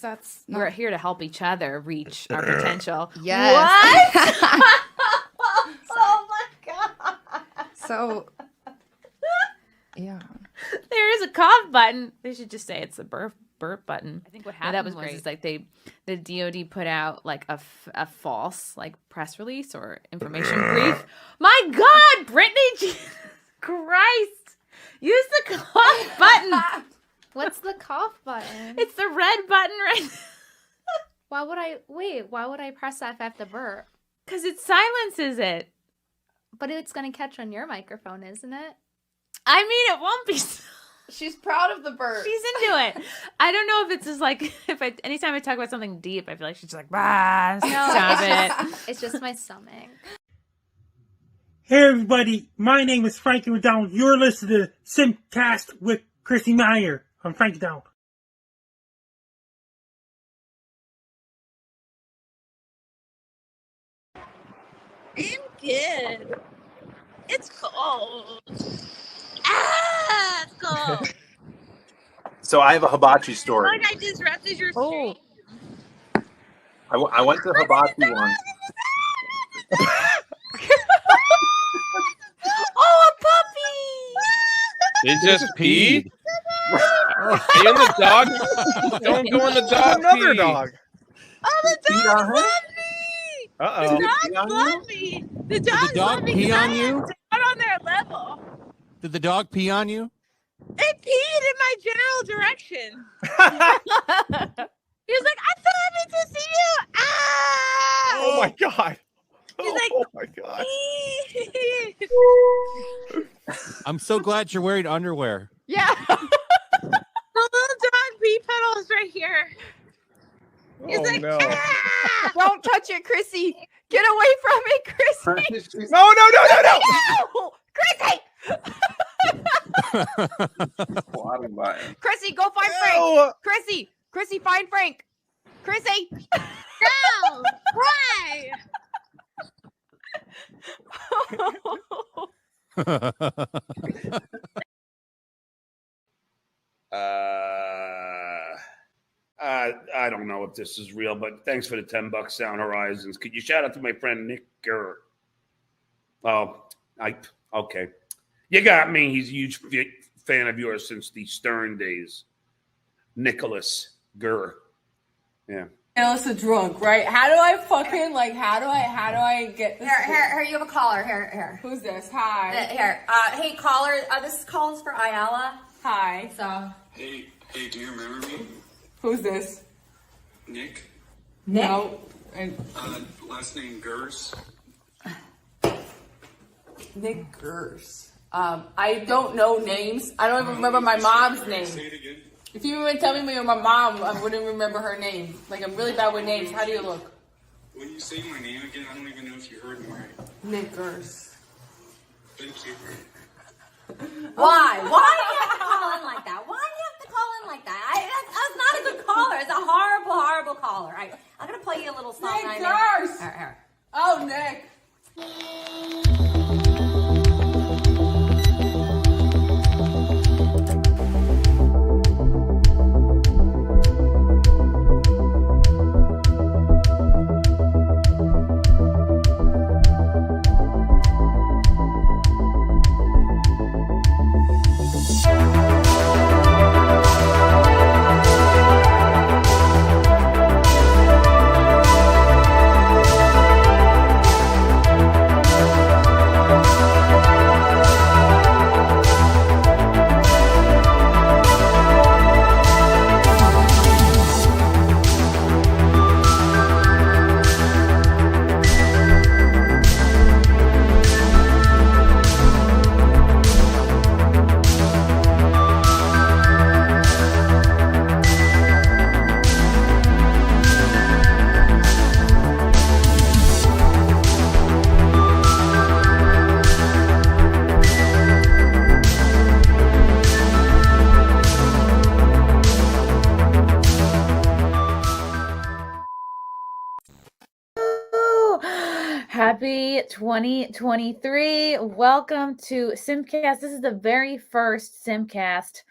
because we're here to help each other reach our potential. Yes. What? Oh my god. So, yeah. There is a cough button. They should just say it's a burp button. I think what happened was like the DoD put out like a false like press release or information brief. My God, Brittany, Jesus Christ, use the cough button. What's the cough button? It's the red button right now. Why would I press that if I have to burp? Because it silences it. But it's going to catch on your microphone, isn't it? I mean, it won't be. She's proud of the burp. She's into it. I don't know if it's just like, anytime I talk about something deep, I feel like she's just like, bah, stop it. It's just my stomach. Hey everybody, my name is Frankie McDonald. You're listening to SimpCast with Chrissie Mayr. I'm Frankie McDonald. I'm good. It's cold. Ah, it's cold. So I have a hibachi story. Like I disrupted your stream. I went to hibachi once. Oh, a puppy! They just peed? Are you in the dog? Don't go in the dog. Another pee. dog. Oh, the dogs love me! Uh-oh. The dogs love me! The dogs love me pee on because you? I'm on their level. Did the dog pee on you? It peed in my general direction. He was like, I'm so happy to see you! Ah! Oh my god. He's like, oh my god. I'm so glad you're wearing underwear. Yeah. The little dog pee puddles right here. He's like, no. ah! Don't touch it, Chrissy. Get away from it, Chrissy. No. No! Chrissy! Chrissy, go find Frank. No. Chrissy, find Frank. Chrissy. No! Why? I don't know if this is real, but thanks for the $10 Sound Horizons. Could you shout out to my friend Nick Gurr? Oh, okay. You got me. He's a huge fan of yours since the Stern days. Nicholas Gurr. Yeah. Alice is drunk, right? How do I fucking how do I get this? Here, you have a caller. Here. Who's this? Hi. Hey, caller. This call is for Ayala. Hi. So. Hey, do you remember me? Who's this? Nick? No. Last name Gers. Nick Gers. I don't know names. I don't even remember my mom's name. Say it again. If you even tell me my mom, I wouldn't remember her name. Like, I'm really bad with names. How do you look? When you say my name again, I don't even know if you heard me right. Nick Gers. Thank you. Why? Why do you have to call in like that? Why do you have to call in like that? That's not a good caller. It's a horrible, horrible caller. I'm going to play you a little song. Nick Gers! Here. Oh, Nick. Happy 2023. Welcome to SimpCast. This is the very first SimpCast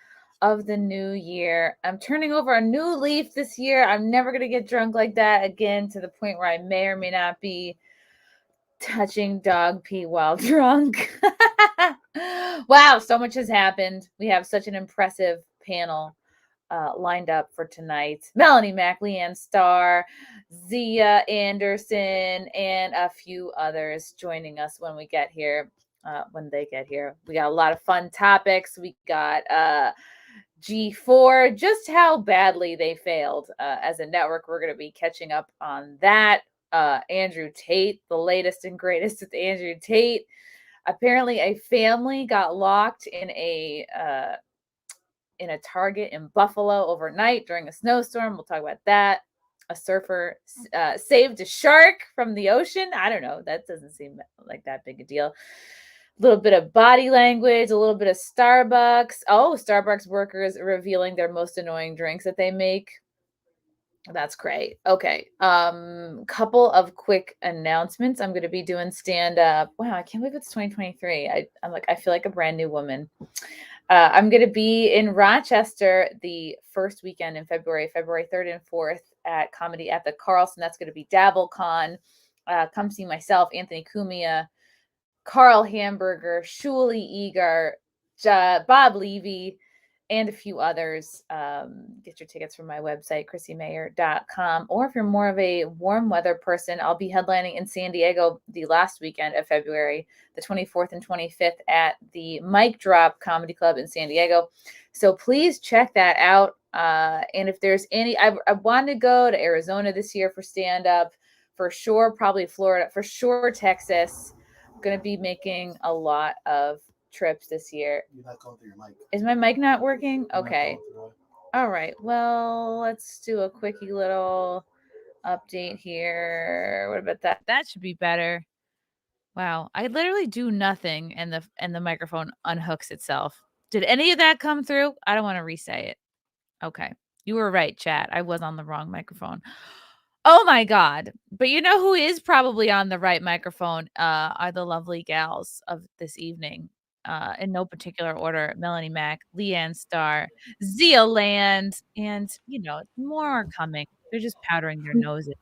of the new year. I'm turning over a new leaf this year. I'm never going to get drunk like that again, to the point where I may or may not be touching dog pee while drunk. Wow, so much has happened. We have such an impressive panel lined up for tonight. Melonie Mac, LeeAnn Starr, Zia Anderson, and a few others joining us when we get here. When they get here, we got a lot of fun topics. We got G4, just how badly they failed as a network. We're going to be catching up on that. Andrew Tate, the latest and greatest with Andrew Tate. Apparently, a family got locked in a Target in Buffalo overnight during a snowstorm. We'll talk about that. A surfer saved a shark from the ocean. I don't know. That doesn't seem like that big a deal. A little bit of body language, a little bit of Starbucks. Oh, Starbucks workers revealing their most annoying drinks that they make. That's great. Okay. Couple of quick announcements. I'm going to be doing stand-up. Wow, I can't believe it's 2023. I feel like a brand new woman. I'm going to be in Rochester the first weekend in February 3rd and 4th at Comedy at the Carlson. That's going to be DabbleCon. Come see myself, Anthony Cumia, Carl Hamburger, Shuli Egar, Bob Levy, and a few others. Get your tickets from my website, ChrissieMayr.com. Or if you're more of a warm weather person, I'll be headlining in San Diego the last weekend of February, the 24th and 25th at the Mic Drop Comedy Club in San Diego. So please check that out. And if there's any, I wanted to go to Arizona this year for stand-up, for sure, probably Florida, for sure, Texas. I'm going to be making a lot of trips this year. You're not going through your mic. Is my mic not working? Okay. All right. Well, let's do a quickie little update here. What about that? That should be better. Wow. I literally do nothing and the microphone unhooks itself. Did any of that come through? I don't want to re-say it. Okay. You were right, chat. I was on the wrong microphone. Oh my God. But you know who is probably on the right microphone are the lovely gals of this evening. In no particular order: Melonie Mac, LeeAnn Starr, Zia Land, and more are coming. They're just powdering their noses.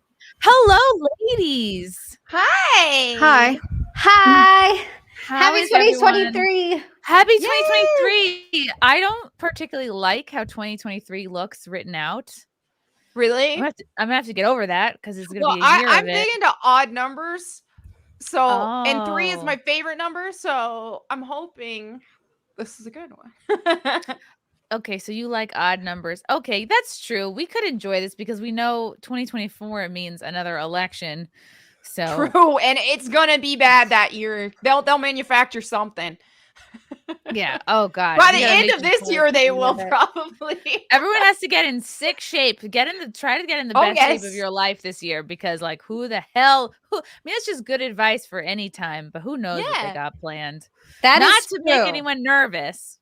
Hello, ladies. Hi. Hi. Happy 2023. Happy 2023. I don't particularly like how 2023 looks written out. Really? I'm gonna have to get over that because it's gonna be a year I'm of it. big into odd numbers. So, and 3 is my favorite number. So I'm hoping this is a good one. Okay, so you like odd numbers. Okay, that's true. We could enjoy this because we know 2024 means another election. So True, and it's gonna be bad that year. They'll manufacture something. Yeah. Oh God. By the end of this year, they will probably. Everyone has to get in sick shape. Try to get in the best shape of your life this year, because who the hell? I mean, it's just good advice for any time. But who knows what they got planned? That Not is to true. make anyone nervous.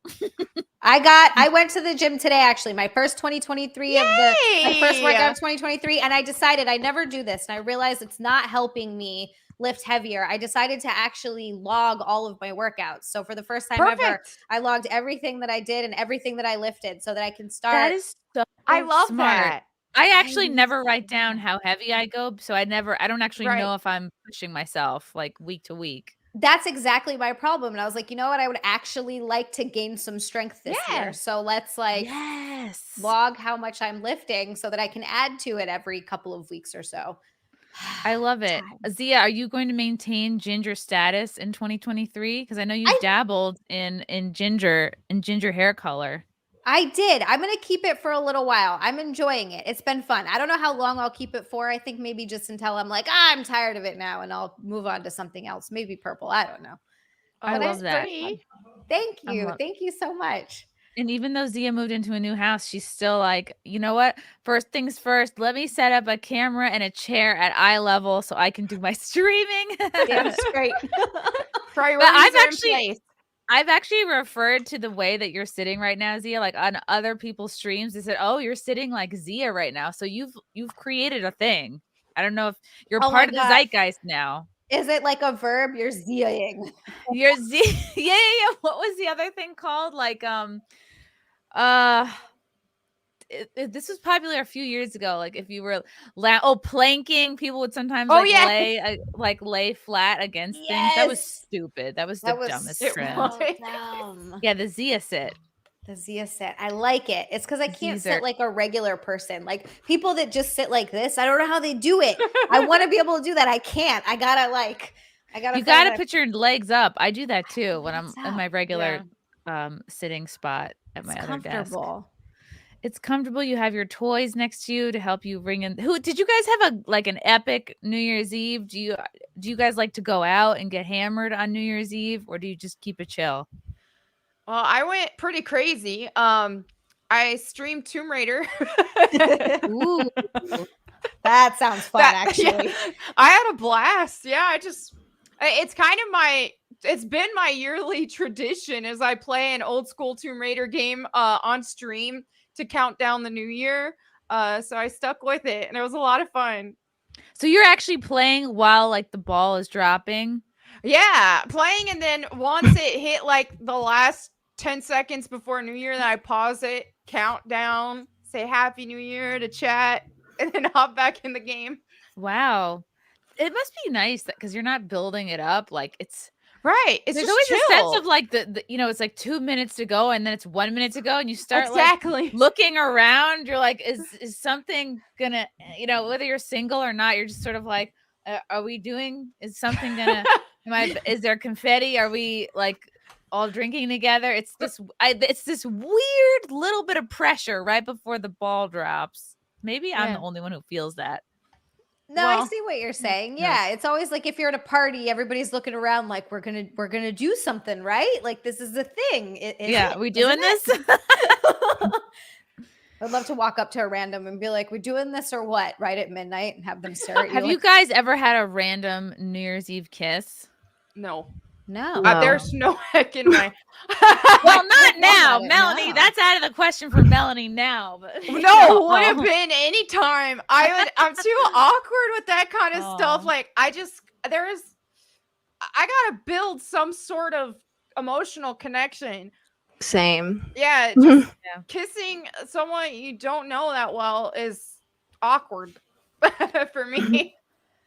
I went to the gym today, actually, my first 2023 my first workout of 2023, and I decided I never do this, and I realized it's not helping me lift heavier. I decided to actually log all of my workouts. So for the first time ever, I logged everything that I did and everything that I lifted so that I can start. That is so I love smart. that. I actually never write down how heavy I go, so I don't actually know if I'm pushing myself week to week. That's exactly my problem. And I was like, you know what? I would actually like to gain some strength this year. So let's log how much I'm lifting so that I can add to it every couple of weeks or so. I love it. Zia, are you going to maintain ginger status in 2023? Because I know you dabbled in ginger hair color. I did. I'm going to keep it for a little while. I'm enjoying it. It's been fun. I don't know how long I'll keep it for. I think maybe just until I'm like, I'm tired of it now, and I'll move on to something else. Maybe purple. I don't know. I love that. Thank you. Thank you so much. And even though Zia moved into a new house, she's still like, you know what? First things first, let me set up a camera and a chair at eye level so I can do my streaming. That's great. Priorities are in place. I've actually referred to the way that you're sitting right now, Zia, on other people's streams. They said, "Oh, you're sitting like Zia right now." So you've created a thing. I don't know if you're part of the zeitgeist now. Is it like a verb? You're Zia-ing. You're Zia. Yeah. What was the other thing called? This was popular a few years ago. Like if you were planking, people would sometimes lay flat against things. That was stupid. That was the dumbest trend. Dumb. Yeah, the Zia sit. The Zia sit. I like it. It's because I can't sit like a regular person. Like people that just sit like this, I don't know how they do it. I want to be able to do that. I can't. I gotta. You gotta put your legs up. I do that too when I'm in my regular sitting spot at my other desk. It's comfortable. You have your toys next to you to help you ring in. Did you guys have an epic New Year's Eve? Do you guys like to go out and get hammered on New Year's Eve, or do you just keep it chill? Well, I went pretty crazy. I streamed Tomb Raider. Ooh, that sounds fun, actually. Yeah, I had a blast. Yeah, it's kind of it's been my yearly tradition as I play an old school Tomb Raider game on stream to count down the new year. So I stuck with it and it was a lot of fun. So you're actually playing while like the ball is dropping? Yeah, playing, and then once it hit like the last 10 seconds before New Year, then I pause it, count down, say Happy New Year to chat, and then hop back in the game. Wow. It must be nice because you're not building it up. Like it's right. There's always chill. a sense of like the it's like 2 minutes to go and then it's 1 minute to go and you start exactly like looking around. You're like, is something gonna, whether you're single or not, you're just sort of like, is something gonna, is there confetti? Are we like all drinking together? It's this weird little bit of pressure right before the ball drops. Maybe I'm the only one who feels that. No, I see what you're saying. Yeah, it's always like if you're at a party, everybody's looking around like we're gonna do something, right? Like this is the thing. Are we doing this? I'd love to walk up to a random and be like, "We're doing this or what?" Right at midnight, and have them stare at you. Have you guys ever had a random New Year's Eve kiss? No. There's no heck in my. Well, not now, Melonie. No. That's out of the question for Melonie now. But no, would have been any time. I'm too awkward with that kind of stuff. Like I gotta build some sort of emotional connection. Same. Yeah, just kissing someone you don't know that well is awkward for me.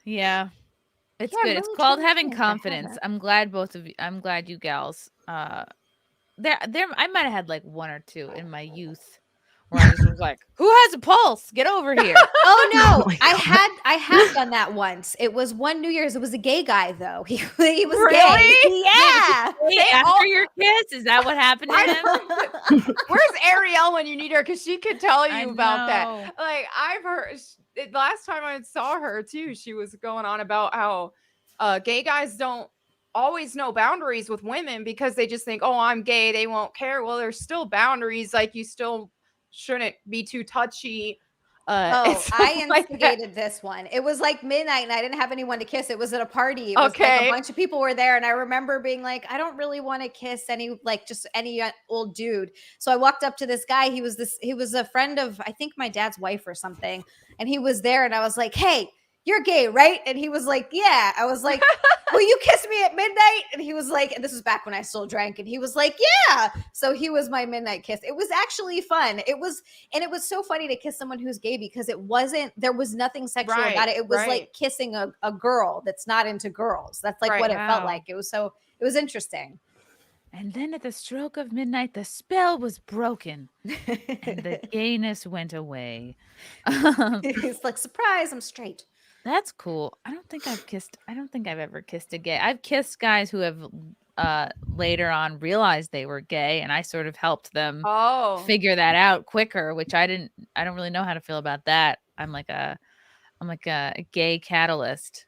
Yeah. It's good. It's called having confidence. I'm glad you gals. I might have had like one or two in my youth where I just was like, "Who has a pulse? Get over here!" Oh no, I have done that once. It was one New Year's. It was a gay guy though. He was really? Gay. Yeah. After your kiss, is that what happened to him? Where's Ariel when you need her? Because she could tell you about that. Like I've heard. Last time I saw her too, she was going on about how gay guys don't always know boundaries with women because they just think, oh, I'm gay, they won't care. Well, there's still boundaries. Like you still shouldn't be too touchy. I instigated this one. It was like midnight and I didn't have anyone to kiss. It was at a party. It was like a bunch of people were there. And I remember being like, I don't really want to kiss any old dude. So I walked up to this guy. He was a friend of, I think my dad's wife or something. And he was there and I was like, hey, you're gay, right? And he was like, yeah. I was like, will you kiss me at midnight? And he was like, and this was back when I still drank. And he was like, yeah. So he was my midnight kiss. It was actually fun. It was so funny to kiss someone who's gay because there was nothing sexual about it. It was like kissing a girl that's not into girls. That's like what it felt like. It was interesting. And then at the stroke of midnight, the spell was broken and the gayness went away. He's like, surprise, I'm straight. That's cool. I don't think I've ever kissed a gay. I've kissed guys who have later on realized they were gay, and I sort of helped them figure that out quicker, which I don't really know how to feel about that. I'm like a gay catalyst.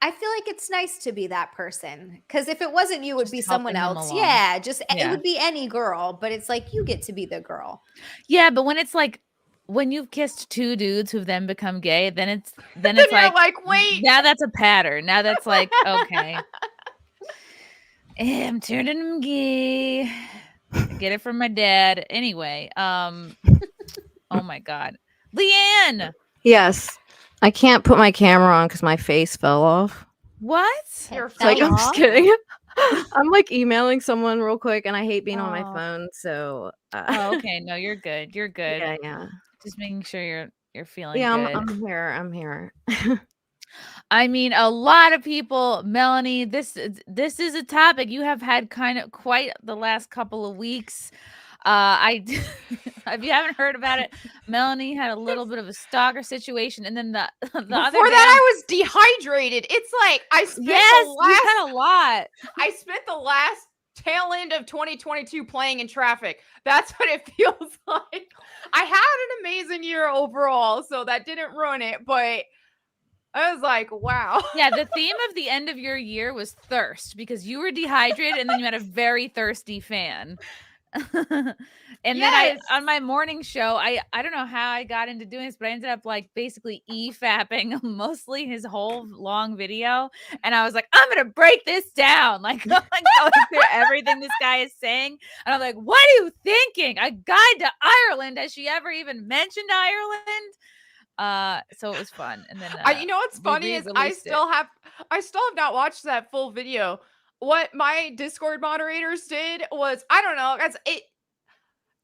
I feel like it's nice to be that person because if it wasn't you, it would be someone else. Yeah, it would be any girl, but it's like you get to be the girl. Yeah, but when it's like when you've kissed two dudes who've then become gay, then it's like, wait, now that's a pattern. Now that's like, okay, I'm turning gay. I get it from my dad. Anyway, oh my God, LeeAnn. Yes. I can't put my camera on because my face fell off. What? You're It's like, I'm just Aw. kidding. I'm like emailing someone real quick, and I hate being on my Aw. phone. So, Oh, okay. No, you're good. You're good. yeah. Just making sure you're feeling Yeah, good. I'm here. I'm here. I mean, a lot of people, Melonie, this is a topic you have had kind of quite the last couple of weeks. If you haven't heard about it, Melonie had a little bit of a stalker situation, and then the Before other that, I was dehydrated. It's like I spent you've had a lot. I spent the last tail end of 2022 playing in traffic. That's what it feels like. I had an amazing year overall, so that didn't ruin it, but I was like, wow. Yeah, the theme of the end of your year was thirst because you were dehydrated and then you had a very thirsty fan. And then on my morning show, I don't know how I got into doing this, but I ended up like basically fapping mostly his whole long video. And I was like, I'm gonna break this down. Like, I'm like going through everything this guy is saying. And I'm like, what are you thinking? A guide to Ireland? Has she ever even mentioned Ireland? So it was fun. And then you know what's funny is I still have not watched that full video. What my Discord moderators did was, I don't know, guys, it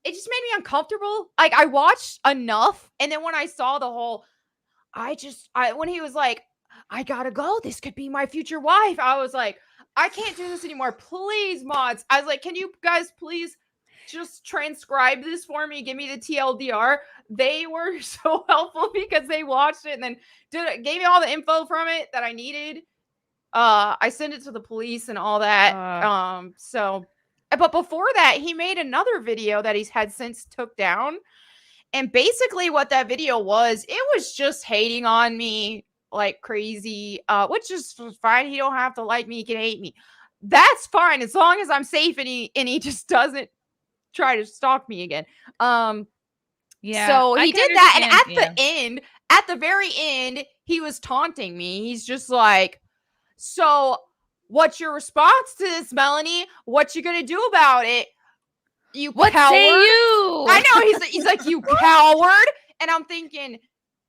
just made me uncomfortable. Like, I watched enough, and then when I saw the whole, when he was like, I gotta go, this could be my future wife, I was like, I can't do this anymore. Please, mods. I was like, can you guys please just transcribe this for me? Give me the TLDR. They were so helpful because they watched it and then gave me all the info from it that I needed. I sent it to the police and all that. But before that, he made another video that he's had since took down. And basically what that video was, it was just hating on me like crazy, which is fine. He don't have to like me. He can hate me. That's fine as long as I'm safe and he just doesn't try to stalk me again. Yeah. So he did that, and at the very end, he was taunting me. He's just like, so what's your response to this, Melonie? What you gonna do about it? You what coward. Say you? I know, he's like, you coward. And I'm thinking,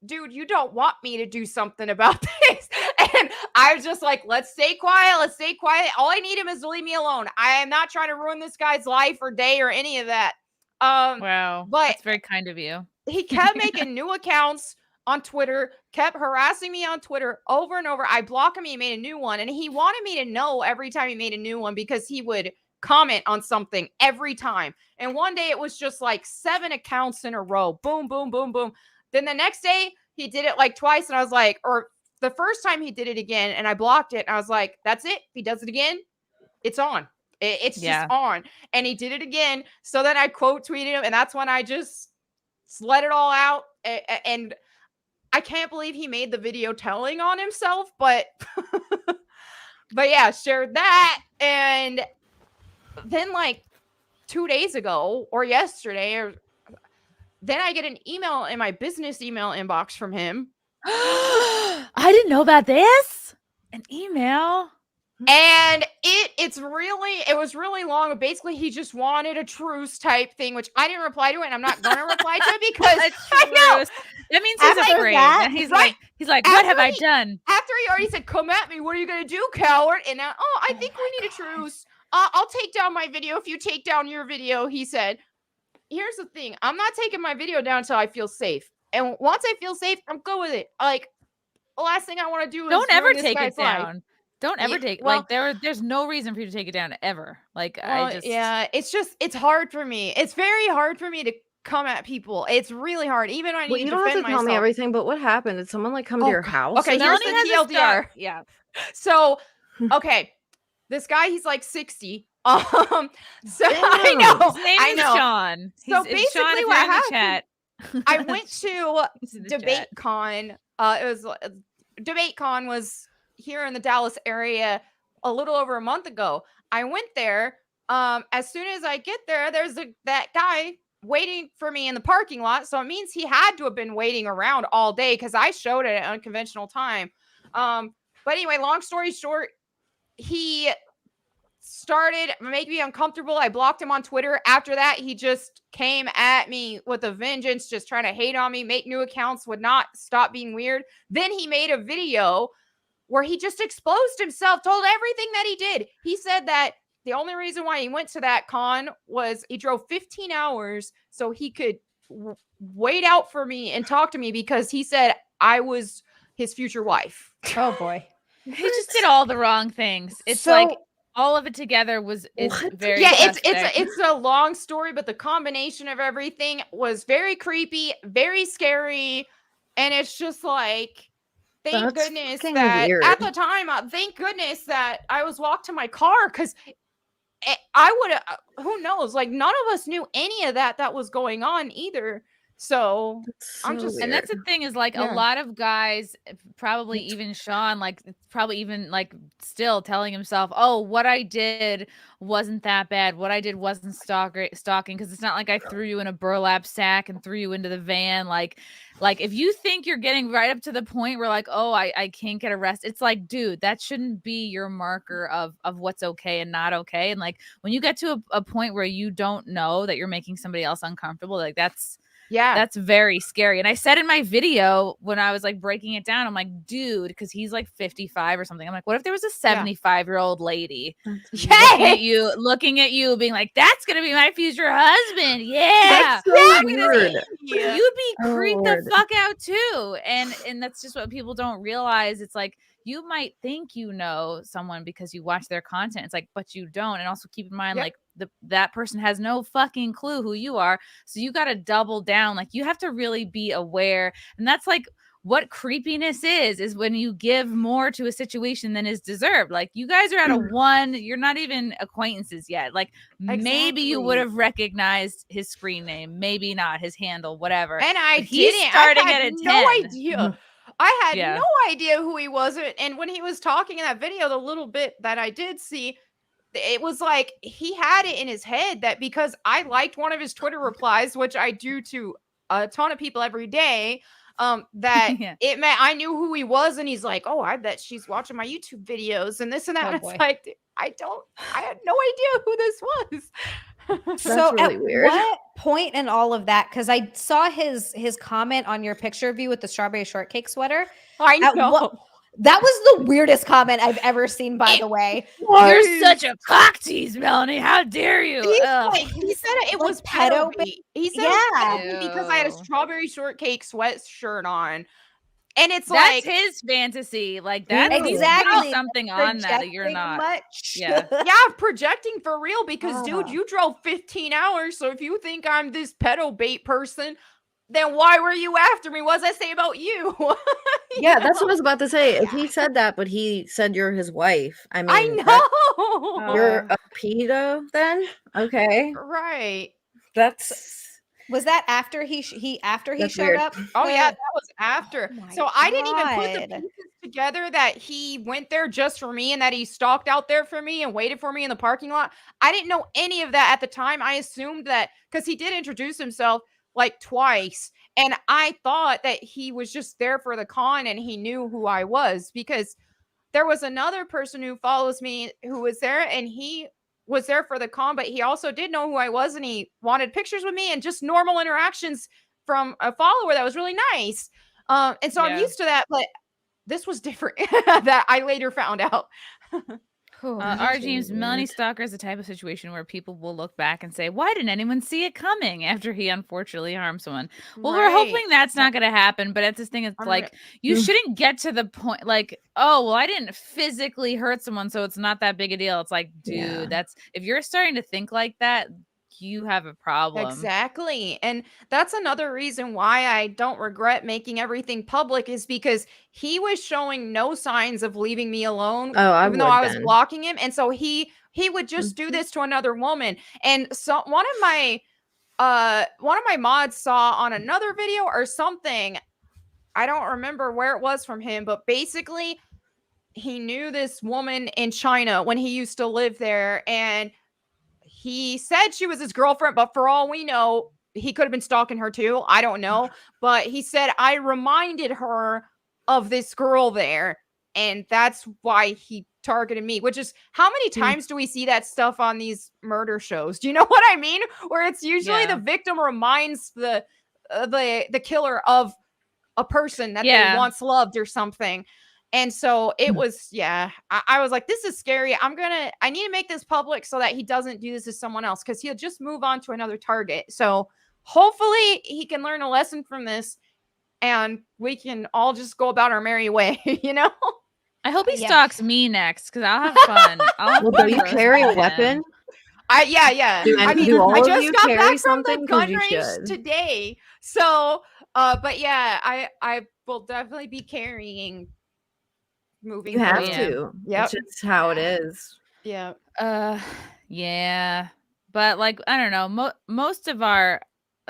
dude, you don't want me to do something about this. And I was just like, let's stay quiet. Let's stay quiet. All I need him is to leave me alone. I am not trying to ruin this guy's life or day or any of that. Wow. But that's very kind of you. He kept making new accounts on Twitter, kept harassing me on Twitter over and over. I blocked him. He made a new one. And he wanted me to know every time he made a new one because he would comment on something every time. And one day it was just like 7 accounts in a row. Boom, boom, boom, boom. Then the next day he did it like twice. And I was like, or the first time he did it again and I blocked it. And I was like, that's it. If he does it again, it's on. It's just on. And he did it again. So then I quote tweeted him. And that's when I just let it all out. And I can't believe he made the video telling on himself. But yeah, shared that. And then like 2 days ago or yesterday, then I get an email in my business email inbox from him. I didn't know about this. An email. And it was really long. But basically, he just wanted a truce type thing, which I didn't reply to it, and I'm not gonna reply to it because I know that means he's afraid. And he's like, what have I done? After he already said, "Come at me," what are you gonna do, coward? And now, I think we need a truce. I'll take down my video if you take down your video. He said, "Here's the thing: I'm not taking my video down until I feel safe. And once I feel safe, I'm good with it. Like, the last thing I want to do is don't ever ruin this take it guy's life." down. Don't ever take there's no reason for you to take it down ever. Like it's hard for me. It's very hard for me to come at people. It's really hard. Even when I need you to don't have defend to tell me myself. everything, but what happened? Did someone like come to your house? Okay, here's the TLDR. Yeah. So, okay, this guy, he's like 60. So I know. His name is Sean. So basically, Sean, what happened? Chat. I went to DebateCon. DebateCon was here in the Dallas area a little over a month ago. I went there. As soon as I get there, there's that guy waiting for me in the parking lot. So it means he had to have been waiting around all day because I showed it at unconventional time. But anyway, long story short, he started making me uncomfortable. I blocked him on Twitter. After that, he just came at me with a vengeance, just trying to hate on me, make new accounts, would not stop being weird. Then he made a video where he just exposed himself, told everything that he did. He said that the only reason why he went to that con was he drove 15 hours so he could wait out for me and talk to me because he said I was his future wife. Oh boy. He just did all the wrong things. It's So- like all of it together is very it's a long story, but the combination of everything was very creepy, very scary, and it's just like thank That's goodness fucking that weird. at the time, thank goodness that I was walked to my car because I would have. Who knows? Like none of us knew any of that was going on either. So I'm just, and that's the thing is like Yeah. a lot of guys, probably even Sean, like probably even like still telling himself, oh, what I did wasn't that bad. What I did wasn't stalking because it's not like I threw you in a burlap sack and threw you into the van. Like if you think you're getting right up to the point where like, oh, I can't get arrested. It's like, dude, that shouldn't be your marker of what's okay and not okay. And like when you get to a point where you don't know that you're making somebody else uncomfortable, like that's very scary. And I said in my video when I was like breaking it down, I'm like, dude, because he's like 55 or something. I'm like, what if there was a 75-year-old lady looking at you, being like, that's gonna be my future husband? Yeah, That's so weird. You'd be creeped the fuck out too. And that's just what people don't realize. It's like you might think you know someone because you watch their content. It's like, but you don't. And also keep in mind, like that person has no fucking clue who you are. So you got to double down. Like you have to really be aware. And that's like what creepiness is when you give more to a situation than is deserved. Like you guys are at a 1, you're not even acquaintances yet. Like maybe you would have recognized his screen name, maybe not his handle, whatever. And I he's didn't. starting I had at a 10. no idea. I had no idea who he was. And when he was talking in that video, the little bit that I did see, it was like he had it in his head that because I liked one of his Twitter replies, which I do to a ton of people every day, that it meant I knew who he was. And he's like, oh, I bet she's watching my YouTube videos and this and that. And it's like, I had no idea who this was. So really at weird. What point in all of that? Because I saw his comment on your picture of you with the strawberry shortcake sweater. I know. That was the weirdest comment I've ever seen, by the way. You're such a cock tease, Melonie. How dare you? He said it was pedo bait. He said it was pedo bait because I had a strawberry shortcake sweatshirt on. And it's that's like his fantasy. Like that's exactly something on that you're not. Yeah. Projecting for real because dude, you drove 15 hours. So if you think I'm this pedo bait person, then why were you after me? What does that say about you? Yeah, that's what I was about to say. If he said that, but he said you're his wife, I mean, I know you're a pedo then. Okay, right. Was that after he showed weird. up? Oh yeah, that was after. So I didn't even put the pieces together that he went there just for me and that he stalked out there for me and waited for me in the parking lot. I didn't know any of that at the time. I assumed that because he did introduce himself like twice, and I thought that he was just there for the con and he knew who I was because there was another person who follows me who was there and he was there for the con, but he also did know who I was and he wanted pictures with me and just normal interactions from a follower that was really nice. And so I'm used to that, but this was different that I later found out. Our James, Melonie Stalker is the type of situation where people will look back and say, why didn't anyone see it coming after he unfortunately harmed someone? Well, we're hoping that's not going to happen, but it's this thing, it's like, you shouldn't get to the point like, oh, well, I didn't physically hurt someone, so it's not that big a deal. It's like, dude, that's, if you're starting to think like that, you have a problem. Exactly. And that's another reason why I don't regret making everything public is because he was showing no signs of leaving me alone, even though I was blocking him. And so he would just do this to another woman. And so one of my mods saw on another video or something, I don't remember where it was from him, but basically he knew this woman in China when he used to live there, and he said she was his girlfriend, but for all we know, he could have been stalking her too. I don't know. But he said, I reminded her of this girl there. And that's why he targeted me, which is how many times do we see that stuff on these murder shows? Do you know what I mean? Where it's usually the victim reminds the killer of a person that they once loved or something. And so it was, I was like, this is scary. I need to make this public so that he doesn't do this to someone else, because he'll just move on to another target. So hopefully he can learn a lesson from this and we can all just go about our merry way, you know? I hope he stalks me next, because I'll have fun. Well, do you carry a weapon? Yeah. Do I just got carry back from something? the 'Cause gun you range should. today. So, but yeah, I will definitely be carrying moving You have forward. to. Yep. It's just how it is. Yeah. Yeah. But like, I don't know. Most of our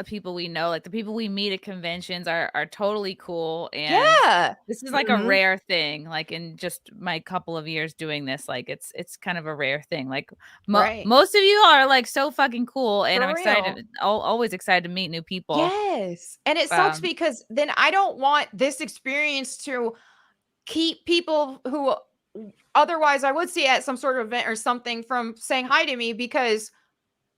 people we know, like the people we meet at conventions, are totally cool. And this is like a rare thing. Like in just my couple of years doing this, like it's kind of a rare thing. Like most of you are like so fucking cool, and I'm excited, always excited to meet new people. Yes. And it sucks because then I don't want this experience to keep people who otherwise I would see at some sort of event or something from saying hi to me, because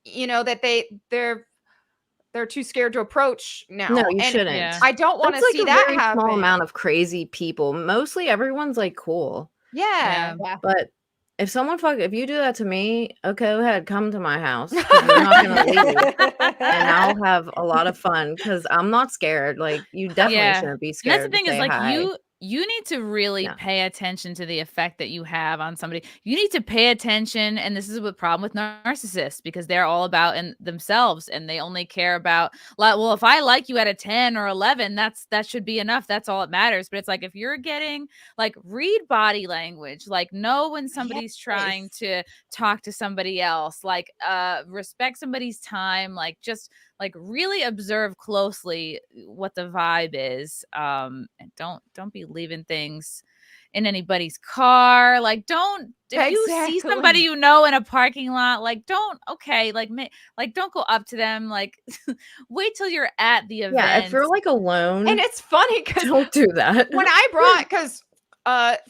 you know that they're too scared to approach now. No, you and shouldn't. I don't want to That's see like a that very happen. small amount of crazy people. Mostly everyone's like cool. Yeah. But if you do that to me, okay, go ahead, come to my house. 'Cause you're not gonna leave, and I'll have a lot of fun because I'm not scared. Like you definitely shouldn't be scared. And that's the thing to is say like hi. you need to really pay attention to the effect that you have on somebody. You need to pay attention, and this is the problem with narcissists, because they're all about themselves, and they only care about like, well, if I like you at a 10 or 11, that should be enough. That's all that matters. But it's like, if you're getting like, read body language, like know when somebody's trying to talk to somebody else, like respect somebody's time, like just like really observe closely what the vibe is, and don't be leaving things in anybody's car. Like if you see somebody you know in a parking lot, like don't go up to them, like wait till you're at the event. Yeah, if you're like alone, And it's funny because don't do that. when I brought, because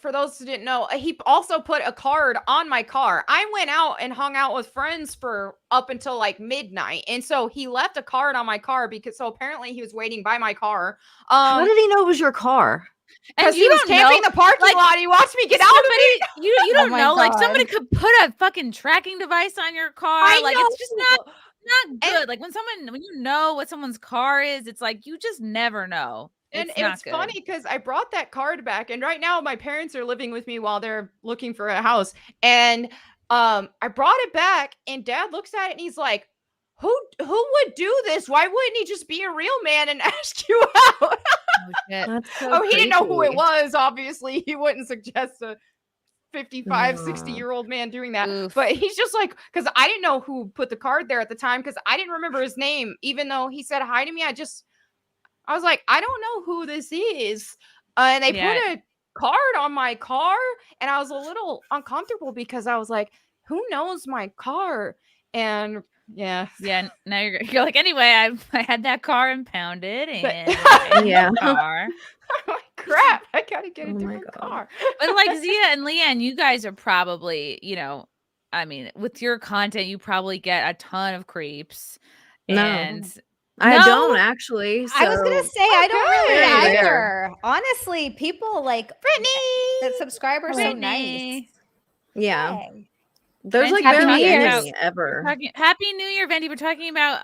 for those who didn't know, he also put a card on my car. I went out and hung out with friends for up until like midnight, and so he left a card on my car so apparently he was waiting by my car. How did he know it was your car? Because he was camping the parking lot. He watched me get out of it. You don't know. Like somebody could put a fucking tracking device on your car. It's just not good. Like when you know what someone's car is, it's like you just never know. And it's funny because I brought that card back, and right now my parents are living with me while they're looking for a house. And I brought it back, and Dad looks at it and he's like, Who would do this? Why wouldn't he just be a real man and ask you out? He didn't know who it was. Obviously, he wouldn't suggest a 55, 60-year-old man doing that. But he's just like, because I didn't know who put the card there at the time, because I didn't remember his name, even though he said hi to me. I was like, I don't know who this is. And they put a card on my car, and I was a little uncomfortable because I was like, who knows my car? And now you're like, anyway, I had that car impounded, and car. Oh, crap, I gotta get a different car. But like Zia and LeeAnn, you guys are probably, I mean, with your content, you probably get a ton of creeps. I don't actually. So. I was gonna say I don't really either. Honestly, people like Brittany, the subscribers so nice. Yeah. Hey. There's like barely any ever. Happy New Year, Venti. We're talking about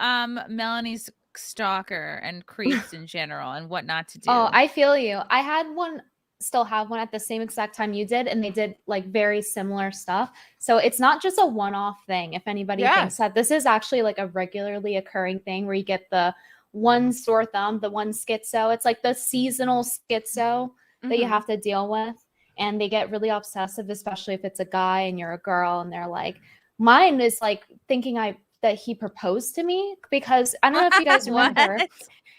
Melonie's stalker and creeps in general and what not to do. Oh, I feel you. I had one, still have one at the same exact time you did, and they did like very similar stuff. So it's not just a one-off thing. If anybody thinks that, this is actually like a regularly occurring thing where you get the one sore thumb, the one schizo. It's like the seasonal schizo that you have to deal with. And they get really obsessive, especially if it's a guy and you're a girl, and they're like, mine is like thinking that he proposed to me, because I don't know if you guys remember.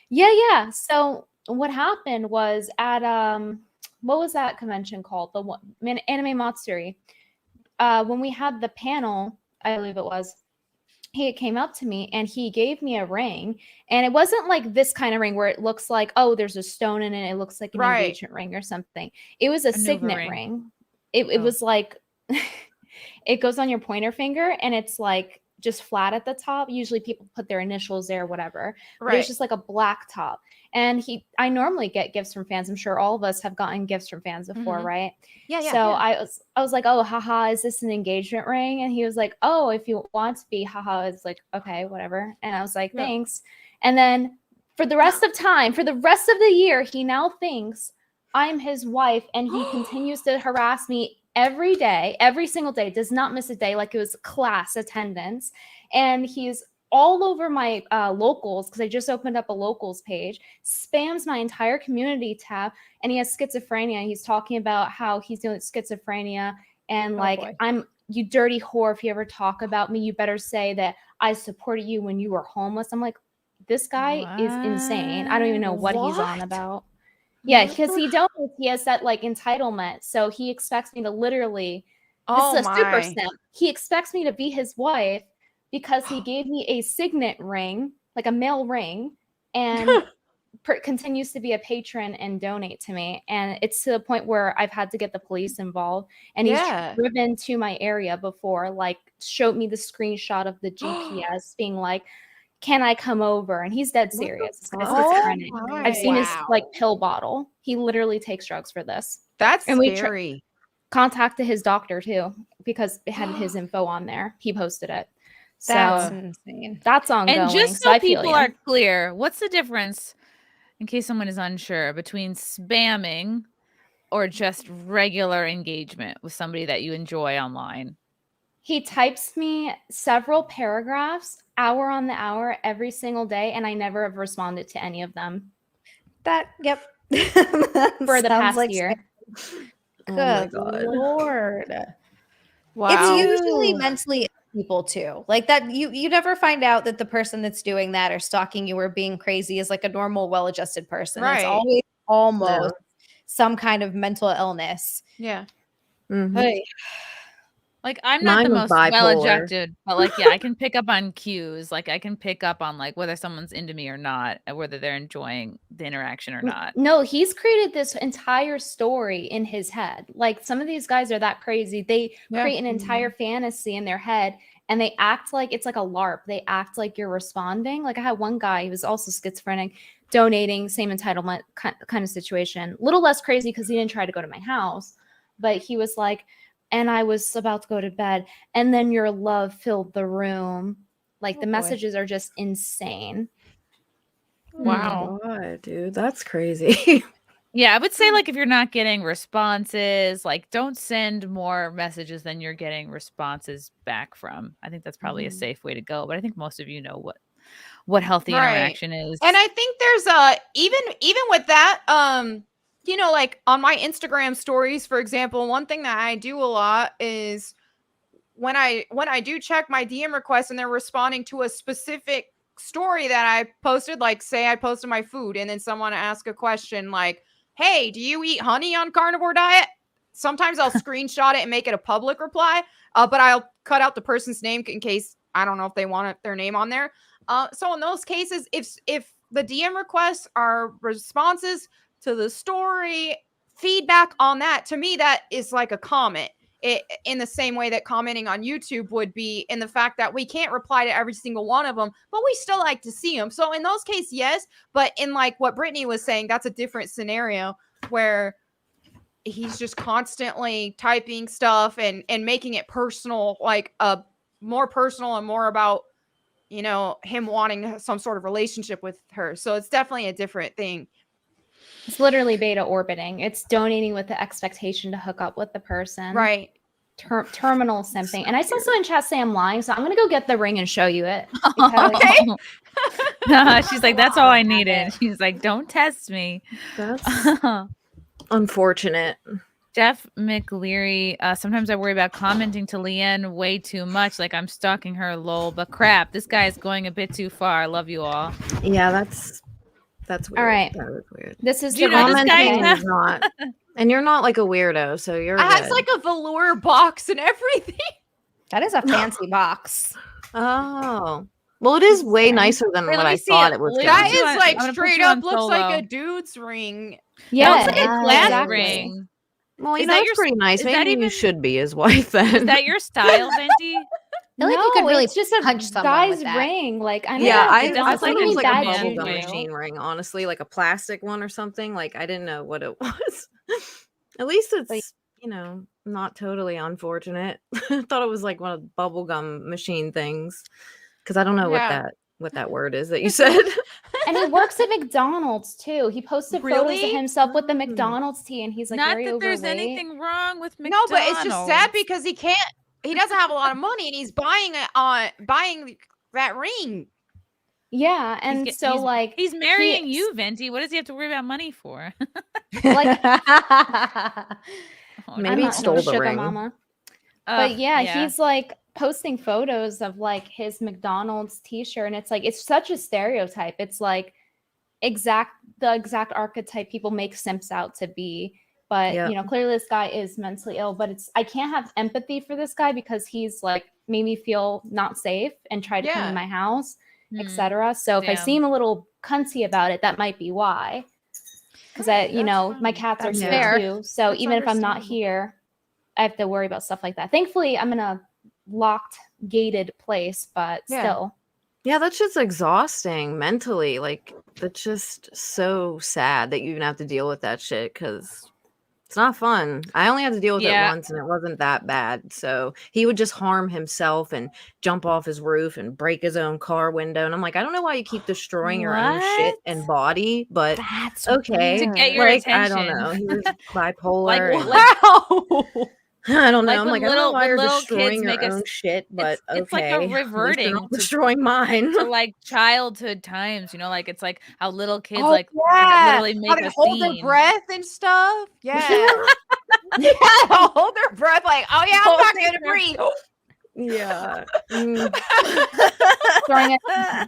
Yeah. So what happened was at what was that convention called? The one Anime Matsuri. When we had the panel, I believe it was, he came up to me and he gave me a ring, and it wasn't like this kind of ring where it looks like, oh, there's a stone in it. It looks like an engagement ring or something. It was a signet ring. It was like, it goes on your pointer finger, and it's like just flat at the top. Usually people put their initials there, whatever. But it Right. was just like a black top. And I normally get gifts from fans. I'm sure all of us have gotten gifts from fans before, right? Yeah, yeah. So I was like, oh, haha, is this an engagement ring? And he was like, oh, if you want to be, haha. It's like, okay, whatever. And I was like, thanks. And then for the rest of the year, he now thinks I'm his wife, and he continues to harass me every day, every single day, does not miss a day, like it was class attendance. And he's all over my locals, because I just opened up a locals page, spams my entire community tab, and he has schizophrenia. He's talking about how he's doing schizophrenia, and like, you dirty whore, if you ever talk about me, you better say that I supported you when you were homeless. I'm like, this guy is insane. I don't even know what he's on about. Yeah, because he has that like entitlement. So he expects me to literally, this is a super simp. He expects me to be his wife because he gave me a signet ring, like a male ring, and continues to be a patron and donate to me. And it's to the point where I've had to get the police involved. And he's driven to my area before, like showed me the screenshot of the GPS being like, can I come over? And he's dead serious. It's schizophrenic. I've seen his like pill bottle. He literally takes drugs for this. That's scary. We contacted his doctor too, because it had his info on there. He posted it. That's insane. That's ongoing. And just so people are clear, what's the difference, in case someone is unsure, between spamming or just regular engagement with somebody that you enjoy online? He types me several paragraphs, hour on the hour, every single day, and I never have responded to any of them. Yep. For the past year. Good Lord. Wow. It's usually mentally ill people too. Like that, you never find out that the person that's doing that or stalking you or being crazy is like a normal, well-adjusted person. It's always almost some kind of mental illness. Yeah. Hey. Like, I'm not the most well-adjusted, but like, yeah, I can pick up on cues. Like, I can pick up on like whether someone's into me or not, and whether they're enjoying the interaction or not. No, he's created this entire story in his head. Like, some of these guys are that crazy. They create an entire fantasy in their head, and they act like it's like a LARP. They act like you're responding. Like, I had one guy, he was also schizophrenic, donating, same entitlement kind of situation. A little less crazy because he didn't try to go to my house, but he was like, and I was about to go to bed, and then your love filled the room. Like, the messages are just insane. Wow. Oh my God, dude, that's crazy. Yeah, I would say, like, if you're not getting responses, like, don't send more messages than you're getting responses back from. I think that's probably a safe way to go. But I think most of you know what healthy interaction is. And I think there's even with that, you know, like on my Instagram stories, for example, one thing that I do a lot is when I do check my DM requests and they're responding to a specific story that I posted, like say I posted my food and then someone asked a question like, hey, do you eat honey on carnivore diet? Sometimes I'll screenshot it and make it a public reply, but I'll cut out the person's name in case, I don't know if they want their name on there. So in those cases, if the DM requests are responses to the story, feedback on that, to me, that is like a comment. In the same way that commenting on YouTube would be, in the fact that we can't reply to every single one of them, but we still like to see them. So in those cases, yes. But in like what Brittany was saying, that's a different scenario where he's just constantly typing stuff and making it personal, like more personal and more about, you know, him wanting some sort of relationship with her. So it's definitely a different thing. It's literally beta orbiting. It's donating with the expectation to hook up with the person. Right. Terminal simping. And I saw someone in chat say I'm lying, so I'm going to go get the ring and show you it. Okay. She's like, that's all I needed. She's like, don't test me. That's unfortunate. Jeff McLeary, sometimes I worry about commenting to LeeAnn way too much, like I'm stalking her, lol, but crap, this guy is going a bit too far. I love you all. Yeah, that's weird. All right. That was weird. This is you know this guy is not. And you're not like a weirdo, so you're It has like a velour box and everything. That is a fancy box. Oh. Well, it is way nicer than what I thought it was. That is like straight up looks like a dude's ring. Yeah, it looks like a glass ring. Well, you know, that's pretty nice. Maybe you should be his wife then. Is that your style, Venti? feel like you could really it's just a punch someone guy's with that. ring. Like, I Yeah, I it's thought it really was like a bad bubblegum juju. machine ring, honestly, like a plastic one or something. Like I didn't know what it was. At least it's, not totally unfortunate. I thought it was like one of the bubblegum machine things. Because I don't know what that word is that you said. And he works at McDonald's too. He posted photos of Really? himself with the McDonald's tee, and he's like Not very that there's overweight. anything wrong with No, McDonald's. but it's just sad because he doesn't have a lot of money, and he's buying that ring. Yeah, and he's marrying you, Venti. What does he have to worry about money for? Like, Maybe he stole the sugar ring. mama. But he's like posting photos of like his McDonald's t-shirt, and it's like it's such a stereotype. It's like the exact archetype people make simps out to be. But clearly this guy is mentally ill. But I can't have empathy for this guy because he's like made me feel not safe and tried to come in my house, etc. So if I seem a little cunty about it, that might be why. Because my cats are sick too. So even if I'm not here, I have to worry about stuff like that. Thankfully, I'm in a locked, gated place, but still. Yeah, that's just exhausting mentally. Like, that's just so sad that you even have to deal with that shit because it's not fun. I only had to deal with it once and it wasn't that bad. So he would just harm himself and jump off his roof and break his own car window. And I'm like, I don't know why you keep destroying your own shit and body, but that's okay. To get your attention. I don't know. He was bipolar. Wow. I don't know. I'm like I don't know why you're little destroying kids your own shit, but it's like a reverting to destroying mine. to like childhood times, like it's like how little kids literally make how they a hold scene. their breath and stuff. Yeah. Hold their breath like, oh yeah, I'm not gonna breathe. Yeah.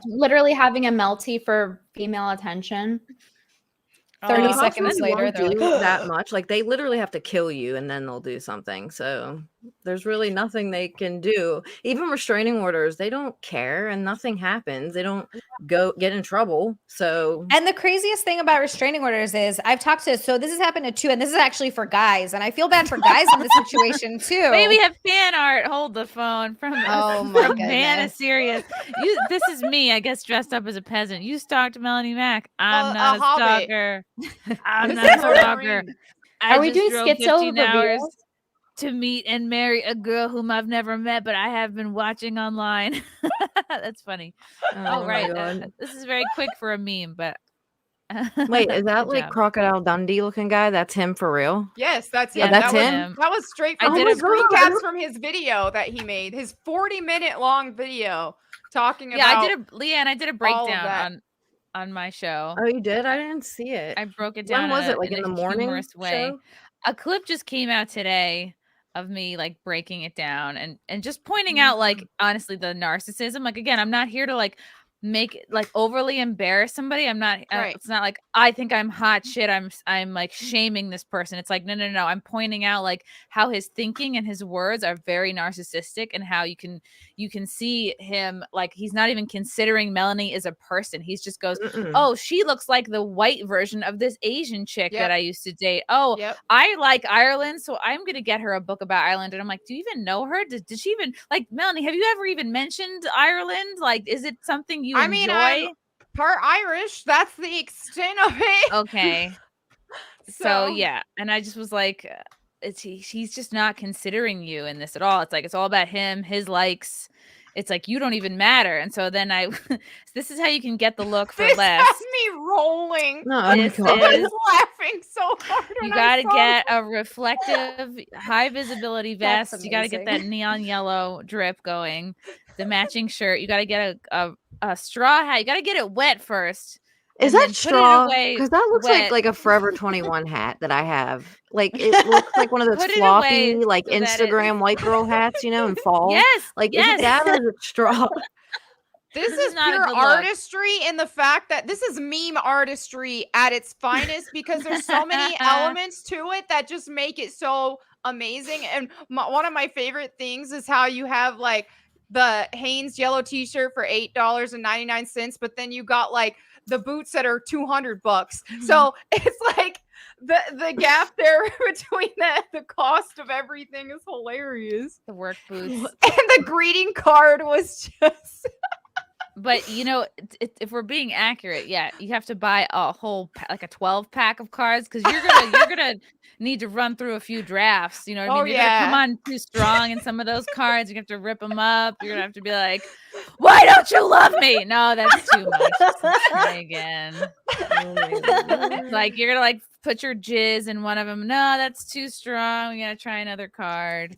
Literally having a melty for female attention. 30 seconds later, they're do like, that much. Like they literally have to kill you and then they'll do something. So there's really nothing they can do. Even restraining orders, they don't care and nothing happens. They don't get in trouble. So and the craziest thing about restraining orders is I've talked to this has happened to two, and this is actually for guys, and I feel bad for guys in this situation too. Wait, we have fan art. Hold the phone from Vanna Serious. This is me, I guess, dressed up as a peasant. You stalked Melonie Mac. I'm not a stalker. I'm not a stalker. Are we doing schizo hours to meet and marry a girl whom I've never met, but I have been watching online. That's funny. Oh right. This is very quick for a meme, but wait, is that like Crocodile Dundee looking guy? That's him for real? Yes, that's him. Yeah, that's him. That was straight from his screencaps from his video that he made. His 40-minute long video talking about LeeAnn, I did a breakdown on my show. Oh, you did? I didn't see it. I broke it down. When was it? Like in the morning way. A clip just came out today of me like breaking it down and just pointing out like honestly the narcissism. Like again, I'm not here to like make it like overly embarrass somebody. I'm not it's not like I think I'm hot shit. I'm like shaming this person. It's like no. I'm pointing out like how his thinking and his words are very narcissistic and how you can see him like he's not even considering Melonie as a person. He just goes, oh, she looks like the white version of this Asian chick that I used to date. Oh, I like Ireland, so I'm gonna get her a book about Ireland. And I'm like, do you even know her? Did she even like Melonie? Have you ever even mentioned Ireland? Like, is it something you enjoy? I'm part Irish. That's the extent of it. Okay. So yeah, and I just was like, he's just not considering you in this at all. It's like it's all about him, his likes. It's like you don't even matter. And so then this is how you can get the look for less. Has me rolling. I was laughing so hard. You got to get a reflective, high visibility vest. You got to get that neon yellow drip going. The matching shirt. You got to get a straw hat. You got to get it wet first. Is that straw? Because that looks like a Forever 21 hat that I have. Like it looks like one of those floppy, like Instagram white girl hats, in fall. Yes. Like is it that or is it straw? This is pure artistry in the fact that this is meme artistry at its finest because there's so many elements to it that just make it so amazing. And one of my favorite things is how you have like the Hanes yellow t-shirt for $8.99, but then you got like the boots that are $200. So it's like the gap there between the cost of everything is hilarious. The work boots. And the greeting card was just But you know, if we're being accurate, yeah, you have to buy a whole like a 12-pack of cards because you're gonna need to run through a few drafts. You know what I mean? You're gonna come on too strong in some of those cards. You have to rip them up. You're gonna have to be like, "Why don't you love me?" No, that's too much. Try again. Like you're gonna like put your jizz in one of them. No, that's too strong. We gotta try another card.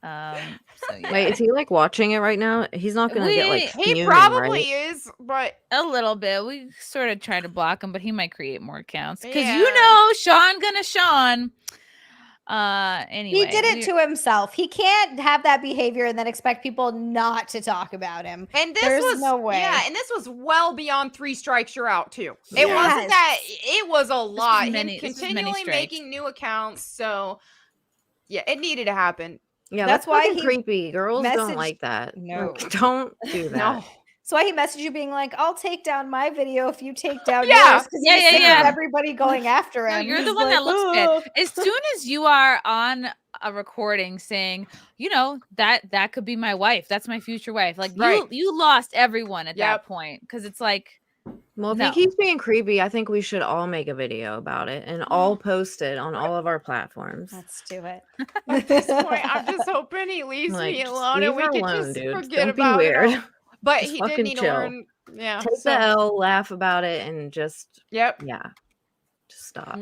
So yeah. Wait, is he like watching it right now? He's not gonna get like he fuming, probably right? is, but a little bit. We sort of try to block him, but he might create more accounts because you know Sean gonna Sean. Anyway, he did it to himself. He can't have that behavior and then expect people not to talk about him. And There's no way. Yeah, and this was well beyond 3 strikes you're out too. It wasn't that. It was a lot. Him continually making new accounts. So yeah, it needed to happen. Yeah, that's why he's creepy. Girls don't like that. No, don't do that. No. That's why he messaged you being like, "I'll take down my video if you take down Yeah. yours." Because he's sick of everybody going after him. No, you're He's the one like, that looks "Oh." good. As soon as you are on a recording saying, you know, that could be my wife. That's my future wife. Like you lost everyone at that point because it's like. Well, if he keeps being creepy, I think we should all make a video about it and all post it on all of our platforms. Let's do it. At this point, I'm just hoping he leaves me alone and we can just forget Don't be about weird. it. All. But Just he did fucking need to chill. learn. Yeah. Take the L, laugh about it, and just yeah, just stop.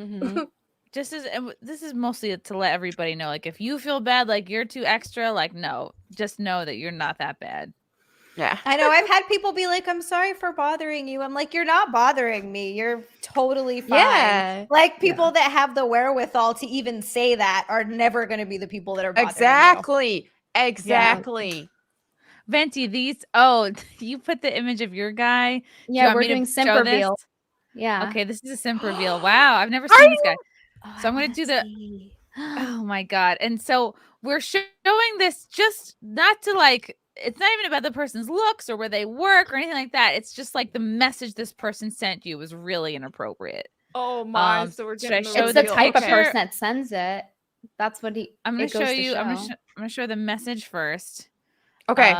Just as and this is mostly to let everybody know, like if you feel bad, like you're too extra, like no, just know that you're not that bad. Yeah. I know. I've had people be like, "I'm sorry for bothering you." I'm like, "You're not bothering me. You're totally fine." Yeah. Like people that have the wherewithal to even say that are never going to be the people that are bothering Exactly. Exactly. Venti, you put the image of your guy. Yeah, we're doing simp reveal. Yeah. Okay, this is a simp reveal. Wow, I've never seen this guy. So I'm gonna do the oh my god. And so we're showing this just not to like it's not even about the person's looks or where they work or anything like that. It's just like the message this person sent you was really inappropriate. Oh my! So we're getting it's the type of person that sends it. That's what I'm gonna show you. I'm gonna show the message first. Okay.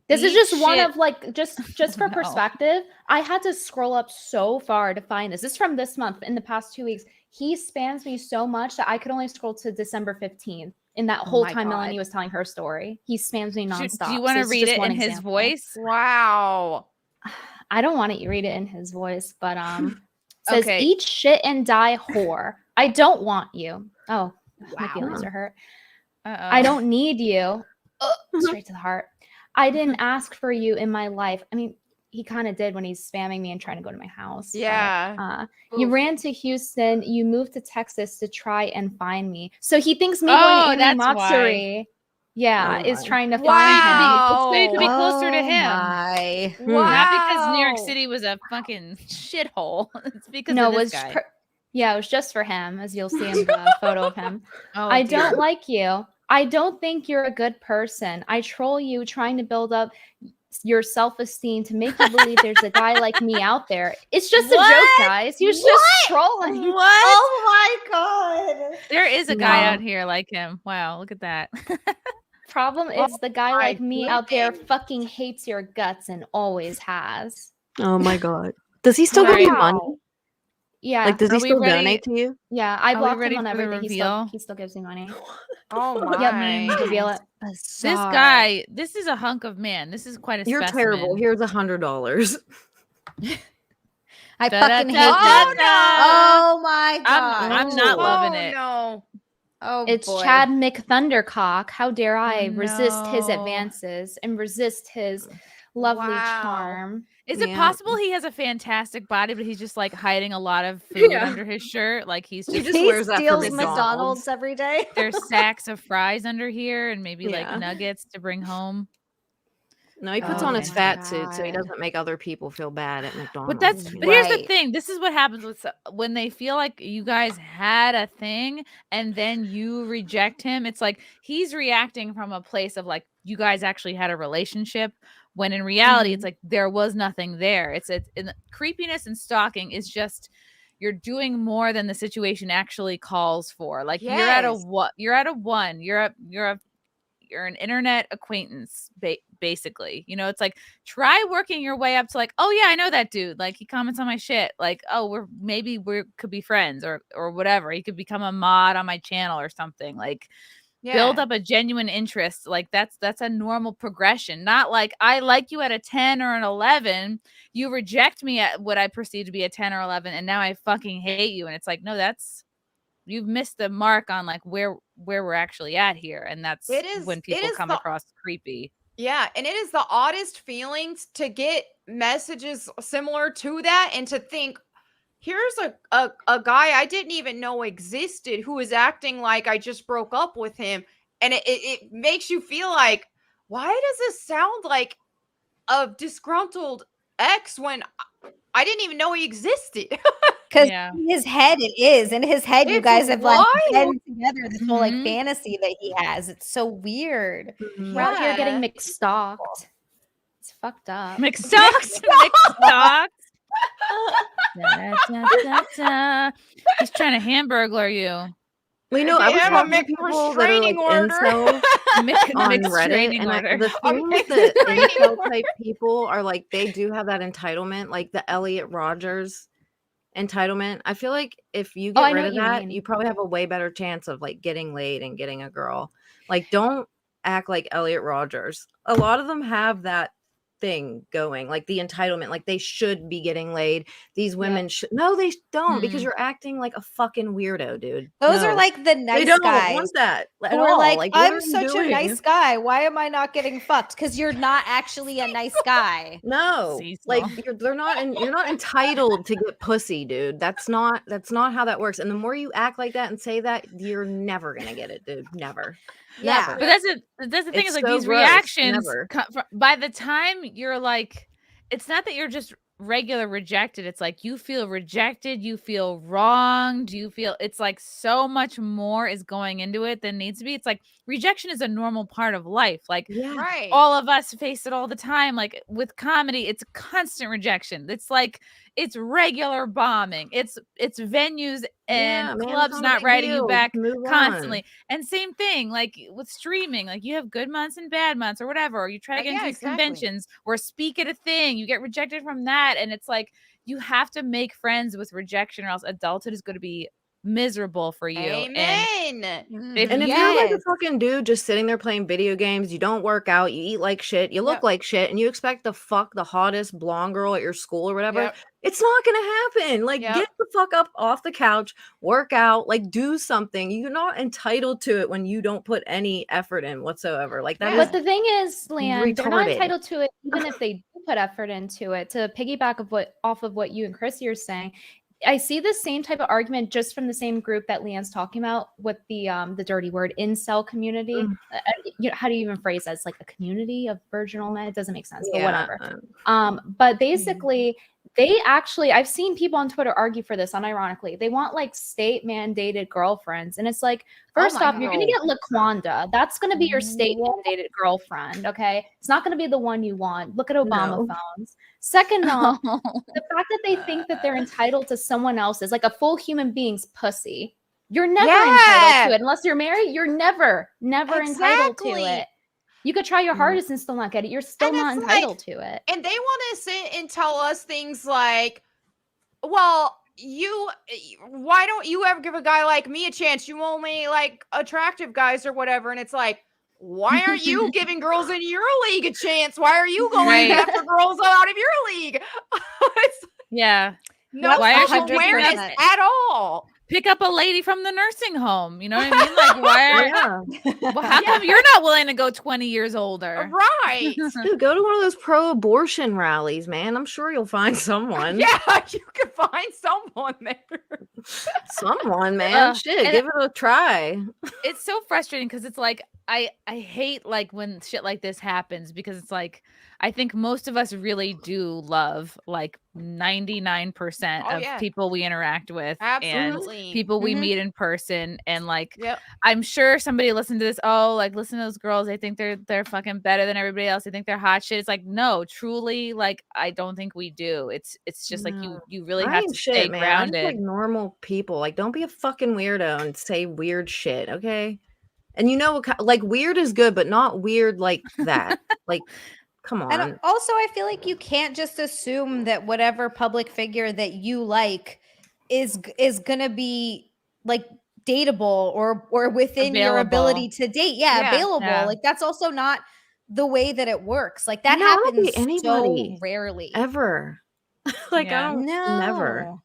This is just one of like just for perspective. I had to scroll up so far to find this. This is from this month. In the past 2 weeks, he spams me so much that I could only scroll to December 15th. In that whole time, Melonie was telling her story. He spams me nonstop. Do you want to read it in his voice? Wow. I don't want to read it in his voice, but it says, "Eat shit and die, whore. I don't want you." Oh, my feelings are hurt. I don't need you. Straight to the heart. I didn't ask for you in my life. I mean, he kind of did when he's spamming me and trying to go to my house. Yeah. But, you ran to Houston. You moved to Texas to try and find me. So he thinks me going to Moxery, is trying to find me. So you could be closer to him. Wow. Not because New York City was a fucking shithole. It's because of this guy. It was just for him, as you'll see in the photo of him. I don't like you. I don't think you're a good person. I troll you trying to build up your self-esteem to make you believe there's a guy like me out there. It's just a joke, guys. He was just trolling. What? Oh my god. There is a guy out here like him. Wow, look at that. Problem is the guy like me out there fucking hates your guts and always has. Oh my god. Does he still give you money? Yeah. Like, does he still donate to you? Yeah, I blocked him on everything. He still gives me money. Oh my. Yep, reveal it. This guy, this is a hunk of man. This is quite a You're specimen. terrible. Here's $100. I fucking hate that. Oh my god. I'm not loving it. No. Oh, it's boy. Chad McThundercock. How dare I resist his advances and resist his lovely charm. Is it possible he has a fantastic body, but he's just like hiding a lot of food under his shirt? Like he just wears that for McDonald's every day. There's sacks of fries under here and maybe like nuggets to bring home. No, he puts on his fat suit so he doesn't make other people feel bad at McDonald's. But here's the thing. This is what happens with when they feel like you guys had a thing and then you reject him. It's like he's reacting from a place of like you guys actually had a relationship. When in reality, it's like there was nothing there. It's in creepiness and stalking is just you're doing more than the situation actually calls for. Like you're at a 1. You're an internet acquaintance, basically. You know, it's like try working your way up to like, oh yeah, I know that dude. Like he comments on my shit. Like, oh, we could be friends or whatever. He could become a mod on my channel or something. Like build up a genuine interest. Like that's a normal progression. Not like I like you at a 10 or an 11. You reject me at what I perceive to be a 10 or 11, and now I fucking hate you. And it's like, no, you've missed the mark on like where we're actually at here, and that's when people come across creepy. Yeah, and it is the oddest feelings to get messages similar to that, and to think, here's a guy I didn't even know existed who is acting like I just broke up with him, and it makes you feel like, why does this sound like a disgruntled ex when I didn't even know he existed? Because in his head it is. In his head, you guys have like put together this whole like fantasy that he has. It's so weird. We're out here getting mixed-stalked. It's fucked up. Mixed-stalked. He's trying to hamburglar you. Well, you know, I was talking to people that are like incel on Reddit, and the thing with the incel type people are like, they do have that entitlement, like the Elliot Rodgers entitlement. I feel like if you get rid of that, you probably have a way better chance of like getting laid and getting a girl. Like, don't act like Elliot Rodgers. A lot of them have that thing going, like the entitlement, like they should be getting laid. These women no, they don't, because you're acting like a fucking weirdo, dude. Those are like the nice guys. Want that at or all. Like I'm such a nice guy. Why am I not getting fucked? Because you're not actually a nice guy. No, Cecil. like you're not entitled to get pussy, dude. That's not how that works. And the more you act like that and say that, you're never gonna get it, dude. Never. Yeah, but that's the thing, is like these reactions by the time you're like, it's not that you're just regular rejected, it's like you feel rejected, you feel wronged, you feel, it's like so much more is going into it than needs to be. It's like rejection is a normal part of life. Like all of us face it all the time. Like with comedy, it's constant rejection. It's like it's regular bombing. It's venues and clubs not writing you back constantly. And same thing like with streaming, like you have good months and bad months or whatever, or you try to get into these conventions or speak at a thing, you get rejected from that. And it's like you have to make friends with rejection, or else adulthood is going to be miserable for you. Amen. And if you're like a fucking dude just sitting there playing video games, you don't work out, you eat like shit, you look like shit, and you expect to fuck the hottest blonde girl at your school or whatever, it's not gonna happen. Like get the fuck up off the couch, work out, like do something. You're not entitled to it when you don't put any effort in whatsoever. Like that. But the thing is, LeeAnn, they're not entitled to it even if they do put effort into it. To piggyback off of what you and Chrissie are saying, I see the same type of argument just from the same group that LeeAnn's talking about with the dirty word incel community. How do you even phrase that? It's like a community of virginal men. It doesn't make sense, but whatever. But basically, they actually, I've seen people on Twitter argue for this unironically. They want like state mandated girlfriends. And it's like, first off, you're going to get LaQuanda. That's going to be your state mandated girlfriend. Okay. It's not going to be the one you want. Look at Obama phones. Second off, the fact that they think that they're entitled to someone else's, like a full human being's pussy. You're never entitled to it. Unless you're married, you're never entitled to it. You could try your hardest and still not get it. You're still not entitled to it. And they want to sit and tell us things like, well, why don't you ever give a guy like me a chance? You only like attractive guys or whatever. And it's like, why aren't you giving girls in your league a chance? Why are you going after girls out of your league? No self-awareness at all. Pick up a lady from the nursing home. You know what I mean? Like, why? Well, how come you're not willing to go 20 years older? Right. Dude, go to one of those pro-abortion rallies, man. I'm sure you'll find someone. Yeah, you can find someone there. Someone, man. Shit, give it a try. It's so frustrating because it's like, I hate like when shit like this happens because it's like I think most of us really do love like 99% of people we interact with and people we meet in person. And like I'm sure somebody listened to this, like listen to those girls, they think they're fucking better than everybody else. They think they're hot shit. It's like, no, truly, like I don't think we do. It's just like you really have to stay grounded. Just, like normal people. Like don't be a fucking weirdo and say weird shit, okay? And you know, like weird is good, but not weird like that. Like, come on. And also, I feel like you can't just assume that whatever public figure that you like is gonna be like dateable or within your ability to date. Available. Yeah. Like that's also not the way that it works. Like that happens so rarely. Ever. Like I don't never.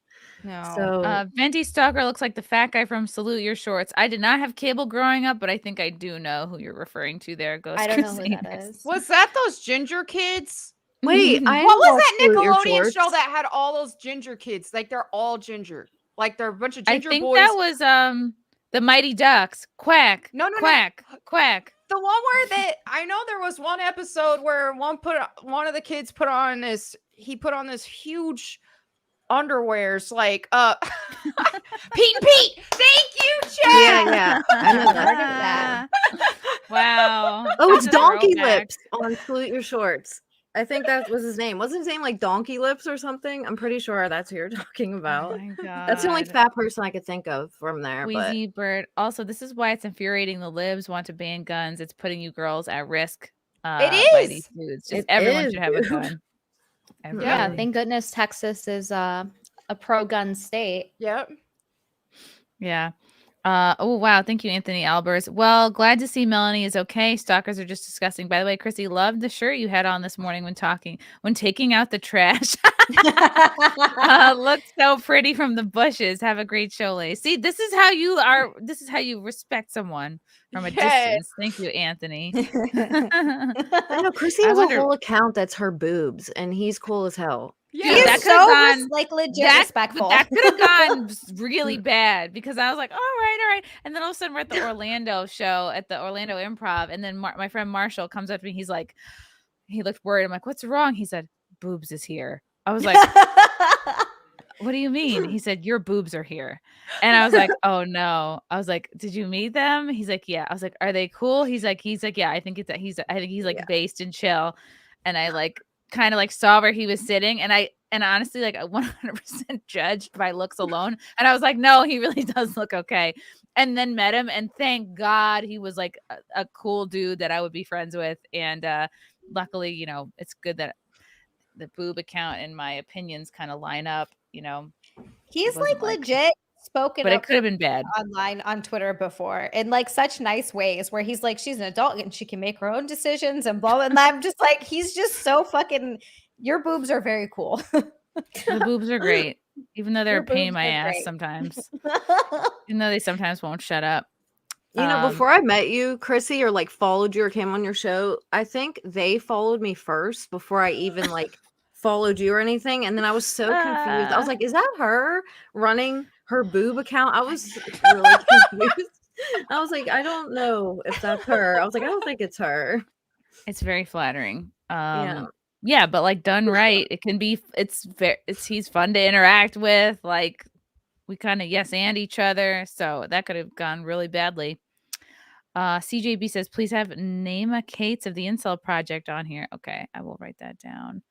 No. So Venti Stalker looks like the fat guy from Salute Your Shorts. I did not have cable growing up, but I think I do know who you're referring to there. Ghost I don't know who that is. Was that those ginger kids? Wait, what was that Nickelodeon show that had all those ginger kids? Like they're all ginger. Like they're a bunch of ginger boys. I think that was the Mighty Ducks. Quack. No. Quack. The one where I know there was one episode where one of the kids put on this huge underwears like Pete. Thank you, Chad. Yeah. I never heard of that. Wow. Oh, it's Donkey Lips on Salute Your Shorts. I think that was his name. Wasn't his name like Donkey Lips or something? I'm pretty sure that's who you're talking about. Oh my God. That's the only fat person I could think of from there. Wheezy Bird. Also, this is why it's infuriating the libs want to ban guns. It's putting you girls at risk. It is. By these dudes. Just everyone should have a gun. Yeah, thank goodness Texas is a pro-gun state. Yep. Yeah. Oh wow, thank you, Anthony Albers. Well, glad to see Melonie is okay. Stalkers are just disgusting. By the way, Chrissy, loved the shirt you had on this morning when taking out the trash. Looked so pretty from the bushes. Have a great show, Lay. See, this is how you are. This is how you respect someone from a distance. Thank you, Anthony. I know Chrissy has a whole account that's her boobs, and he's cool as hell. Yeah, he's so like legit respectful. That could have gone really bad because I was like, all right. And then all of a sudden we're at the Orlando show at the Orlando Improv. And then my friend Marshall comes up to me. He's like, he looked worried. I'm like, what's wrong? He said, boobs is here. I was like, what do you mean? He said, your boobs are here. And I was like, oh no. I was like, did you meet them? He's like, yeah. I was like, are they cool? He's like, yeah, I think he's like based and chill. And I like kind of like saw where he was sitting, and honestly like I 100% judged by looks alone, and I was like, no, he really does look okay. And then met him, and thank God he was like a cool dude that I would be friends with. And luckily, you know, it's good that the boob account and my opinions kind of line up. You know, he's like legit spoken, but it could have been bad online on Twitter before in like such nice ways where he's like, she's an adult and she can make her own decisions and blah. And I'm just like, he's just so fucking. Your boobs are very cool. The boobs are great, even though they're a pain in my ass sometimes. Even though they sometimes won't shut up. You know, before I met you, Chrissy, or like followed you or came on your show, I think they followed me first before I even like followed you or anything. And then I was so confused. I was like, is that her running her boob account? I was really confused. I was like, I don't know if that's her. I was like, I don't think it's her. It's very flattering. Yeah, but like done right, it can be. He's fun to interact with. Like we kind of yes and each other, so that could have gone really badly. CJB says, please have Naima Cates of the Incel Project on here. Okay, I will write that down.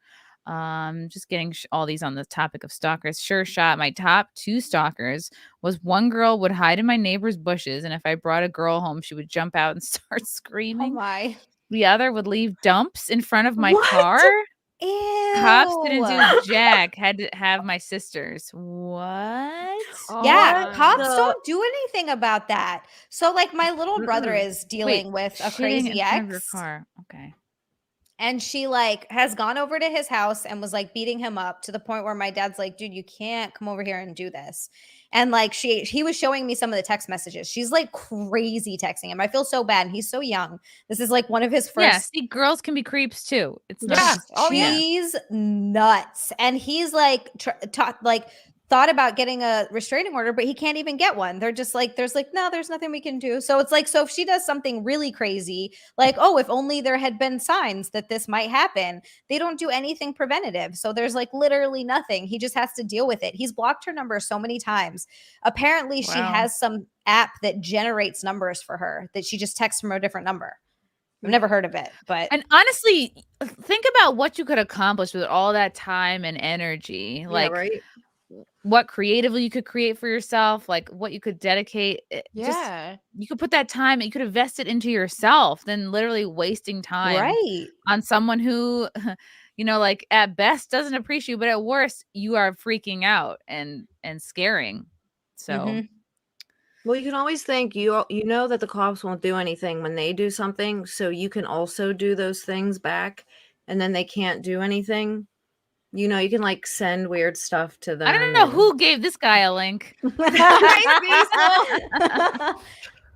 Just getting all these on the topic of stalkers. Sure shot. My top 2 stalkers was one girl would hide in my neighbor's bushes, and if I brought a girl home, she would jump out and start screaming. Oh my. The other would leave dumps in front of my car. Ew. Cops didn't do jack. Had to have my sisters. What? Yeah, cops don't do anything about that. So like my little brother is dealing with a crazy ex. Car. Okay. And she like has gone over to his house and was like beating him up to the point where my dad's like, dude, you can't come over here and do this. And like he was showing me some of the text messages. She's like crazy texting him. I feel so bad. And he's so young. This is like one of his first. Yeah, see, girls can be creeps too. It's not. She's nuts. And he's like, thought about getting a restraining order, but he can't even get one. They're just like, there's nothing we can do. So it's like, so if she does something really crazy, like, oh, if only there had been signs that this might happen, they don't do anything preventative. So there's like literally nothing. He just has to deal with it. He's blocked her number so many times. Apparently she has some app that generates numbers for her that she just texts from a different number. I've never heard of it, but. And honestly, think about what you could accomplish with all that time and energy. Like, right? What creatively you could create for yourself, like what you could dedicate. Yeah. You could put that time, you could invest it into yourself than literally wasting time on someone who, like at best doesn't appreciate you, but at worst you are freaking out and scaring. So, well, you can always think you know that the cops won't do anything when they do something, so you can also do those things back, and then they can't do anything. You can like send weird stuff to them. I don't know who gave this guy a link.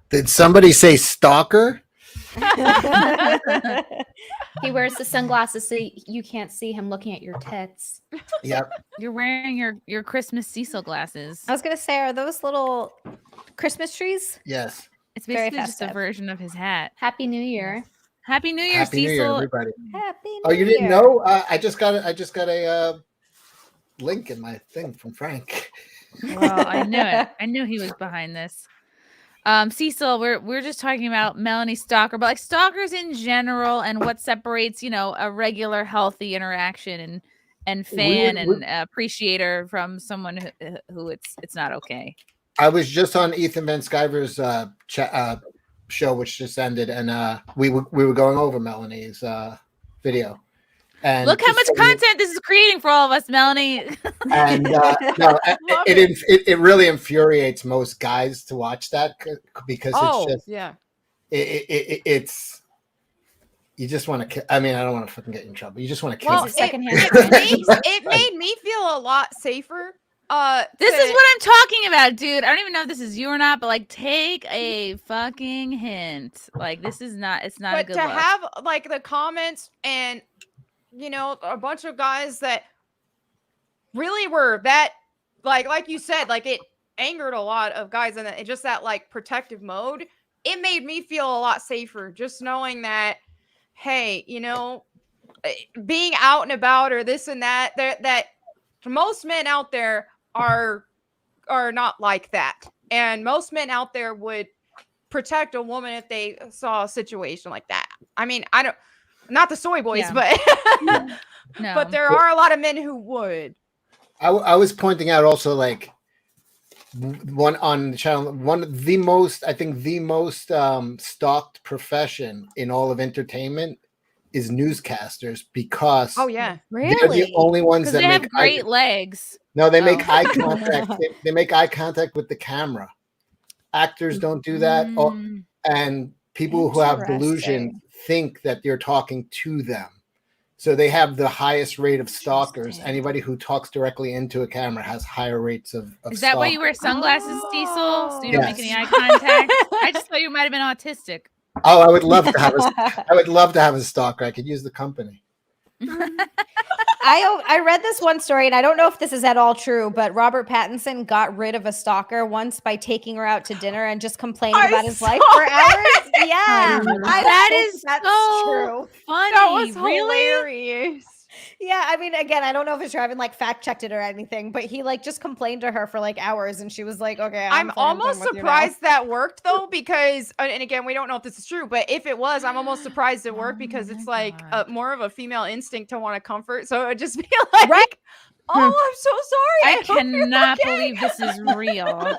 Did somebody say stalker? He wears the sunglasses so you can't see him looking at your tits. Yep. You're wearing your Christmas Cecil glasses. I was gonna say, are those little Christmas trees? Yes. It's basically just a version of his hat. Happy New Year. Happy New Year, Happy Cecil. New Year, everybody. Happy New Oh, you didn't know? I just got a link in my thing from Frank. Well, I knew it. I knew he was behind this. Cecil, we're just talking about Melonie Stalker, but like stalkers in general and what separates, a regular healthy interaction and fan and appreciator from someone who it's not okay. I was just on Ethan Van Sciver's show, which just ended, and we were going over Melonie's video. And look how much content this is creating for all of us, Melonie. And it really infuriates most guys to watch that because it's just it's you just want to. I mean, I don't want to fucking get you in trouble. You just want to kill. Well, it made me feel a lot safer. This is what I'm talking about, dude. I don't even know if this is you or not, but like, take a fucking hint. Like, this is not. It's not. But a good to look. have like the comments and a bunch of guys that really were that like you said, like it angered a lot of guys, and just that like protective mode. It made me feel a lot safer just knowing that, hey, being out and about or this and that most men out there are not like that, and most men out there would protect a woman if they saw a situation like that. I mean, not the soy boys, but no. But there are a lot of men who would. I was pointing out also, like, one on the channel, one of the most stalked profession in all of entertainment is newscasters, because really they're the only ones that have great legs. No, they make eye contact. They make eye contact with the camera. Actors don't do that, and people who have delusion think that you're talking to them. So they have the highest rate of stalkers. Anybody who talks directly into a camera has higher rates of Is that why you wear sunglasses, Cecil? So you don't make any eye contact? I just thought you might have been autistic. Oh, I would love to have a stalker. I could use the company. I read this one story, and I don't know if this is at all true, but Robert Pattinson got rid of a stalker once by taking her out to dinner and just complaining about his life for hours. Yeah, that's so true. Funny. That was really hilarious. Yeah, I mean, again, I don't know if it's true. I haven't like fact checked it or anything, but he like just complained to her for like hours, and she was like, "Okay." I'm almost surprised that worked though, because, and again, we don't know if this is true, but if it was, I'm almost surprised it worked because it's like more of a female instinct to want to comfort. So it would just be like, "Oh, I'm so sorry. I cannot believe this is real."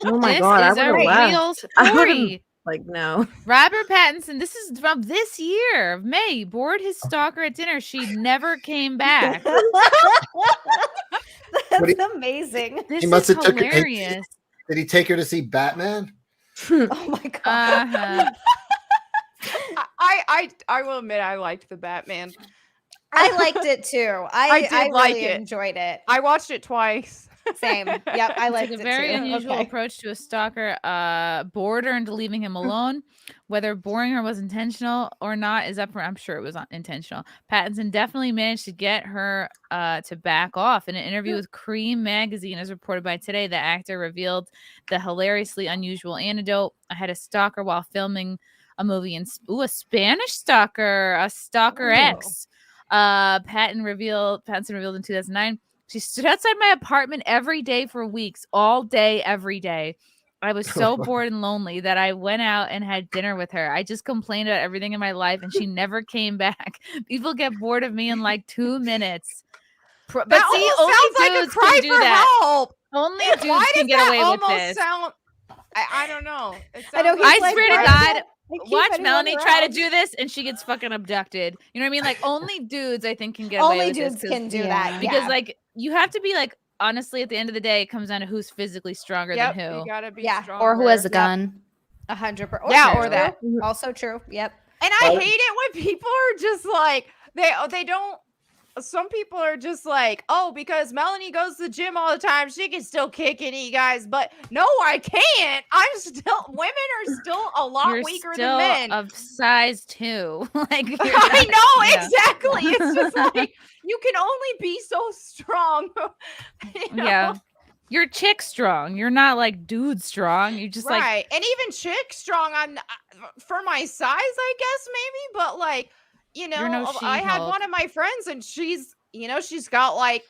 Oh my this god, is I a would have real left. I would've, story. like, no. Robert Pattinson, this is from this year of May. Bored his stalker at dinner. She never came back. That's amazing. This He must is have took her. hilarious. Did he take her to see Batman? Oh my god. I will admit I liked the Batman. I liked it too. I did like really it. enjoyed it. I watched it twice. Same. Yep, I like a very unusual approach to a stalker. Bored her into leaving him alone. Whether boring her was intentional or not is up for. I'm sure it was intentional. Pattinson definitely managed to get her to back off. In an interview with Cream magazine, as reported by Today, the actor revealed the hilariously unusual anecdote. I had a stalker while filming a movie in a Spanish stalker, a Stalker X. Pattinson revealed in 2009. She stood outside my apartment every day for weeks, all day, every day. I was so bored and lonely that I went out and had dinner with her. I just complained about everything in my life, and she never came back. People get bored of me in like 2 minutes. But see, only dudes can do that. Help. Only dudes can get away with this. I don't know. I swear to God. Watch Melonie try to do this, and she gets fucking abducted. You know what I mean? Like only dudes, I think, can get away with this. Only dudes can do that because, like, you have to be like. Honestly, at the end of the day, it comes down to who's physically stronger than who. You gotta be stronger. Or who has a gun. 100%. Or that. Also true. Yep. And I hate it when people are just like they don't. Some people are just like, oh, because Melonie goes to the gym all the time, she can still kick and eat guys. But no, I can't. Women are still a lot weaker than men. Of size 2. Like I know exactly. It's just like you can only be so strong. You know? Yeah. You're chick strong. You're not like dude strong. You just right. And even chick strong for my size, I guess maybe, but like. You know, I had one of my friends and she's got like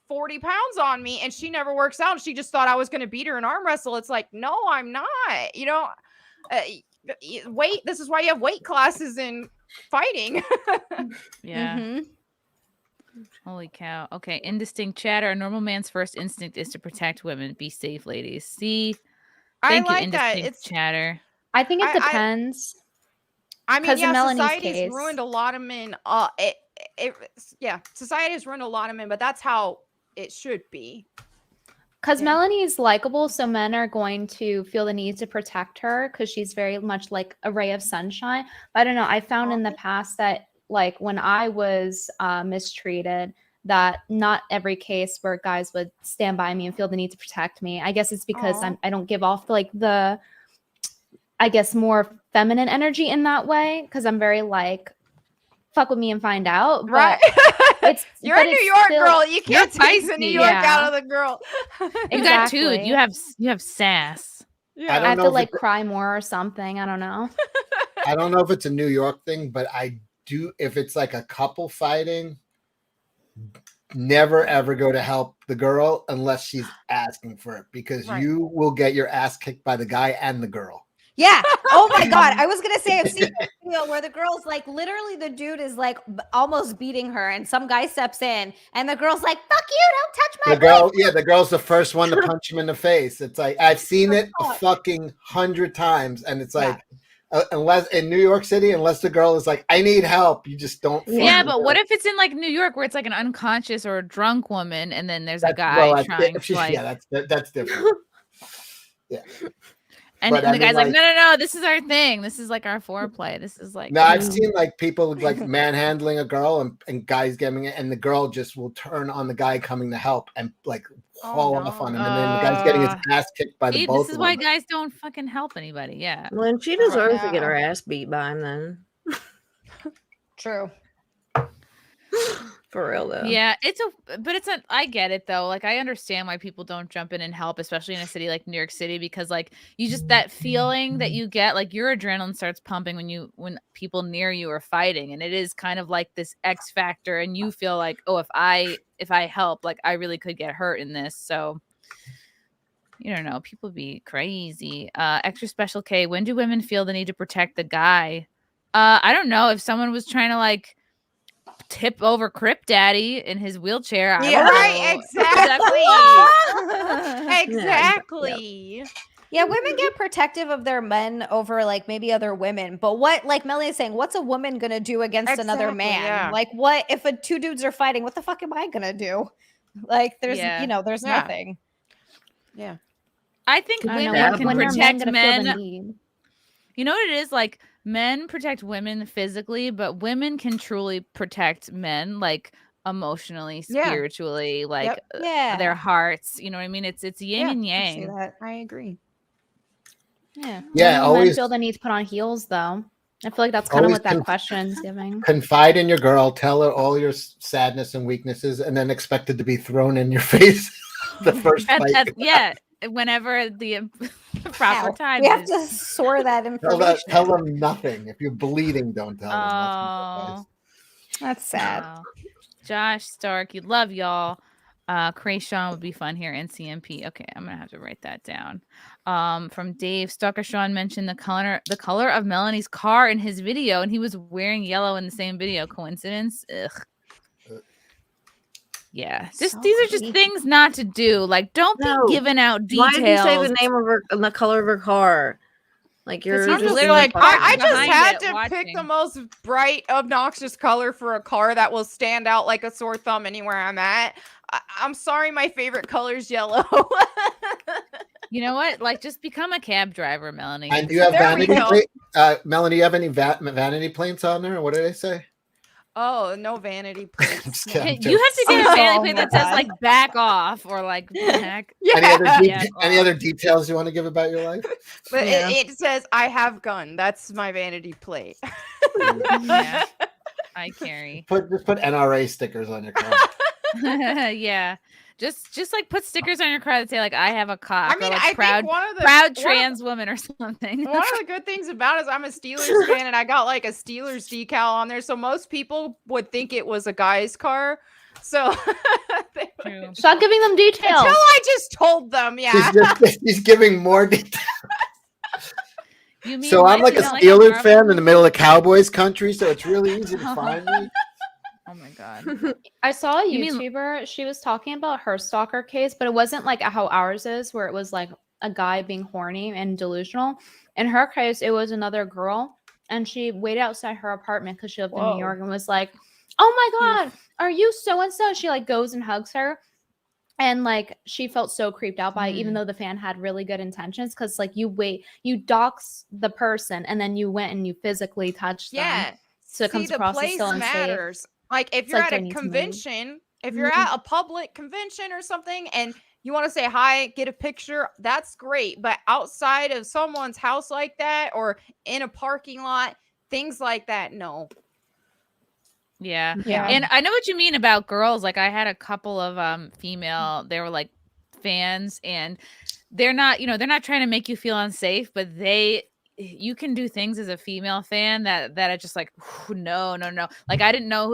40 pounds on me and she never works out. And she just thought I was going to beat her in arm wrestle. It's like, no, I'm not, weight. This is why you have weight classes in fighting. Yeah. Mm-hmm. Holy cow. Okay. Indistinct chatter. A normal man's first instinct is to protect women. Be safe, ladies. See, thank you, indistinct chatter. I think it depends. I mean, society's ruined a lot of men. Society has ruined a lot of men, but that's how it should be. Because Melonie's likable, so men are going to feel the need to protect her because she's very much like a ray of sunshine. But I don't know. I found in the past that, like, when I was mistreated, that not every case where guys would stand by me and feel the need to protect me. I guess it's because I don't give off like the, I guess, more feminine energy in that way because I'm very like, fuck with me and find out. But right. You're a New York girl. You can't take the New York out of the girl. You got two. You have sass. Yeah. I have to like cry more or something. I don't know. I don't know if it's a New York thing, but I do. If it's like a couple fighting, never ever go to help the girl unless she's asking for it because you will get your ass kicked by the guy and the girl. Yeah. Oh my God. I was gonna say I've seen a video where the girl's like literally the dude is like almost beating her, and some guy steps in, and the girl's like, "Fuck you! Don't touch my." The girl, the girl's the first one to punch him in the face. It's like I've seen it a fucking 100 times, and it's like unless in New York City, unless the girl is like, "I need help," you just don't. Yeah, but what if it's in like New York where it's like an unconscious or a drunk woman, and then there's a guy trying to like. Yeah, that's different. Yeah. And the guy's like, no, this is our thing. This is like our foreplay. This is like. No, I've seen like people like manhandling a girl and guys getting it, and the girl just will turn on the guy coming to help and like haul off on him, and then the guy's getting his ass kicked by the both of them. This is why guys don't fucking help anybody. Yeah. Well, and she deserves to get her ass beat by him then. True. For real though. Yeah, I get it though. Like I understand why people don't jump in and help, especially in a city like New York City, because like you just that feeling that you get, like your adrenaline starts pumping when people near you are fighting, and it is kind of like this X factor, and you feel like, oh, if I help, like I really could get hurt in this. So you don't know, people be crazy. Extra special K, when do women feel the need to protect the guy? I don't know, if someone was trying to like tip over Crip Daddy in his wheelchair. Exactly. Yeah, women get protective of their men over like maybe other women. But what, like Melonie is saying, what's a woman gonna do against another man? Yeah. Like, what if two dudes are fighting? What the fuck am I gonna do? Like, there's there's nothing. Yeah, I think women can protect men. You know what it is? Like, men protect women physically, but women can truly protect men, like emotionally, spiritually, like their hearts. You know what I mean? It's yin and yang. I agree. Yeah. Yeah, When always men feel the need to put on heels, though. I feel like that's kind of what that question's giving. Confide in your girl, tell her all your sadness and weaknesses, and then expect it to be thrown in your face the first fight. Whenever the proper time We is. have to soar that information. Tell them nothing. If you're bleeding, don't tell them. Oh, that's sad. Wow. Josh Stark, you love y'all. Krayshawn would be fun here. NCMP. Okay, I'm gonna have to write that down. From Dave, Stalker Sean mentioned the color of Melonie's car in his video, and he was wearing yellow in the same video. Coincidence? Ugh. Yeah, these are just things not to do. Like, don't be giving out details. Why did you say the name of her and the color of her car? Like, you're just like, I just had to pick the most bright, obnoxious color for a car that will stand out like a sore thumb anywhere I'm at. I'm sorry, my favorite color is yellow. You know what? Like, just become a cab driver, Melonie. And do you have vanity plate? Melonie, do you have any vanity plates on there? What did I say? Oh, no vanity plates. You have to get a vanity plate that says like "back off" or like "back." Any other details you want to give about your life? But it says "I have gun." That's my vanity plate. Yeah, I carry. Just put NRA stickers on your car. Yeah. Just like put stickers on your car that say like I have a cock. I mean, or, like, I proud trans woman or something. One of the good things about it is I'm a Steelers fan and I got like a Steelers decal on there, so most people would think it was a guy's car. So stop giving them details. Until I just told them, She's giving more details. You mean so I'm like a Steelers fan in the middle of Cowboys country, so it's really easy to find me. Oh my god. I saw a YouTuber, she was talking about her stalker case, but it wasn't like how ours is, where it was like a guy being horny and delusional. In her case, it was another girl, and she waited outside her apartment because she lived in New York and was like, "Oh my god, are you so and so?" She like goes and hugs her, and like she felt so creeped out by it, even though the fan had really good intentions, because like you dox the person and then you went and you physically touched them. So it comes across as so unsafe. Like if you're at a convention, if you're at a public convention or something and you want to say hi, get a picture, that's great. But outside of someone's house like that or in a parking lot, things like that, no. Yeah. And I know what you mean about girls. Like I had a couple of female, they were like fans, and they're not trying to make you feel unsafe, but you can do things as a female fan that are just like, no. Like I didn't know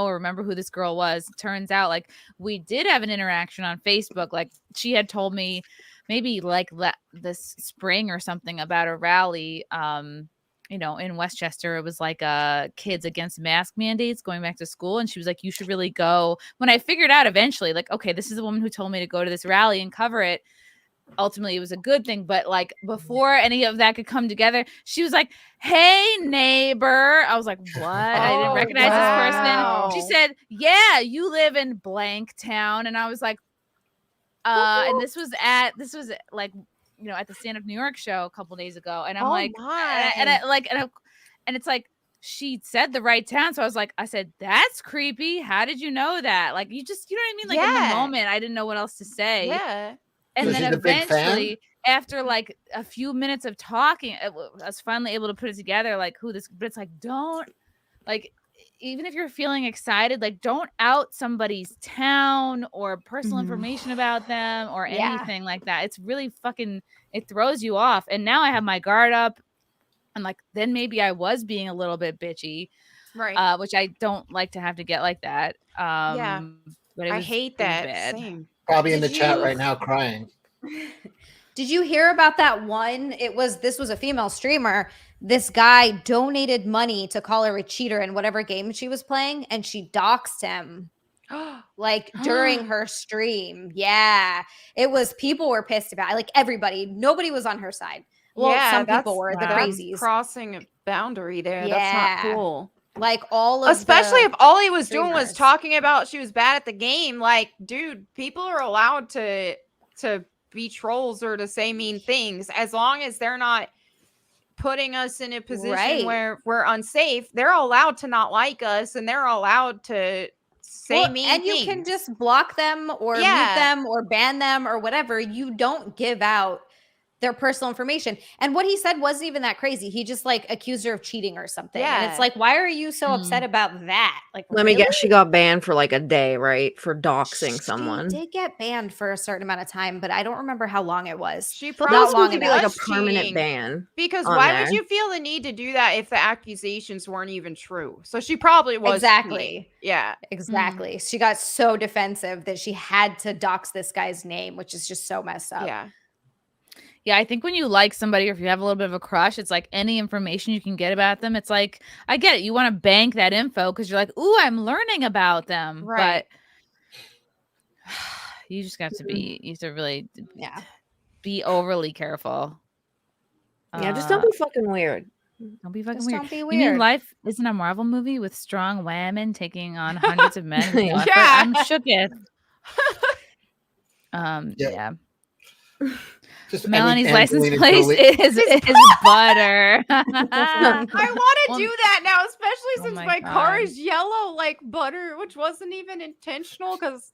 or remember who this girl was. Turns out like we did have an interaction on Facebook. Like she had told me maybe like this spring or something about a rally, in Westchester. It was like kids against mask mandates going back to school. And she was like, you should really go. When I figured out eventually, like, okay, this is a woman who told me to go to this rally and cover it. Ultimately it was a good thing, but like before any of that could come together, she was like, "Hey neighbor." I was like, what? I didn't recognize this person. She said, "Yeah, you live in blank town." And I was like, and this was like, at the Stand Up New York show a couple days ago, and I'm and it's like she said the right town, so I said, "That's creepy. How did you know that?" Like you just, you know what I mean? Like in the moment, I didn't know what else to say. Yeah. And then eventually, after like a few minutes of talking, I was finally able to put it together, like but it's like, don't, like, even if you're feeling excited, like don't out somebody's town or personal information about them or anything like that. It's really it throws you off. And now I have my guard up, and like, then maybe I was being a little bit bitchy, right? Which I don't like to have to get like that. But I hate that. Bad. Same. Probably in the chat right now crying. Did you hear about that one? This was a female streamer. This guy donated money to call her a cheater in whatever game she was playing, and she doxed him like during her stream. Yeah. People were pissed about it. Like everybody, nobody was on her side. Well, some people were the crazies. Crossing a boundary there. Yeah. That's not cool. Like all of especially if all he was doing was talking about she was bad at the game. Like, dude, people are allowed to be trolls or to say mean things as long as they're not putting us in a position where we're unsafe. They're allowed to not like us, and they're allowed to say mean and things. You can just block them or mute them or ban them or whatever. You don't give out their personal information. And what he said wasn't even that crazy. He just like accused her of cheating or something. And it's like, why are you so upset about that? Like, Let me guess, she got banned for like a day, right? For doxing someone. She did get banned for a certain amount of time, but I don't remember how long it was. She Not probably long to be like a was permanent cheating. ban. Because on why there. would you feel the need to do that if the accusations weren't even true? So she probably was Exactly. cheating. Yeah. Exactly. She got so defensive that she had to dox this guy's name, which is just so messed up. Yeah. Yeah, I think when you like somebody or if you have a little bit of a crush, it's like any information you can get about them. It's like, I get it. You want to bank that info because you're like, ooh, I'm learning about them. Right. But you just have to be, you have to really be overly careful. Yeah, just don't be fucking weird. Don't be fucking Just weird. don't be You mean weird. life isn't a Marvel movie with strong women taking on hundreds of men? with no effort? Yeah. I'm shooketh. Yeah. Just Melonie's any license Angelina plate Jolie- is butter. I want to Well, do that now, especially oh since my my car God. is yellow like butter, which wasn't even intentional because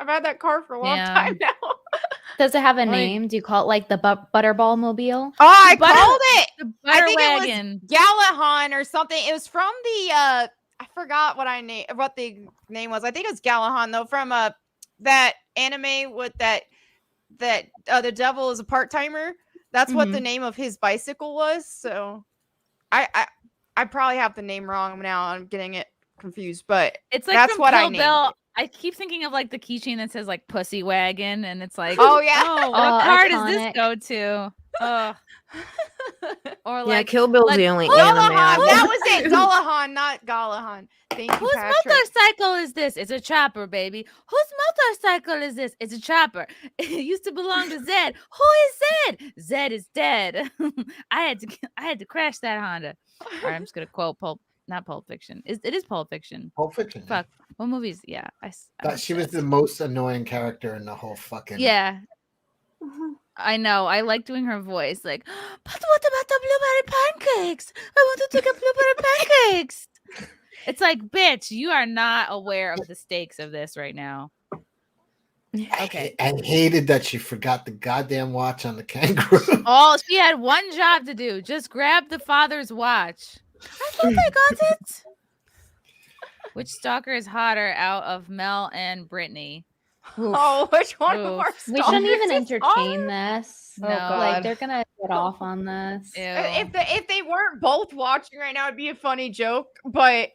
I've had that car for a long Yeah. time now. Does it have a Like- name? Do you call it like the Butterball Mobile? Oh, I Butter- called it. The I butter think wagon. it was Gallahan or something. It was from the I forgot what the name was. I think it was Gallahan though, from that anime with that the devil is a part-timer. That's what the name of his bicycle was. So I probably have the name wrong now. I'm getting it confused, but It's like that's from what I Kill named Bill. it. I keep thinking of like the keychain that says like pussy wagon, and it's like, Oh, yeah. oh, what Oh, car does this iconic. go to? Oh. Or Yeah, like, Kill Bill's like, the only Dullahan, anime. that was it. Dullahan, not Gallahan. Thank you, whose Patrick. motorcycle is this? It's a chopper, baby. Whose motorcycle is this? It's a chopper. It used to belong to Zed. Who is Zed? Zed is dead. I had to crash that Honda. All right, I'm just gonna quote not Pulp Fiction. It is Pulp Fiction. Pulp Fiction. Fuck. What movies? Yeah, She was the most annoying character in the whole fucking. Yeah. I know. I like doing her voice. Like, but what about the blueberry pancakes? I want to take a blueberry pancakes. It's like, bitch, you are not aware of the stakes of this right now. Okay. I hated that she forgot the goddamn watch on the kangaroo. Oh, she had one job to do. Just grab the father's watch. I thought I got it. Which stalker is hotter out of Mel and Brittany? Oh, which one of Oof. our We shouldn't even stalkers is entertain hotter? this. No. Like they're gonna get off on this. Ew. If they weren't both watching right now, it'd be a funny joke. But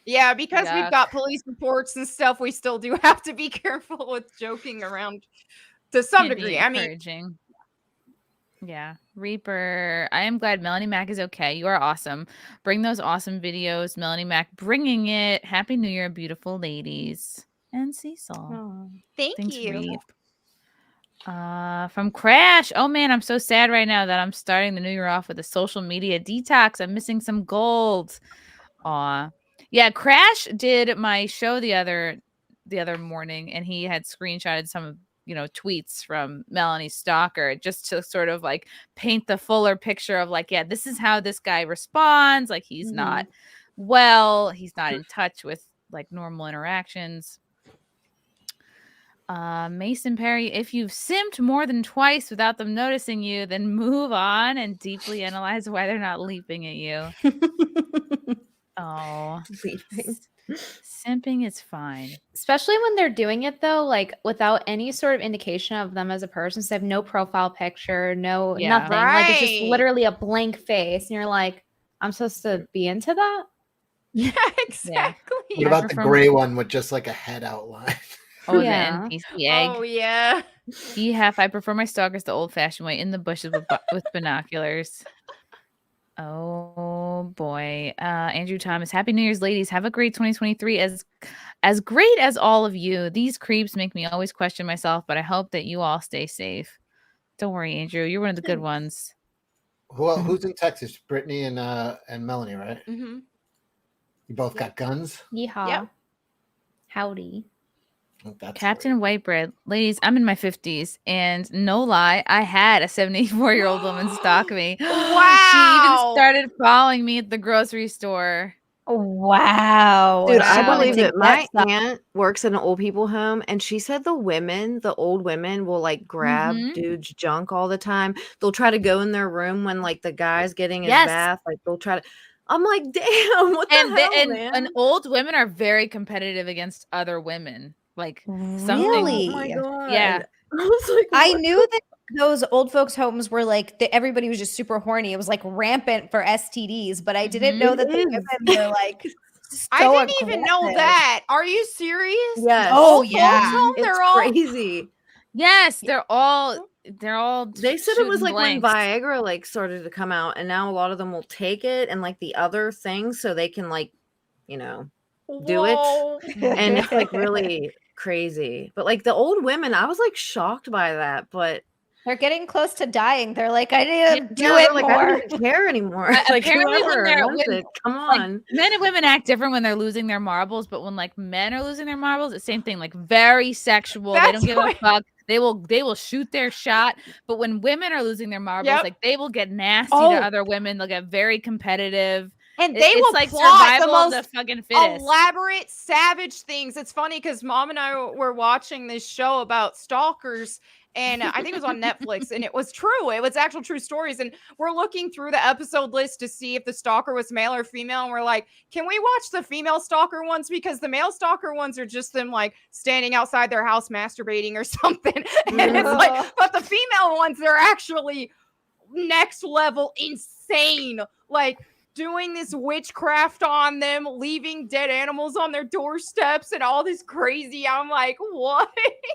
yeah, because we've Yuck. got police reports and stuff, we still do have to be careful with joking around to some Can't be degree. I mean, encouraging. Yeah. Reaper. I am glad Melonie Mac is okay. You are awesome. Bring those awesome videos. Melonie Mac bringing it. Happy New Year, beautiful ladies. And Cecil. Oh. thank Thanks, you. Reap. From Crash. Oh man, I'm so sad right now that I'm starting the new year off with a social media detox. I'm missing some gold. Aw. Yeah, Crash did my show the other morning, and he had screenshotted some tweets from Melonie Stalker just to sort of like paint the fuller picture of like, yeah, this is how this guy responds. Like he's not well, he's not in touch with like normal interactions. Mason Perry, if you've simped more than twice without them noticing you, then move on and deeply analyze why they're not leaping at you. Oh, simping is fine. Especially when they're doing it though, like without any sort of indication of them as a person. So they have no profile picture, nothing. Like it's just literally a blank face, and you're like, I'm supposed to be into that? Yeah, exactly. What about the gray one with just like a head outline? Oh, Yeah. the NPC egg. Oh yeah. I prefer my stalkers the old-fashioned way, in the bushes with binoculars. Oh boy. Andrew Thomas, Happy New Year's, ladies. Have a great 2023. As great as all of you. These creeps make me always question myself, but I hope that you all stay safe. Don't worry, Andrew. You're one of the good ones. Well, who's in Texas? Brittany and Melonie, right? Mm-hmm. You both got guns? Yeehaw. Yep. Howdy. That's Captain Whitebread, ladies, I'm in my 50s, and no lie, I had a 74-year-old woman stalk me. Wow. She even started following me at the grocery store. Wow. Dude, She I wanted believe to it. My get some. aunt works in an old people home, and she said the old women will like grab Mhm. dudes' junk all the time. They'll try to go in their room when like the guy's getting his Yes. bath. Like they'll try to. I'm like, damn, what the hell, man? And old women are very competitive against other women. Like something. Really? Oh my god. Yeah. I was like, I what knew that those old folks' homes were like everybody was just super horny. It was like rampant for STDs, but I didn't know that the is. women were like so I didn't even know aggressive. that. Are you serious? Yes. Oh, Old yeah. folks home, It's they're all crazy. Yes, they're all They said it was shooting like when blanks. Viagra like started to come out, and now a lot of them will take it and like the other things so they can like, you know, do Whoa. it. And it's like really crazy. But like the old women, I was like shocked by that. But They're getting close to dying. They're like, I need to do yeah, it they're like, I more. don't even care anymore. Like Apparently whoever wants it, come like, on. men and women act different when they're losing their marbles, but when like men are losing their marbles, it's the same thing. Like very sexual. They don't give a fuck. They will shoot their shot. But when women are losing their marbles, like they will get nasty to other women. They'll get very competitive. And they It's will like plot the survival of most the fucking fittest. elaborate, savage things. It's funny because Mom and I were watching this show about stalkers, and I think it was on Netflix, and it was true. It was actual true stories, and we're looking through the episode list to see if the stalker was male or female, and we're like, can we watch the female stalker ones? Because the male stalker ones are just them like standing outside their house masturbating or something. And it's like, but the female ones, they're actually next level insane. Like, doing this witchcraft on them, leaving dead animals on their doorsteps and all this crazy. I'm like, what?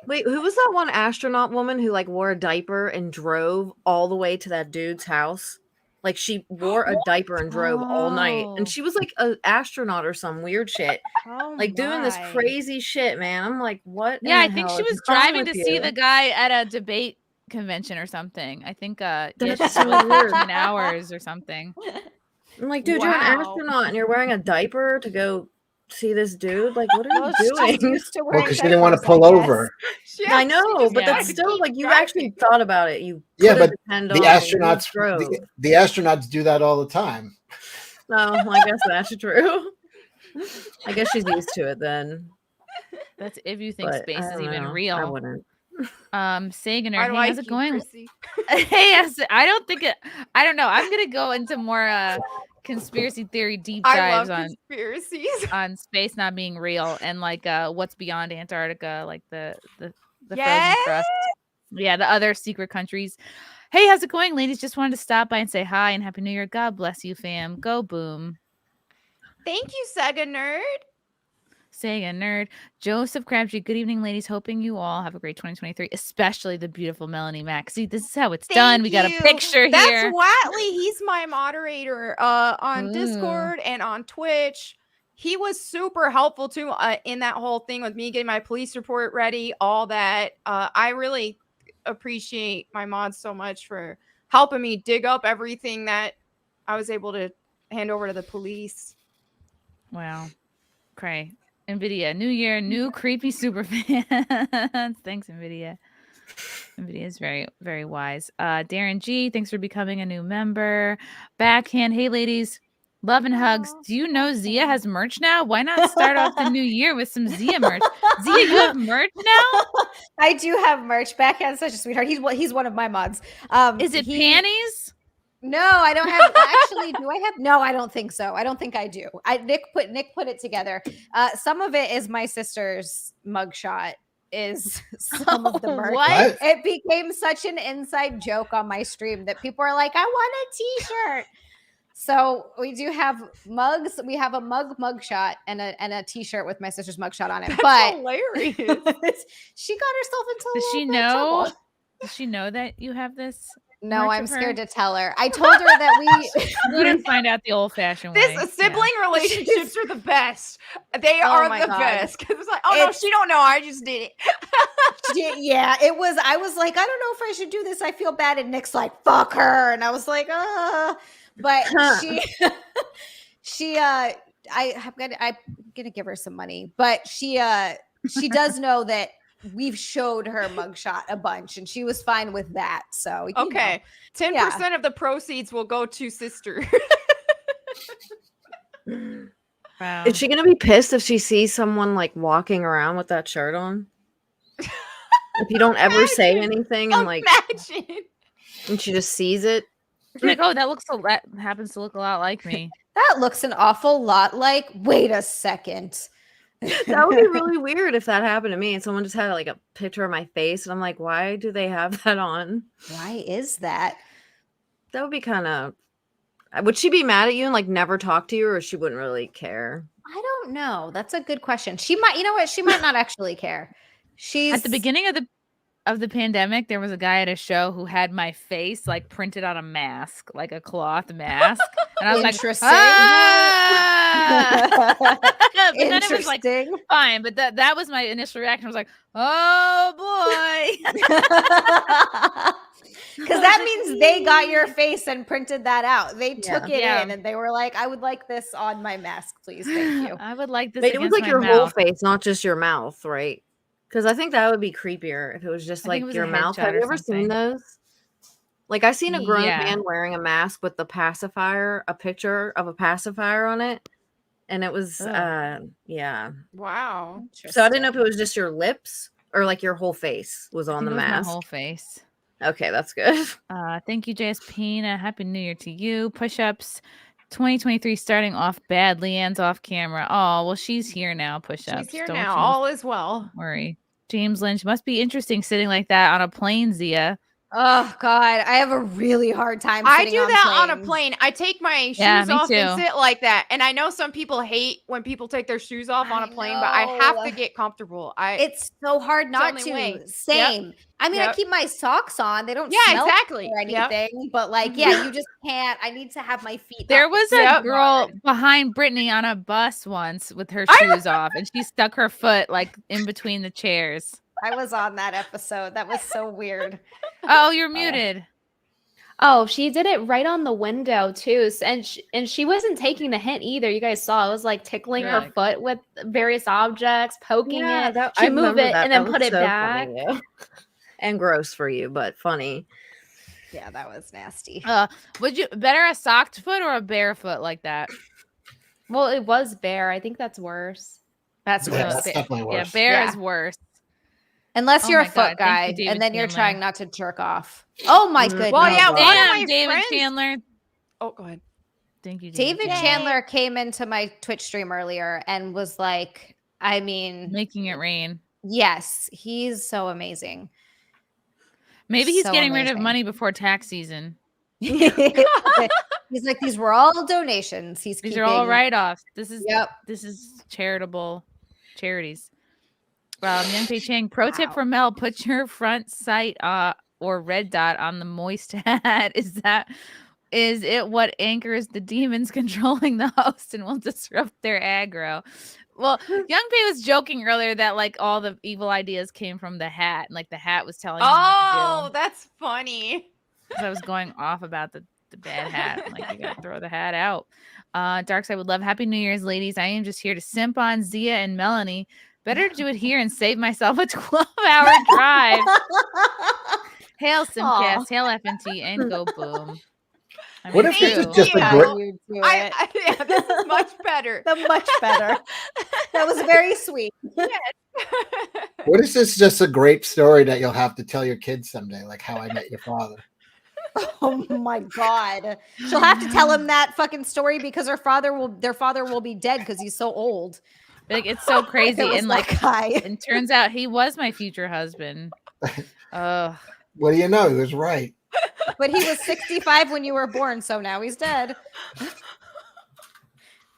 Wait, who was that one astronaut woman who like wore a diaper and drove all the way to that dude's house? Like she wore a diaper and drove all night, and she was like an astronaut or some weird shit, like doing this crazy shit, man. I'm like, what? Yeah, in I the think hell she is was wrong driving with to see you? the guy at a debate convention or something. I think yeah, she That's drove so weird. 13 hours or something. I'm like, dude, you're an astronaut and you're wearing a diaper to go see this dude. Like, what are you doing? Well, because she didn't want to pull over. I know, but that's still like you actually thought about it. You could depend the on astronauts, who drove. the astronauts do that all the time. No, I guess that's true. I guess she's used to it then. That's if you think But space I is don't even know. real. I wouldn't. Sagan, I hey, like how's it you, going? Chrissy. Hey, I don't think it. I don't know. I'm gonna go into more conspiracy theory deep I dives love on conspiracies. on space not being real and like what's beyond Antarctica, like the Yes. frozen crust. Yeah, the other secret countries. Hey, how's it going, ladies? Just wanted to stop by and say hi and happy New Year. God bless you, fam. Go boom. Thank you, Sega Nerd. Sega Nerd. Joseph Crabtree. Good evening, ladies. Hoping you all have a great 2023, especially the beautiful Melonie Mac. See, this is how it's done. We got a picture here. That's Watley. He's my moderator on Ooh. Discord and on Twitch. He was super helpful too in that whole thing with me getting my police report ready, all that. I really appreciate my mods so much for helping me dig up everything that I was able to hand over to the police. Wow. Cray. NVIDIA. New year, new creepy super fans. Thanks, NVIDIA. NVIDIA is very, very wise. Darren G, thanks for becoming a new member. Backhand. Hey, ladies. Love and hugs. Do you know Zia has merch now? Why not start off the new year with some Zia merch? Zia, you have merch now? I do have merch. Backhand's such a sweetheart. He's one of my mods. Is it panties? No, I don't have. Actually, do I have? No, I don't think so. I don't think I do. Nick put it together. Some of it is my sister's mugshot. Is some of the merch. What? It became such an inside joke on my stream that people are like, "I want a T-shirt." So we do have mugs. We have a mugshot and a T-shirt with my sister's mugshot on it. That's but hilarious. She got herself into a Does she little bit of know? trouble. Does she know that you have this? No, merch I'm of her? scared to tell her. I told her that we We're gonna find out the old-fashioned way. This sibling relationships are the best. They Oh are my the God. best. Because it's like, oh no, she don't know. I just did it. Yeah, it was. I was like, I don't know if I should do this. I feel bad. And Nick's like, fuck her. And I was like, but I'm gonna give her some money. But she does know that we've showed her mugshot a bunch, and she was fine with that. So you Okay, know. 10% of the proceeds will go to sister. Wow. Is she gonna be pissed if she sees someone like walking around with that shirt on? If you don't ever say anything and like, and she just sees it. She's like, oh, that happens to look a lot like me. That looks an awful lot like. Wait a second. That would be really weird if that happened to me and someone just had like a picture of my face and I'm like, why do they have that on? Why is that? That would be kind of. Would she be mad at you and like never talk to you, or she wouldn't really care? I don't know. That's a good question. She might. You know what? She might not actually care. She's At the beginning of the pandemic, there was a guy at a show who had my face like printed on a mask, like a cloth mask, and I was Interesting. like, ah! But then it was like Interesting. fine, but that was my initial reaction. I was like, oh boy. Because that means they got your face and printed that out. They took it Yeah. in and they were like, I would like this on my mask, please. Thank you. I would like this. Wait, it was against like my your whole mouth. face, not just your mouth, right? Because I think that would be creepier if it was just I think like it was your a mouth. headshot Have you or ever seen something. those? Like I seen a grown Yeah. man wearing a mask with the pacifier, a picture of a pacifier on it, and it was yeah. Wow. So I didn't know if it was just your lips or like your whole face was on the It was my mask. whole face. Okay, that's good. Thank you, JS Pina. Happy New Year to you. Push-ups 2023 starting off bad. LeeAnn's off camera. Oh, well, she's here now. Push-ups. She's here Don't now. you All is well. worry. James Lynch must be interesting sitting like that on a plane, Zia. Oh God, I have a really hard time. I sitting do that on a planes. plane. I take my shoes Yeah, me off and too. sit like that. And I know some people hate when people take their shoes off on a plane, but I have to get comfortable. It's so hard not only to. way. Same. Yep. I mean, I Yep. keep my socks on. They don't Yeah, smell exactly. or Yep. anything. But like, yeah, you just can't. I need to have my feet. There up. was It's a so girl hard. behind Brittany on a bus once with her shoes off, and she stuck her foot like in between the chairs. I was on that episode. That was so weird. Oh, you're muted. Oh, she did it right on the window too, and she wasn't taking the hint either. You guys saw it was like tickling Yeah. her foot with various objects, poking it. I She moved remember it that. and then That put was it so back. funny, yeah. And gross for you, but funny. Yeah, that was nasty. Would you better a socked foot or a barefoot like that? Well, it was bare. I think that's worse. That's Yeah, worse. that's definitely Yeah, worse. bare Yeah. is worse. Unless Oh you're a my foot God, thank guy, you, David and then you're Chandler. trying not to jerk off. Oh my goodness. Well, yeah, one of my Damn, David friends- Chandler. Oh, go ahead. Thank you, David Chandler. Chandler came into my Twitch stream earlier and was like, I mean, Making it rain. yes, he's so amazing. Maybe he's So getting rid of amazing. money before tax season. He's like, these were all donations. These are all write-offs. This is Yep. this is charitable charities. Young Pei Chang, pro tip for Mel: put your front sight or red dot on the moist hat. Is it what anchors the demons controlling the host and will disrupt their aggro? Well, Young Pei was joking earlier that like all the evil ideas came from the hat, and like the hat was telling him what Oh, to do. that's funny. 'Cause I was going off about the bad hat. I'm like, you gotta throw the hat out. Darkside would love Happy New Year's, ladies. I am just here to simp on Zia and Melonie. Better to do it here and save myself a 12-hour drive. Hail SimpCast, hail FNT, and go boom. I What mean, if this is true. just a great? You do Yeah, it. this is much better. Much better. That was very sweet. What if this is just a great story that you'll have to tell your kids someday, like How I Met Your Father? Oh my God. She'll have to tell him that fucking story because their father will be dead because he's so old. Like, it's so crazy. It was And like, that guy. and turns out he was my future husband. Ugh. What do you know? He was right. But he was 65 when you were born, so now he's dead.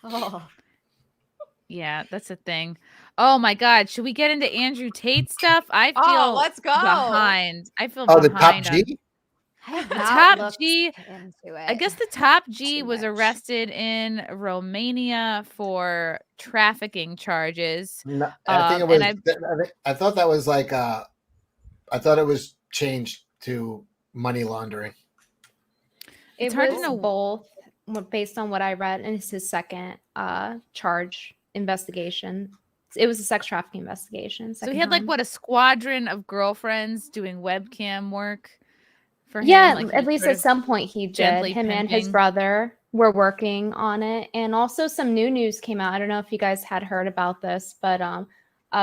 Oh. Yeah, that's a thing. Oh my God. Should we get into Andrew Tate stuff? I feel Oh, let's go. behind. I feel Oh, the top behind on- G? I have The not top looked G. into it. I guess the top G Too was much. arrested in Romania for trafficking charges. No, I think it and was. I thought that was like. I thought it was changed to money laundering. It's It hard to was know. both based on what I read, and it's his second charge investigation. It was a sex trafficking investigation. So he had like what, a squadron of girlfriends doing webcam work for him? Yeah, Like, at he least sort at of some point he did. gently Him and his pimping. brother. we're working on it. And also some new news came out. I don't know if you guys had heard about this, but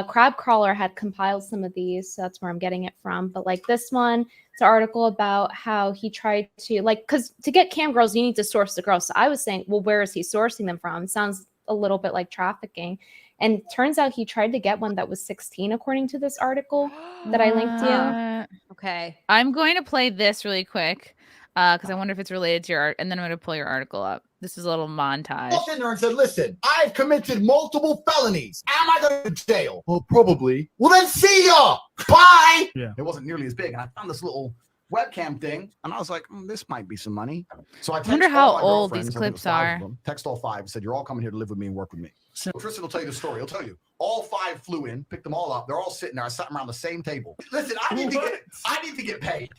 Crab Crawler had compiled some of these, so that's where I'm getting it from. But like this one, it's an article about how he tried to, like, because to get cam girls, you need to source the girls. So I was saying, well, where is he sourcing them from? It sounds a little bit like trafficking. And turns out he tried to get one that was 16, according to this article that I linked you. Okay. I'm going to play this really quick because I wonder if it's related to your art, and then I'm going to pull your article up. This is a little montage. Walked in there and said, listen, I've committed multiple felonies. Am I going to jail? Well, probably. Well, then see ya. Bye. Yeah. It wasn't nearly as big. And I found this little webcam thing, and I was like, this might be some money. So I wonder texted how all my old these girlfriends, clips I think it was 5 are. of them, text all 5, said, you're all coming here to live with me and work with me. So Tristan will tell you the story. He'll tell you. All 5 flew in, picked them all up. They're all sitting there. I sat them around the same table. Listen, I need to get paid.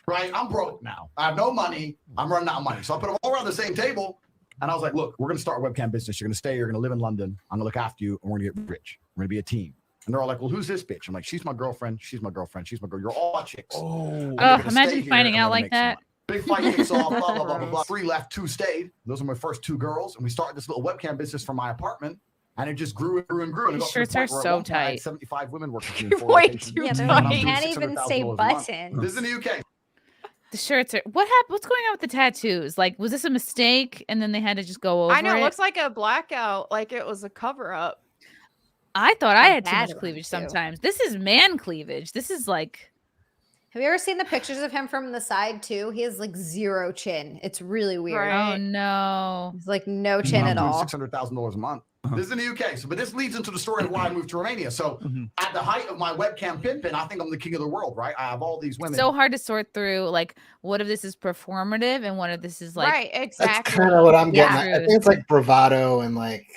Right? I'm broke now. I have no money. I'm running out of money. So I put them all around the same table. And I was like, look, we're going to start a webcam business. You're going to stay. You're going to live in London. I'm going to look after you. And we're going to get rich. We're going to be a team. And they're all like, well, who's this bitch? I'm like, she's my girlfriend. She's my girlfriend. She's my girl. You're all chicks. Oh, imagine finding out like that. Big fight kicks off, blah, blah, blah, blah, blah. 3 left, 2 stayed. Those are my first 2 girls. And we started this little webcam business from my apartment. And it just grew and grew and grew. And These shirts are so tight. 75 women working for me. Way too Yeah, tight. you can't even say button. This is in the UK. The shirts are what happened? What's going on with the tattoos? Like, was this a mistake and then they had to just go over? I know. It Looks like a blackout, like it was a cover up. I thought I had too bad much one, cleavage too. sometimes. This is man cleavage. This is like. Have you ever seen the pictures of him from the side too? He has like 0 chin. It's really weird. Oh no. He's like no chin at all. $600,000 a month. This is in the UK. So, but this leads into the story of why I moved to Romania. So at the height of my webcam pimping, I think I'm the king of the world, right? I have all these women. So hard to sort through, like, what if this is performative and what if this is like Right, exactly. That's kind of what I'm getting at. I think it's like bravado and like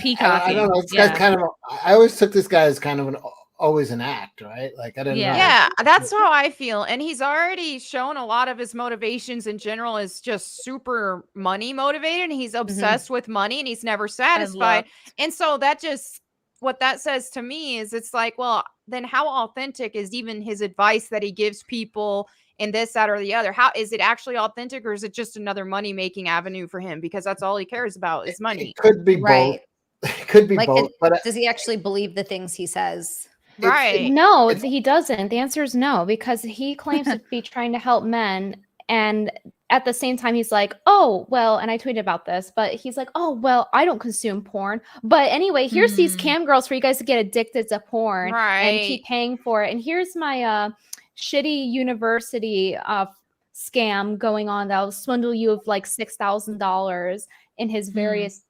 peacocking. I don't know. This guy's kind of. I always took this guy as kind of always an act, right? Like I didn't know. Yeah, that's how I feel. And he's already shown a lot of his motivations in general is just super money motivated. He's obsessed with money and he's never satisfied. And so that just what that says to me is it's like, well, then how authentic is even his advice that he gives people in this, that, or the other? How is it actually authentic, or is it just another money making avenue for him? Because that's all he cares about is money. It could be Right. both. It could be Like, both. But does he actually believe the things he says? Right. No, he doesn't. The answer is no, because he claims to be trying to help men. And at the same time, he's like, oh, well, and I tweeted about this, but he's like, oh, well, I don't consume porn. But anyway, here's these cam girls for you guys to get addicted to porn and keep paying for it. And here's my shitty university scam going on that'll swindle you of like $6,000 in his various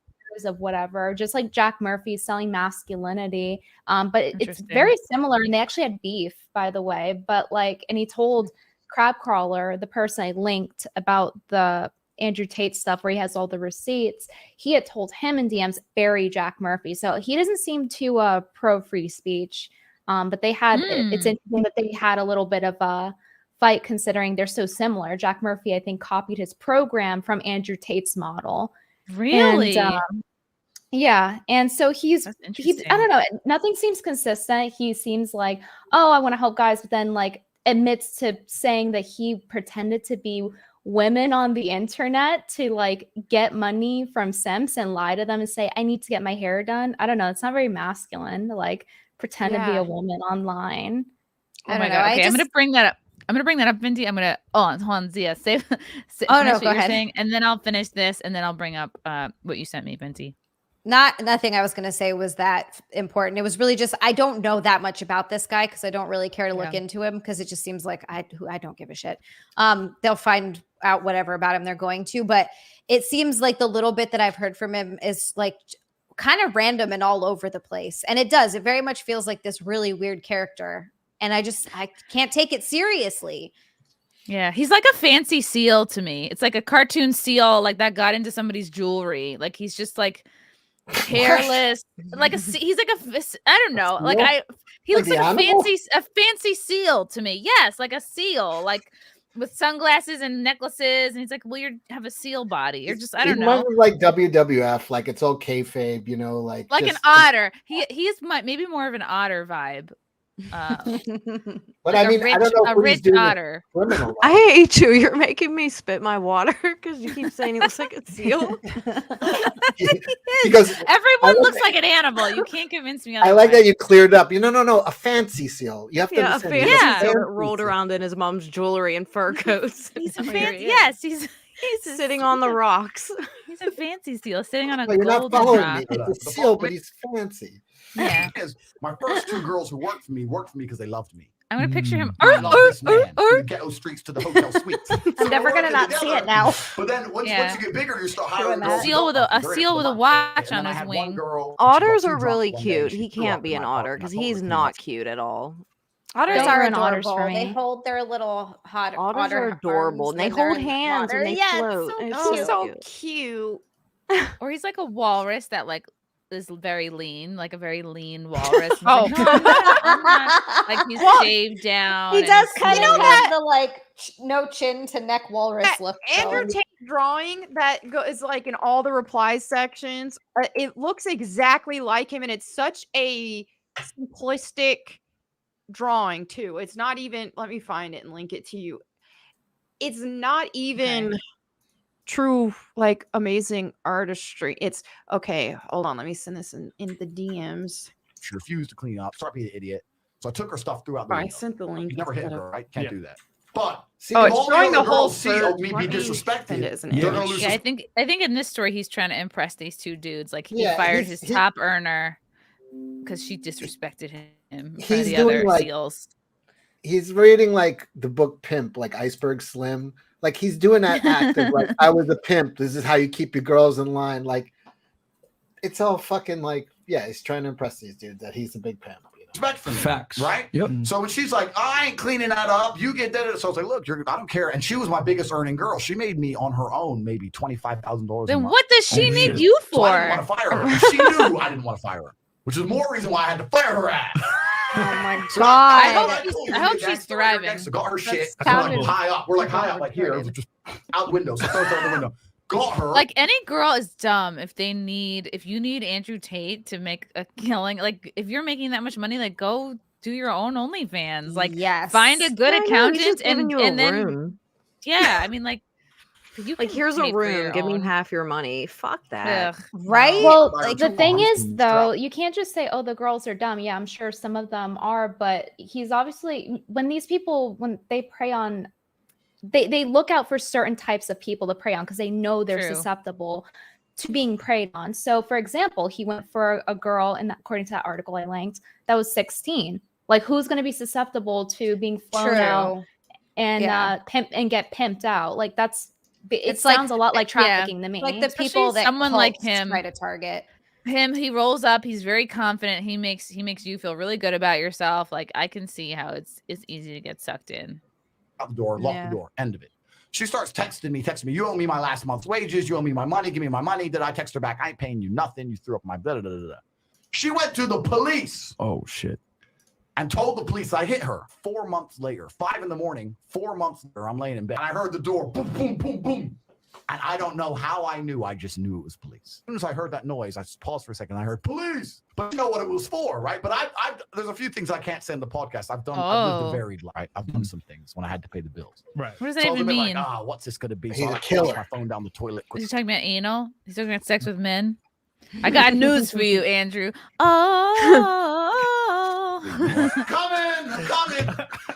of whatever, just like Jack Murphy selling masculinity. But it's very similar, and they actually had beef, by the way. But like, and he told Crab Crawler, the person I linked about the Andrew Tate stuff where he has all the receipts, he had told him in DMs, bury Jack Murphy. So he doesn't seem too pro free speech. But they had it's interesting that they had a little bit of a fight considering they're so similar. Jack Murphy, I think, copied his program from Andrew Tate's model. Really? And, yeah. And so he's I don't know, nothing seems consistent. He seems like, oh, I want to help guys, but then like admits to saying that he pretended to be women on the internet to like get money from simps and lie to them and say, I need to get my hair done. I don't know. It's not very masculine to like pretend to be a woman online. Oh my God. Okay, I'm going to bring that up. Venti. I'm gonna hold on, Zia. Save no, what go you're ahead. saying, and then I'll finish this, and then I'll bring up what you sent me, Venti. Nothing I was gonna say was that important. It was really just I don't know that much about this guy because I don't really care to look into him because it just seems like I don't give a shit. They'll find out whatever about him they're going to, but it seems like the little bit that I've heard from him is like kind of random and all over the place, and it very much feels like this really weird character. And I can't take it seriously. Yeah, he's like a fancy seal to me. It's like a cartoon seal, like that got into somebody's jewelry. Like he's just like hairless, like he's like I don't know, like he looks like a fancy seal to me. Yes, like a seal, like with sunglasses and necklaces, and he's like, well, you have a seal body. You're just I don't know, like WWF, like it's all kayfabe, you know, like an otter. He is maybe more of an otter vibe. But like I mean, I don't know a what he's rich doing. otter. Criminal. I hate you. You're making me spit my water because you keep saying he looks like a seal. Because Everyone looks like an animal. You can't convince me I otherwise. like that you cleared up. No, a fancy seal. You have to Yeah, a understand. fancy he's seal that rolled around in his mom's jewelry and fur coats. He's a Here fancy. he is. Yes, he's sitting on the rocks. He's a fancy seal sitting on a Well, you're not golden following rock. me. It's a seal, but he's fancy. Yeah. Because my first two girls who worked for me because they loved me. I'm gonna picture him. I love this man. From the ghetto streets to the hotel suites. I'm never gonna not see it now. But then once you get bigger, you start hiring A girls. seal with a watch on his wing. Otters are really cute. He can't be an otter because he's not cute at all. Otters Don't are ruin otters adorable. for me. They hold their little hot Otters otter are adorable, arms and they when they're hold in the hands water. and they Yeah, float. it's It's so so cute. cute. Or he's like a walrus that like is very lean, like a very lean walrus. Oh. Like, no, I'm not. Like he's shaved down. He and does he's kind of smooth. have the like no chin to neck walrus That look. Andrew going. Tate drawing that is like in all the replies sections. It looks exactly like him, and it's such a simplistic drawing too. It's not even. Let me find it and link it to you. It's not even true, like amazing artistry. It's okay. Hold on, let me send this in the DMs. She refused to clean up. Start being an idiot. So I took her stuff throughout the I window. sent the link. You never hit her, right? Can't do that. But see, Oh, if it's all showing the the other whole girls see third. me Let be me send disrespected. it as an They're image. gonna lose. Yeah, I think in this story he's trying to impress these two dudes. Like he Yeah, fired he's- his top earner because she disrespected him in front of He's the doing other like seals. he's reading like the book Pimp, like Iceberg Slim. Like he's doing that act of like, I was a pimp. This is how you keep your girls in line. Like it's all fucking like, yeah, he's trying to impress these dudes that he's a big pimp. Respect for me, Facts. right? Yep. So when she's like, I ain't cleaning that up, you get that. So I was like, look, I don't care. And she was my biggest earning girl. She made me on her own maybe $25,000. Then what does she need you So I didn't for? want to fire her. And she knew I didn't want to fire her, which is more reason why I had to fire her ass. Oh my So I god. I hope she's thriving. So got her shit. sounded- High up. We're like high up, like here. It was just out window. So throw it out the window. Got her. Like any girl is dumb if you need Andrew Tate to make a killing. Like if you're making that much money, like go do your own OnlyFans. Like yes. find a good Yeah, I know, he's accountant just giving you a and then room. yeah, I mean like you Like, can here's a pay for room. your Give me own. half your money. Fuck that. Ugh, Right? Well, Like, the two thing moms is, and though, drop. you can't just say, "Oh, the girls are dumb." Yeah, I'm sure some of them are, but he's obviously when these people when they prey on, they look out for certain types of people to prey on because they know they're True. susceptible to being preyed on. So, for example, he went for a girl, and according to that article I linked, that was 16. Like, who's going to be susceptible to being flown out True. and Yeah. pimp and get pimped out? Like that's. It It's like- sounds a lot like yeah. trafficking to me. Like the Especially people that someone like cults him. try to target. He rolls up, he's very confident, he makes you feel really good about yourself. Like I can see how it's easy to get sucked in. Out the door, lock Yeah. the door, end of it. She starts texting me, you owe me my last month's wages, you owe me my money, give me my money. Did I text her back? I ain't paying you nothing. You threw up my blah, blah, blah, blah. She went to the police Oh shit. and told the police I hit her. 4 months later, 5 a.m, 4 months later, I'm laying in bed. And I heard the door boom, boom, boom, boom. And I don't know how I knew. I just knew it was police. As soon as I heard that noise, I paused for a second. I heard police, but you know what it was for, right? But there's a few things I can't say in the podcast. I've lived Oh. a varied life. I've done some things when I had to pay the bills. Right. What does that So I was a even bit mean? like, what's this going to be? He's So a I killer. flushed my phone down the toilet. Is he talking about anal? He's talking about sex with men? I got news for you, Andrew. Oh. I'm coming.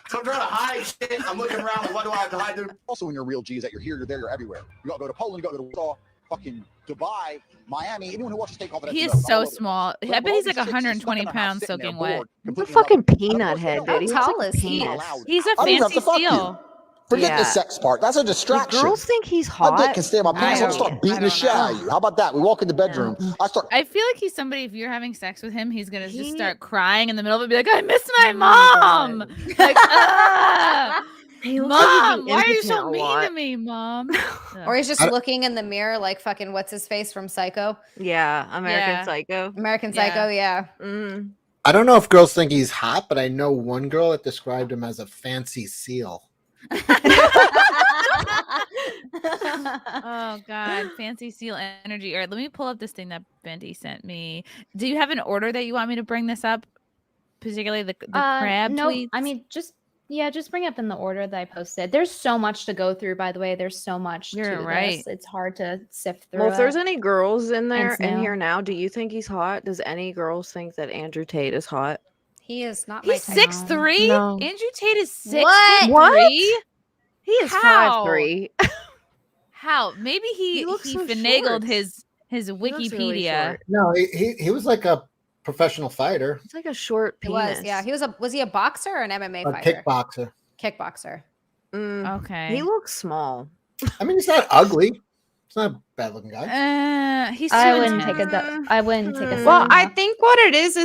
So I'm trying to hide shit. I'm looking around. Like, what do I have to hide? Also, when you're real G's, that you're here, you're there, you're everywhere. You got to go to Poland, you got to go to Warsaw, fucking Dubai, Miami. Anyone who watches State Confidential He knows, is I'm so all over. small. But I bet all he's these like chicks just 120 stuck in the house pounds sitting there soaking wet. bored, He's a completely fucking nothing. peanut head, How dude. He tall looks like a is he? penis. He's a I don't even have fancy to fuck you. seal. Forget the Yeah. sex part. That's a Like, distraction. girls think he's My hot. dick can stay in my pants. I'll don't- start beating I the don't shit out of you. How about that? We walk in the bedroom. I start. I feel like he's somebody, if you're having sex with him, he's going to just He- start crying in the middle of it and be like, I miss my mom. Like, He looks like he'd Mom, be why are you impotent so a mean lot. to me, Mom? Or he's just I- looking in the mirror like fucking what's his face from Psycho? Yeah, American Yeah. Psycho. American Yeah. Psycho, yeah. Mm. I don't know if girls think he's hot, but I know one girl that described him as a fancy seal. Oh God, fancy seal energy. All right, let me pull up this thing that Bendy sent me. Do you have an order that you want me to bring this up? particularly the crab no, tweets? I mean, just bring up in the order that I posted. There's so much to go through, by the way. There's so much to this. It's hard to sift through. Well, if there's any girls in And here now, do you think he's hot? Does any girls think that Andrew Tate is hot? He is not. He's 6'3". No. Andrew Tate is 6'3". What? He is How? 5'3". How? Maybe he looks so finagled short. his He looks really Wikipedia. short. No, he was like a professional fighter, It's like a short He penis. was. Yeah. Was he a boxer or an MMA a fighter? kickboxer. Kickboxer. Okay. He looks small. I mean, he's not ugly. He's not a bad looking guy. He's I too wouldn't take intense. I wouldn't take a Well, second I thought. think what it is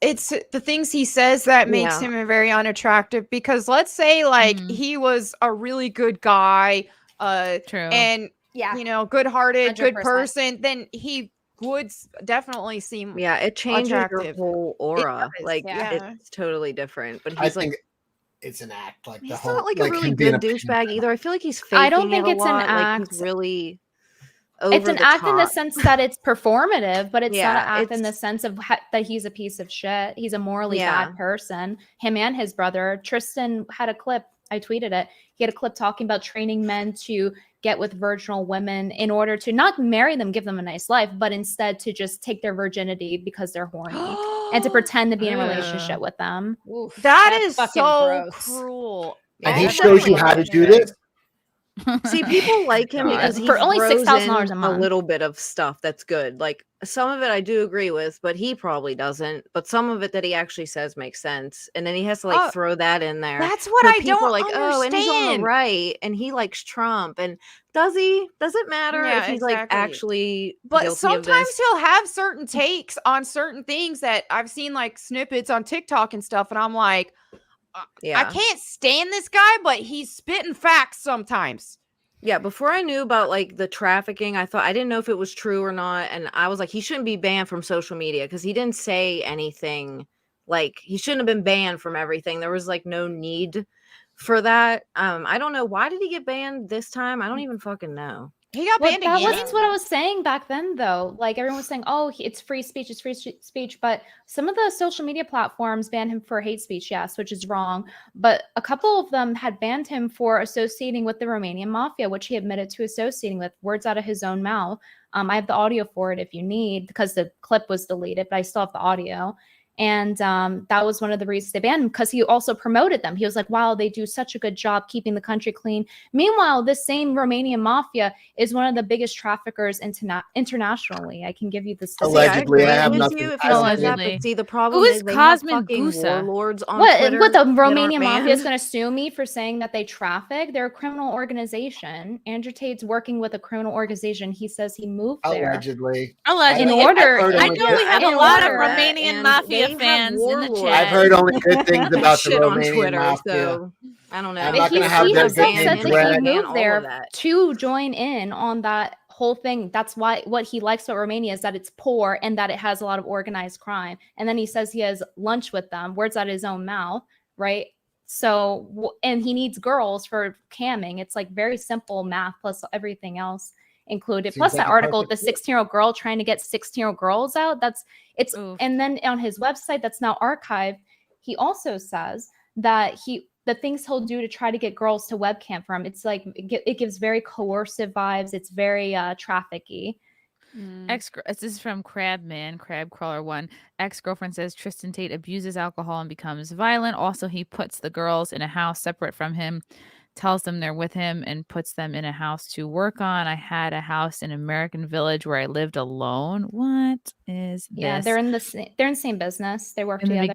it's the things he says that makes Yeah. him very unattractive. Because let's say like he was a really good guy, True. and Yeah. you know, good-hearted, good 100%. person, then he would definitely seem Yeah, it changes your attractive. whole aura. does, Like yeah. it's totally different. But I he's like think it's an act. Like the he's whole, not like a really him being good a douchebag either. I feel like he's faking I don't think it a it's an lot. Like he's act. really over It's an the act in the top. sense that it's performative, but it's not Yeah, an act in the it's- sense of that he's a piece of shit. He's a morally Yeah. bad person. Him and his brother. Tristan had a clip. I tweeted it. He had a clip talking about training men to get with virginal women in order to not marry them, give them a nice life, but instead to just take their virginity because they're horny and to pretend to be in a relationship with them. That That's is fucking so gross. cruel. And he That's shows you definitely how to what do it this. See, people like him God. because he For only throws $6,000 in a month. little bit of stuff that's good. Like some of it I do agree with, but he probably doesn't. But some of it that he actually says makes sense, and then he has to like Oh, throw that in there. That's what So I people don't are like, oh, and he's on the understand. right, and he likes Trump, and does he? Does it matter Yeah, if he's like exactly. actually But guilty of sometimes this? he'll have certain takes on certain things that I've seen like snippets on TikTok and stuff, and I'm like, I Yeah. can't stand this guy, but he's spitting facts sometimes. Yeah, before I knew about like the trafficking, I didn't know if it was true or not, and I was like, he shouldn't be banned from social media because he didn't say anything. Like he shouldn't have been banned from everything. There was like no need for that. I don't know, why did he get banned this time? I don't even fucking know. He got Well, banned that again. was what I was saying back then, though. Like everyone was saying, "Oh, it's free speech, it's free speech." But some of the social media platforms banned him for hate speech, yes, which is wrong. But a couple of them had banned him for associating with the Romanian mafia, which he admitted to associating with. Words out of his own mouth. I have the audio for it if you need, because the clip was deleted, but I still have the audio. And that was one of the reasons they banned him, because he also promoted them. He was like, wow, they do such a good job keeping the country clean. Meanwhile, this same Romanian mafia is one of the biggest traffickers internationally. I can give you the statistics. Allegedly, I have with nothing. you if I he don't says that, Allegedly. but see, the problem Who is is they have Cosmin fucking Gusa? warlords on What Twitter the that aren't Romanian mafia is banned. going to sue me for saying that they traffic? They're a criminal organization. Andrew Tate's working with a criminal organization. He says he moved there. Allegedly. Allegedly. In order, I've heard I only know good- we have a in lot of order, Romanian and mafia they have fans in the warlords. chat. I've heard only good things about the shit on Romanian Twitter, mafia. so I don't know. I'm not He gonna have their himself good said name that dragged. he all moved of there that. to join in on that whole thing. That's why what he likes about Romania is that it's poor and that it has a lot of organized crime. And then he says he has lunch with them, words out of his own mouth, right? So, and he needs girls for camming. It's like very simple math plus everything else included. Seems Plus like that a article, the perfect 16-year-old girl trying to get 16-year-old girls out. Oof. And then on his website that's now archived, he also says that the things he'll do to try to get girls to webcam for him, it's like it gives very coercive vibes. It's very trafficky. This is from Crab Crawler 1. Ex-girlfriend says Tristan Tate abuses alcohol and becomes violent. Also, he puts the girls in a house separate from him, tells them they're with him, and puts them in a house to work on. I had a house in American Village where I lived alone. What is this? Yeah, they're in the same business. They work together.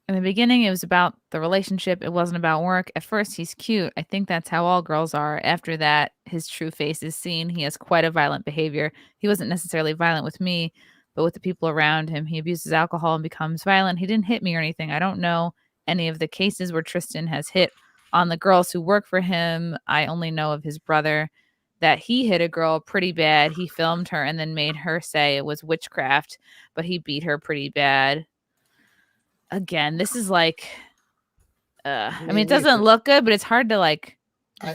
In the beginning, it was about the relationship. It wasn't about work. At first, he's cute. I think that's how all girls are. After that, his true face is seen. He has quite a violent behavior. He wasn't necessarily violent with me, but with the people around him. He abuses alcohol and becomes violent. He didn't hit me or anything. I don't know any of the cases where Tristan has hit on the girls who work for him. I only know of his brother that he hit a girl pretty bad. He filmed her and then made her say it was witchcraft, but he beat her pretty bad. Again, this is like, I mean, it doesn't look good, but it's hard to like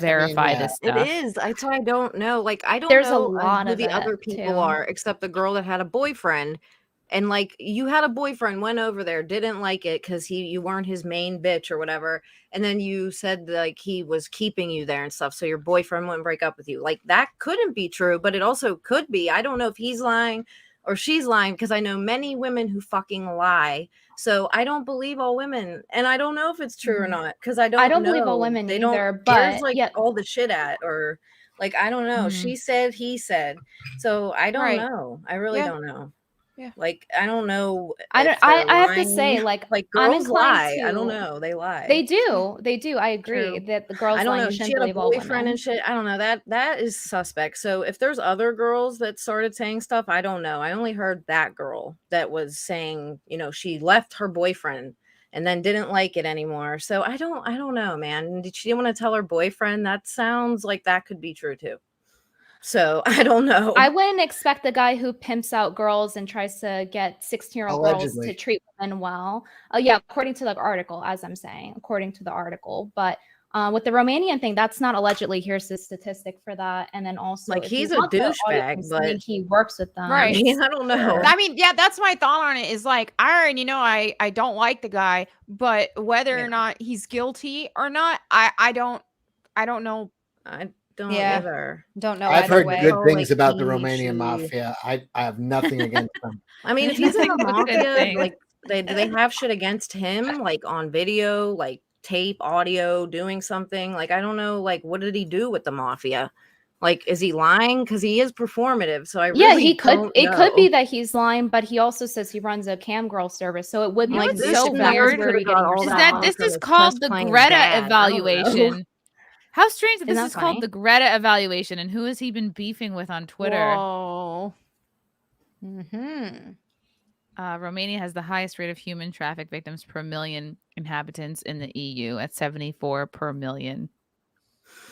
verify this stuff. It is. That's why I don't know. Like, I don't There's a know lot who of the it, other people too. are, except the girl that had a boyfriend. And like you had a boyfriend, went over there, didn't like it because you weren't his main bitch or whatever. And then you said like he was keeping you there and stuff. So your boyfriend wouldn't break up with you. Like that couldn't be true, but it also could be. I don't know if he's lying or she's lying because I know many women who fucking lie. So I don't believe all women. And I don't know if it's true or not because I don't know. believe all women they either, don't, but there's like all the shit at or like, I don't know. She said, he said. So I don't know. I really don't know. Yeah. Like I don't know. I have to say, like girls lie. I don't know. They lie. They do. I agree that the girls. I don't lie, know. you She shouldn't had a believe all boyfriend women. and shit. I don't know. That is suspect. So if there's other girls that started saying stuff, I don't know. I only heard that girl that was saying, you know, she left her boyfriend and then didn't like it anymore. So I don't know, man. Did she want to tell her boyfriend? That sounds like that could be true too. So I don't know. I wouldn't expect the guy who pimps out girls and tries to get 16-year-old girls to treat women well. Yeah, according to the article, as I'm saying, according to the article. But with the Romanian thing, that's not allegedly. Here's the statistic for that. And then also, like he's a douchebag, but he works with them. Right. I mean, I don't know. I mean, yeah, that's my thought on it is like, I already know I don't like the guy, but whether or not he's guilty or not, I don't know. I don't either. Don't know. I've heard way. good things about the Romanian mafia. I have nothing against them. I mean, if he's in the mafia, like do they have shit against him, like on video, like tape, audio, doing something? Like I don't know, like what did he do with the mafia? Like, is he lying? Because he is performative. So I really he could. don't It know. could be that he's lying, but he also says he runs a cam girl service, so it would be You know like what's so so weird. weird Is that this is called the Greta evaluation. How strange that this is called the Greta evaluation, and who has he been beefing with on Twitter? Whoa. Romania has the highest rate of human traffic victims per million inhabitants in the EU at 74 per million.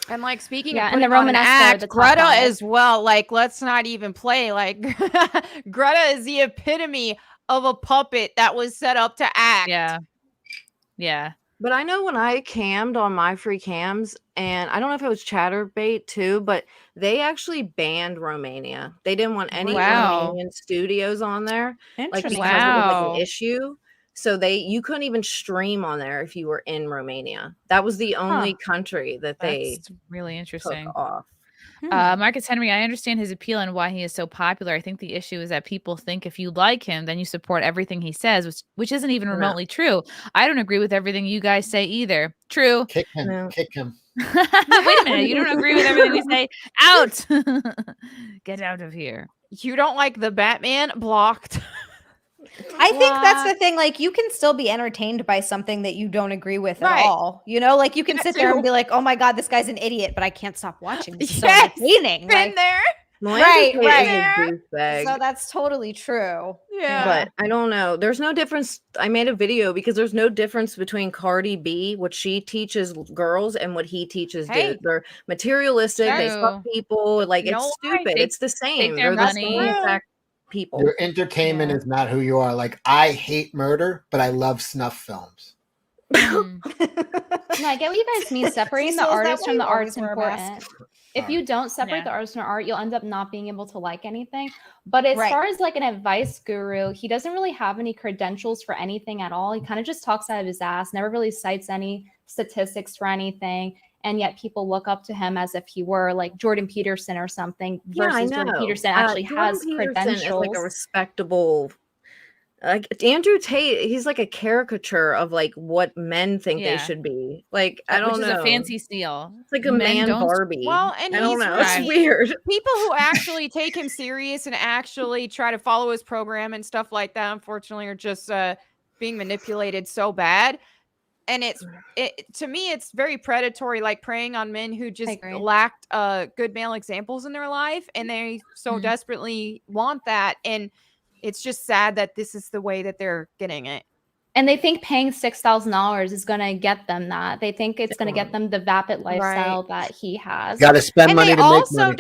And like speaking Yeah, of and the putting on an Romanesque are act, the top Greta five. as well. Like, let's not even play. Like, Greta is the epitome of a puppet that was set up to act. Yeah. Yeah. But I know when I cammed on my free cams, and I don't know if it was Chatterbait too, but they actually banned Romania. They didn't want any Romanian studios on there, like because it was like an issue. So you couldn't even stream on there if you were in Romania. That was the only country that they That's really interesting. took off. Marcus Henry, I understand his appeal and why he is so popular. I think the issue is that people think if you like him, then you support everything he says, which isn't even remotely true. I don't agree with everything you guys say either. True. Kick him. Kick him. Wait a minute. You don't agree with everything we say? Out. Get out of here. You don't like the Batman? Blocked. I think that's the thing. Like, you can still be entertained by something that you don't agree with at all. You know, like you can sit there and be like, "Oh my god, this guy's an idiot," but I can't stop watching. This is so entertaining. Been there. Right. So that's totally true. Yeah. But I don't know. There's no difference. I made a video because there's no difference between Cardi B, what she teaches girls, and what he teaches dudes. They're materialistic. They fuck people. Like, it's stupid. It's the same. They're the same exact people. Your entertainment is not who you are. Like, I hate murder, but I love snuff films. No, I get what you guys mean. Separating the Cecil, is that artist why from you the always artist wear a mask? important. If you don't separate the artist from the art, you'll end up not being able to like anything. But as far as like an advice guru, he doesn't really have any credentials for anything at all. He kind of just talks out of his ass, never really cites any statistics for anything. And yet people look up to him as if he were like Jordan Peterson or something, versus Jordan Peterson actually has credentials. Is like a respectable, like Andrew Tate, he's like a caricature of like what men think they should be. Like, I don't know. Which is a fancy steal. It's like a man Barbie. Well, and I don't he's know. It's weird. People who actually take him serious and actually try to follow his program and stuff like that, unfortunately, are just being manipulated so bad. And to me, it's very predatory, like preying on men who just lacked good male examples in their life, and they so desperately want that. And it's just sad that this is the way that they're getting it. And they think paying $6,000 is going to get them that. They think it's going to get them the vapid lifestyle that he has. Got to spend money to make money.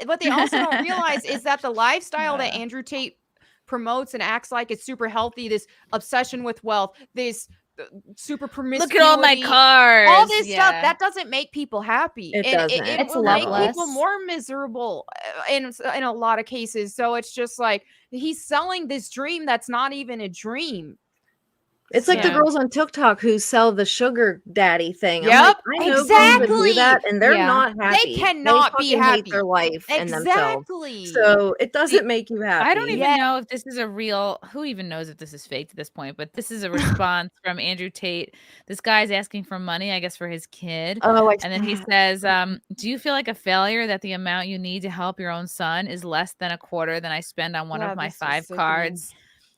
What they also don't realize is that the lifestyle that Andrew Tate promotes and acts like it's super healthy, this obsession with wealth, this super promiscuity. Look at all my cars. All this stuff that doesn't make people happy. It and doesn't. It It's will make loveless. people more miserable in a lot of cases. So it's just like he's selling this dream that's not even a dream. It's like the Yeah. girls on TikTok who sell the sugar daddy thing. I'm Yep, like, I know girls that do exactly. that, and they're Yeah. not happy. They cannot be fucking happy. hate their life and themselves. Exactly. So it doesn't make you happy. I don't even know if this is a real. Who even knows if this is fake at this point? But this is a response from Andrew Tate. This guy's asking for money, I guess, for his kid. Oh, and then he says, "Do you feel like a failure that the amount you need to help your own son is less than a quarter than I spend on one of my 5 cards?"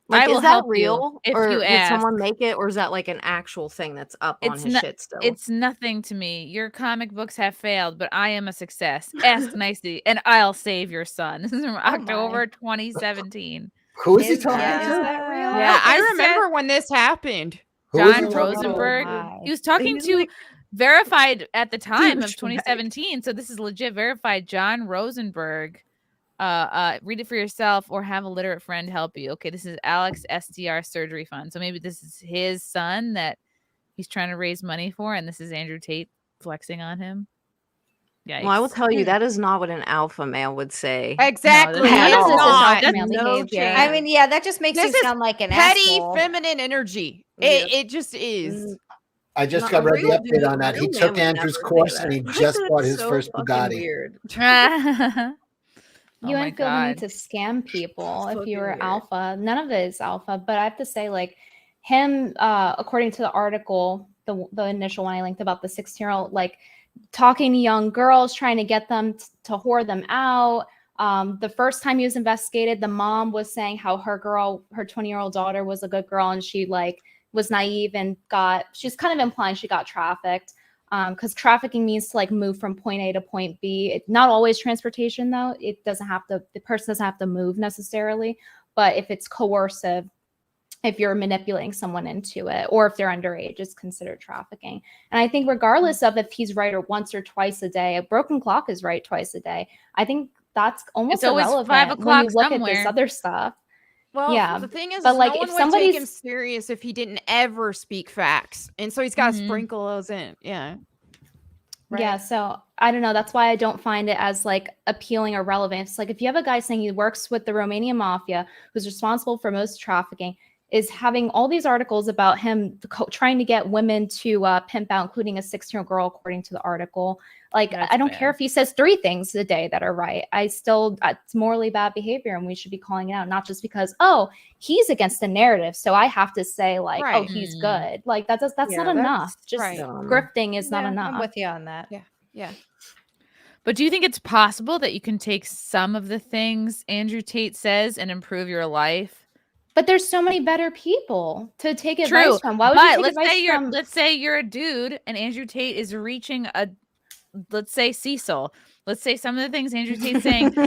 Like, I will is that help real? you if Or you did ask. someone make it, or is that like an actual thing that's up on his shit still? It's nothing to me. Your comic books have failed, but I am a success. Ask nicely, and I'll save your son. This is from October 2017. Who is he talking to? Yeah, I remember when this happened. Who is he John talking to? Rosenberg. my. He was talking He's to like- verified at the time of Douchebag. 2017. So this is legit verified. John Rosenberg. Read it for yourself or have a literate friend help you. Okay, this is Alex SDR surgery fund. So maybe this is his son that he's trying to raise money for, and this is Andrew Tate flexing on him. Yikes. Well, I will tell you, that is not what an alpha male would say. Exactly. No, He that's is not. not. That's no behavior. chance. I mean, yeah, that just makes This you is sound like an petty asshole. feminine energy. Yeah. It just is. I just Not got a read the real update dude, on that. a He real took man would Andrew's never say course that. and he I just think bought that's his so first fucking Bugatti. Weird. Oh You my wouldn't feel the need God. to scam people It's if you fucking were weird. alpha. None of it is alpha, but I have to say, like him, according to the article, the initial one I linked about the 16-year-old, like talking to young girls, trying to get them to whore them out. The first time he was investigated, the mom was saying how her 20-year-old daughter was a good girl, and she like was naive and she's kind of implying she got trafficked. Because trafficking means to like move from point A to point B. It's not always transportation though. The person doesn't have to move necessarily, but if it's coercive, if you're manipulating someone into it, or if they're underage, it's considered trafficking. And I think regardless of if he's right or once or twice a day, a broken clock is right twice a day. I think that's almost It's always irrelevant 5 when o'clock you look at somewhere. this other stuff. Well, Yeah, the thing is, but, like, no if one would take somebody's- him serious if he didn't ever speak facts, and so he's got to sprinkle those in. Yeah. Yeah, so I don't know. That's why I don't find it as like appealing or relevant. It's like if you have a guy saying he works with the Romanian mafia, who's responsible for most trafficking, is having all these articles about him trying to get women to pimp out, including a 16-year-old girl, according to the article. Like, I don't care if he says 3 things a day that are right. It's morally bad behavior, and we should be calling it out, not just because, oh, he's against the narrative, so I have to say like, oh, he's good. Like that's not enough. Just grifting is not enough. I'm with you on that. Yeah. But do you think it's possible that you can take some of the things Andrew Tate says and improve your life? But there's so many better people to take True. advice from. Why would you take advice from? Let's say you're a dude and Andrew Tate is reaching let's say Cecil. Let's say some of the things Andrew Tate's saying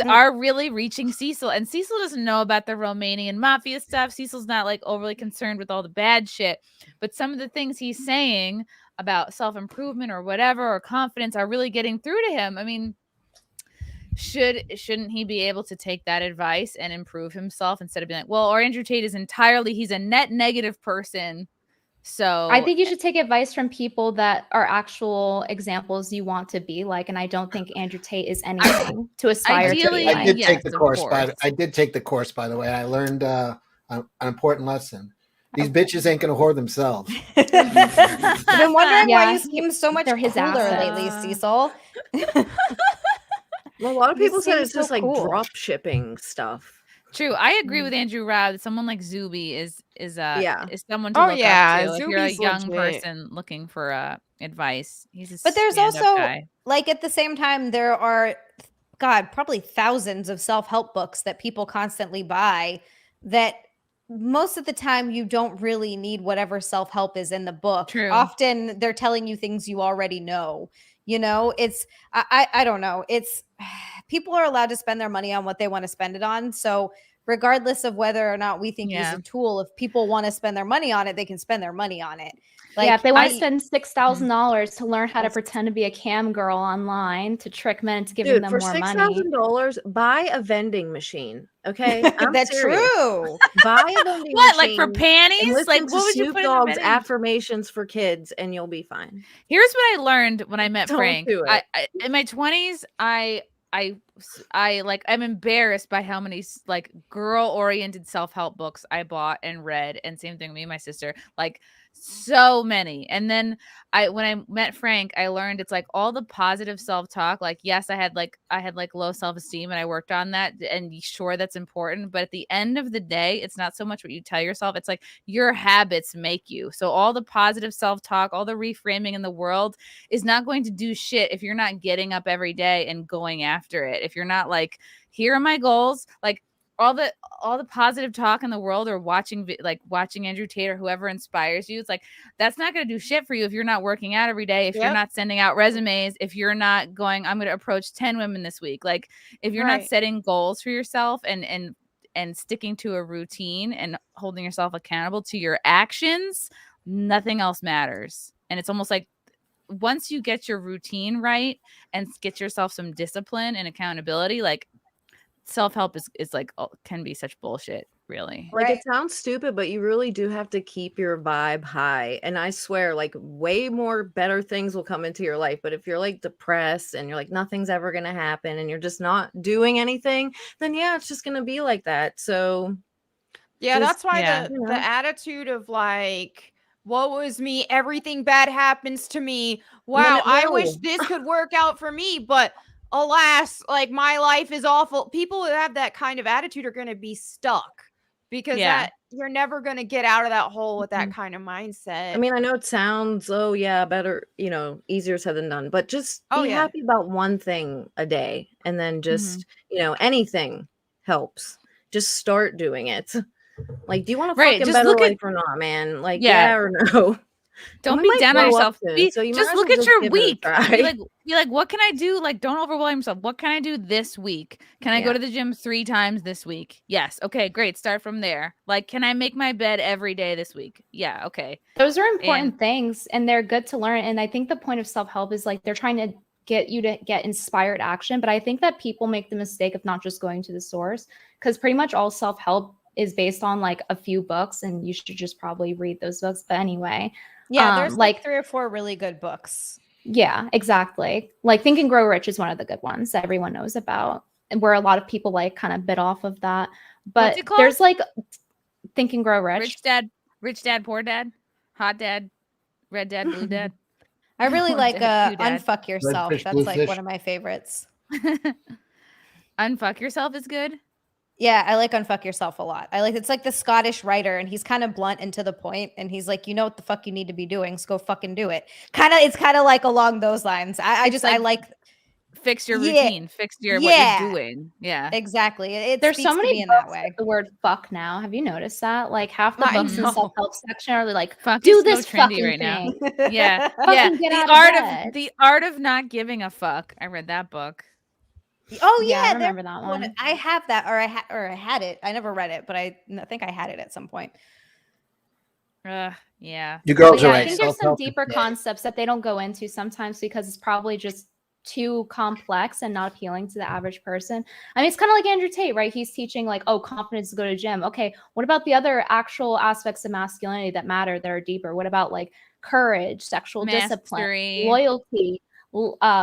are really reaching Cecil. And Cecil doesn't know about the Romanian mafia stuff. Cecil's not like overly concerned with all the bad shit. But some of the things he's saying about self-improvement or whatever, or confidence, are really getting through to him. I mean, shouldn't he be able to take that advice and improve himself instead of being like, well, or Andrew Tate is he's a net negative person. So I think you should take advice from people that are actual examples you want to be like. And I don't think Andrew Tate is anything to aspire to be. I did take the course. I did take the course, by the way. I learned an important lesson. These bitches ain't gonna whore themselves. I've been wondering why you seem so much They're his cooler assets. lately, Cecil. Well, a lot of people said seem it's just so like cool. drop shipping stuff. True. I agree with Andrew Rao that someone like Zuby is someone to Oh, look yeah, up to if you're a Zuby's young legit. person looking for advice. But there's stand-up also guy. like at the same time there are probably thousands of self-help books that people constantly buy that most of the time you don't really need whatever self-help is in the book. True. Often they're telling you things you already know. You know, it's I don't know. It's people are allowed to spend their money on what they want to spend it on. So regardless of whether or not we think he's a tool. If people want to spend their money on it, they can spend their money on it. Like, if they want to spend $6,000 to learn how to pretend to be a cam girl online to trick men into giving them for more money. $6,000, buy a vending machine. Okay, that's true. Buy a vending What, machine. like for panties? And listen Like, to what would you Snoop put in a Dogg's vending? affirmations for kids, and you'll be fine. Here's what I learned when I met Don't Frank. do it. I in my 20s, I'm embarrassed by how many like girl-oriented self-help books I bought and read, and same thing with me and my sister, like so many. And then when I met Frank, I learned it's like all the positive self-talk. Like, yes, I had low self-esteem and I worked on that, and sure, that's important, but at the end of the day, it's not so much what you tell yourself, it's like your habits make you. So all the positive self-talk, all the reframing in the world is not going to do shit if you're not getting up every day and going after it. If you're not like, here are my goals, like all the positive talk in the world, or watching Andrew Tate or whoever inspires you, it's like that's not going to do shit for you if you're not working out every day, if you're not sending out resumes, if you're not going, I'm going to approach 10 women this week. Like, if you're not setting goals for yourself and sticking to a routine and holding yourself accountable to your actions, nothing else matters. And it's almost like once you get your routine right and get yourself some discipline and accountability, like self-help is like can be such bullshit, really. Like, it sounds stupid, but you really do have to keep your vibe high. And I swear, like, way more better things will come into your life. But if you're like depressed and you're like nothing's ever gonna happen and you're just not doing anything, then it's just gonna be like that. So that's why the attitude of like, woe is me, everything bad happens to me, wow, I wish this could work out for me, but alas, like, my life is awful. People who have that kind of attitude are going to be stuck, because that you're never going to get out of that hole with that kind of mindset. I mean, I know it sounds better, easier said than done, but just be happy about one thing a day, and then just anything helps. Just start doing it. Like, do you want a fucking better life or not, man? Like, yeah or no? Don't be down on yourself. Just look at your week. Be like, what can I do? Like, don't overwhelm yourself. What can I do this week? Can I go to the gym 3 times this week? Yes. Okay, great. Start from there. Like, can I make my bed every day this week? Yeah. Okay. Those are important things, and they're good to learn. And I think the point of self-help is like they're trying to get you to get inspired action. But I think that people make the mistake of not just going to the source, because pretty much all self-help is based on like a few books, and you should just probably read those books. But anyway. Yeah, there's like 3 or 4 really good books. Yeah, exactly. Like Think and Grow Rich is one of the good ones that everyone knows about, and where a lot of people like kind of bit off of that. But there's like Think and Grow Rich. Rich Dad, Poor Dad, Hot Dad, Red Dad, Blue Dad. I really like Unfuck Yourself. That's like one of my favorites. Unfuck Yourself is good. Yeah, I like Unfuck Yourself a lot. It's like the Scottish writer, and he's kind of blunt and to the point, and he's like, you know what the fuck you need to be doing, so go fucking do it. It's kind of like along those lines. I like fix your routine, fix your what you're doing. Yeah, exactly. There's so many in that way. The word fuck now. Have you noticed that? Like half the books in the self-help section are like, fuck, do this so fucking right thing. Now. Yeah, the art of not giving a fuck. I read that book. Oh yeah, I remember that one. I have that, or I had it. I never read it, but I think I had it at some point. Yeah. You girls are right. I think there's some deeper concepts that they don't go into sometimes because it's probably just too complex and not appealing to the average person. I mean, it's kind of like Andrew Tate, right? He's teaching like, confidence to go to gym. Okay, what about the other actual aspects of masculinity that matter that are deeper? What about like courage, sexual discipline, loyalty,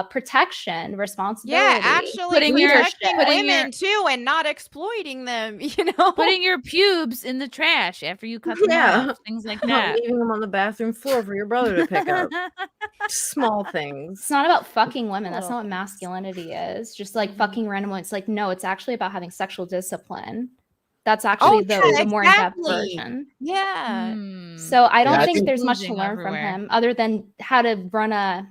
protection, responsibility? Yeah, actually protecting women too, and not exploiting them. Putting your pubes in the trash after you cut them off, things like that. Leaving them on the bathroom floor for your brother to pick up. Small things. It's not about fucking women. That's not what masculinity is. Just like fucking random women. It's like, no, it's actually about having sexual discipline. That's actually the more in-depth version. Yeah. So I don't think there's much to learn from him other than how to run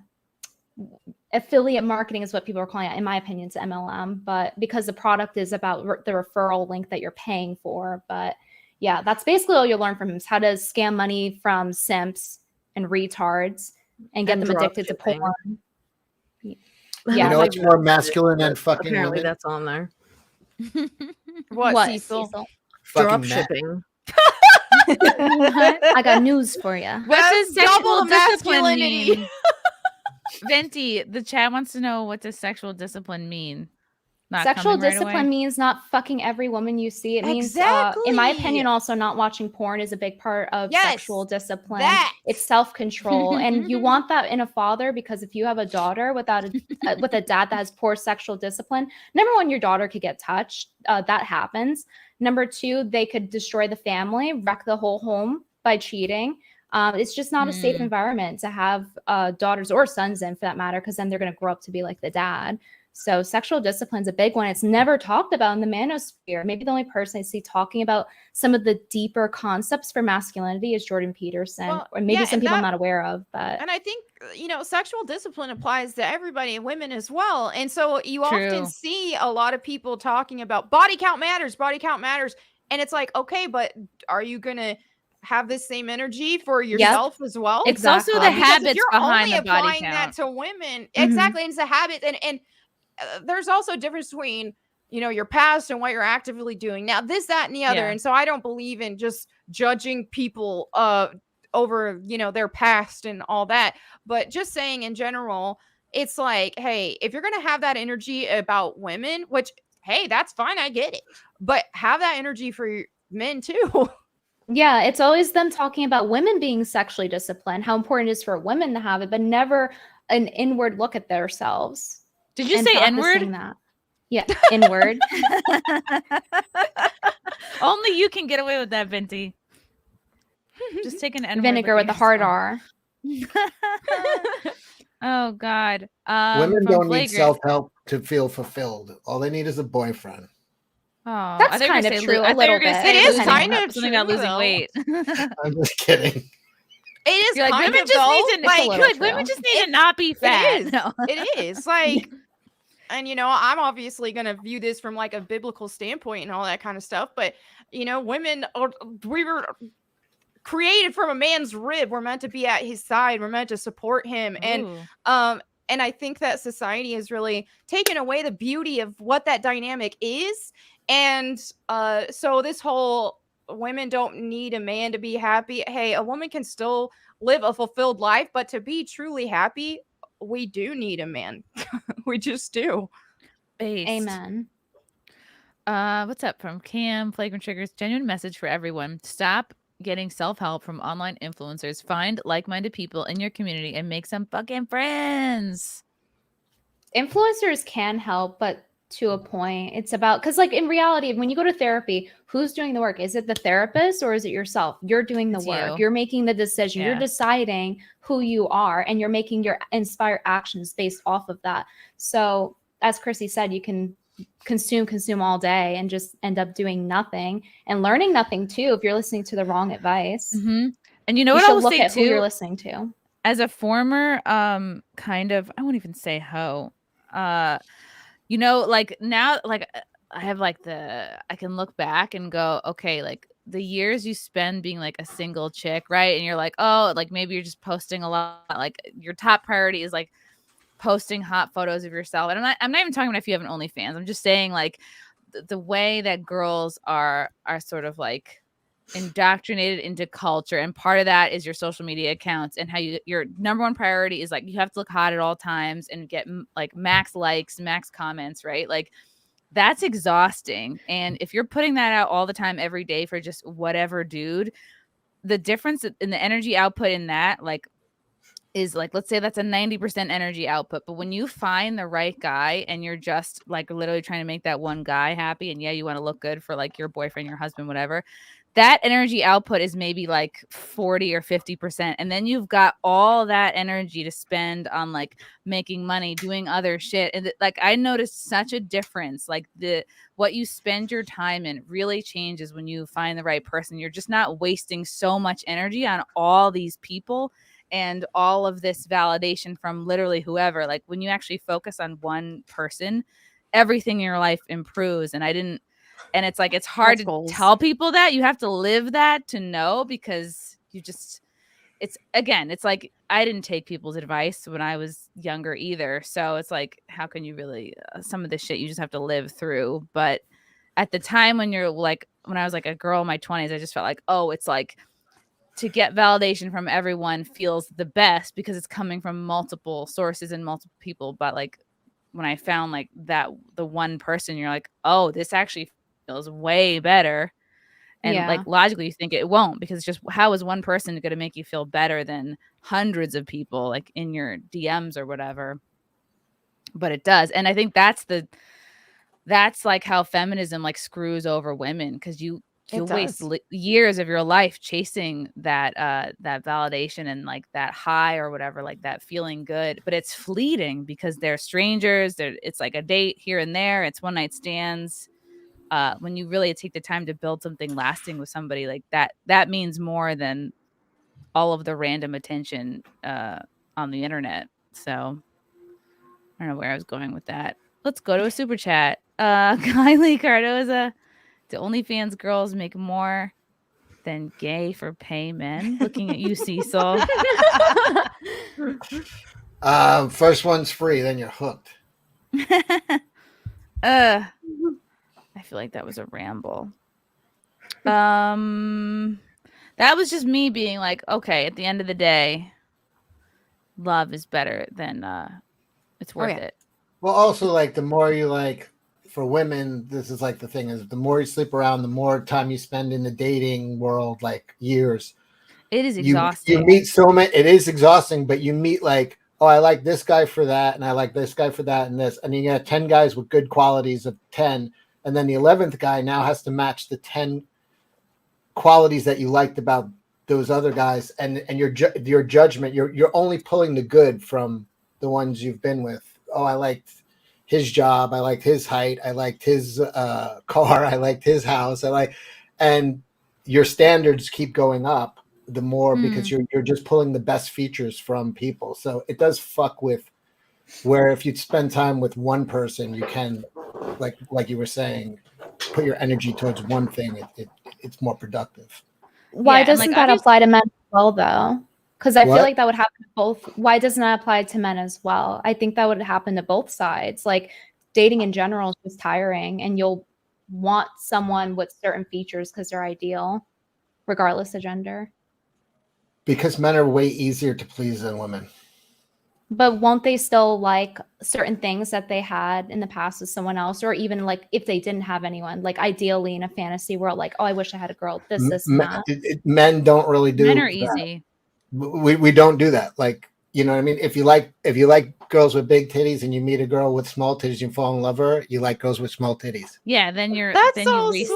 affiliate marketing is what people are calling it. In my opinion, it's MLM, but because the product is about the referral link that you're paying for. But yeah, that's basically all you'll learn from him is how to scam money from simps and retards and get them addicted to porn. Yeah, it's more masculine and fucking apparently women. That's on there. What, Cecil? Drop shipping. I got news for you. What does sexual double discipline masculinity. mean? Venti, the chat wants to know, what does sexual discipline mean? Not Sexual coming right discipline away? means not fucking every woman you see. It means, in my opinion, also not watching porn is a big part of sexual discipline. It's self-control, and you want that in a father, because if you have a daughter without with a dad that has poor sexual discipline, number one, your daughter could get touched. That happens. Number two, they could destroy the family, wreck the whole home by cheating. It's just not a safe environment to have daughters or sons in, for that matter, because then they're going to grow up to be like the dad. So sexual discipline is a big one. It's never talked about in the manosphere. Maybe the only person I see talking about some of the deeper concepts for masculinity is Jordan Peterson, or maybe some people I'm not aware of. But And I think, sexual discipline applies to everybody, women as well. And so you often see a lot of people talking about body count matters. And it's like, okay, but are you going to have the same energy for yourself as well? It's also the habits if you're behind only the body applying that count. to women. Exactly. And it's a habit. And there's also a difference between, your past and what you're actively doing now, this, that, and the other. And so I don't believe in just judging people over, their past and all that. But just saying in general, it's like, hey, if you're going to have that energy about women, which, hey, that's fine. I get it. But have that energy for men too. Yeah, it's always them talking about women being sexually disciplined, how important it is for women to have it, but never an inward look at themselves. Did you say N-word? That. Yeah, inward. Only you can get away with that, Venti. Just take an N-word. Vinegar with a hard R. Oh, God. Women don't need self-help to feel fulfilled. All they need is a boyfriend. Oh, that's kind of true. I thought you were going to say it is kind of something true, about losing weight. I'm just kidding. It is You're like, kind women of just though, need to women just need to not be fat. It is. It is like, and I'm obviously gonna view this from like a biblical standpoint and all that kind of stuff. But women we were created from a man's rib. We're meant to be at his side. We're meant to support him. And I think that society has really taken away the beauty of what that dynamic is. And so this whole women don't need a man to be happy. Hey, a woman can still live a fulfilled life, but to be truly happy, we do need a man. We just do. Amen. What's up from Cam? Flagrant Triggers. Genuine message for everyone. Stop getting self-help from online influencers. Find like-minded people in your community and make some fucking friends. Influencers can help, but to a point. It's about, because like in reality, when you go to therapy, who's doing the work? Is it the therapist or is it yourself? You're doing the work. You're making the decision. You're deciding who you are, and you're making your inspired actions based off of that. So as Chrissy said, you can consume all day and just end up doing nothing and learning nothing too if you're listening to the wrong advice. And you know what I will say too? Who you're listening to. As a former kind of, I won't even say hoe. Like now, like I have like I can look back and go, okay, like the years you spend being like a single chick, right? And you're like, oh, like maybe you're just posting a lot. Like your top priority is like posting hot photos of yourself. And I'm not even talking about if you have an OnlyFans. I'm just saying like the way that girls are sort of like indoctrinated into culture, and part of that is your social media accounts and how your number one priority is like you have to look hot at all times and get like max likes, max comments, right? Like that's exhausting. And if you're putting that out all the time every day for just whatever dude, the difference in the energy output in that like is like, let's say that's a 90% energy output, but when you find the right guy and you're just like literally trying to make that one guy happy, and you want to look good for like your boyfriend, your husband, whatever, that energy output is maybe like 40 or 50%. And then you've got all that energy to spend on like making money, doing other shit. And like, I noticed such a difference. Like what you spend your time in really changes when you find the right person. You're just not wasting so much energy on all these people and all of this validation from literally whoever. Like when you actually focus on one person, everything in your life improves. And it's like, it's hard to tell people that. You have to live that to know, because it's like, I didn't take people's advice when I was younger either. So it's like, how can you really, some of this shit you just have to live through. But at the time when I was like a girl in my 20s, I just felt like, oh, it's like to get validation from everyone feels the best because it's coming from multiple sources and multiple people. But like when I found like that, the one person, you're like, oh, this actually feels way better. And like logically you think it won't, because it's just, how is one person going to make you feel better than hundreds of people like in your DMs or whatever? But it does. And I think that's like how feminism like screws over women, because you'll waste years of your life chasing that validation and like that high or whatever, like that feeling good, but it's fleeting because they're strangers. It's like a date here and there. It's one night stands. When you really take the time to build something lasting with somebody like that means more than all of the random attention on the internet. So I don't know where I was going with that. Let's go to a super chat. Kylie Cardoza, do OnlyFans girls make more than gay for pay men? Looking at you, Cecil. First one's free, then you're hooked. I feel like that was a ramble. That was just me being like, okay, at the end of the day, love is better than it's worth it. Well, also, like, the more you like, for women, this is like the thing is, the more you sleep around, the more time you spend in the dating world, like years. It is exhausting. You meet so many. It is exhausting, but you meet like, oh, I like this guy for that, and I like this guy for that, and this, and you get 10 guys with good qualities of 10, and then the 11th guy now has to match the 10 qualities that you liked about those other guys, and your judgment, you're only pulling the good from the ones you've been with. Oh, I liked his job, I liked his height, I liked his car, I liked his house, and your standards keep going up the more because you're just pulling the best features from people. So it does fuck with where if you spend time with one person, you can, like you were saying, put your energy towards one thing. It's more productive. Why doesn't that apply to men as well, though? Because I feel like that would happen to both. Why doesn't that apply to men as well? I think that would happen to both sides. Like dating in general is just tiring, and you'll want someone with certain features because they're ideal, regardless of gender. Because men are way easier to please than women. But won't they still like certain things that they had in the past with someone else? Or even like if they didn't have anyone, like ideally in a fantasy world, like, oh, I wish I had a girl, this, and that. Men don't really do that. Men are easy. We don't do that. Like, you know what I mean? If you like girls with big titties and you meet a girl with small titties, you fall in love with her, you like girls with small titties. Yeah, then you reset. Sweet.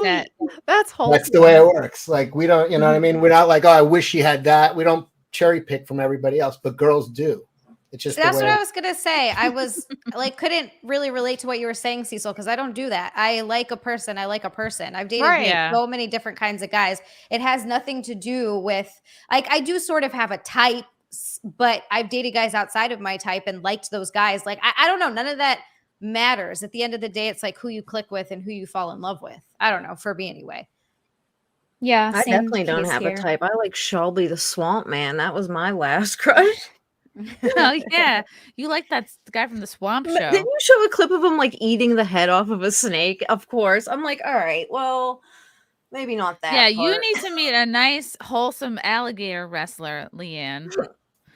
That's wholesome. That's the way it works. Like, we don't, you know what I mean? We're not like, oh, I wish she had that. We don't cherry pick from everybody else, but girls do. It's just that's what I was gonna say. I was like, couldn't really relate to what you were saying, Cecil, because I don't do that. I like a person. I've dated so many different kinds of guys. It has nothing to do with like, I do sort of have a type, but I've dated guys outside of my type and liked those guys. Like, I don't know. None of that matters. At the end of the day, it's like who you click with and who you fall in love with. I don't know, for me anyway. Yeah, I definitely don't have a type. I like Shelby the Swamp Man. That was my last crush. Oh yeah, you like that guy from the Swamp Show? Didn't you show a clip of him like eating the head off of a snake? Of course. I'm like, all right, well, maybe not that. Yeah, you need to meet a nice, wholesome alligator wrestler, LeeAnn.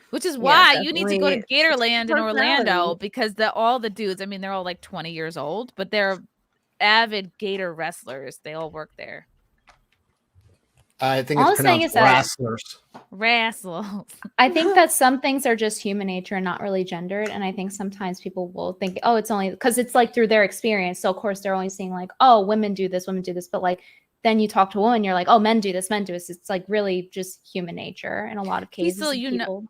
Which is why you need to go to Gatorland in Orlando, because all the dudes, I mean, they're all like 20 years old, but they're avid gator wrestlers. They all work there. I think it's pronounced wrestlers. Wrestlers. I think that some things are just human nature and not really gendered. And I think sometimes people will think, oh, it's only because it's like through their experience. So of course they're only seeing like, oh, women do this. But like, then you talk to a woman, you're like, oh, men do this, men do this. It's like really just human nature in a lot of cases. Cecil,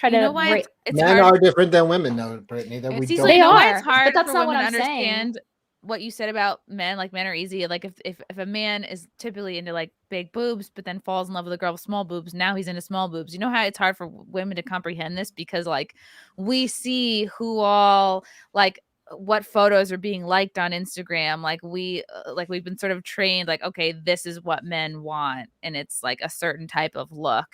Men are different than women, though, Brittany. That Cecil, they are. It's hard but that's for not women what I'm to understand saying. What you said about men. Like, men are easy. Like, if a man is typically into like big boobs, but then falls in love with a girl with small boobs, now he's into small boobs. You know how it's hard for women to comprehend this, because like we see who all like what photos are being liked on Instagram. Like we've been sort of trained like, okay, this is what men want, and it's like a certain type of look.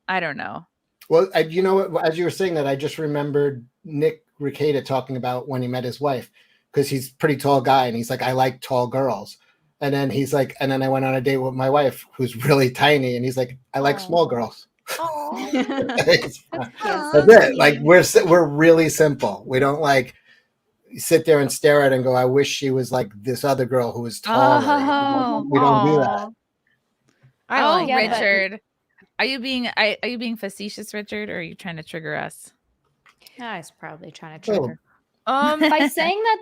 I don't know. Well, you know what? As you were saying that, I just remembered Nick Rekieta talking about when he met his wife, because he's a pretty tall guy, and he's like, I like tall girls. And then he's like, and then I went on a date with my wife who's really tiny, and he's like, I like small girls. That's it. Like we're really simple. We don't like sit there and stare at it and go, I wish she was like this other girl who was taller. We don't do that. Richard. Are you being facetious, Richard, or are you trying to trigger us? I was probably trying to trigger. By saying that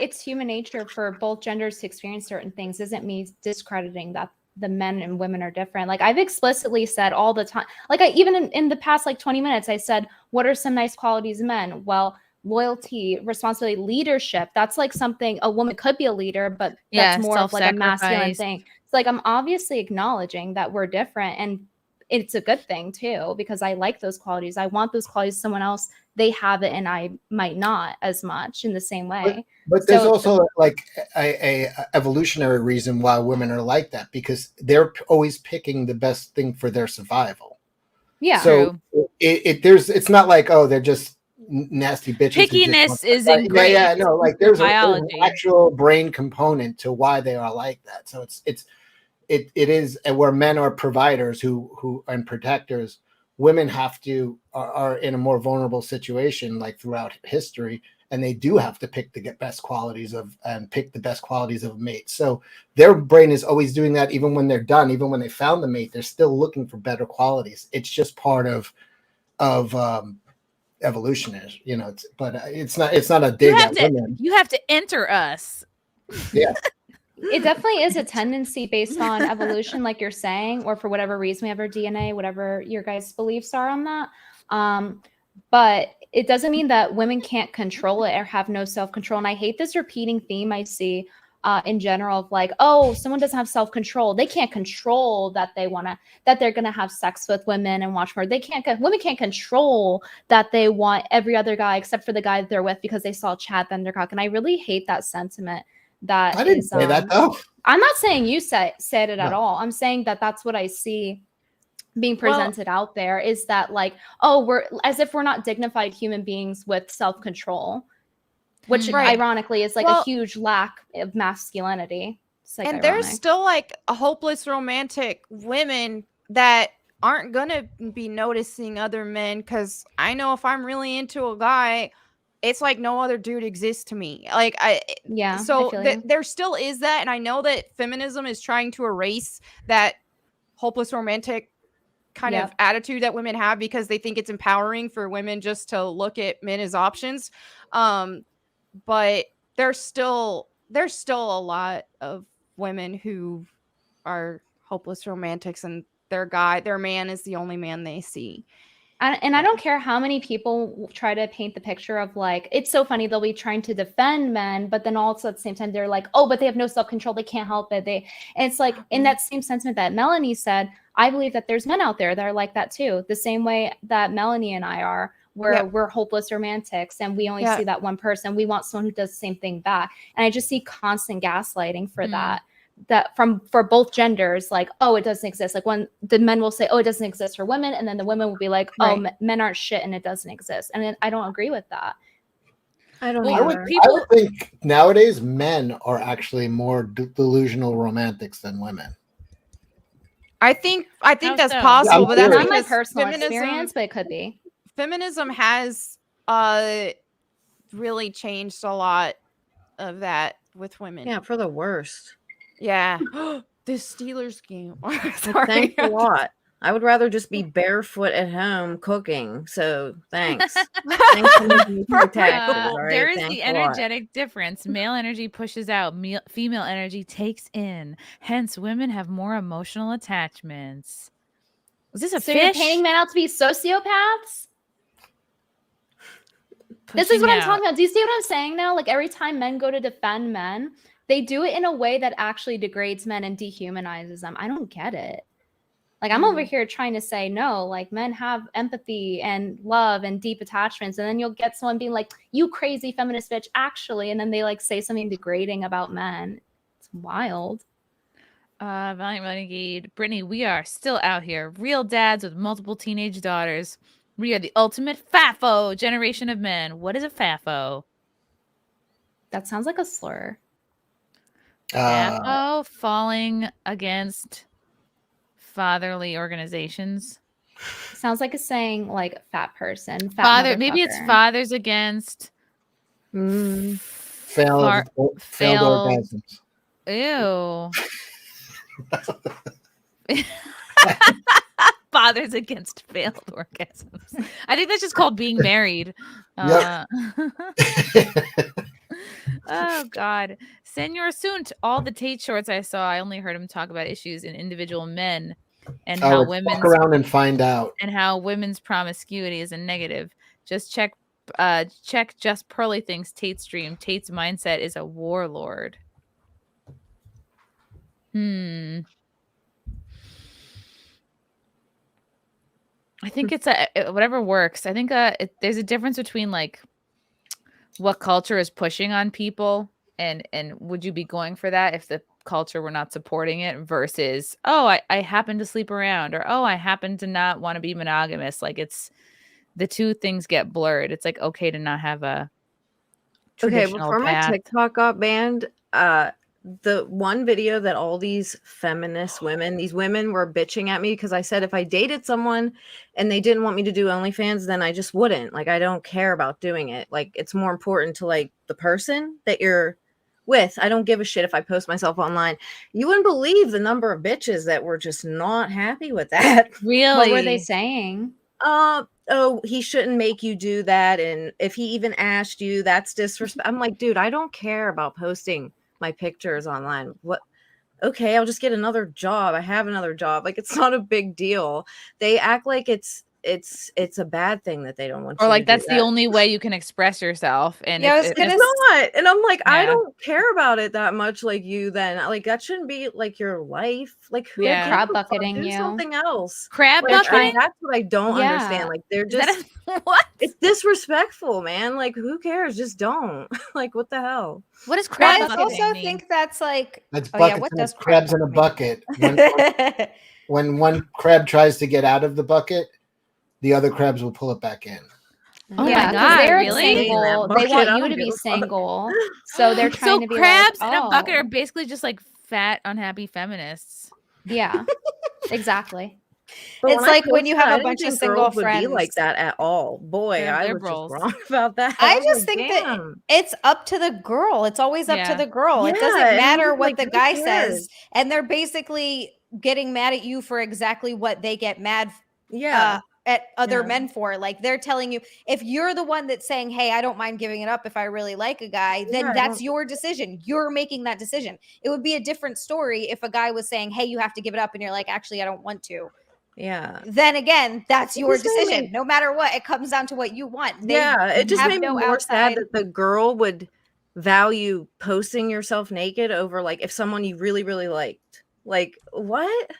it's human nature for both genders to experience certain things isn't me discrediting that the men and women are different. Like I've explicitly said all the time, like I even in the past like 20 minutes, I said, what are some nice qualities of men? Well, loyalty, responsibility, leadership. That's like something a woman could be a leader, but that's more of like a masculine thing. It's like I'm obviously acknowledging that we're different, and it's a good thing too, because I like those qualities. I want those qualities. Someone else, they have it and I might not as much in the same way. But there's also like a evolutionary reason why women are like that, because they're always picking the best thing for their survival. Yeah. So it's not like, oh, they're just nasty bitches. Pickiness isn't great. Yeah, no, like there's an actual brain component to why they are like that. So it is where men are providers who and protectors. Women are in a more vulnerable situation, like throughout history, and they do have to pick the best qualities of a mate. So their brain is always doing that, even when they're done, even when they found the mate, they're still looking for better qualities. It's just part of evolution, but it's not a dig at women. You have to enter us. Yeah. It definitely is a tendency based on evolution, like you're saying, or for whatever reason we have our DNA, whatever your guys' beliefs are on that. But it doesn't mean that women can't control it or have no self-control. And I hate this repeating theme I see in general of like, oh, someone doesn't have self-control. They can't control that they're gonna have sex with women and watch more. Women can't control that they want every other guy except for the guy that they're with because they saw Chad Vandercock. And I really hate that sentiment. I didn't say that though. I'm not saying you said it at all. I'm saying that that's what I see being presented out there, is that like, oh, we're as if we're not dignified human beings with self-control, which ironically is like a huge lack of masculinity. Like and there's still like a hopeless romantic women that aren't gonna be noticing other men, because I know if I'm really into a guy, it's like no other dude exists to me. Like there still is that, and I know that feminism is trying to erase that hopeless romantic kind of attitude that women have, because they think it's empowering for women just to look at men as options. But there's still a lot of women who are hopeless romantics, and their man is the only man they see. And I don't care how many people try to paint the picture of like, it's so funny, they'll be trying to defend men, but then also at the same time, they're like, oh, but they have no self-control. They can't help it. And it's like in that same sentiment that Melonie said, I believe that there's men out there that are like that too. The same way that Melonie and I are, where we're hopeless romantics and we only see that one person. We want someone who does the same thing back. And I just see constant gaslighting for that for both genders, like, oh, it doesn't exist. Like when the men will say, oh, it doesn't exist for women, and then the women will be like, oh, men aren't shit and it doesn't exist. And I don't agree with that. I would think nowadays men are actually more delusional romantics than women. I think that's possible, but that's not my personal experience, but it could be. Feminism has really changed a lot of that with women. Yeah, for the worst. Yeah. This Steelers game. Thanks a lot. I would rather just be barefoot at home cooking. So thanks. Thanks for making me protected. Right? There is the energetic difference. Male energy pushes out, female energy takes in. Hence, women have more emotional attachments. Was this a fish? You're painting men out to be sociopaths? This is what I'm talking about. Do you see what I'm saying now? Like every time men go to defend men, they do it in a way that actually degrades men and dehumanizes them. I don't get it. Like I'm over here trying to say, no, like men have empathy and love and deep attachments. And then you'll get someone being like, you crazy feminist bitch, actually. And then they like say something degrading about men. It's wild. Valiant Renegade. Brittany, we are still out here. Real dads with multiple teenage daughters. We are the ultimate FAFO generation of men. What is a FAFO? That sounds like a slur. falling against fatherly organizations. Sounds like a saying, like fat person, maybe it's fathers against failed orgasms. Ew. Fathers against failed orgasms. I think that's just called being married. Yep. Oh God. Senor Sunt, all the Tate shorts I saw, I only heard him talk about issues in individual men and how women's walk around and find out. And how women's promiscuity is a negative. Just check Just Pearly Things Tate stream. Tate's mindset is a warlord. I think it's whatever works. I think there's a difference between like what culture is pushing on people and would you be going for that if the culture were not supporting it versus, I happen to sleep around, or I happen to not want to be monogamous. Like it's the two things get blurred. It's like okay to not have a traditional before path. my TikTok got banned, the one video that all these feminist women, these women were bitching at me because I said if I dated someone and they didn't want me to do OnlyFans, then I just wouldn't. Like, I don't care about doing it. Like, it's more important to like the person that you're with. I don't give a shit if I post myself online. You wouldn't believe the number of bitches that were just not happy with that. Really? What were they saying? Oh, he shouldn't make you do that. And if he even asked you, that's disrespect. I'm like, dude, I don't care about posting my pictures online. What? Okay, I'll just get another job. I have another job. Like, it's not a big deal. They act like it's a bad thing that they don't want. Or like that's the only way you can express yourself. And yeah, it's not. And I'm like, Yeah. I don't care about it that much. Like you, then like that shouldn't be like your life. Like who They're gives crab a fuck? bucketing Do you. something else. Crab Like, bucketing? that's what I don't Yeah. understand. Like they're Is that just what? It's disrespectful, man. Like who cares? Just don't. Like what the hell? What is Well, crab I bucketing also mean? think that's like, That's oh yeah, buckets what and does crabs in a bucket. When one crab tries to get out of the bucket, the other crabs will pull it back in. Oh Yeah, my 'cause God, they're really? single. They want you to be single, so they're trying So to be crabs like, in a bucket "Oh." are basically just like fat, unhappy feminists. Yeah, exactly. But It's when I like when you posted, have I a didn't bunch of think single girls would friends. be like that at all. Boy, They're I liberals. was just wrong about that. I was just like, think that damn. it's up to the girl. It's always up Yeah. to the girl. It Yeah, doesn't and I'm matter just what like, the who guy cares? says. And they're basically getting mad at you for exactly what they get mad Yeah. at other Yeah. men for. Like they're telling you, if you're the one that's saying, hey, I don't mind giving it up if I really like a guy, then Yeah, I that's don't- your decision. You're making that decision. It would be a different story if a guy was saying, hey, you have to give it up. And you're like, actually, I don't want to. Yeah. Then again, that's It your just made decision. me- No matter what, it comes down to what you want. They Yeah, it just have made me no more sad outside- that the girl would value posting yourself naked over like if someone you really, really liked. Like, what?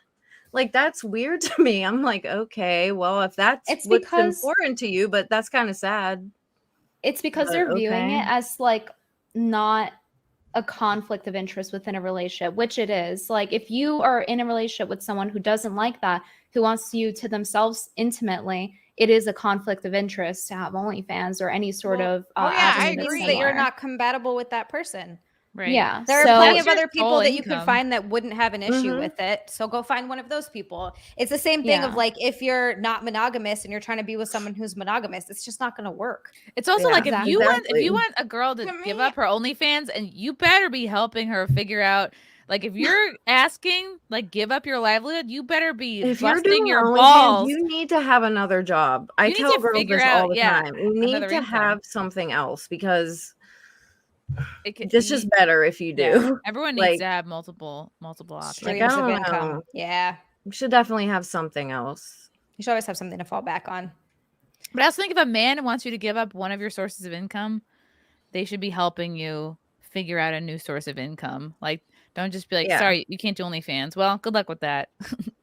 Like, that's weird to me. I'm like, okay, well, if that's It's what's because- important to you, but that's kind of sad. It's because But they're viewing okay. it as like not a conflict of interest within a relationship, which it is. Like if you are in a relationship with someone who doesn't like that, who wants you to themselves intimately, it is a conflict of interest to have OnlyFans or any sort of yeah, I avenue It that's means that you're similar. not compatible with that person. Right. Yeah. There so are plenty of That's other your people sole that you could income. find that wouldn't have an issue Mhm. with it. So go find one of those people. It's the same thing of Yeah. like if you're not monogamous and you're trying to be with someone who's monogamous, it's just not going to work. It's also Yeah, like if you exactly. want a girl to To give me- up her OnlyFans, and you better be helping her figure out. Like if you're asking, like give up your livelihood, you better be If you're busting doing your OnlyFans, balls. you need to have another job. I You need tell to girls figure this out, all the yeah, time. You need another to income. have something else because It it's just better if you do. yeah, everyone needs Like- to have multiple options. Streams of don't income. know. Yeah. You should definitely have something else. You should always have something to fall back on. But I also think if a man wants you to give up one of your sources of income, they should be helping you figure out a new source of income. Like, don't just be like, Yeah. sorry, you can't do OnlyFans. Well, good luck with that.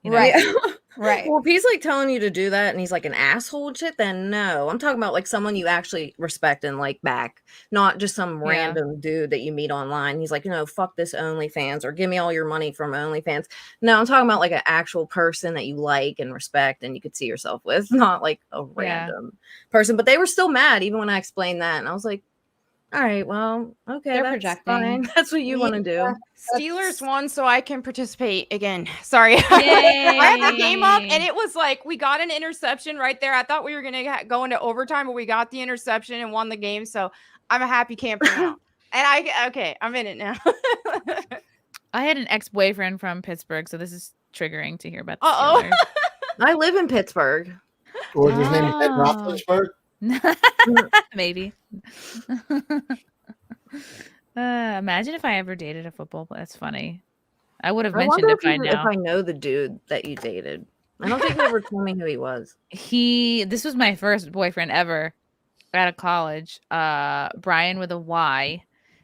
You know? Right. Yeah. Right. Well, if he's like telling you to do that and he's like an asshole and shit, then no. I'm talking about like someone you actually respect and like back, not just some Yeah. random dude that you meet online. He's like, fuck this OnlyFans or give me all your money from OnlyFans. No, I'm talking about like an actual person that you like and respect and you could see yourself with, not like a random person. But they were still mad even when I explained that. And I was like, All right, well, okay, They're that's projecting. fine. That's what you want to do. Steelers won, so I can participate again. Sorry. I had the game up, and it was like we got an interception right there. I thought we were going to go into overtime, but we got the interception and won the game. So I'm a happy camper now. And I'm in it now. I had an ex-boyfriend from Pittsburgh, so this is triggering to hear about the Steelers. I live in Pittsburgh. Or his name Ben Roethlisberger? Maybe. Imagine if I ever dated a football player. That's funny. I would have mentioned it by now. If I know the dude that you dated. I don't think you ever told me who he was. This was my first boyfriend ever out of college. Brian with a Y.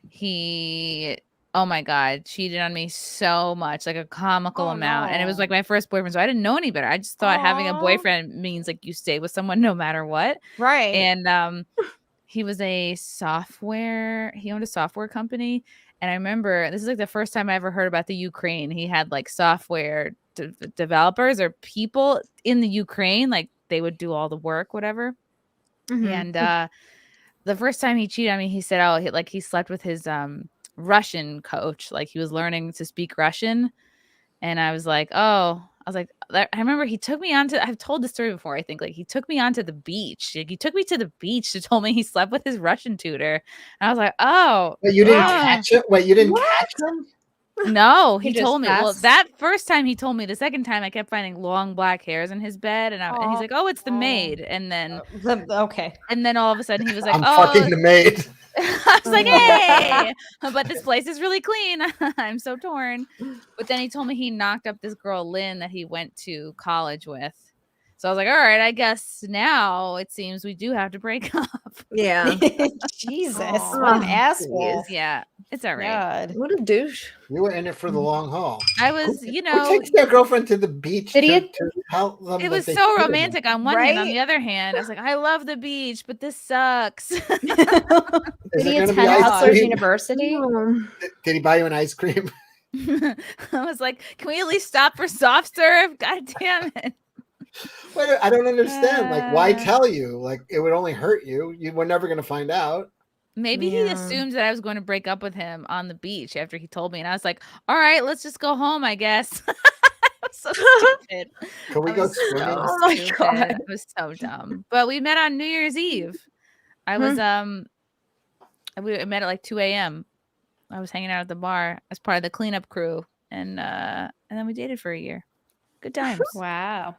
He, oh my God, cheated on me so much, like a comical amount. And it was like my first boyfriend, so I didn't know any better. I just thought having a boyfriend means like you stay with someone no matter what. Right. And he was he owned a software company. And I remember this is like the first time I ever heard about the Ukraine. He had like software developers or people in the Ukraine, like they would do all the work, whatever. And the first time he cheated on me, he said, he slept with his Russian coach, like he was learning to speak Russian. And I was like, I remember he took me I've told this story before, I think, like he took me onto the beach. Like, he took me to the beach to tell me he slept with his Russian tutor. And I was like, oh. Wait, you didn't catch it? Wait, you didn't catch him? No, he just told me. Well, passed? that first time he told me. The second time I kept finding long black hairs in his bed, and he's like, "Oh, it's the maid." And then okay. And then all of a sudden he was like, I'm "Oh, fucking the maid." I was like, "Hey, but this place is really clean." I'm so torn. But then he told me he knocked up this girl Lynn that he went to college with. So I was like, all right, I guess now it seems we do have to break up. Yeah. Jesus, what an asshole. Yeah, it's all right. God. What a douche. You were in it for the long haul. I was, Who takes their girlfriend to the beach? It It was so romantic on one hand. On the other hand, I was like, I love the beach, but this sucks. Did he attend Hustlers University? Did he buy you an ice cream? I was like, can we at least stop for soft serve? God damn it. Wait, I don't understand. Like, why tell you? Like, it would only hurt you. You were never going to find out. Maybe he assumed that I was going to break up with him on the beach after he told me. And I was like, all right, let's just go home, I guess. So stupid. Can we go swimming? Oh my God. It was so dumb. But we met on New Year's Eve. I was, we met at like 2 a.m. I was hanging out at the bar as part of the cleanup crew. And then we dated for a year. Good times. Wow.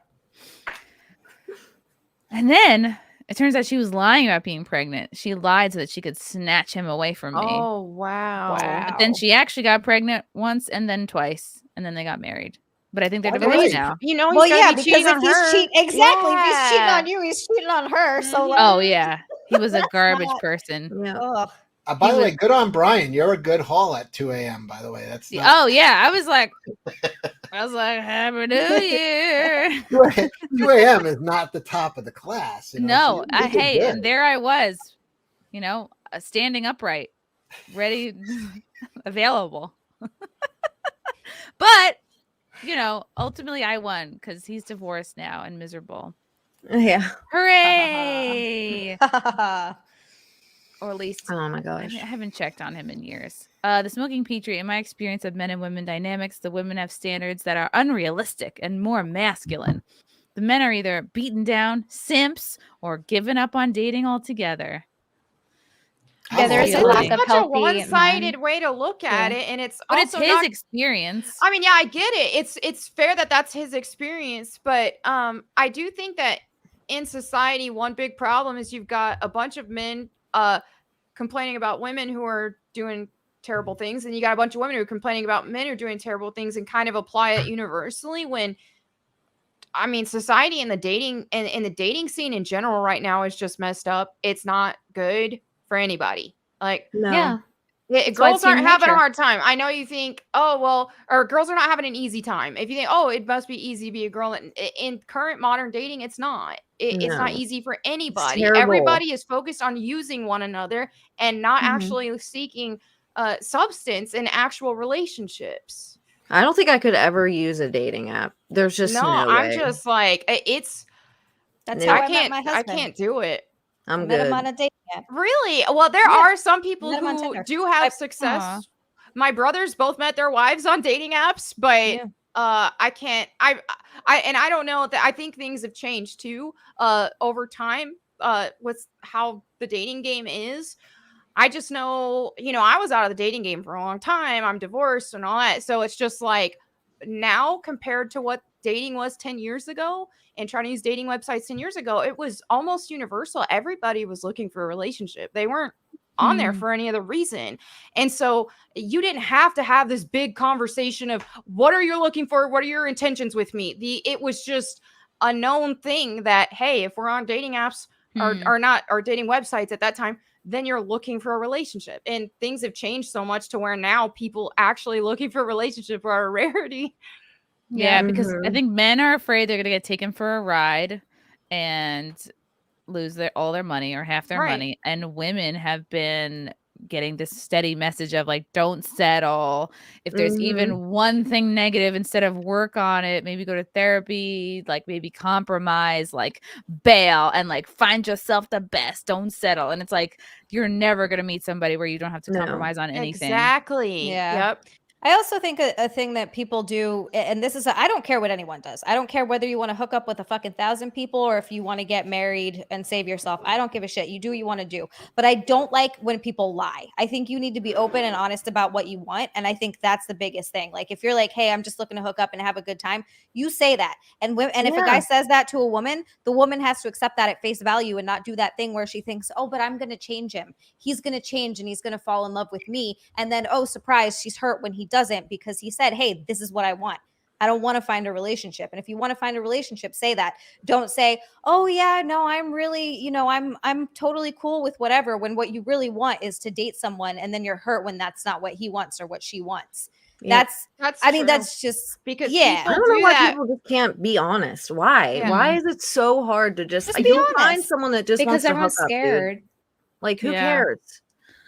And then it turns out she was lying about being pregnant. She lied so that she could snatch him away from me. Oh, wow. But then she actually got pregnant once and then twice. And then they got married. But I think they're divorced now. You know, Well, yeah, because because if he's cheating, exactly. If he's cheating on you, he's cheating on her. So, like, Oh, yeah. He was a garbage person. ugh. By the way, good on Brian. You're a good haul at 2 a.m., by the way. That's not... Oh, yeah. I was like, Happy New Year. 2 a.m. is not the top of the class. You know? No, and there I was, standing upright, ready, available. But, ultimately I won because he's divorced now and miserable. Yeah. Hooray! Or at least, oh my gosh, I haven't checked on him in years. The Smoking Petrie, in my experience of men and women dynamics, the women have standards that are unrealistic and more masculine. The men are either beaten down, simps, or given up on dating altogether. Yeah, there's a lack of such healthy a one-sided way to look at it, and it's but also it's his not... experience. I mean, yeah, I get it. It's fair that that's his experience, but I do think that in society, one big problem is you've got a bunch of men complaining about women who are doing terrible things, and you got a bunch of women who are complaining about men who are doing terrible things, and kind of apply it universally. When I mean, society and the dating and the dating scene in general right now is just messed up. It's not good for anybody. Like, Yeah. Girls aren't having a hard time. I know you think, or girls are not having an easy time. If you think, it must be easy to be a girl, in current modern dating, it's not. It's not easy for anybody. Everybody is focused on using one another and not actually seeking substance in actual relationships. I don't think I could ever use a dating app. There's just no way. I'm just like, that's how I met my husband. I can't do it. I'm Met him good. on a dating app. Really? Well, there are some people Met him on who Tinder. do have success. My brothers both met their wives on dating apps, but I can't. And I don't know that. I think things have changed too. Over time. With how the dating game is. I just know, I was out of the dating game for a long time. I'm divorced and all that. So it's just like now compared to what dating was 10 years ago and trying to use dating websites 10 years ago, it was almost universal. Everybody was looking for a relationship. They weren't on there for any other reason. And so you didn't have to have this big conversation of what are you looking for? What are your intentions with me? It was just a known thing that, hey, if we're on dating apps or not, or dating websites at that time, then you're looking for a relationship. And things have changed so much to where now people actually looking for a relationship are a rarity. Yeah, because I think men are afraid they're going to get taken for a ride and lose all their money or half their money. And women have been getting this steady message of like, don't settle. If there's even one thing negative, instead of work on it, maybe go to therapy, like maybe compromise, like bail and like find yourself the best. Don't settle. And it's like, you're never going to meet somebody where you don't have to compromise on anything. Exactly. Yeah. Yep. I also think a thing that people do, and this is, I don't care what anyone does. I don't care whether you want to hook up with a fucking 1,000 people or if you want to get married and save yourself. I don't give a shit. You do what you want to do. But I don't like when people lie. I think you need to be open and honest about what you want. And I think that's the biggest thing. Like if you're like, hey, I'm just looking to hook up and have a good time, you say that. And if a guy says that to a woman, the woman has to accept that at face value and not do that thing where she thinks, oh, but I'm going to change him. He's going to change and he's going to fall in love with me. And then, oh, surprise, she's hurt when he doesn't because he said, hey, this is what I want. I don't want to find a relationship. And if you want to find a relationship, say that. Don't say, oh yeah, no, I'm really, I'm totally cool with whatever, when what you really want is to date someone and then you're hurt when that's not what he wants or what she wants. Yeah. I mean, that's just because I don't know why people just can't be honest. Why? Yeah. Why is it so hard to just be you'll honest. find someone that just Because wants to everyone's hook up, dude. scared. Like who Yeah. cares?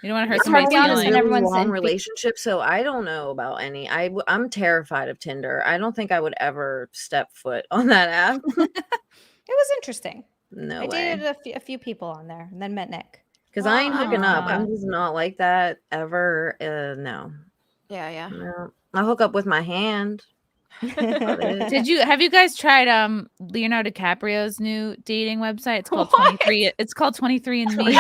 You don't want to hurt It's hard somebody's to be honest feelings. in everyone's long relationship, so I don't know about any. I'm terrified of Tinder. I don't think I would ever step foot on that app. It was interesting. No I way. dated a few people on there and then met Nick. Because I ain't hooking up. I'm just not like that ever. No. Yeah. No. I hook up with my hand. Have you guys tried Leonardo DiCaprio's new dating website? It's called 23. It's called 23andMe.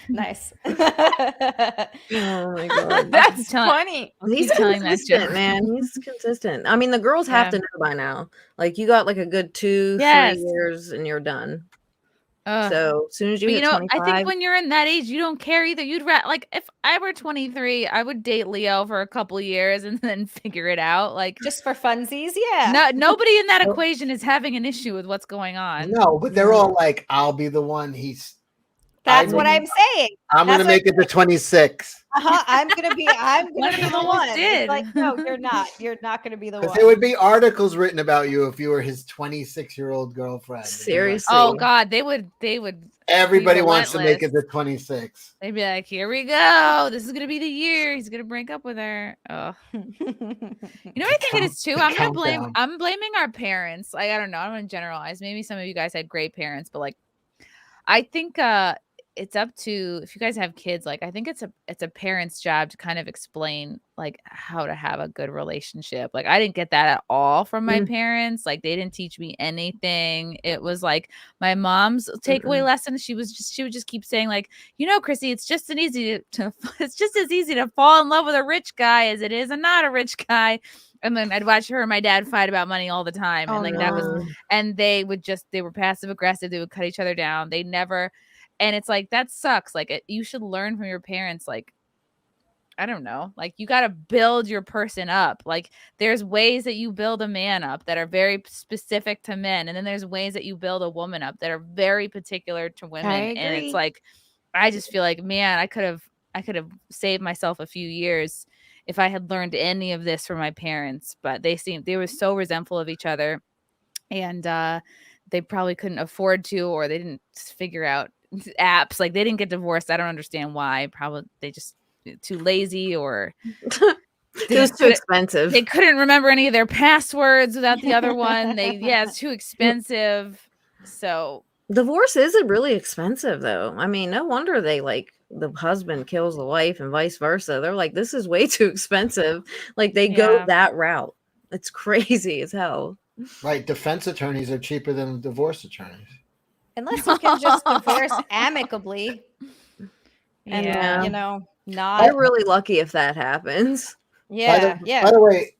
Nice. Oh my god, that's funny. He's consistent, man. He's consistent. I mean, the girls have to know by now. Like, you got like a good 2-3 years, and you're done. So as soon as you hit 25, I think when you're in that age, you don't care either. You'd like if I were 23, I would date Leo for a couple years and then figure it out, like just for funsies. Yeah. No, nobody in that equation is having an issue with what's going on. No, but they're all like, I'll be the one. That's what I'm saying. I'm going to make it to 26. I'm gonna be the one. did. It's like, no, you're not. You're not gonna be the one. Because there would be articles written about you if you were his 26-year-old girlfriend. Seriously. Oh God, they would. Everybody wants to make it to 26. They'd be like, "Here we go. This is gonna be the year he's gonna break up with her." Oh, you know what I think it is too. I'm blaming our parents. Like, I don't know. I don't want to generalize. Maybe some of you guys had great parents, but like, I think it's up to, if you guys have kids, like I think it's a parent's job to kind of explain like how to have a good relationship. Like I didn't get that at all from my parents. Like they didn't teach me anything. It was like my mom's takeaway lesson. She would just keep saying like, Chrissy, it's just as easy to fall in love with a rich guy as it is a not a rich guy. And then I'd watch her and my dad fight about money all the time. And that was, and they were passive aggressive. They would cut each other down. They never. And it's like, that sucks. Like you should learn from your parents. Like, I don't know, like you got to build your person up. Like there's ways that you build a man up that are very specific to men. And then there's ways that you build a woman up that are very particular to women. And it's like, I just feel like, man, I could have saved myself a few years if I had learned any of this from my parents, but they were so resentful of each other, and they probably couldn't afford to, or they didn't figure out apps. Like they didn't get divorced. I don't understand why. Probably they just too lazy, or it was too expensive. They couldn't remember any of their passwords without the other one. It's too expensive. So Divorce isn't really expensive, though. I mean, no wonder they the husband kills the wife and vice versa. They're like, this is way too expensive. Like, they go that route. It's crazy as hell. Right. Defense attorneys are cheaper than divorce attorneys. Unless you can just divorce amicably. And, not. They're really lucky if that happens. Yeah. By the way,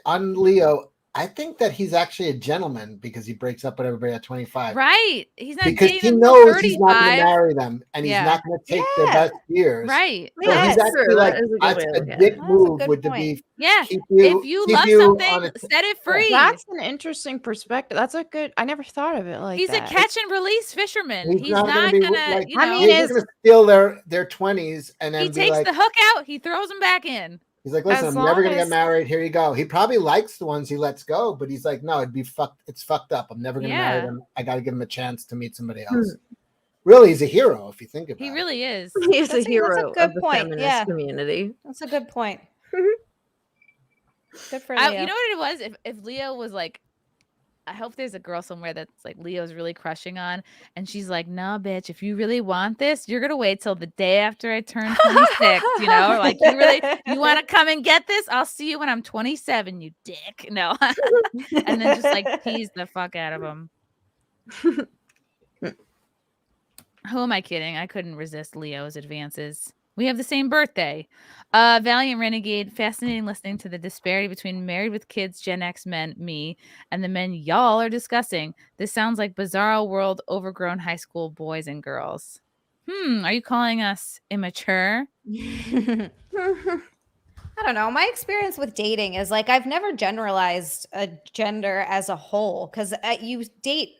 on Leo, I think that he's actually a gentleman because he breaks up with everybody at 25. Right. He's not because dating he them knows 35. he's not going to marry them and he's not going to take their best years. Right. So he's actually a dick move would to be if you love something, set it free. That's an interesting perspective. That's a good. I never thought of it like he's that. a catch and release fisherman. He's not not gonna gonna. he's going to steal their 20s and then he be takes like, the hook out. He throws them back in. he's like, listen, I'm never going to get married. Here you go. He probably likes the ones he lets go, but he's like, no, it's fucked up. I'm never going to marry them. I got to give him a chance to meet somebody else. Really, he's a hero if you think about it. He really is. He's a hero that's a good of the point. feminist community. That's a good point. Good for Leo. You know what it was? If Leo was like, I hope there's a girl somewhere that's like Leo's really crushing on, and she's like, "Nah, bitch, if you really want this, you're gonna wait till the day after I turn 26." You know, or like you want to come and get this? I'll see you when I'm 27, you dick. No, and then just like tease the fuck out of him. Who am I kidding? I couldn't resist Leo's advances. We have the same birthday. Valiant Renegade, fascinating listening to the disparity between married with kids, Gen X men, me, and the men y'all are discussing. This sounds like bizarro world, overgrown high school boys and girls. Are you calling us immature? I don't know. My experience with dating is like I've never generalized a gender as a whole because you date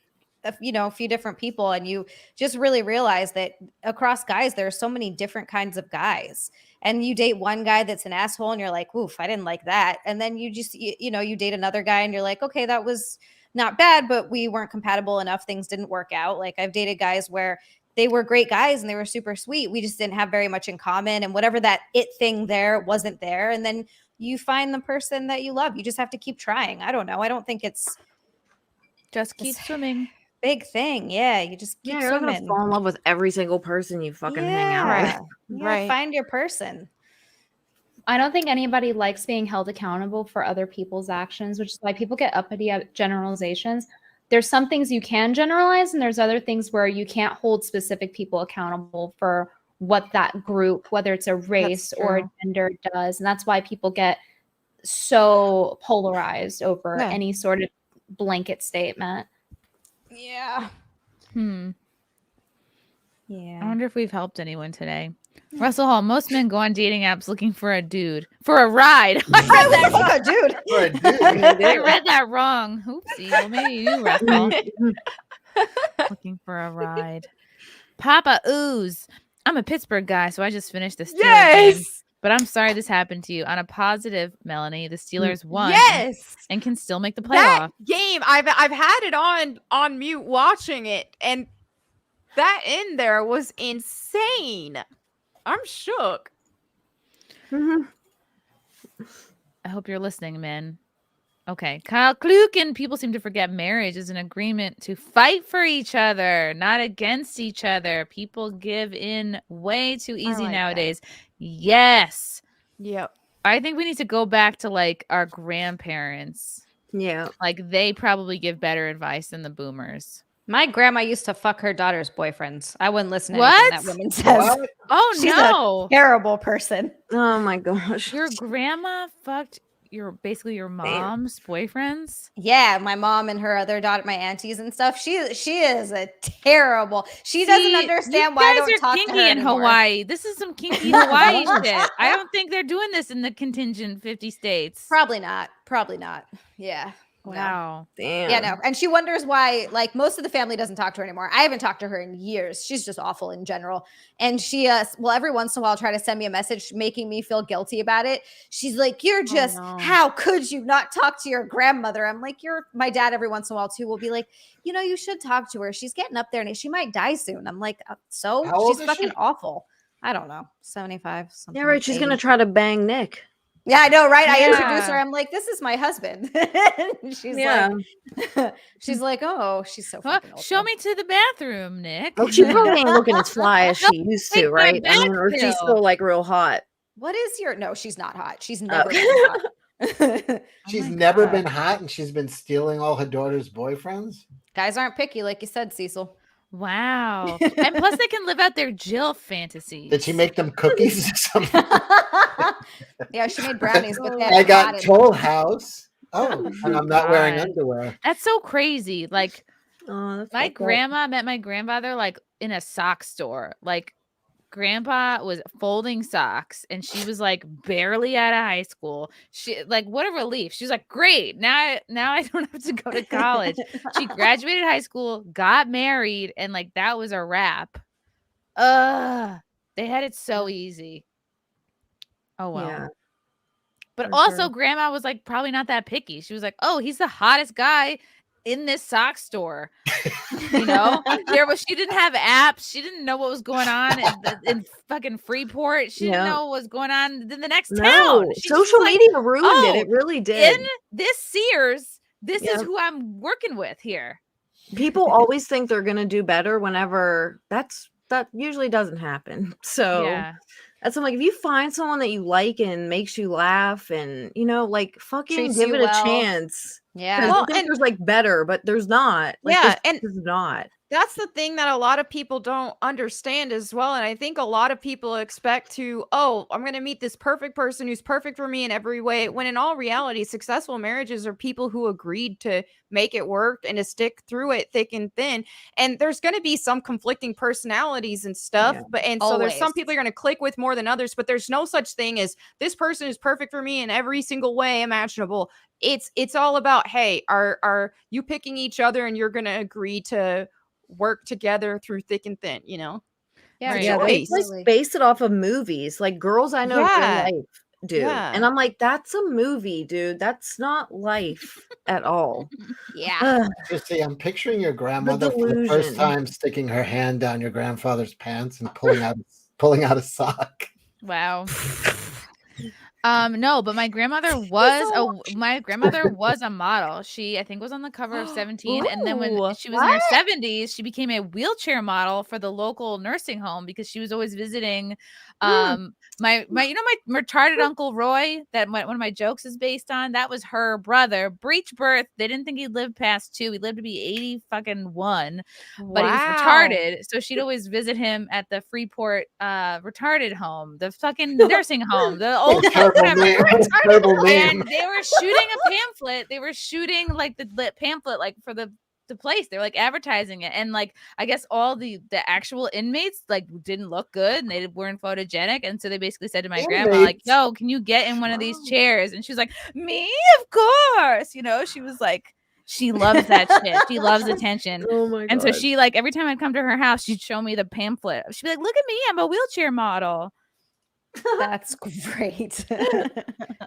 a few different people and you just really realize that across guys there are so many different kinds of guys, and you date one guy that's an asshole and you're like, oof, I didn't like that, and then you just you date another guy and you're like, okay, that was not bad, but we weren't compatible enough, things didn't work out. Like I've dated guys where they were great guys and they were super sweet, we just didn't have very much in common, and whatever that it thing there wasn't there, and then you find the person that you love. You just have to keep trying. I don't know, I don't think it's just keep swimming. Big thing. Yeah, you just keep you're not gonna fall in love with every single person you fucking hang out with. Right. Find your person. I don't think anybody likes being held accountable for other people's actions, which is why people get uppity at generalizations. There's some things you can generalize, and there's other things where you can't hold specific people accountable for what that group, whether it's a race or a gender, does. And that's why people get so polarized over any sort of blanket statement. Yeah. I wonder if we've helped anyone today. Russell Hall, most men go on dating apps looking for a dude. For a ride. I read that dude. For a dude. I read that wrong. Oopsie. Well, maybe you, Russell. Looking for a ride. Papa Ooze. I'm a Pittsburgh guy, so I just finished the Steelers game. But I'm sorry this happened to you. On a positive, Melonie, the Steelers won. And can still make the playoff. That game, I've had it on mute watching it, and that in there was insane. I'm shook. I hope you're listening, man. Okay. Kyle Klukin, people seem to forget marriage is an agreement to fight for each other, not against each other. People give in way too easy nowadays. Yes. Yep. I think we need to go back to like our grandparents. Yeah. Like they probably give better advice than the boomers. My grandma used to fuck her daughter's boyfriends. I wouldn't listen to anything that woman says. What? Oh, She's a terrible person. Oh my gosh. Your grandma fucked basically your mom's boyfriends? Yeah, my mom and her other daughter, my aunties and stuff. She is a terrible. She doesn't understand why I don't talk to her in anymore. Hawaii. This is some kinky Hawaii shit. I don't think they're doing this in the contingent 50 states. Probably not. Yeah. Wow. Damn. Yeah, no. And she wonders why, like, most of the family doesn't talk to her anymore. I haven't talked to her in years. She's just awful in general. And she, every once in a while try to send me a message making me feel guilty about it. She's like, you're just, how could you not talk to your grandmother? I'm like, my dad every once in a while too will be like, you should talk to her. She's getting up there and she might die soon. I'm like, so? She's fucking awful. I don't know. 75. Something. Yeah, right. She's going to try to bang Nick. Yeah, I know, right? Yeah. I introduced her. I'm like, this is my husband. And she's like, oh, she's so fucking old. Show me to the bathroom, Nick. Well, she probably ain't looking as fly as she used to, Take my right? I mean, or back she's pill. still like real hot. What is your? No, she's not hot. She's never Okay. been hot. She's never been hot, and she's been stealing all her daughter's boyfriends. Guys aren't picky, like you said, Cecil. Wow. And plus they can live out their Jill fantasies. Did she make them cookies or something? Yeah, she made brownies, but I got Toll House. Oh, and I'm not wearing underwear. That's so crazy. Like my up. grandma met my grandfather like in a sock store. Like grandpa was folding socks and she was like barely out of high school. She like, what a relief. She was like, great. Now I don't have to go to college. She graduated high school, got married, and like that was a wrap. They had it so easy. Oh well. Yeah. But For also sure. grandma was like probably not that picky. She was like, oh, he's the hottest guy in this sock store. You know, she didn't have apps. She didn't know what was going on in fucking Freeport. She didn't know what was going on in the next town. She's social like, media ruined it. It really did. In this Sears, this is who I'm working with here. People always think they're gonna do better whenever that usually doesn't happen. So that's I'm like, if you find someone that you like and makes you laugh and like fucking Treats give you it a well. chance. Yeah. Well, there's like better, but there's not. Like, and there's not. That's the thing that a lot of people don't understand as well. And I think a lot of people expect to, I'm going to meet this perfect person who's perfect for me in every way. When in all reality, successful marriages are people who agreed to make it work and to stick through it thick and thin. And there's going to be some conflicting personalities and stuff. Yeah. So there's some people you're going to click with more than others, but there's no such thing as this person is perfect for me in every single way imaginable. It's all about, hey, are you picking each other and you're going to agree to work together through thick and thin, Yeah, they like base it off of movies. Like girls I know in life do. And I'm like, that's a movie, dude. That's not life at all. Yeah. Just see, I'm picturing your grandmother for the first time sticking her hand down your grandfather's pants and pulling out a sock. Wow. No, but my grandmother was a model. She, I think, was on the cover of 17, and then when she was in her 70s, she became a wheelchair model for the local nursing home because she was always visiting. My retarded Uncle Roy that one of my jokes is based on. That was her brother. Breech birth. They didn't think he'd live past 2. He lived to be 81, but he was retarded. So she'd always visit him at the Freeport retarded home, the fucking nursing home, the old. And they were shooting a pamphlet. They were shooting like the lit pamphlet, like for the place. They were like advertising it, and like I guess all the actual inmates like didn't look good and they weren't photogenic, and so they basically said to my grandma like, "Yo, can you get in one of these chairs?" And she was like, "Me, of course." She was like. She loves that shit. She loves attention. Oh my God. And so she like every time I'd come to her house, she'd show me the pamphlet. She'd be like, "Look at me, I'm a wheelchair model." That's great.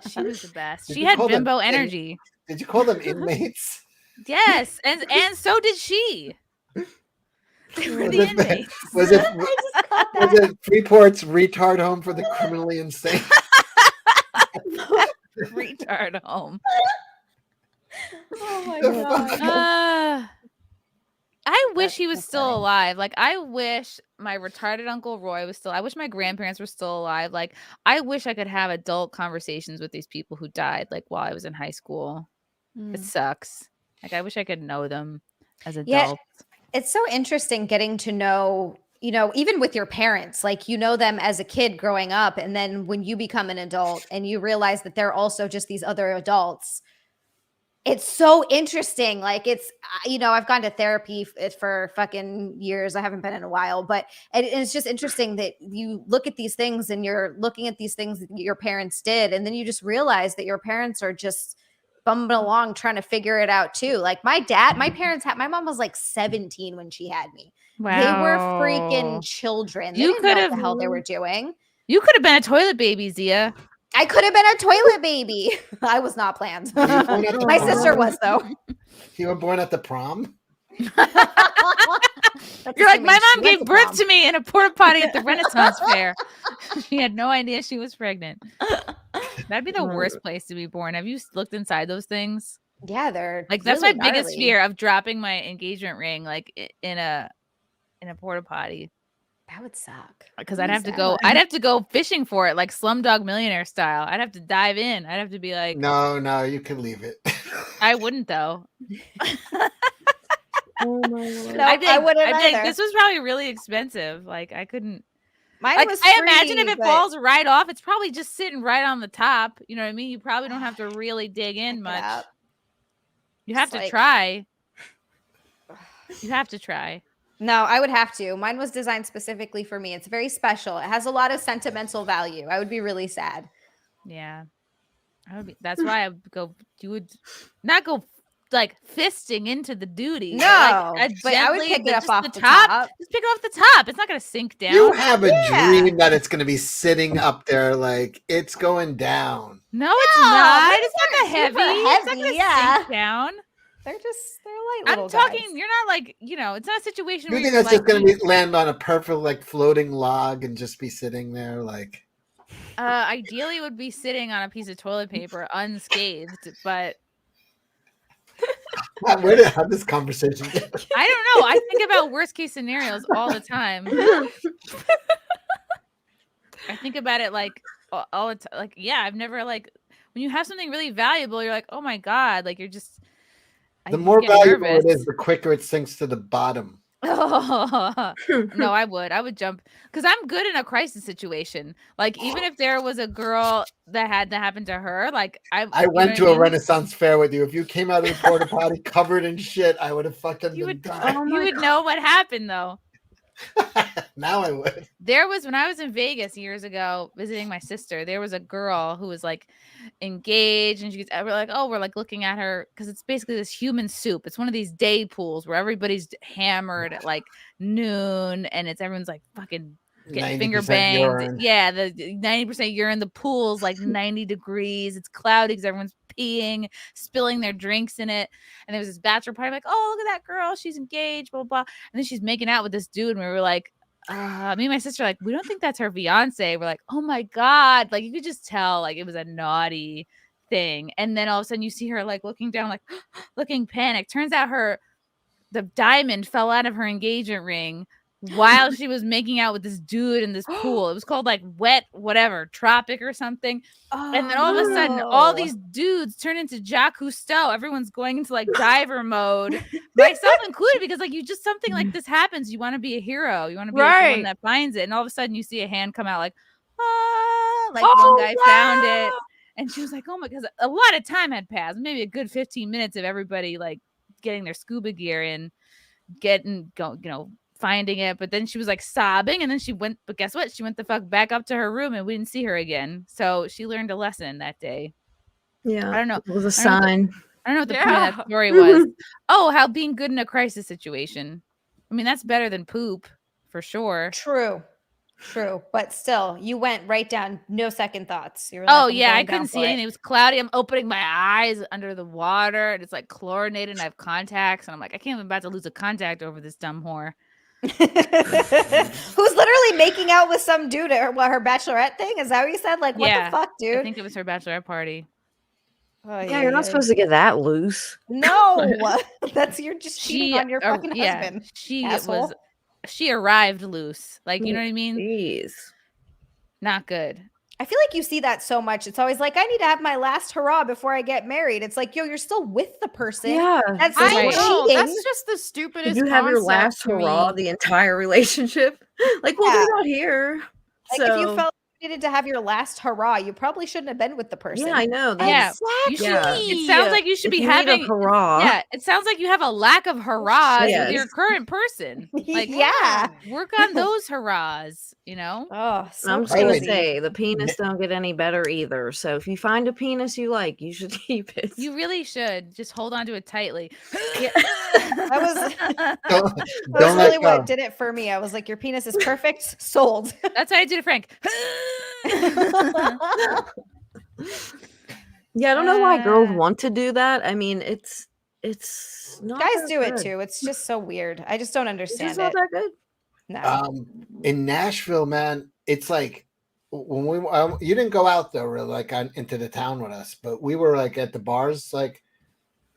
She was the best. She had bimbo energy. Did you call them inmates? Yes, and so did she. They were the inmates. Was it Freeport's retard home for the criminally insane? Retard home. Oh my God. I wish he was still alive. Like, I wish my retarded Uncle Roy was still. I wish my grandparents were still alive. Like, I wish I could have adult conversations with these people who died, like, while I was in high school. It sucks. Like, I wish I could know them as adults. Yeah, it's so interesting getting to know, even with your parents, like, them as a kid growing up. And then when you become an adult and you realize that they're also just these other adults. It's so interesting. Like I've gone to therapy for fucking years. I haven't been in a while, but it's just interesting that you look at these things and you're looking at these things that your parents did. And then you just realize that your parents are just bumping along trying to figure it out too. Like my mom was like 17 when she had me. Wow. They were freaking children. They didn't know what the hell they were doing. You could have been a toilet baby, Zia. I could have been a toilet baby. I was not planned. My sister was, though. You were born at the prom? You're like, my mom gave birth to me in a porta potty at the Renaissance Fair. She had no idea she was pregnant. That'd be the worst place to be born. Have you looked inside those things? Yeah, they're like that's really my biggest gnarly. fear of dropping my engagement ring like in a porta potty. That would suck. Because I'd have to go fishing for it like Slumdog Millionaire style. I'd have to dive in. I'd have to be like, No, you can leave it. I wouldn't though. Oh my Lord. No, I wouldn't I'd be like, either. this was probably really expensive. Like I couldn't. Mine Like, was I free, imagine if it but- falls right off, it's probably just sitting right on the top. You know what I mean? You probably don't have to really dig in much. You have to try. You have to try. No, I would have to. Mine was designed specifically for me. It's very special. It has a lot of sentimental value. I would be really sad. Yeah. That's why I would go. You would not go like fisting into the duty. No, like, but I would pick it up just off the the top. top. Just pick it off the top. It's not gonna sink down. You have a dream that it's going to be sitting up there like it's going down. No, it's not. It's not that super heavy. It's not heavy, gonna yeah. sink down. They're light I'm little talking. guys. You're not like it's not a situation You where think you're that's like, just going to be land on a perfect like floating log and just be sitting there like? ideally it would be sitting on a piece of toilet paper unscathed, but Where did how this conversation go? I don't know. I think about worst case scenarios all the time. I think about it like all the time. Like, yeah, I've never like when you have something really valuable, you're like, oh my God, like you're just The more valuable it is, the quicker it sinks to the bottom. Oh, no, I would jump because I'm good in a crisis situation. Like, even if there was a girl that had that happen to her, like I went to a Renaissance fair with you. If you came out of the porta potty covered in shit, I would have fucking been dying. You would know what happened though. Now I would. There was when I was in Vegas years ago visiting my sister, there was a girl who was like engaged and we're like, oh, we're like looking at her because it's basically this human soup. It's one of these day pools where everybody's hammered at like noon and everyone's like fucking getting finger banged. urine. Yeah, the 90% urine. The pool's like 90 degrees. It's cloudy because everyone's peeing, spilling their drinks in it. And there was this bachelor party, like, oh, look at that girl. She's engaged, blah, blah, blah. And then she's making out with this dude. And we were like, me and my sister, like, we don't think that's her fiance. We're like, oh my God. Like, you could just tell, like, it was a naughty thing. And then all of a sudden you see her, like, looking down, like, looking panicked. Turns out the diamond fell out of her engagement ring while she was making out with this dude in this pool. It was called like wet, whatever, tropic or something. And then all of a sudden, all these dudes turn into Jacques Cousteau. Everyone's going into like diver mode, myself included, because like something like this happens. You want to be a hero. You want to be like, the one that finds it. And all of a sudden you see a hand come out like, one guy found it. And she was like, oh my, because a lot of time had passed, maybe a good 15 minutes of everybody like getting their scuba gear and finding it. But then she was like sobbing, and then she went, but guess what? She went the fuck back up to her room and we didn't see her again. So she learned a lesson that day. Yeah. I don't know. It was a sign. I don't know what the point of that story was. Oh, how being good in a crisis situation. I mean, that's better than poop for sure. True. But still, you went right down, no second thoughts. You were like, oh I'm yeah, I going down couldn't for see anything. It was cloudy. I'm opening my eyes under the water, and it's like chlorinated, and I have contacts, and I'm like, I can't even about to lose a contact over this dumb whore. Who's literally making out with some dude at her bachelorette thing? Is that what you said? Like, what the fuck, dude? I think it was her bachelorette party. Oh, Yeah, you're not supposed to get that loose. No, you're just cheating on your fucking husband. She arrived loose. Like, you know what I mean? Jeez. Not good. I feel like you see that so much. It's always like, I need to have my last hurrah before I get married. It's like, yo, you're still with the person. Yeah. That's I cheating. know. That's just the stupidest. Did you have your last concept to hurrah me. the entire relationship? Like, well, we're not here. Like, if you felt you needed to have your last hurrah, you probably shouldn't have been with the person. Yeah, I know. Yeah, you should, it sounds like you should be having a hurrah. Yeah, it sounds like you have a lack of hurrahs Yes. with your current person. Like, work on those hurrahs. You know. Oh, I'm just gonna say the penis don't get any better either. So if you find a penis you like, you should keep it. You really should just hold on to it tightly. That was really what did it for me. I was like, your penis is perfect. Sold. That's how I did it, Frank. Yeah, I don't know why girls want to do that. I mean, it's not guys that do it good. too. It's just so weird. I just don't understand It's not it. that good. No. In Nashville, man, it's like when we you didn't go out though, really, like into the town with us, but we were like at the bars. Like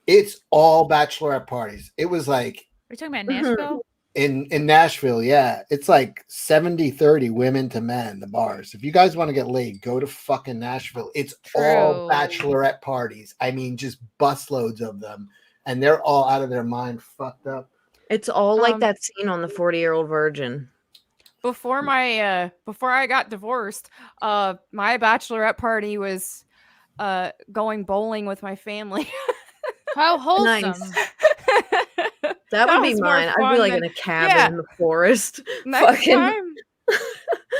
it's all bachelorette parties. It was like. Are you talking about Nashville? In Nashville, yeah. It's like 70-30 women to men, the bars. If you guys want to get laid, go to fucking Nashville. It's all bachelorette parties. I mean, just busloads of them. And they're all out of their mind, fucked up. It's all like that scene on the 40-Year-Old Virgin. Before I got divorced, my bachelorette party was going bowling with my family. How wholesome. Nice. That would be mine. I'd be like in a cabin in the forest. Next time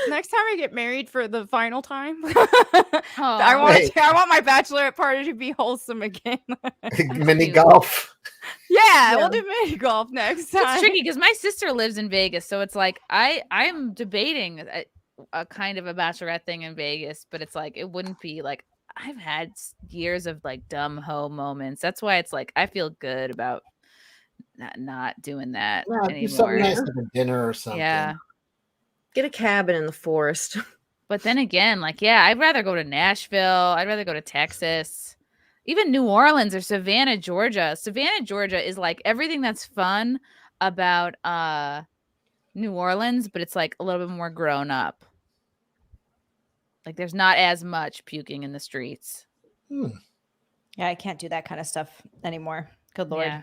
I get married for the final time, I want my bachelorette party to be wholesome again. Mini golf. Yeah, we'll do mini golf next time. It's tricky because my sister lives in Vegas, so it's like I'm debating a kind of a bachelorette thing in Vegas, but it's like it wouldn't be like I've had years of like dumb hoe moments. That's why it's like I feel good about not doing that anymore. Do something nice like a dinner or something. Yeah. Get a cabin in the forest. But then again, like, yeah, I'd rather go to Nashville. I'd rather go to Texas. Even New Orleans or Savannah, Georgia. Savannah, Georgia is like everything that's fun about New Orleans, but it's like a little bit more grown up. Like there's not as much puking in the streets. Yeah, I can't do that kind of stuff anymore. Good Lord. Yeah.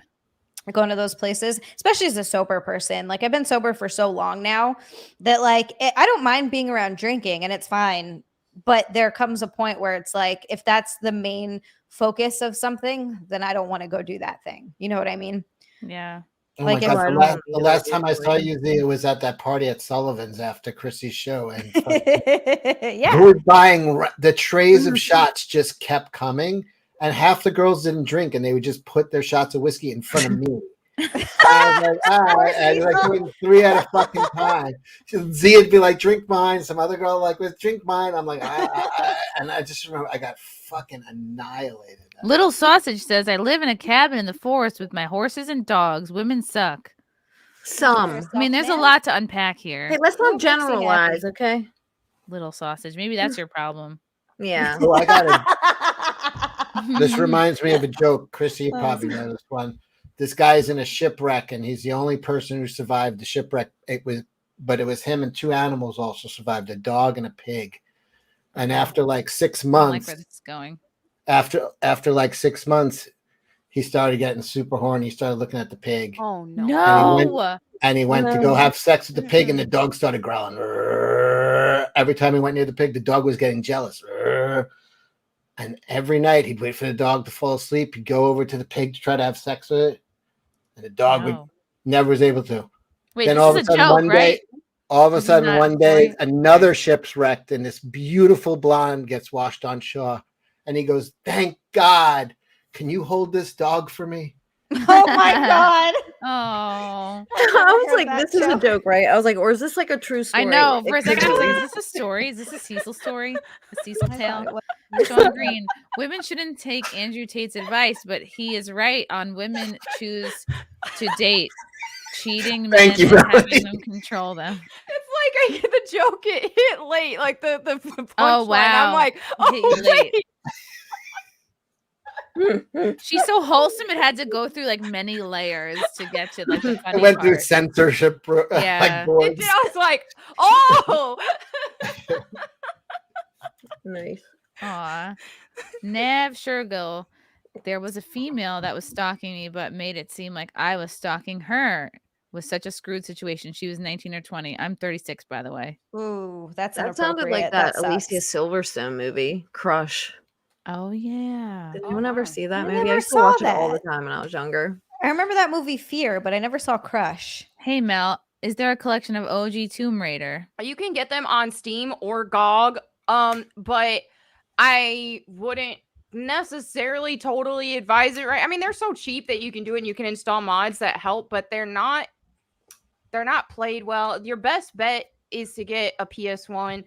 Going to those places, especially as a sober person. Like I've been sober for so long now that like I don't mind being around drinking and it's fine. But there comes a point where it's like, if that's the main focus of something, then I don't want to go do that thing. You know what I mean? Yeah. Oh like God, the last time I saw you, it was at that party at Sullivan's after Chrissy's show, and yeah, we were buying the trays of shots. Just kept coming, and half the girls didn't drink, and they would just put their shots of whiskey in front of me. I was like, all right, and like doing 3 at a fucking time. Zia'd be like, drink mine. Some other girl like, with drink mine. I'm like, and I just remember I got fucking annihilated. Little Sausage says, I live in a cabin in the forest with my horses and dogs. Women suck. Some. I mean, there's a lot to unpack here. Hey, let's not generalize, okay? Little Sausage. Maybe that's your problem. Yeah. Oh, I got it. This reminds me of a joke. Chrissy, you probably know this one. This guy's in a shipwreck, and he's the only person who survived the shipwreck. It was him and 2 animals also survived, a dog and a pig. And after like 6 months, I like where this is going. After like 6 months, he started getting super horny. He started looking at the pig. Oh no! And he went to go have sex with the pig, and the dog started growling. Every time he went near the pig, the dog was getting jealous. And every night he'd wait for the dog to fall asleep. He'd go over to the pig to try to have sex with it, and the dog never was able to. Wait, then this all of is a a sudden, joke, one right? day, all of a This is sudden, not one a day, story? another ship's wrecked, and this beautiful blonde gets washed on shore. And he goes, "Thank God! Can you hold this dog for me?" Oh my God! Oh, I was like, this is a joke, right? I was like, or is this like a true story? I know. For a It second, I could was like, be. is this a story? Is this a Cecil story? A Cecil tale? Sean Green. Women shouldn't take Andrew Tate's advice, but he is right on women choose to date cheating men Thank you, and Riley. having them control them. It's like I get the joke. It hit late, like the punchline. Oh, wow. I'm like, Hit oh you late. wait. She's so wholesome. It had to go through like many layers to get to like the I funny went through part. censorship, Yeah. like boards. I was like, oh. Nice. Aw. Nav Shergill. There was a female that was stalking me, but made it seem like I was stalking her. Was such a screwed situation. She was 19 or 20. I'm 36, by the way. Ooh, that's That sounded like inappropriate. that sucks. Alicia Silverstone movie, Crush. Oh yeah. Did anyone ever see that I movie? I never used to saw watch it all the that. time when I was younger. I remember that movie Fear, but I never saw Crush. Hey Mel, is there a collection of OG Tomb Raider? You can get them on Steam or GOG. But I wouldn't necessarily totally advise it, right? I mean, they're so cheap that you can do it and you can install mods that help, but they're not played well. Your best bet is to get a PS1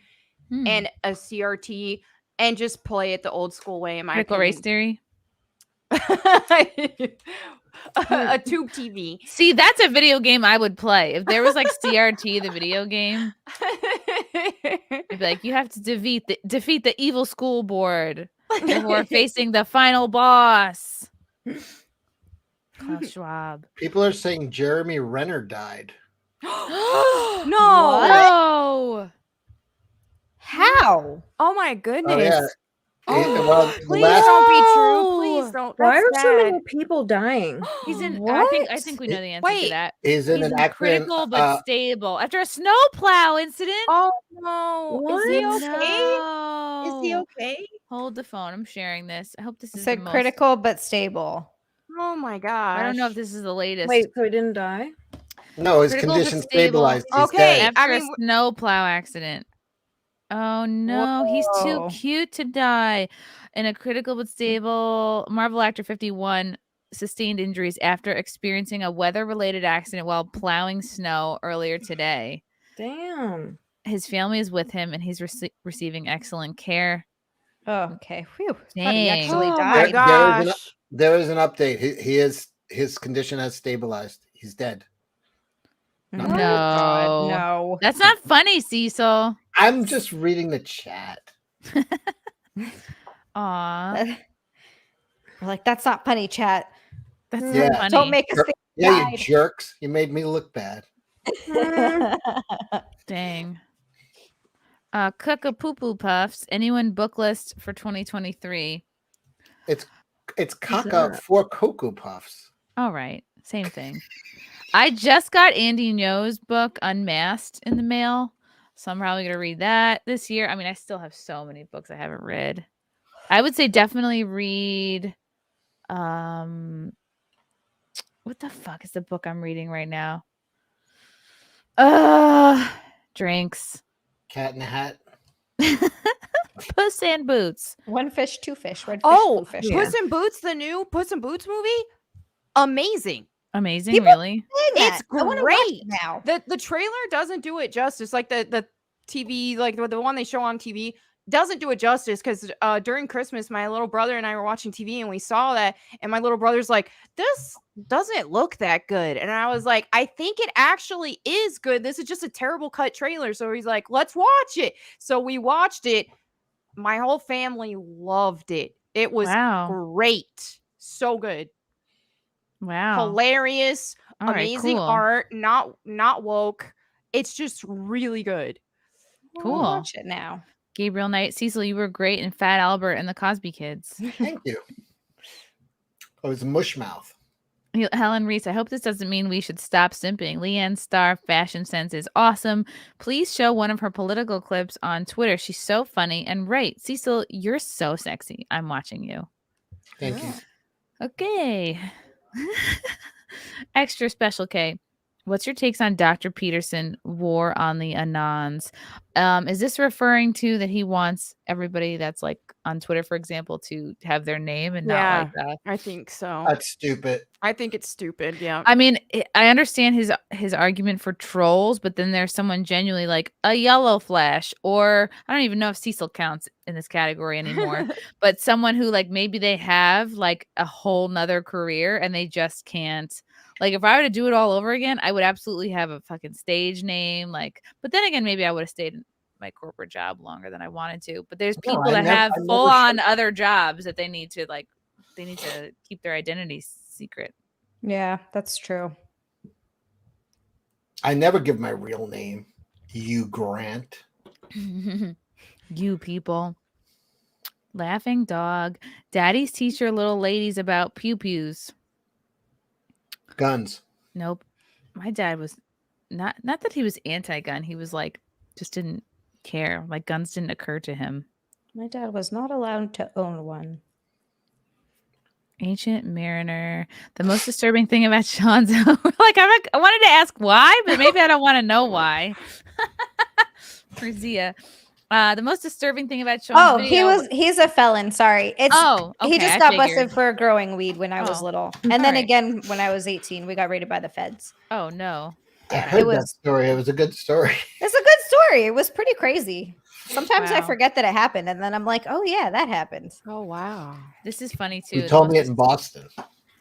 and a CRT and just play it the old school way, in my Critical opinion. Race Theory. A tube TV. See, that's a video game I would play. If there was like CRT, the video game. It'd be like, you have to defeat the evil school board before facing the final boss. Klaus Schwab. People are saying Jeremy Renner died. No. Whoa. How? Oh my goodness. Oh, yeah. Oh, please don't be true. Please don't. Why are That's so sad. many people dying? He's in. What? I think we know the answer to that. He's in an accident. Critical but stable after a snowplow incident. Oh no! What? Is he okay? No. Is he okay? Hold the phone. I'm sharing this. I hope this is So the most... critical but stable. Oh my gosh! I don't know if this is the latest. Wait, so he didn't die? No, his Critical condition but stable. stabilized. He's Okay, dead. After a snowplow accident. Oh no, he's too Whoa. cute to die. In a critical but stable, Marvel actor 51 sustained injuries after experiencing a weather-related accident while plowing snow earlier today. Damn. His family is with him, and he's receiving excellent care. Oh, okay. Whew. Dang. He actually Oh my died. gosh! There is an update. His condition has stabilized. He's dead. No. God, no. That's not funny, Cecil. I'm just reading the chat. Aw. We're like, that's not funny, chat. That's Yeah. not funny. Don't make us think he Yeah, you died. jerks. You made me look bad. Dang. Cuckapoo Puffs. Anyone book list for 2023? It's caca for Cocoa Puffs. All right. Same thing. I just got Andy Ngo's book Unmasked in the mail. So I'm probably going to read that this year. I mean, I still have so many books I haven't read. I would say definitely read what the fuck is the book I'm reading right now? Drinks. Cat in the Hat. Puss in Boots. One fish, two fish. Red fish, Oh, blue fish. Puss in Boots, the new Puss in Boots movie, amazing. Amazing, People really? It's I wanna watch great. it now. The trailer doesn't do it justice. Like the TV, like the one they show on TV, doesn't do it justice because during Christmas, my little brother and I were watching TV and we saw that, and my little brother's like, "This doesn't look that good," and I was like, "I think it actually is good. This is just a terrible cut trailer." So he's like, "Let's watch it." So we watched it. My whole family loved it. It was great, so good. Wow. Hilarious, All right, amazing cool. art, not woke. It's just really good. Cool. I'll watch it now. Gabriel Knight. Cecil, you were great in Fat Albert and the Cosby Kids. Thank you. Oh, it's Mushmouth. Helen Reese, I hope this doesn't mean we should stop simping. LeeAnn's star fashion sense is awesome. Please show one of her political clips on Twitter. She's so funny and right. Cecil, you're so sexy. I'm watching you. Thank you. Okay. Extra special K. What's your takes on Dr. Peterson War on the Anons? Is this referring to that he wants everybody that's like on Twitter, for example, to have their name and not like that? I think so. That's stupid. I think it's stupid. Yeah. I mean, I understand his argument for trolls, but then there's someone genuinely like a yellow flash, or I don't even know if Cecil counts in this category anymore, but someone who like maybe they have like a whole nother career and they just can't. Like if I were to do it all over again, I would absolutely have a fucking stage name. Like, but then again, maybe I would have stayed in my corporate job longer than I wanted to. But there's people that have full on other jobs that they need to keep their identity secret. Yeah, that's true. I never give my real name. Hugh Grant. You people. Laughing dog. Daddies teach your little ladies about pew-pews. Guns. Nope. My dad was not that he was anti-gun. He was like, just didn't care. Like guns didn't occur to him. My dad was not allowed to own one. Ancient Mariner. The most disturbing thing about Sean's like I wanted to ask why, but maybe I don't want to know why. For Zia. The most disturbing thing about Sean's video he's a felon. Sorry. Okay, he just I got figured. busted for growing weed when I was little. And then again when I was 18, we got raided by the feds. Oh no. I heard that story. It was a good story. It's a good story. It was pretty crazy. Sometimes I forget that it happened, and then I'm like, oh yeah, that happened. Oh wow. This is funny too. You told me it in Boston.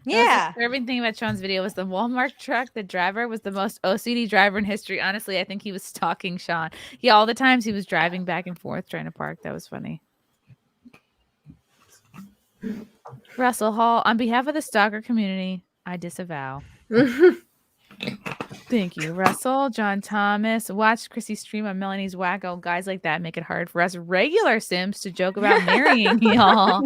Yeah. The disturbing thing about Sean's video was the Walmart truck. The driver was the most OCD driver in history. Honestly, I think he was stalking Sean. Yeah, all the times he was driving back and forth trying to park. That was funny. Russell Hall, on behalf of the stalker community, I disavow. Thank you, Russell. John Thomas, watch Chrissy stream on Melonie's wacko. Guys like that make it hard for us regular Sims to joke about marrying y'all.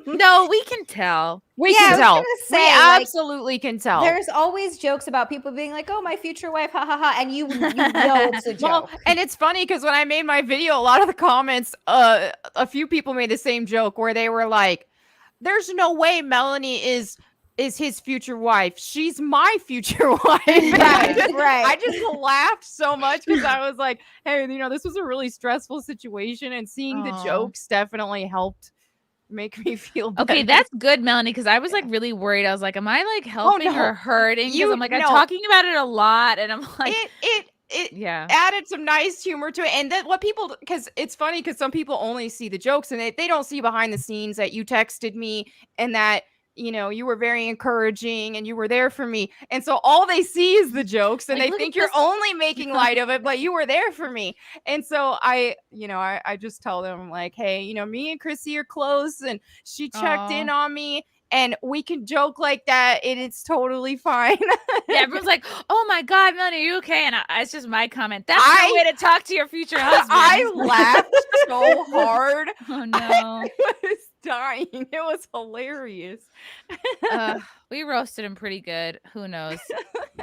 No, we can tell. We can tell. We absolutely can tell. There's always jokes about people being like, "Oh, my future wife, ha ha ha," and you know it's a joke. Well, and it's funny because when I made my video, a lot of the comments, a few people made the same joke where they were like, "There's no way Melonie is his future wife. She's my future wife." I just laughed so much because I was like, "Hey, this was a really stressful situation, and seeing the jokes definitely helped make me feel better." Okay, that's good, Melonie, because I was like really worried. I was like, am I like helping or hurting? Because I'm like, I'm talking about it a lot, and I'm like, it added some nice humor to it. And then what people, because it's funny because some people only see the jokes and they don't see behind the scenes that you texted me and that you were very encouraging and you were there for me. And so all they see is the jokes and they think you're only making light of it, but you were there for me. And so I just tell them like, hey, me and Chrissy are close and she checked in on me and we can joke like that. And it's totally fine. Yeah, everyone's like, oh my God, Melonie, are you okay? And it's just my comment. That's no way to talk to your future husband. I laughed so hard. Oh no. I was dying. It was hilarious. We roasted him pretty good. Who knows?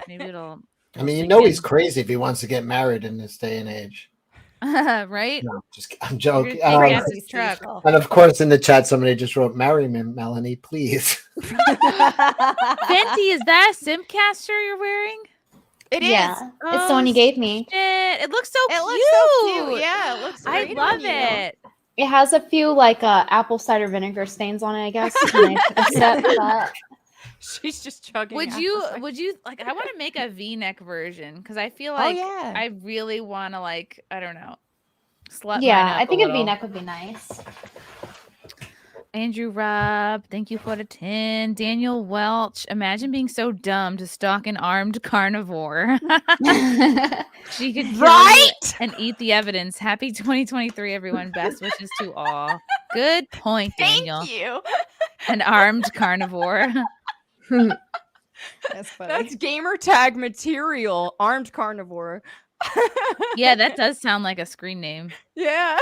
Maybe it'll. I mean, he's crazy if he wants to get married in this day and age. Right? No, I'm joking. Truck. And of course, in the chat, somebody just wrote, "Marry me, Melonie, please." Venti, is that a SimpCast shirt you're wearing? It is. Yeah, it's the one you gave me. It looks so cute. Looks so cute. Yeah, it looks I great love on you. it. It has a few like apple cider vinegar stains on it, I guess. And I accept that. She's just chugging. Would you like? I want to make a V-neck version because I feel like I really want to I don't know. Slut Yeah, mine up I think a little. V-neck would be nice. Andrew Robb, thank you for the 10. Daniel Welch, imagine being so dumb to stalk an armed carnivore. She could kill you and eat the evidence. Happy 2023, everyone. Best wishes to all. Good point, Daniel. Thank you. An armed carnivore. That's funny. That's gamer tag material. Armed carnivore. Yeah, that does sound like a screen name. Yeah.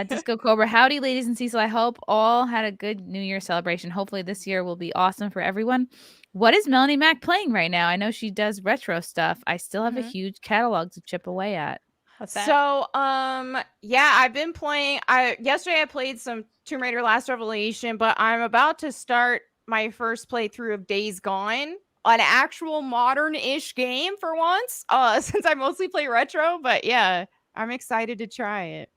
Disco Cobra. Howdy, ladies and Cecil. I hope all had a good New Year celebration. Hopefully this year will be awesome for everyone. What is Melonie Mac playing right now? I know she does retro stuff. I still have a huge catalog to chip away at. What's that? So, yeah, I've been playing. Yesterday I played some Tomb Raider Last Revelation, but I'm about to start my first playthrough of Days Gone. An actual modern-ish game for once, since I mostly play retro. But yeah, I'm excited to try it.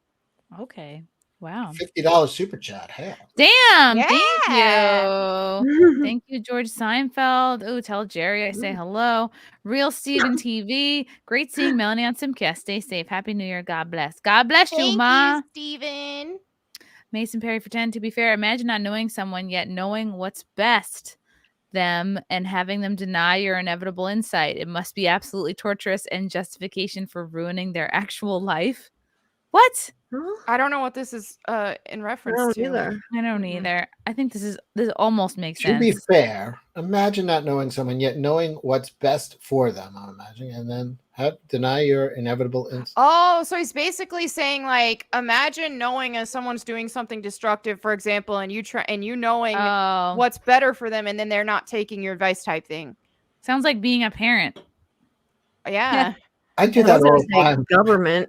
Okay. Wow. $50 super chat. Hell. Damn. Yeah. Thank you. Thank you, George Seinfeld. Oh, tell Jerry I say hello. Real Steven TV. Great seeing Melonie on SimpCast. Stay safe. Happy New Year. God bless. God bless you, Ma. Thank you, Steven. Mason Perry for 10. To be fair, imagine not knowing someone yet knowing what's best them and having them deny your inevitable insight. It must be absolutely torturous and justification for ruining their actual life. What? I don't know what this is in reference to. I don't either. I think this almost makes sense. To be fair, imagine not knowing someone yet knowing what's best for them, I'm imagining, and then deny your inevitable insight. Oh, so he's basically saying like, imagine knowing someone's doing something destructive, for example, and you knowing what's better for them, and then they're not taking your advice type thing. Sounds like being a parent. Yeah. I do that all the time. Government.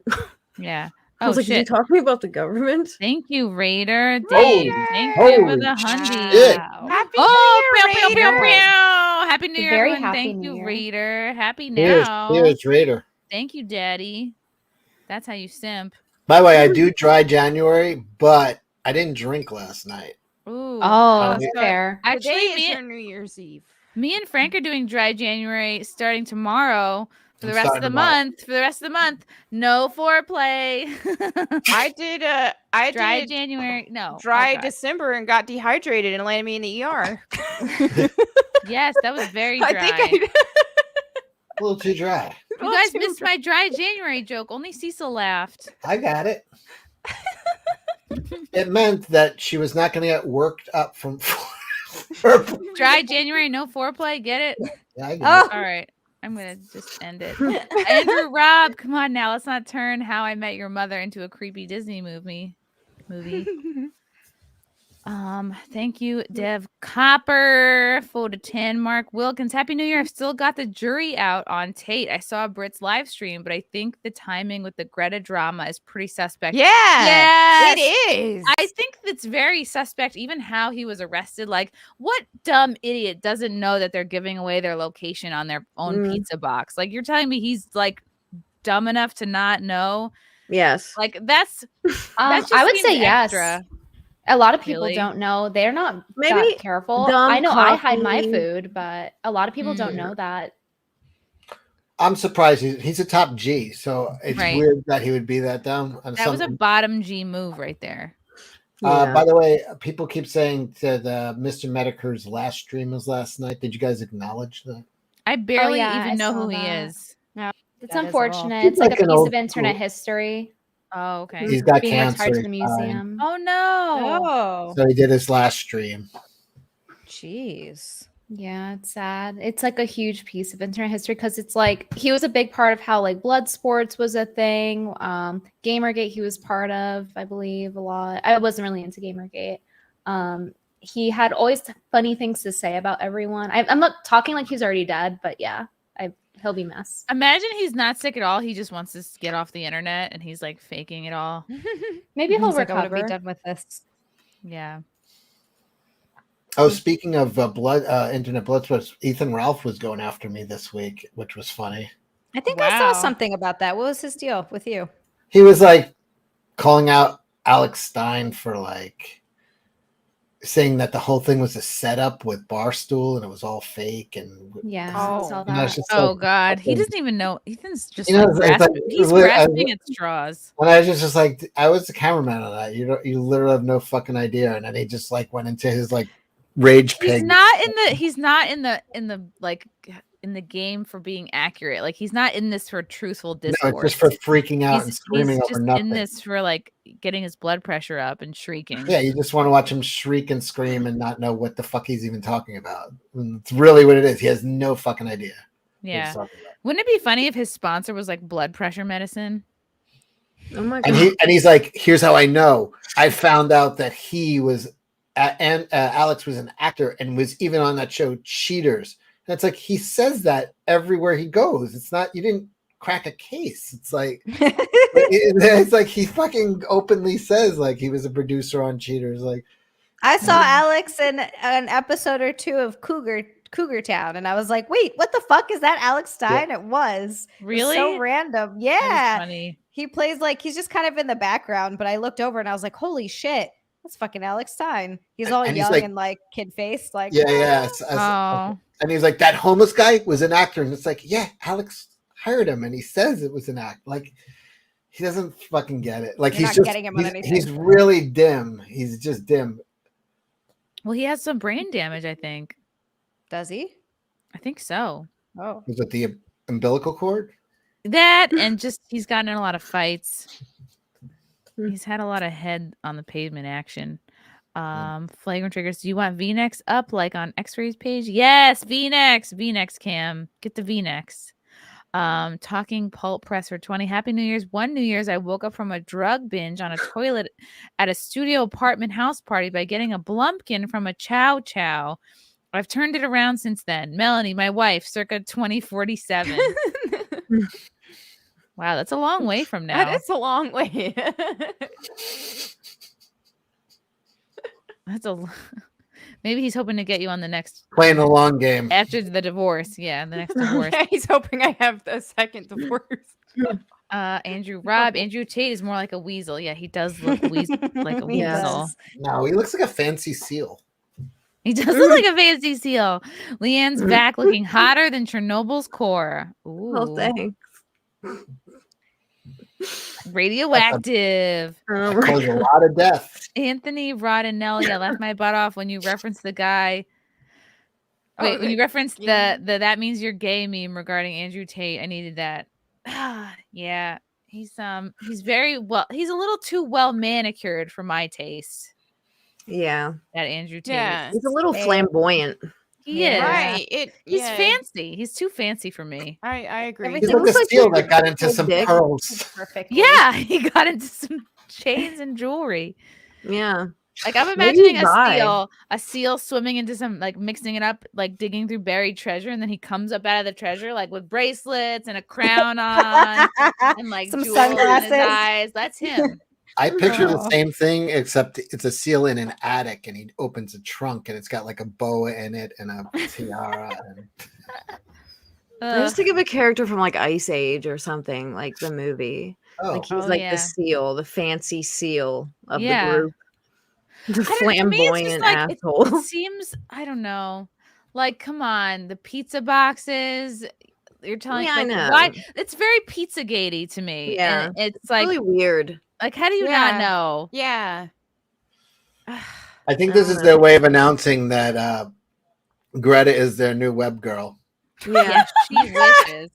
Yeah. I was like, shit. Are you talking about the government? Thank you, Raider. Dave. Thank you for the $100. Happy New Year, Raider. Happy New Year, Very everyone. happy Thank New you, Year. Raider. Happy Here's now. Raider. Thank you, Daddy. That's how you simp. By the way, I do dry January, but I didn't drink last night. Ooh. Oh, that's fair. Actually, Today is your New Year's Eve. Me and Frank are doing dry January starting tomorrow. For the I'm rest of starting the month, no foreplay. I did dry January. No, dry God. December and got dehydrated and landed me in the ER. Yes, that was very dry. I A little too dry. You guys missed my dry January joke. Only Cecil laughed. I got it. It meant that she was not going to get worked up from Dry January, no foreplay. Get it? Yeah, I get it. All right. I'm going to just end it. Andrew Robb, come on now. Let's not turn How I Met Your Mother into a creepy Disney movie. Thank you, Dev Copper for the 10. Mark Wilkins, Happy New Year. I've still got the jury out on Tate. I saw Britt's live stream, but I think the timing with the Greta drama is pretty suspect. Yeah, it is. I think it's very suspect, even how he was arrested. Like, what dumb idiot doesn't know that they're giving away their location on their own pizza box? Like, you're telling me he's like dumb enough to not know? Yes. Like, that's just I would say extra. yes. A lot of people Really? don't know. They're not Maybe that careful. dumb I know I hide my coffee. food, but a lot of people don't know that. I'm surprised he's a top G, so it's Right. weird that he would be that dumb. And That was a bottom G move right there. By the way, people keep saying that Mr. Medicare's last stream was last night. Did you guys acknowledge that? I barely yeah, even I know saw who he that. is. No, it's That is all. unfortunate. He's It's like like a an piece old of internet school- history. Oh, okay. He's got being cancer. retired to the he's dying. museum. Oh no. Oh, So he did his last stream. jeez. Yeah, it's sad. It's like a huge piece of internet history because it's like he was a big part of how like blood sports was a thing. Gamergate he was part of, I believe, a lot. I wasn't really into Gamergate. He had always funny things to say about everyone. I'm not talking like he's already dead, but yeah, he'll be missed. Imagine he's not sick at all. He just wants to get off the internet and he's like faking it all. Maybe he'll He's like, I want to recover. be done with this. Yeah. Oh, speaking of internet blood sports, Ethan Ralph was going after me this week, which was funny. I think I saw Wow. something about that. What was his deal with you? He was like calling out Alex Stein for like saying that the whole thing was a setup with Barstool and it was all fake and Yeah, Oh. I saw and I was that. just Oh like, God. He fucking- doesn't even know. Ethan's just You know, like it's like- grasping. He's it's like- grasping at straws. And I was just like, I was the cameraman on that. You literally have no fucking idea. And then he just like went into his like rage pig. He's not in the game for being accurate. Like he's not in this for truthful No, discourse. it's just for freaking out and he's screaming just over nothing. in this for like getting his blood pressure up and shrieking. Yeah, you just want to watch him shriek and scream and not know what the fuck he's even talking about. And it's really what it is. He has no fucking idea. what he's Yeah. talking about. Wouldn't it be funny if his sponsor was like blood pressure medicine? Oh my And god. he's like, here's how I know. I found out that he was and Alex was an actor and was even on that show Cheaters. And it's like he says that everywhere he goes. It's not you didn't crack a case. It's like it's like he fucking openly says like he was a producer on Cheaters. Like I saw Alex in an episode or two of Cougar Town, and I was like, "Wait, what the fuck is that Alex Stein?" It was It was Really? so random. That is Yeah, funny. he plays like he's just kind of in the background, but I looked over and I was like, "Holy shit, that's fucking Alex Stein." He's all And he's young like- and like kid faced, like yeah. Oh. And he's like, that homeless guy was an actor. And it's like, yeah, Alex hired him and he says it was an act. Like he doesn't fucking get it. Like You're he's not just getting him on anything. he's really dim. He's just dim. Well, he has some brain damage, I think. Does he? I think so. Oh, Was it the umbilical cord? That and just he's gotten in a lot of fights. He's had a lot of head on the pavement action. Flagrant triggers. Do you want V-necks up like on X-Ray's page? Yes, V-necks cam. Get the V-necks. Talking pulp press for 20. Happy New Year's. One New Year's I woke up from a drug binge on a toilet at a studio apartment house party by getting a Blumpkin from a Chow Chow. I've turned it around since then. Melonie, my wife, circa 2047. Wow, that's a long way from now. That is a long way. That's maybe he's hoping to get you on the next Playing a long game. after the divorce. Yeah, the next divorce. He's hoping I have the second divorce. Andrew Robb. Andrew Tate is more like a weasel. Yeah, he does look like a He weasel. does. No, he looks like a fancy seal. He does look like a fancy seal. LeeAnn's back looking hotter than Chernobyl's core. Ooh. Oh, thanks. Radioactive. Oh That my caused a god. lot of death. Anthony Rodinelli. I left my butt off when you referenced the guy Wait, when you referenced the that means you're gay meme regarding Andrew Tate, I needed that. Yeah. He's very well, he's a little too well manicured for my taste. Yeah. That Andrew Tate. Yeah. He's a little flamboyant. He is. Right. He's fancy. He's too fancy for me. I agree. He's like a seal that got into some pearls. Perfect. Yeah, he got into some chains and jewelry. Yeah. Like I'm imagining a seal swimming into some, like mixing it up, like digging through buried treasure, and then he comes up out of the treasure like with bracelets and a crown on and like some jewels in his sunglasses. eyes. That's him. I picture the same thing, except it's a seal in an attic, and he opens a trunk, and it's got like a boa in it and a tiara. I just think of a character from like Ice Age or something, like the movie. Like he's like the seal, the fancy seal of the group. The flamboyant asshole. It seems, I don't know. Like, come on, the pizza boxes. You're telling me, I know. Why? It's very Pizzagate-y to me. Yeah, and it's like really weird. Like, how do you not know? Yeah. I think this is their way of announcing that Greta is their new web girl. Yeah, she wishes.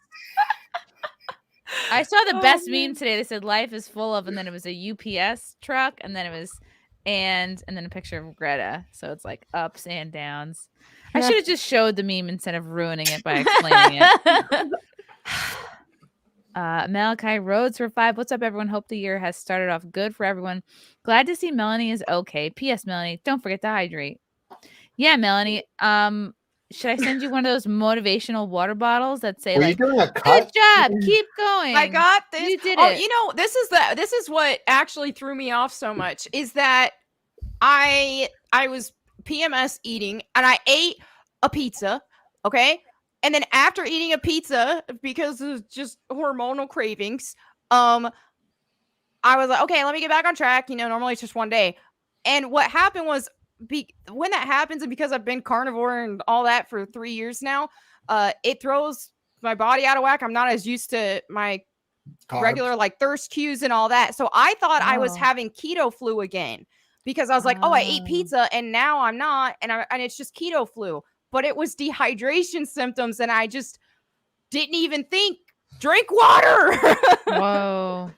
I saw the best meme today. They said life is full of, and then it was a UPS truck, and then it was and then a picture of Greta. So it's like ups and downs. I should have just showed the meme instead of ruining it by explaining it. Malachi Rhodes for 5. What's up, everyone? Hope the year has started off good for everyone. Glad to see Melonie is okay. P.S. Melonie, don't forget to hydrate. Yeah, Melonie. Should I send you one of those motivational water bottles that say, like, doing a good job, keep going? I got this. You did it. it. You know, this is what actually threw me off so much is that I was PMS eating and I ate a pizza, okay? And then after eating a pizza, because of just hormonal cravings, I was like, okay, let me get back on track. You know, normally it's just one day. And what happened was, when that happens, and because I've been carnivore and all that for 3 years now, it throws my body out of whack. I'm not as used to my regular like thirst cues and all that. So I thought I was having keto flu again because I was like, I ate pizza and now I'm not, and it's just keto flu. But it was dehydration symptoms, and I just didn't even think. Drink water. Whoa.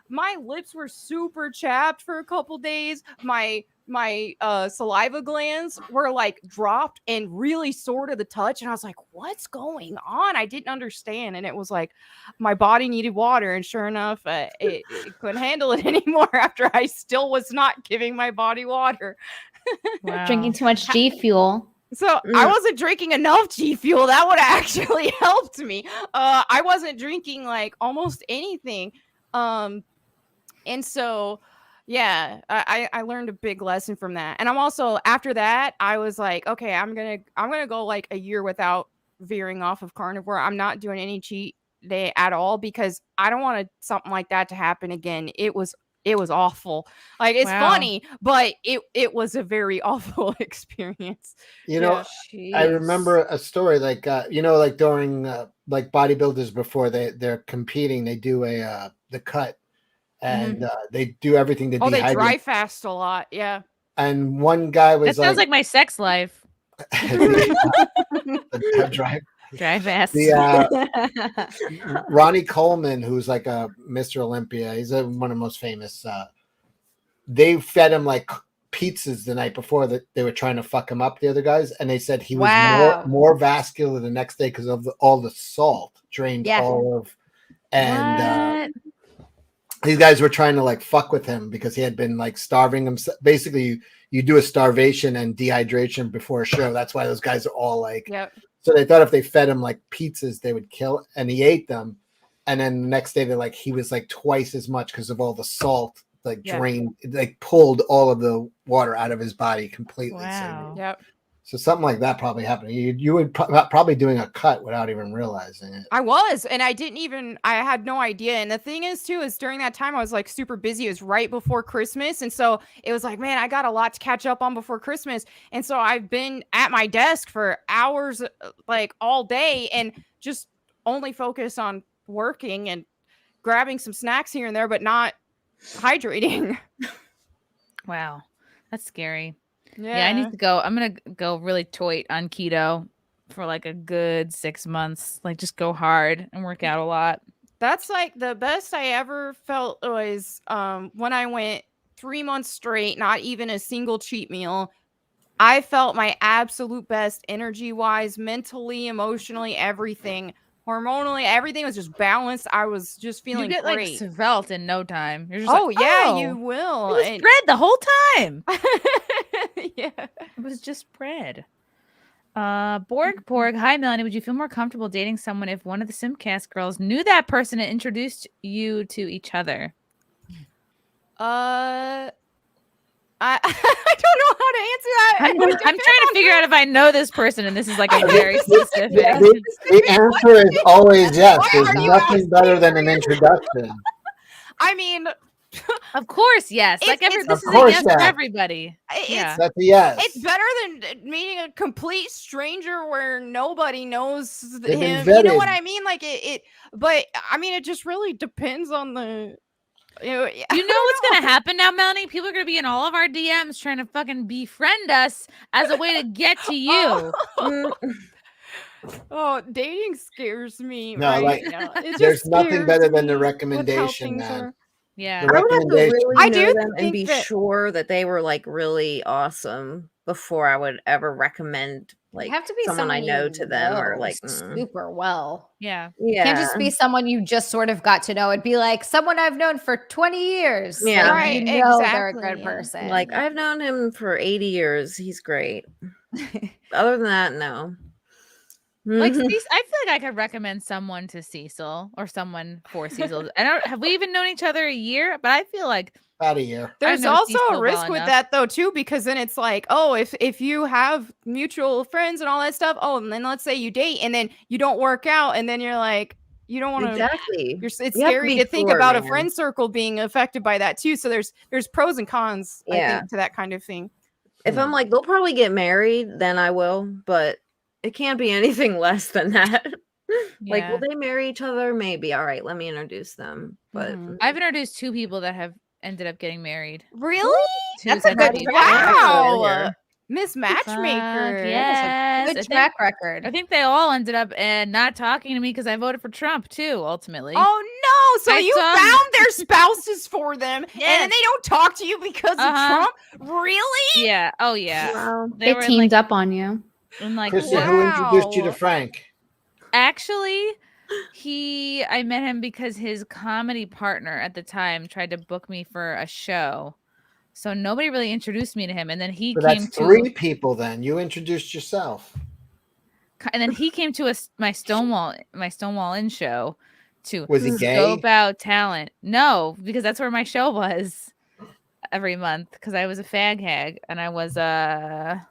My lips were super chapped for a couple days. My saliva glands were like dropped and really sore to the touch. And I was like, what's going on? I didn't understand. And it was like my body needed water. And sure enough, it couldn't handle it anymore after I still was not giving my body water. Wow. Drinking too much G Fuel. So I wasn't drinking enough G Fuel. That would have actually helped me. I wasn't drinking like almost anything. And so, yeah, I learned a big lesson from that. And I'm also, after that, I was like, okay, I'm gonna go like a year without veering off of carnivore. I'm not doing any cheat day at all because I don't want something like that to happen again. It was awful. Like, it's funny, but it was a very awful experience. You know, I remember a story like like during like bodybuilders before they're competing, they do the cut. And they do everything to dehydrate. They dry fast a lot, yeah. And one guy was that sounds like my sex life. Dry fast. Ronnie Coleman, who's like a Mr. Olympia, he's one of the most famous. They fed him like pizzas the night before that they were trying to fuck him up, the other guys, and they said he was more vascular the next day because of all the salt drained all of, and these guys were trying to like fuck with him because he had been like starving himself. Basically, you do a starvation and dehydration before a show. That's why those guys are all like. Yep. So they thought if they fed him like pizzas, they would kill. And he ate them, and then the next day they're like he was like twice as much because of all the salt. Like drained, like pulled all of the water out of his body completely. Wow. Yep. So something like that probably happened. You would probably doing a cut without even realizing it. I was, and I had no idea. And the thing is too, is during that time I was like super busy. It was right before Christmas. And so it was like, man, I got a lot to catch up on before Christmas. And so I've been at my desk for hours, like all day, and just only focus on working and grabbing some snacks here and there, but not hydrating. Wow. That's scary. Yeah, I need to go. I'm gonna go really toit on keto for like a good 6 months. Like just go hard and work out a lot. That's like the best I ever felt was when I went 3 months straight, not even a single cheat meal. I felt my absolute best energy-wise, mentally, emotionally, everything. Hormonally, everything was just balanced. I was just feeling You get great. like svelte in no time. You're just you will. It was bread the whole time. Yeah. It was just bread. Borg. Hi, Melonie. Would you feel more comfortable dating someone if one of the SimpCast girls knew that person and introduced you to each other? I don't know how to answer that. I'm trying to figure out if I know this person, and this is like a very specific. The answer is always yes. There's nothing better than an introduction. I mean, of course, yes. Like this is a yes for everybody. That's a yes. It's better than meeting a complete stranger where nobody knows They've him. been You know vetted. what I mean? Like but I mean, it just really depends on the. You know what's gonna happen now, Melonie? People are gonna be in all of our DMs trying to fucking befriend us as a way to get to you. Oh, dating scares me. No, right like now. It there's just nothing scares better than me the with how recommendation, things man. are. Yeah, The I would have to recommendation. really I know do them and think be that- sure that they were like really awesome before I would ever recommend like have to be someone I know to them or like super well. Yeah. Can't just be someone you just sort of got to know. It'd be like someone I've known for 20 years. Yeah. Like, Right, you know they're a exactly. good person. Like I've known him for 80 years. He's great. Other than that, no. Like I feel like I could recommend someone to Cecil or someone for Cecil. Have we even known each other a year? But I feel like About a year. There's know also Cecil a risk well with enough. that though too, because then it's like, oh, if you have mutual friends and all that stuff, oh, and then let's say you date and then you don't work out, and then you're like, you don't want to. Exactly. It's You have to scary be to think sure, about a man. friend circle being affected by that too. So there's pros and cons, I Yeah. think, to that kind of thing. If I'm like, they'll probably get married, then I will, but it can't be anything less than that. Like, will they marry each other? Maybe. All right, let me introduce them. But I've introduced 2 people that have ended up getting married. Really? That's a good wow. Wow. Miss Matchmaker. Yes. Good track record. I think they all ended up not talking to me because I voted for Trump too, ultimately. Oh no! So I you saw- found their spouses for them, and Yes. then they don't talk to you because of Trump? Really? Yeah. Oh yeah. Wow. They They were teamed up on you. And like, Chrissy, who introduced you to Frank? Actually, I met him because his comedy partner at the time tried to book me for a show. So nobody really introduced me to him. And then he So came that's to 3 people then. You introduced yourself. my Stonewall Inn show to Was he gay? scope out talent. No, because that's where my show was every month because I was a fag hag and I was I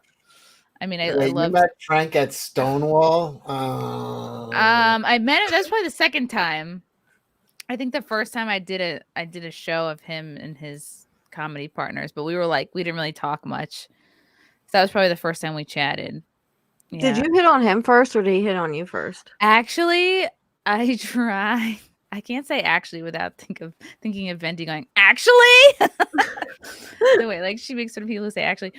Wait, loved. you met Frank at Stonewall? I met him. That's probably the second time. I think the first time I did a show of him and his comedy partners, but we didn't really talk much. So that was probably the first time we chatted. Did you hit on him first or did he hit on you first? Actually, I tried. I can't say actually without thinking of Venti going, actually? The way like she makes fun of people who say actually.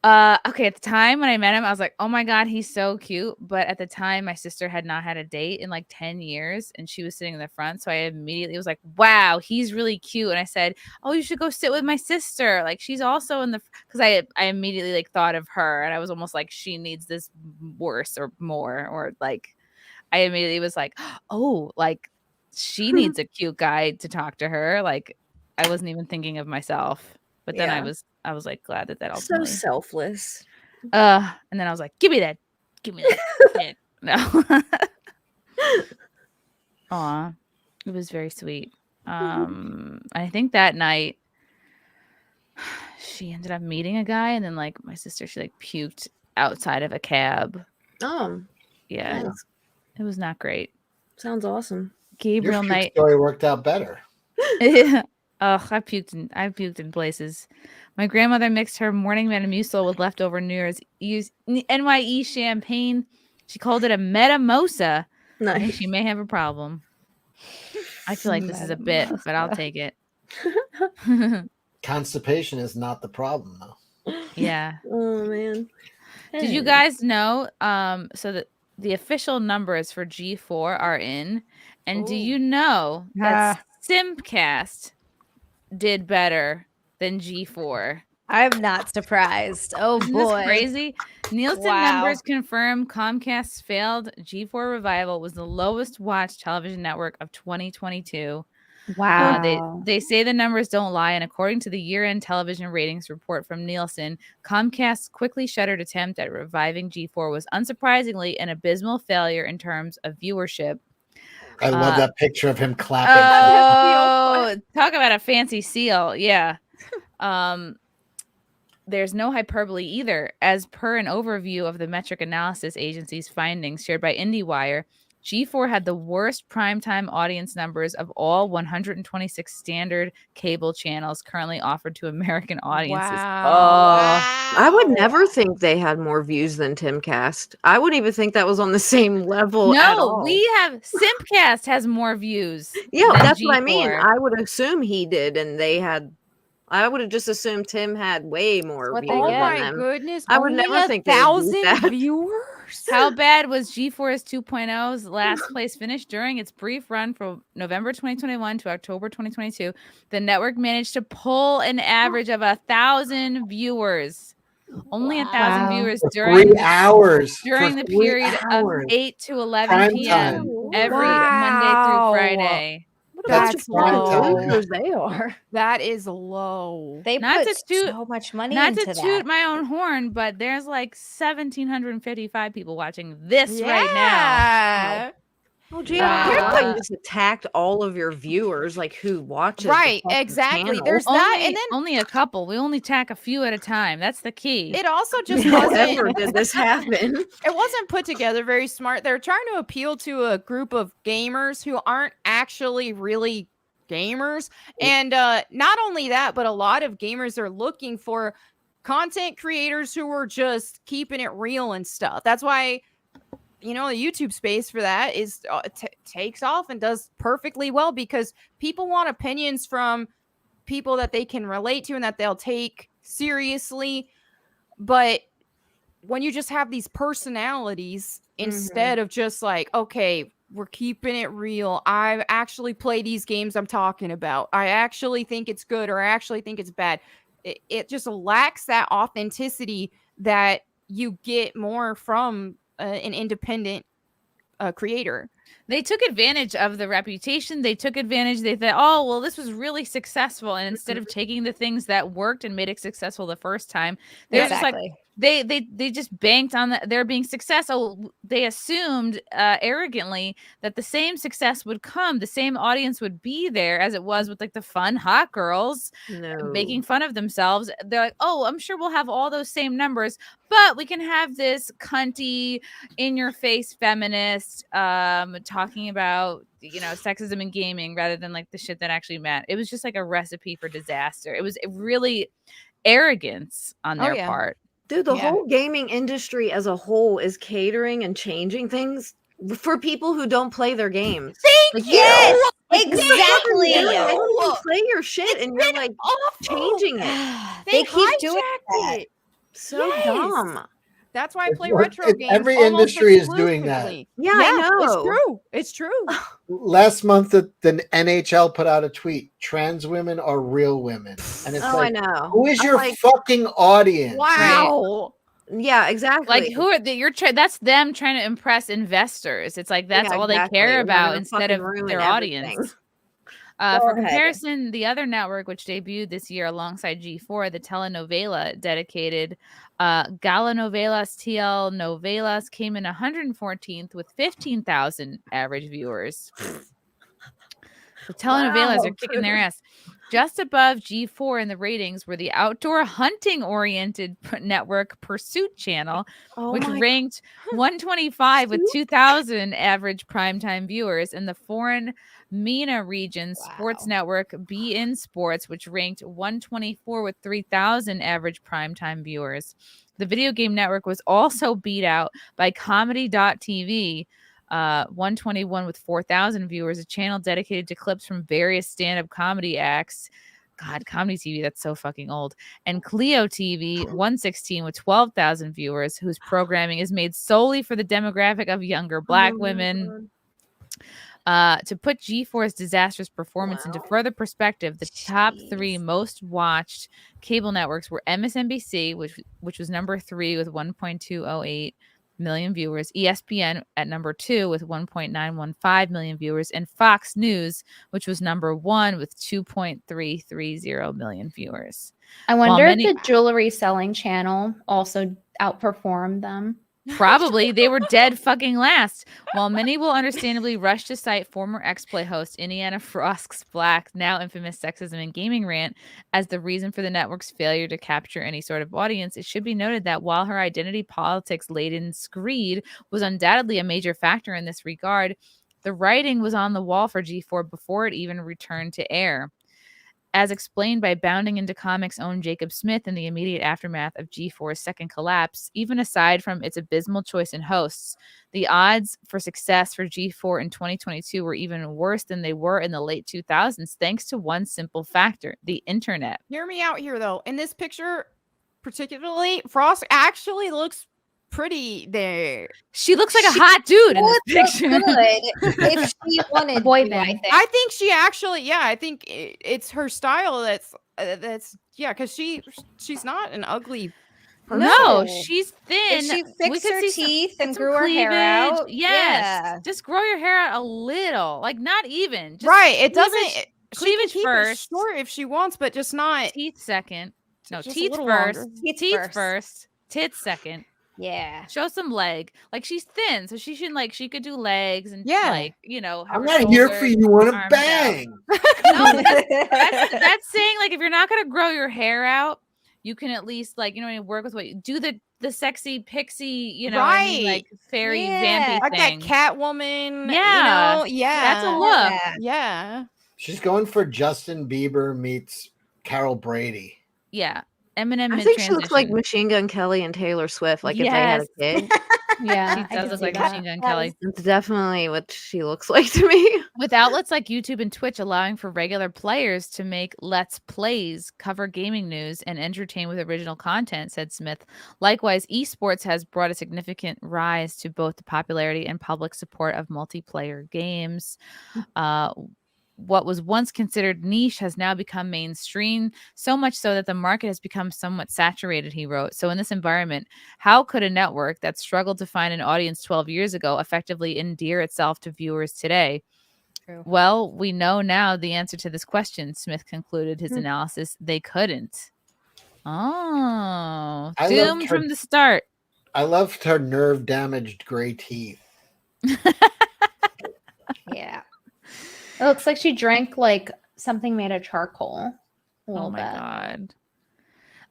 Okay, at the time when I met him, I was like, oh my God, he's so cute. But at the time, my sister had not had a date in like 10 years and she was sitting in the front. So I immediately was like, wow, he's really cute. And I said, oh, you should go sit with my sister. Like she's also in the, because I immediately like thought of her and I was almost like, she needs this worse or more. Or like, I immediately was like, oh, like she needs a cute guy to talk to her. Like I wasn't even thinking of myself. But then Yeah. I was like glad that So ultimately. selfless. And then I was like, give me that shit. No. Aw, it was very sweet. I think that night she ended up meeting a guy, and then like my sister, she like puked outside of a cab. Oh, Yeah, nice. it was not great. Sounds awesome. Gabriel Your night. story worked out better. Oh, I puked in places. My grandmother mixed her morning Metamucil with leftover New Year's Eve NYE champagne. She called it a Metamosa. I think she may have a problem. I feel like this is a bit, but I'll take it. Constipation is not the problem, though. Yeah. Oh man. Did you guys know? So that the official numbers for G4 are in, and do you know that SimpCast did better than G4? I'm not surprised. Oh Isn't boy. this crazy? Nielsen numbers confirm Comcast's failed G4 revival was the lowest watched television network of 2022. Wow. They say the numbers don't lie, and according to the year-end television ratings report from Nielsen, Comcast's quickly shuttered attempt at reviving G4 was unsurprisingly an abysmal failure in terms of viewership. I love that picture of him clapping. Oh, talk about a fancy seal. Yeah. There's no hyperbole either. As per an overview of the metric analysis agency's findings shared by IndieWire, G4 had the worst primetime audience numbers of all 126 standard cable channels currently offered to American audiences. I would never think they had more views than TimCast. I wouldn't even think that was on the same level at all. No, we have SimpCast has more views. Yeah, than that's G4. what I mean. I would assume he did, and they had. I would have just assumed Tim had way more views Oh than my them. goodness! I would only never think they would do 1,000 that. viewers. How bad was G4's 2.0's last place finish during its brief run from November 2021 to October 2022? The network managed to pull an average of 1,000 viewers. Only 1,000 viewers For during 3 hours. during For the 3 period hours. of 8 to 11 Prime p.m. time. every Monday through Friday. That's low. They are. That is low. They Not put to toot, so much money not into to that. toot my own horn, but there's like 1,755 people watching this right now. Oh, gee, you're like just attacked all of your viewers, like who watches. the Right, fucking exactly. channel. There's that, and then only a couple. We only tack a few at a time. That's the key. it also just Never wasn't. did this happen. It wasn't put together very smart. They're trying to appeal to a group of gamers who aren't actually really gamers, and not only that, but a lot of gamers are looking for content creators who are just keeping it real and stuff. That's why, you know, the YouTube space for that is takes off and does perfectly well, because people want opinions from people that they can relate to and that they'll take seriously. But when you just have these personalities instead of just like, okay, we're keeping it real, I actually play these games I'm talking about, I actually think it's good, or I actually think it's bad, it just lacks that authenticity that you get more from an independent creator. They took advantage of the reputation. They took advantage. They thought, oh, well, this was really successful. And instead of taking the things that worked and made it successful the first time, they're just like, they just banked on their being successful. They assumed arrogantly that the same success would come, the same audience would be there as it was with like the fun hot girls making fun of themselves. They're like, oh, I'm sure we'll have all those same numbers, but we can have this cunty, in-your-face feminist talking about, you know, sexism in gaming rather than like the shit that actually mattered. It was just like a recipe for disaster. It was really arrogance on their part. Dude, the whole gaming industry as a whole is catering and changing things for people who don't play their games. Thank you. Exactly. You play your shit and you're like changing it. They keep doing that. So dumb. That's why I play retro games. Every industry is doing that. Yeah, I know. It's true. It's true. Last month, the NHL put out a tweet: "Trans women are real women," and it's I know. Who is your fucking audience? Wow. Yeah, exactly. Like, who are that's them trying to impress investors. It's like that's all they care about instead of their audience. For comparison, the other network which debuted this year alongside G4, the telenovela dedicated Galanovelas TL Novelas, came in 114th with 15,000 average viewers. The telenovelas are kicking their ass. Just above G4 in the ratings were the outdoor hunting-oriented network Pursuit Channel, which ranked 125 with 2,000 average primetime viewers, and the foreign MENA region sports network BN Sports, which ranked 124 with 3,000 average primetime viewers. The video game network was also beat out by Comedy.tv, 121 with 4,000 viewers, a channel dedicated to clips from various stand-up comedy acts. God, comedy TV, that's so fucking old. And Clio TV 116 with 12,000 viewers, whose programming is made solely for the demographic of younger Black women. To put G4's disastrous performance into further perspective, the top 3 most watched cable networks were MSNBC, which was number 3 with 1.208 million viewers, ESPN at number 2 with 1.915 million viewers, and Fox News, which was number 1 with 2.330 million viewers. I wonder if the jewelry selling channel also outperformed them. Probably. They were dead fucking last. While many will understandably rush to cite former X-Play host Indiana Frosk's Black, now infamous sexism and gaming rant as the reason for the network's failure to capture any sort of audience, it should be noted that while her identity politics-laden screed was undoubtedly a major factor in this regard, the writing was on the wall for G4 before it even returned to air. As explained by Bounding Into Comics' own Jacob Smith in the immediate aftermath of G4's second collapse, even aside from its abysmal choice in hosts, the odds for success for G4 in 2022 were even worse than they were in the late 2000s, thanks to one simple factor, the internet. Hear me out here, though. In this picture, particularly, Frost actually looks pretty there. She looks like a hot dude in this picture. If she wanted boy band, I think she actually, I think it's her style that's because she's not an ugly person. No, she's thin. If she fixed her teeth and grew her cleavage. hair out, Yes, just grow your hair out a little, like not even. Just right. It cleavage, doesn't. Cleavage she first, short if she wants, but just not teeth second. No, just teeth first. longer. Teeth first. Tits second. Yeah. Show some leg. Like she's thin, so she should she could do legs and have I'm not here for you want to bang. No, that's saying if you're not gonna grow your hair out, you can at least work with what you do the sexy pixie, right. fairy vampy like thing. that Catwoman. Yeah, that's a look. Yeah. She's going for Justin Bieber meets Carol Brady. Yeah. Eminem. I think she looks like Machine Gun Kelly and Taylor Swift, if they had a kid. Yeah, she does look like Machine Gun Kelly. It's definitely what she looks like to me. With outlets like YouTube and Twitch allowing for regular players to make Let's Plays, cover gaming news, and entertain with original content, said Smith. Likewise, esports has brought a significant rise to both the popularity and public support of multiplayer games. What was once considered niche has now become mainstream, so much so that the market has become somewhat saturated, he wrote. So in this environment, how could a network that struggled to find an audience 12 years ago effectively endear itself to viewers today? True. Well, we know now the answer to this question, Smith concluded his analysis. They couldn't. Oh, doomed from the start. I loved her nerve-damaged gray teeth. Yeah. It looks like she drank something made of charcoal. Oh my god.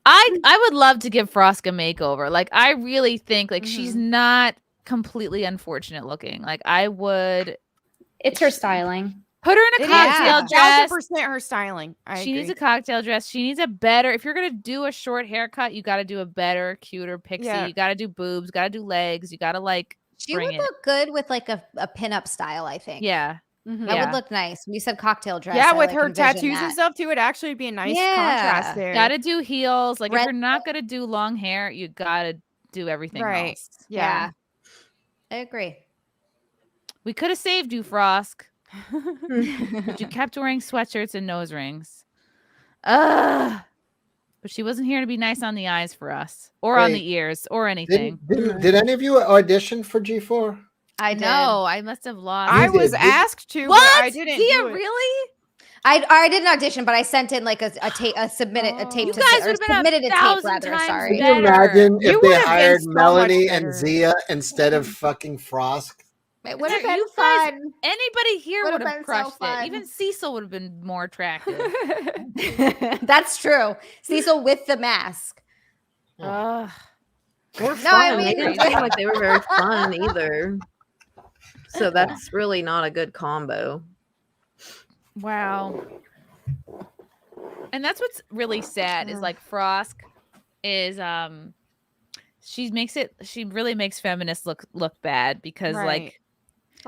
I would love to give Frosk a makeover. I really think she's not completely unfortunate looking. I would. It's her styling. Put her in a cocktail dress. 1,000% her styling. She needs a cocktail dress. She needs a better. If you're gonna do a short haircut, you got to do a better, cuter pixie. Yeah. You got to do boobs. Got to do legs. You got to She would look good with a pinup style. I think. Yeah. That would look nice. When you said cocktail dress. Yeah, with her tattoos and stuff too, it'd actually be a nice contrast there. Gotta do heels. If you're not gonna do long hair, you gotta do everything else. Yeah. I agree. We could have saved you, Frosk. But you kept wearing sweatshirts and nose rings. But she wasn't here to be nice on the eyes for us. Or on the ears or anything. Did any of you audition for G4? I know. I must have lost. I was asked to, what? But I didn't. Zia, do it. Really? I didn't audition, but I sent in a tape. Submitted a tape. You guys would have been a tape rather. Sorry. Can you imagine if they hired Melonie and Zia instead of fucking Frosk? It would have been fun. fun. Anybody here would have crushed so it. Even Cecil would have been more attractive. That's true. Cecil with the mask. No, I I mean, mean, it didn't seem like they were very fun either. So that's really not a good combo. Wow. And that's what's really sad is Frosk is she really makes feminists look bad because a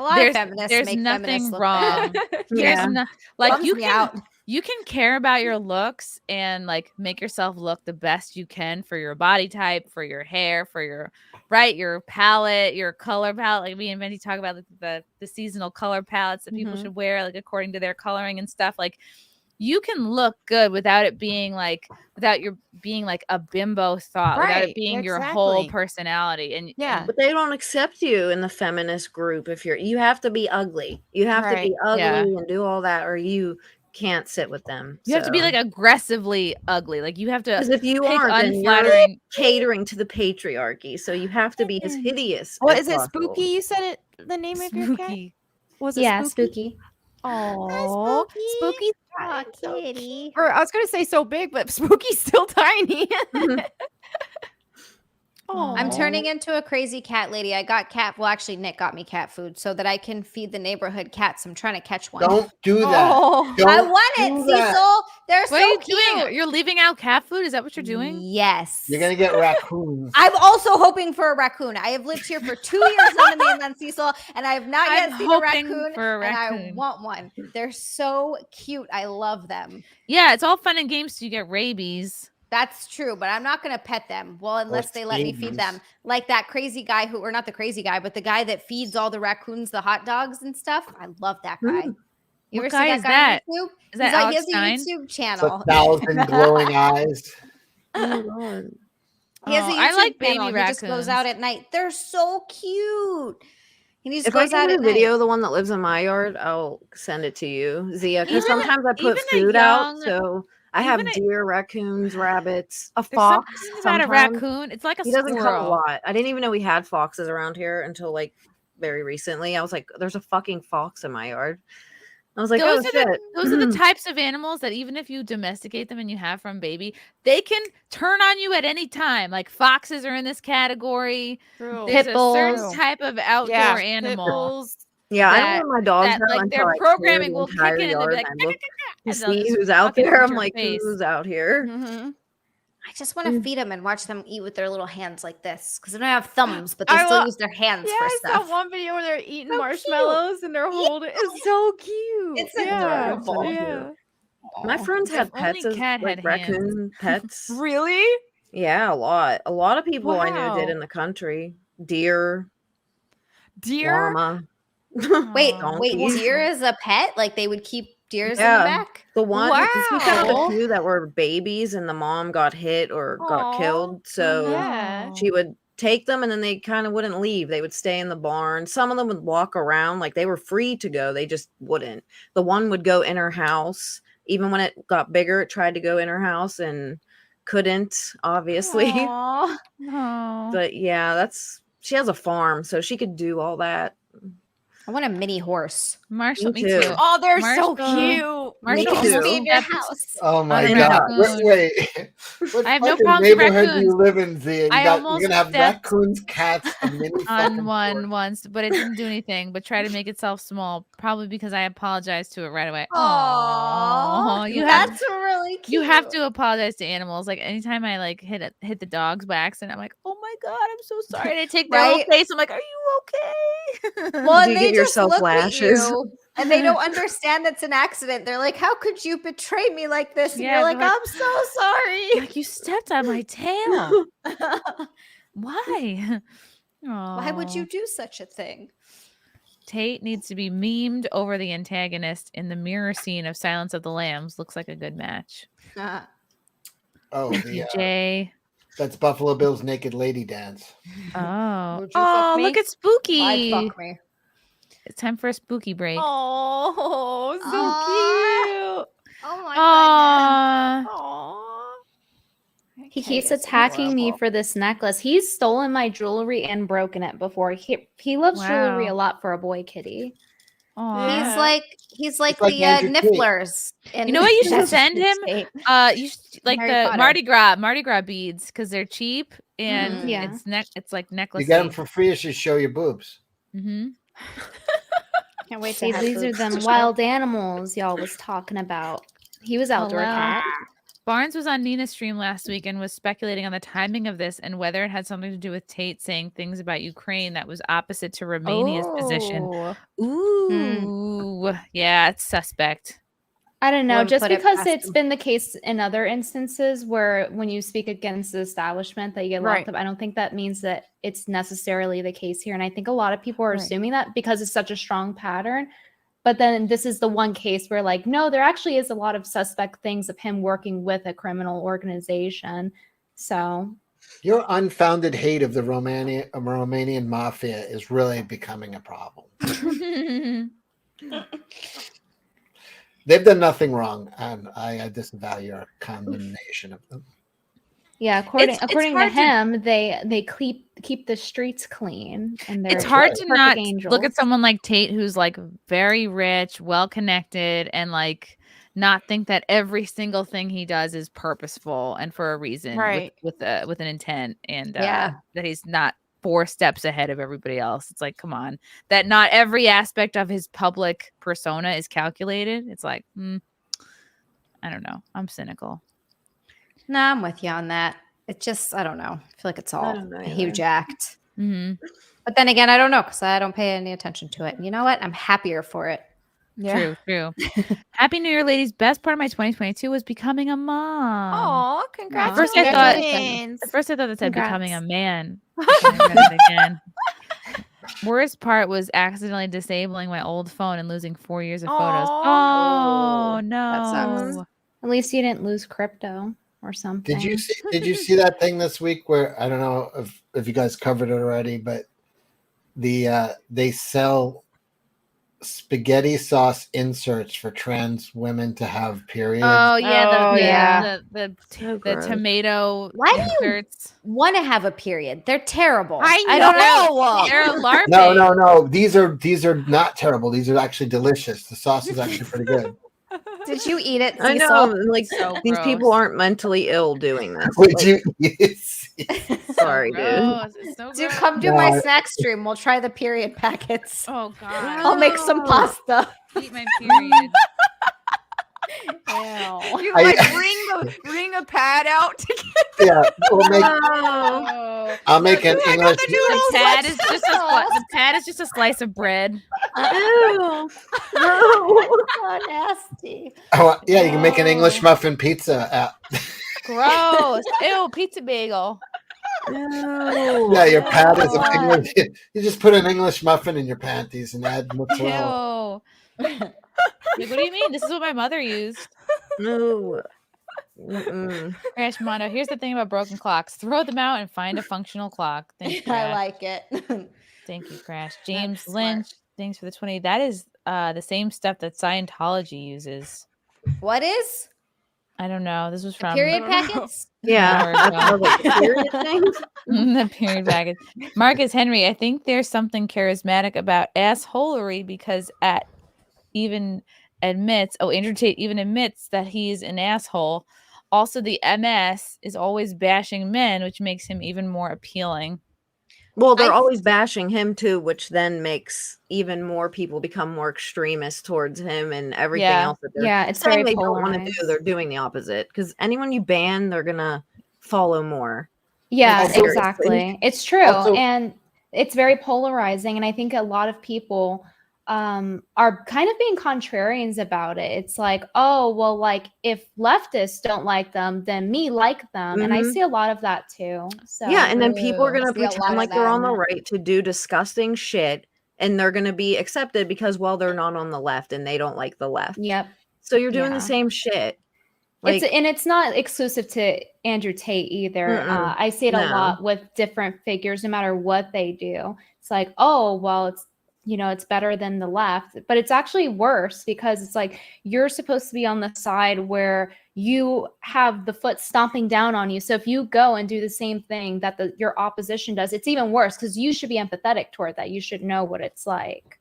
lot of feminists there's make nothing feminists look wrong. bad. There's you can you can care about your looks and like make yourself look the best you can for your body type, for your hair, for your palette, your color palette. Like me and Venti talk about the seasonal color palettes that people should wear, like according to their coloring and stuff. Like you can look good without it being like a bimbo thought, without it being your whole personality. And but they don't accept you in the feminist group if you have to be ugly. You have to be ugly and do all that, or you can't sit with them. You have to be like aggressively ugly. Like you have to, because if you aren't, unflattering, then you're catering to the patriarchy. So you have to be as hideous. What as is it? possible. Spooky? You said it. The name of your cat? Was it Spooky? Oh, Spooky. Oh, kitty. Or I was gonna say so big, but Spooky's still tiny. I'm turning into a crazy cat lady. I got actually Nick got me cat food so that I can feed the neighborhood cats. I'm trying to catch one. Don't do that. I want it, Cecil. They're what are you so cute. doing? You're leaving out cat food? Is that what you're doing? Yes. You're gonna get raccoons. I'm also hoping for a raccoon. I have lived here for 2 years on the mainland, Cecil, and I have not yet seen a raccoon, and I want one. They're so cute. I love them. Yeah, it's all fun and games till you get rabies. That's true, but I'm not going to pet them. Well, unless they let me feed them. Like that crazy guy or not the crazy guy, but the guy that feeds all the raccoons the hot dogs and stuff. I love that guy. You ever see that guy on YouTube? Is that Alex he has Stein? a YouTube channel. 1,000 glowing eyes. Oh, God. He has a YouTube I like baby channel. raccoons. He just goes out at night. They're so cute. He just if I goes out can at video night. the one that lives in my yard, I'll send it to you, Zia. Because Even- sometimes I put even a food out, young- so I have deer, raccoons, rabbits, a There's fox. something about a sometimes. raccoon. It's like a He doesn't come a squirrel. lot. I didn't even know we had foxes around here until like very recently. I was like, "There's a fucking fox in my yard." I was like, those "Oh are shit!" those are the types of animals that even if you domesticate them and you have from baby, they can turn on you at any time. Like foxes are in this category. There's Pit a certain bulls. type of outdoor animal. Yeah, I that- don't let my dogs that, out like, until their I clear programming the will kick entire in and they'll yard be like, and I look to and they'll see just who's out fucking there. I'm your like, face. who's out here? I just want to feed them and watch them eat with their little hands like this because they don't have thumbs, but they still use their hands for I stuff. saw one video where they're eating marshmallows and they're holding. It's so cute. It's adorable. adorable. My friends had pets as cat like had raccoon pets. Really? Yeah, a lot. A lot of people I know did Wow. in the country. Deer, Deer? llama. Wait, Donkeys. deer is a pet? Like they would keep deers in Yeah. the back? The one, because we found Wow. a few that were babies and the mom got hit or got killed. So Yeah. she would take them and then they kind of wouldn't leave. They would stay in the barn. Some of them would walk around like they were free to go. They just wouldn't. The one would go in her house. Even when it got bigger, it tried to go in her house and couldn't, obviously. Aw. But yeah, she has a farm, so she could do all that. I want a mini horse. Marshall, me too. too. Oh, they're so Marshall- cute. Marshall Me too. almost Leave your stepped- house. Oh my a god! raccoon. Wait, what I have no fucking problems with neighborhood do you raccoons. live in, Zia? I You're almost gonna have stepped raccoons, cats, a mini on fucking one horse. once, but it didn't do anything. But try to make itself small, probably because I apologized to it right away. Aw, You have that's really cute. you have to apologize to animals. Like anytime I like hit the dogs by accident, I'm like, oh my god, I'm so sorry. And I take their whole Right? face. I'm like, are you okay? Well, Do and you they give just yourself look lashes? at you and they don't understand it's an accident. They're like, "How could you betray me like this?" And Yeah, you're like, they're like- "I'm so sorry." like you stepped on my tail. Why? Why would Aw. you do such a thing? Tate needs to be memed over the antagonist in the mirror scene of Silence of the Lambs. Looks like a good match. Oh, Jay. that's Buffalo Bill's naked lady dance. Oh. Would you Oh, fuck look me? at Spooky. Why'd fuck me? It's time for a spooky break. Oh, so Aw. cute. Oh my Aw. He keeps attacking me for this necklace. He's stolen my jewelry and broken it before. He loves jewelry Wow. a lot for a boy kitty. Aw. He's like like the Andrew Tate. Nifflers. You know what you should That's send him? Tate. You should, like Harry the Potter. Mardi Gras beads because they're cheap and Mhm. Yeah. it's like necklace. You get them for free, or just show your boobs. Mm-hmm. Can't wait See, to have these are boobs them to show. wild animals y'all was talking about. He was outdoor Hello. cat. Barnes was on Nina's stream last week and was speculating on the timing of this and whether it had something to do with Tate saying things about Ukraine that was opposite to Romania's position. Oh. Ooh, yeah, it's suspect. I don't know, Wouldn't just put it because past it's them. been the case in other instances where when you speak against the establishment that you get locked Right. up, I don't think that means that it's necessarily the case here. And I think a lot of people are Right. assuming that because it's such a strong pattern. But then this is the one case where, like, no, there actually is a lot of suspect things of him working with a criminal organization. So Your unfounded hate of the Romanian mafia is really becoming a problem. They've done nothing wrong, and I disavow your condemnation of them. yeah, according It's to hard to- him, they keep the streets clean, and they're It's hard to perfect not angels. look at someone like Tate, who's like very rich, well connected, and like not think that every single thing he does is purposeful and for a reason, Right. with an intent, and Yeah. that he's not 4 steps ahead of everybody else. It's like, come on, that not every aspect of his public persona is calculated. It's like, I don't know. I'm cynical. No, I'm with you on that. It just, I don't know. I feel like it's all don't know a either. huge act. Mm-hmm. But then again, I don't know because I don't pay any attention to it. And you know what? I'm happier for it. Yeah. True. Happy New Year, ladies. Best part of my 2022 was becoming a mom. Oh, At congratulations. first I thought that said Congrats. becoming a man. But then I read it again. Worst part was accidentally disabling my old phone and losing 4 years of photos. Aw. Oh no. That sucks. At least you didn't lose crypto or something. Did you see that thing this week where I don't know if you guys covered it already, but they sell spaghetti sauce inserts for trans women to have periods. Oh yeah, yeah. the gross. tomato Why do you inserts. want to have a period? They're terrible. I don't know. They're LARPing. No. These are not terrible. These are actually delicious. The sauce is actually pretty good. Did you eat it, I Cecil? know, like So these gross. people aren't mentally ill doing this. Would Like, you? sorry, dude. Gross. It's so Dude, gross. come do No. my snack stream. We'll try the period packets. Oh god. I'll make some pasta. Eat my period. You like bring a pad out to get Yeah, we'll make. Oh. I'll make an I got English. the noodles. The pad is just a slice of bread. Ew. So nasty. Oh, yeah, you can make an English muffin pizza out. Gross. Ew, pizza bagel. Yeah, your pad is a English. You just put an English muffin in your panties and add mozzarella. Ew. Like, what do you mean? This is what my mother used. No. Mm-mm. Crash Mondo. Here's the thing about broken clocks. Throw them out and find a functional clock. Thanks, I Crash. like it. Thank you, Crash. James smart. Lynch. Thanks for the 20. That is the same stuff that Scientology uses. What is? I don't know. This was from Period packets? Yeah. The period things? the period package. Marcus Henry. I think there's something charismatic about assholery because Andrew Tate even admits that he's an asshole. Also, the MS is always bashing men, which makes him even more appealing. Well, they're always bashing him too, which then makes even more people become more extremist towards him and everything else that they're it's saying very they don't want to do. polarized. They're doing the opposite because anyone you ban, they're gonna follow more. Yeah, Like, seriously. exactly. It's true. Also- And it's very polarizing. And I think a lot of people are kind of being contrarians about it. It's like, oh, well, like if leftists don't like them, then me like them. And I Mhm. see a lot of that too. So Yeah, and then people are Ooh, gonna see a lot pretend of like they're on the them. right to do disgusting shit, and they're gonna be accepted because, well, they're not on the left and they don't like the left. Yep. So you're doing Yeah. the same shit. Like, It's not exclusive to Andrew Tate either. Mm-mm. I see it a No. lot with different figures, no matter what they do. It's like, oh, well, it's it's better than the left, but it's actually worse because it's like you're supposed to be on the side where you have the foot stomping down on you. So if you go and do the same thing that your opposition does, it's even worse because you should be empathetic toward that. You should know what it's like.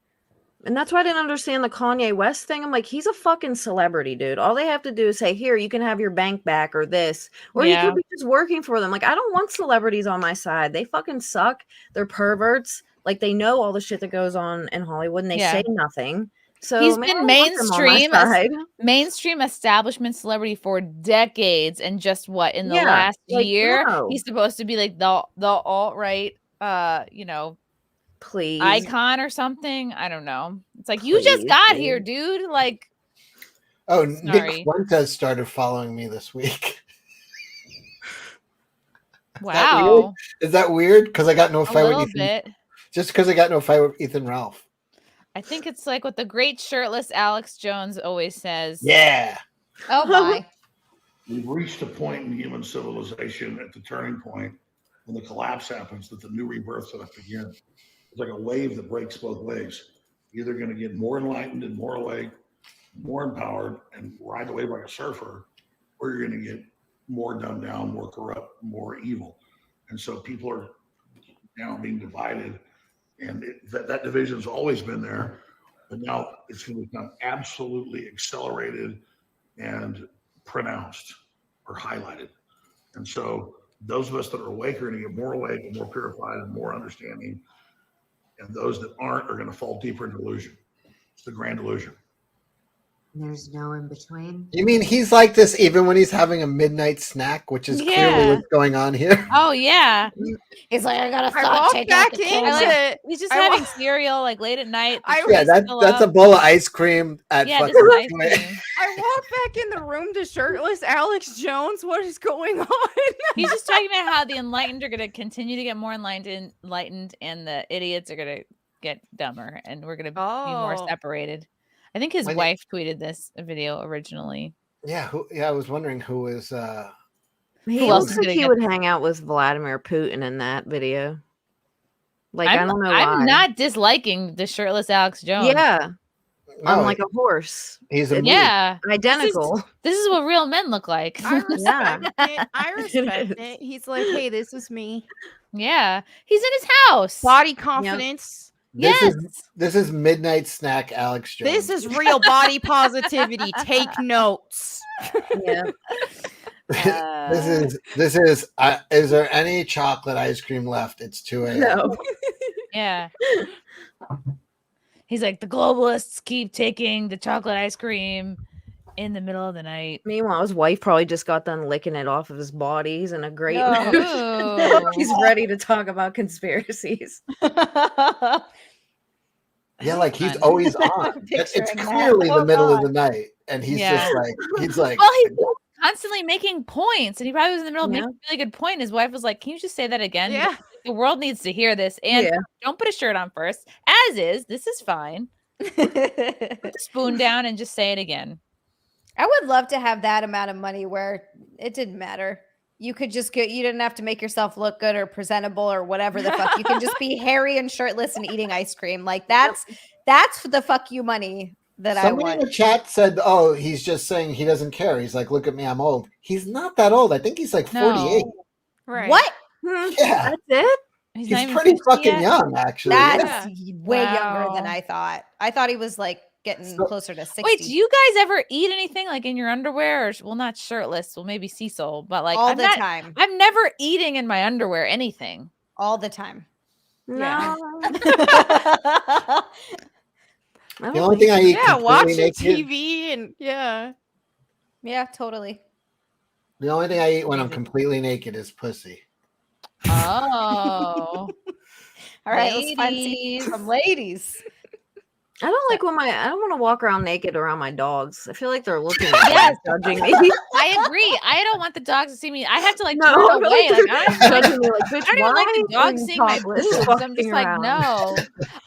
and that's why I didn't understand the Kanye West thing. I'm like, he's a fucking celebrity, dude. All they have to do is say, here, you can have your bank back or this, or you Yeah. could be just working for them. Like, I don't want celebrities on my side. They fucking suck. They're perverts. Like, they know all the shit that goes on in Hollywood and they Yeah. say nothing. So He's man, I been don't want them on my side. mainstream establishment celebrity for decades, and just what in the Yeah, last like, year no. he's supposed to be like the alt-right Please. icon or something. I don't know. It's like you just Please, got dude. here, dude. Like Oh, Sorry. Nick Fuentes started following me this week. Wow. Is that weird? Because I got no A fight with little Ethan. bit. Just because I got no fight with Ethan Ralph. I think it's like what the great shirtless Alex Jones always says. Yeah. Oh my. We've reached a point in human civilization at the turning point when the collapse happens that the new rebirth's going to begin. It's like a wave that breaks both ways. You're either going to get more enlightened and more awake, more empowered, and ride the wave like a surfer, or you're going to get more dumbed down, more corrupt, more evil. And so people are now being divided, and that division's always been there, but now it's going to become absolutely accelerated and pronounced or highlighted. And so those of us that are awake are going to get more awake and more purified and more understanding, and those that aren't are going to fall deeper into illusion. It's the grand illusion. There's no in between. You mean he's like this even when he's having a midnight snack, which is clearly what's going on here? Oh yeah. He's like, I gotta walked back into it. He's just having cereal like late at night. Yeah, that's a bowl of ice cream at Yeah, fucking. this is ice cream. I walked back in the room to shirtless Alex Jones. What is going on? He's just talking about how the enlightened are going to continue to get more enlightened, and the idiots are going to get dumber, and we're going to be more separated. I think his wife tweeted this video originally. Yeah, I was wondering who was. He Who else looks is like gonna he get- would hang out with Vladimir Putin in that video. Like I don't know why. I'm not disliking the shirtless Alex Jones. Yeah. I'm No, like a horse. He's a Yeah. Identical. This is what real men look like. I respect it. I It respect is. it. He's like, hey, this is me. Yeah. He's in his house. Body confidence. This is midnight snack Alex Jones. This is real body positivity. Take notes. Yeah. This is. Is there any chocolate ice cream left? It's 2 a.m. No. Yeah. He's like, the globalists keep taking the chocolate ice cream in the middle of the night. Meanwhile, his wife probably just got done licking it off of his body. He's in a great No. mood. He's ready to talk about conspiracies. Yeah, like he's always on. It's clearly the middle of the night, and he's just like Well, he's constantly making points, and he probably was in the middle of making a really good point. His wife was like, "Can you just say that again? Yeah, the world needs to hear this, and don't put a shirt on first. As is, this is fine. Put the spoon down and just say it again." I would love to have that amount of money where it didn't matter. You could just go, you didn't have to make yourself look good or presentable or whatever the fuck. You can just be hairy and shirtless and eating ice cream. Like that's the fuck you money that I Somebody want. in the chat said, "Oh, he's just saying he doesn't care." He's like, "Look at me, I'm old." He's not that old. I think he's like 48. Right. What? Yeah, that's it. He's pretty fucking young, actually. That's Yeah. way younger than I thought. I thought he was like getting closer to 60. Wait, do you guys ever eat anything like in your underwear? Or, well, not shirtless. Well, maybe Cecil, but like All the time. I'm never eating in my underwear anything. All the time. No. The only thing I eat completely watching naked. TV and Yeah, totally. The only thing I eat when I'm completely naked is pussy. Oh. All right, let's find some ladies. I don't like I don't want to walk around naked around my dogs. I feel like they're looking at me, judging me. I agree. I don't want the dogs to see me. I have to like No, turn I feel away. like Like, they're judging me, like, bitch, I don't even like the why are dogs you seeing my topless boobs. I'm just walking like, around? no.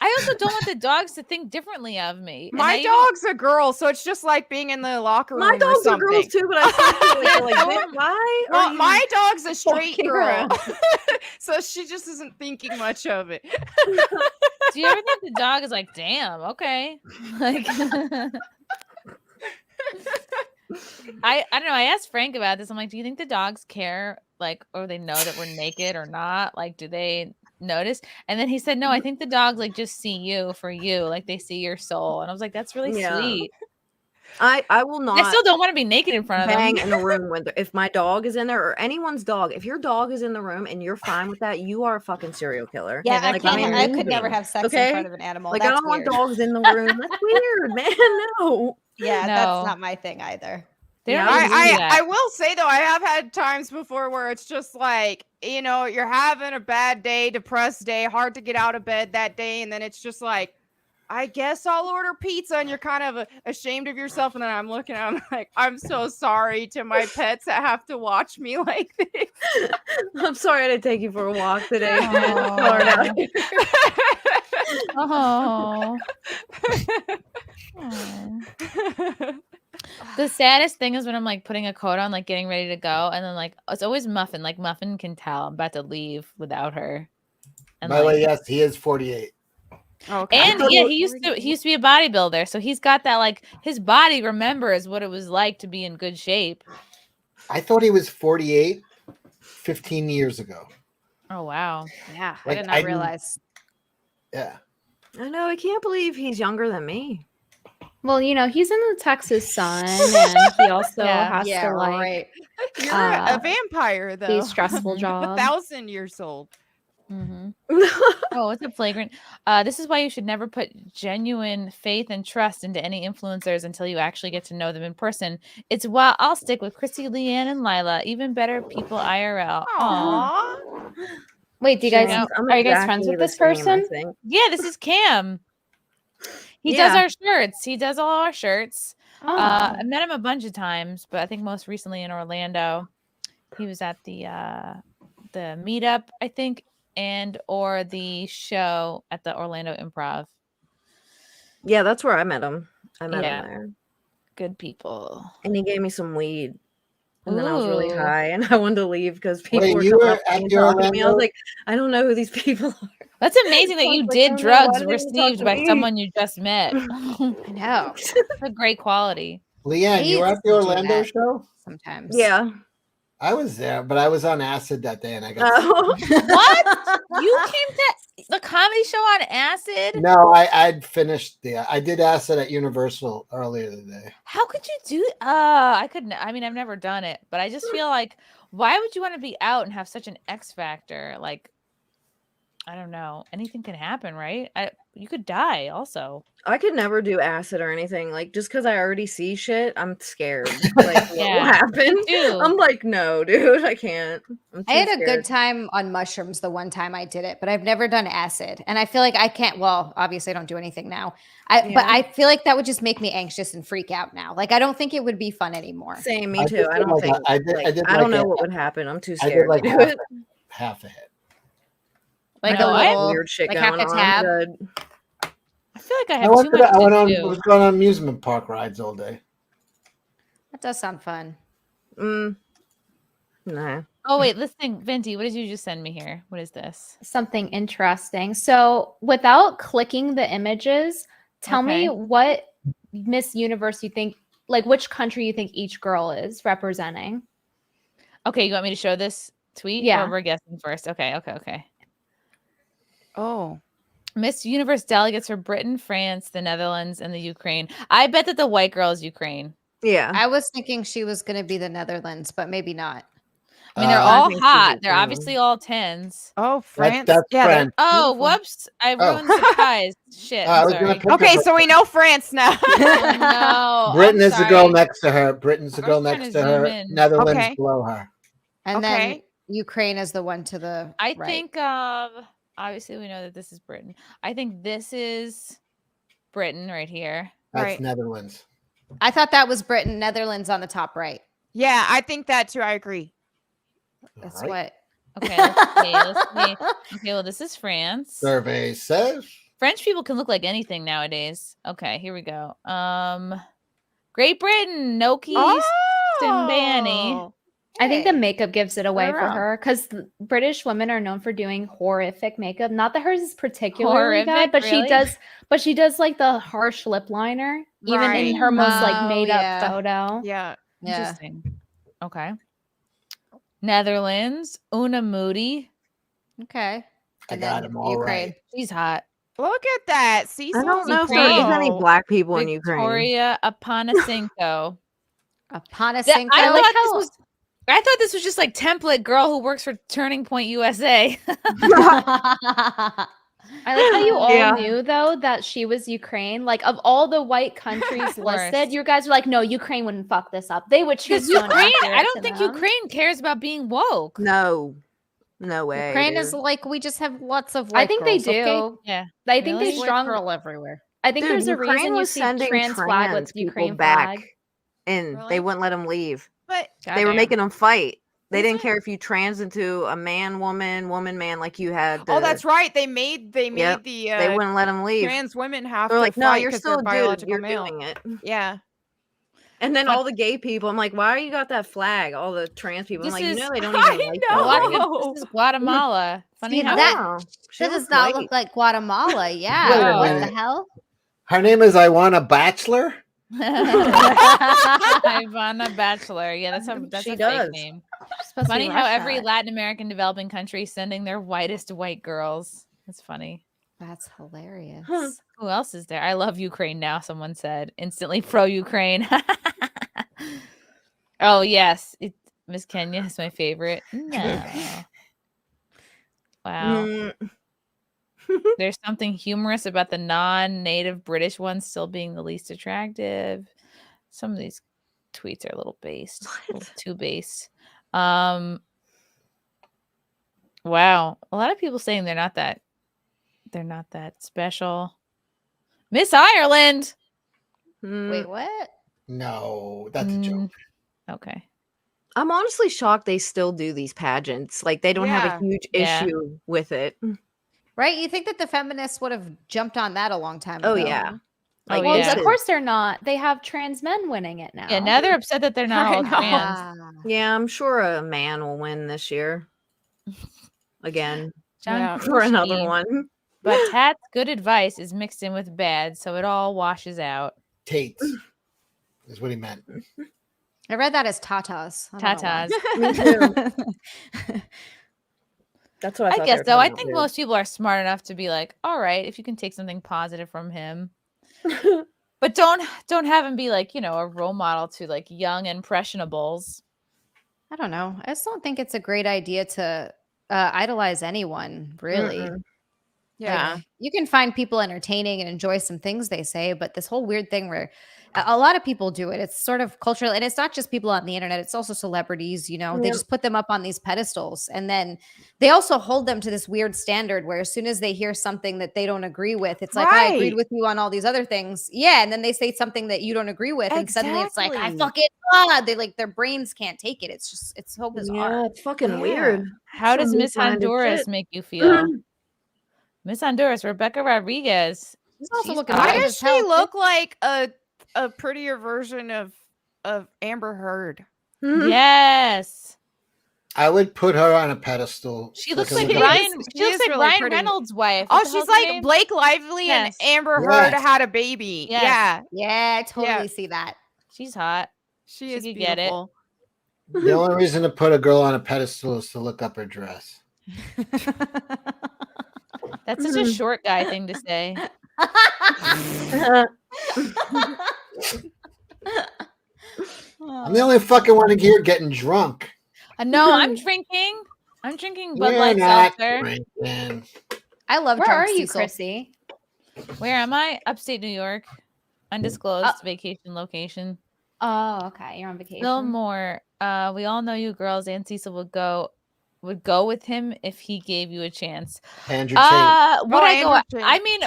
I also don't want the dogs to think differently of me. And my I even- dog's a girl, so it's just like being in the locker room. My dogs or are girls something. too, but I still feel like, bitch, why? are Well, you my dog's a straight walking girl, around? so she just isn't thinking much of it. Do you ever think the dog is like, damn, okay? Like I don't know. I asked Frank about this. I'm like, do you think the dogs care, like, or they know that we're naked or not? Like, do they notice? And then he said, no, I think the dogs like just see you for you, like they see your soul. And I was like, that's really Yeah. sweet. I will not. I still don't want to be naked in front of bang them. in a room with if my dog is in there or anyone's dog. If your dog is in the room and you're fine with that, you are a fucking serial killer. Yeah, Like, I could leaving. never have sex in front of an animal. Like I That's don't want weird. dogs in the room. That's weird, man. No. Yeah, No. that's not my thing either. They don't Yeah, even do that. I will say though, I have had times before where it's just like, you know, you're having a bad day, depressed day, hard to get out of bed that day, and then it's just like, I guess I'll order pizza, and you're kind of ashamed of yourself. And then I'm looking at him like, I'm so sorry to my pets that have to watch me like this. I'm sorry I didn't take you for a walk today. Oh. The saddest thing is when I'm like putting a coat on, like getting ready to go, and then like it's always Muffin. Like Muffin can tell I'm about to leave without her. And by the way, yes, he is 48. Okay. And yeah, he used to be a bodybuilder, so he's got that like his body remembers what it was like to be in good shape. I thought he was 48 15 years ago. Oh wow. Yeah, Like, I did not realize. Yeah. I know. I can't believe he's younger than me. Well, you know, he's in the Texas sun, and he also has to like. You're a vampire, though. These stressful jobs. 1,000 years old. Mm-hmm. Oh, it's a flagrant. This is why you should never put genuine faith and trust into any influencers until you actually get to know them in person. It's why I'll stick with Chrissie, LeeAnn, and Lila. Even better people IRL. Aww. Wait, do you guys are you guys friends with this person? Yeah, this is Cam. He does our shirts. He does all our shirts. I met him a bunch of times, but I think most recently in Orlando. He was at the meetup, I think, and or the show at the Orlando Improv. Yeah, that's where I met him. I met him Yeah. there. Good people. And he gave me some weed. And then I was Ooh. really high and I wanted to leave because people Wait, were you coming were up to me at and the talking to me. I was Orlando- like, I don't know who these people are. That's amazing that I was you like, did oh, no, why drugs did they even talk received to by me? someone you just met. I know. That's a great quality. LeeAnn, you were at the Orlando show? Sometimes. Yeah. I was there, but I was on acid that day and I got What? You came to the comedy show on acid? No, I'd finished I did acid at Universal earlier today. How could you do? I couldn't. I mean, I've never done it, but I just feel like, why would you want to be out and have such an X factor? Like, I don't know. Anything can happen, right? You could die also. I could never do acid or anything. Like, just because I already see shit, I'm scared. Like, what will happen? I'm like, no, dude, I can't. I had a good time on mushrooms the one time I did it, but I've never done acid. And I feel like I can't, well, obviously I don't do anything now. But I feel like that would just make me anxious and freak out now. Like, I don't think it would be fun anymore. Same, me too. I don't think. I don't know what would happen. I'm too scared. I did like to do it. half a hit. Like I a little weird shit like going half a on. tab. Good. I feel like I I have went, too much I went to on. do. I was going on amusement park rides all day. That does sound fun. Nah. Oh wait, listen, Venti, what did you just send me here? What is this? Something interesting. So, without clicking the images, tell me what Miss Universe you think, like which country you think each girl is representing. Okay, you want me to show this tweet? Yeah. Or we're guessing first. Okay. Oh. Miss Universe delegates for Britain, France, the Netherlands, and the Ukraine. I bet that the white girl is Ukraine. Yeah. I was thinking she was going to be the Netherlands, but maybe not. I mean, they're all hot. They're obviously all 10s. Oh, France. That's France. Oh, whoops. I ruined the surprise. Shit. I was Sorry. gonna pick Okay, her. so we know France now. No. Britain I'm is the girl sorry. next to her. Britain's the I girl was trying next to to her. zoom in. Netherlands Okay. below her. And Okay. then Ukraine is the one to the I right. think obviously we know that this is Britain. I think this is Britain right here. That's Right. Netherlands. I thought that was Britain, Netherlands on the top right. Yeah, I think that too. I agree. That's Alright. what. Okay, let's see. Okay, well, this is France. Survey says. French people can look like anything nowadays. Okay, here we go. Great Britain, Noki Simbani. I think the makeup gives it away Turn for around. her because British women are known for doing horrific makeup. Not that hers is particularly Horrific, bad, but really? she does like the harsh lip liner, even Right. in her most like Oh, made yeah. up photo. Yeah. Yeah. Interesting. Okay. Netherlands, Una Moody. Okay. I And got then him all Ukraine. right. She's hot. Look at that. Cecil. I don't know if there is any black people in Ukraine. Victoria Apanasenko. Apanasenko. I thought this was just like template girl who works for Turning Point USA. I like how you all Yeah. knew though that she was Ukraine. Like of all the white countries listed, you guys were like, no, Ukraine wouldn't fuck this up. They would choose Because one Ukraine, accurate I don't to think them. Ukraine cares about being woke. No. No way. Ukraine dude. is like we just have lots of I white think girls, they do. okay? Yeah. I think Really? they White strong. girl everywhere. I think Dude, there's a Ukraine reason you was see sending trans flag with people Ukraine back, flag. and Really? they wouldn't let them leave. But They were making them fight. They Is didn't it? care if you trans into a man, woman, woman, man, like you had. Oh, that's right. They made Yep. the They wouldn't let them leave. trans women have They're to like, no, fight you're because still they're a dude. biological You're male. doing it. Yeah. And then all the gay people, I'm like, why you got that flag? All the trans people, I'm This like, is- you know, they don't even like that. This is Guatemala. Funny See, how that She does was not white. look like Guatemala. Yeah. Wait a What the minute. hell? Her name is Iwana Bachelor. Ivana Bachelor. Yeah, that's She a does. fake name. Supposed to be Funny how every Russian. Latin American developing country is sending their whitest white girls. That's funny. That's hilarious. Who else is there? I love Ukraine now, someone said. Instantly pro Ukraine. Oh, yes. Miss Kenya is my favorite. No. Wow. There's something humorous about the non-native British ones still being the least attractive. Some of these tweets are a little based. A little too based. Wow. A lot of people saying they're not that special. Miss Ireland. Wait, what? No, that's a joke. Okay. I'm honestly shocked they still do these pageants. Like they don't have Yeah. a huge Yeah. issue with it. Right? You think that the feminists would have jumped on that a long time ago. Oh yeah. Like, Well, this of is- course they're not. They have trans men winning it now. Yeah, now they're upset that they're not all trans. Yeah, I'm sure a man will win this year. Again. John For another Kruschke. one. But Tat's good advice is mixed in with bad, so it all washes out. Tate is what he meant. I read that as tatas. I don't know why. Tatas. Me too. That's what I I thought they guess were though. I talking think about. most people are smart enough to be like, all right, if you can take something positive from him. But don't have him be like, a role model to like young impressionables. I don't know. I just don't think it's a great idea to idolize anyone, really. Mm-mm. Yeah. Like, you can find people entertaining and enjoy some things they say, but this whole weird thing where a lot of people do it. It's sort of cultural, and it's not just people on the internet. It's also celebrities, They Yep. just put them up on these pedestals, and then they also hold them to this weird standard where as soon as they hear something that they don't agree with, it's like, I agreed Right. with you on all these other things. Yeah, and then they say something that you don't agree with, and suddenly it's like, I Exactly. fucking they like their brains can't take it. It's so bizarre. Yeah, it's fucking Yeah. weird. How does Some Miss weak-minded Honduras shit. make you feel? Miss Honduras, Rebecca Rodriguez. She's also looking Why fine does as she hell, too. look like a prettier version of Amber Heard? Yes. I would put her on a pedestal. She so I looks can like look at Ryan. her. She looks like really Ryan pretty. Reynolds' wife. Oh, What the she's hell's her like name? Blake Lively Yes. and Amber Yes. Heard had a baby. Yes. Yeah. Yeah, I totally Yeah. see that. She's hot. She She is could get it. beautiful. The only reason to put a girl on a pedestal is to look up her dress. That's such a short guy thing to say. I'm the only fucking one here getting drunk. No, I'm drinking. I'm drinking Bud You're Light not Seltzer. drinking. I love Where drunk are you, Cecil. Chrissy? Where am I? Upstate New York. Undisclosed vacation location. Oh, okay. You're on vacation. Fillmore. We all know you girls and Cecil would go with him if he gave you a chance. Andrew Tate. Would I go? Andrew Tate. I mean,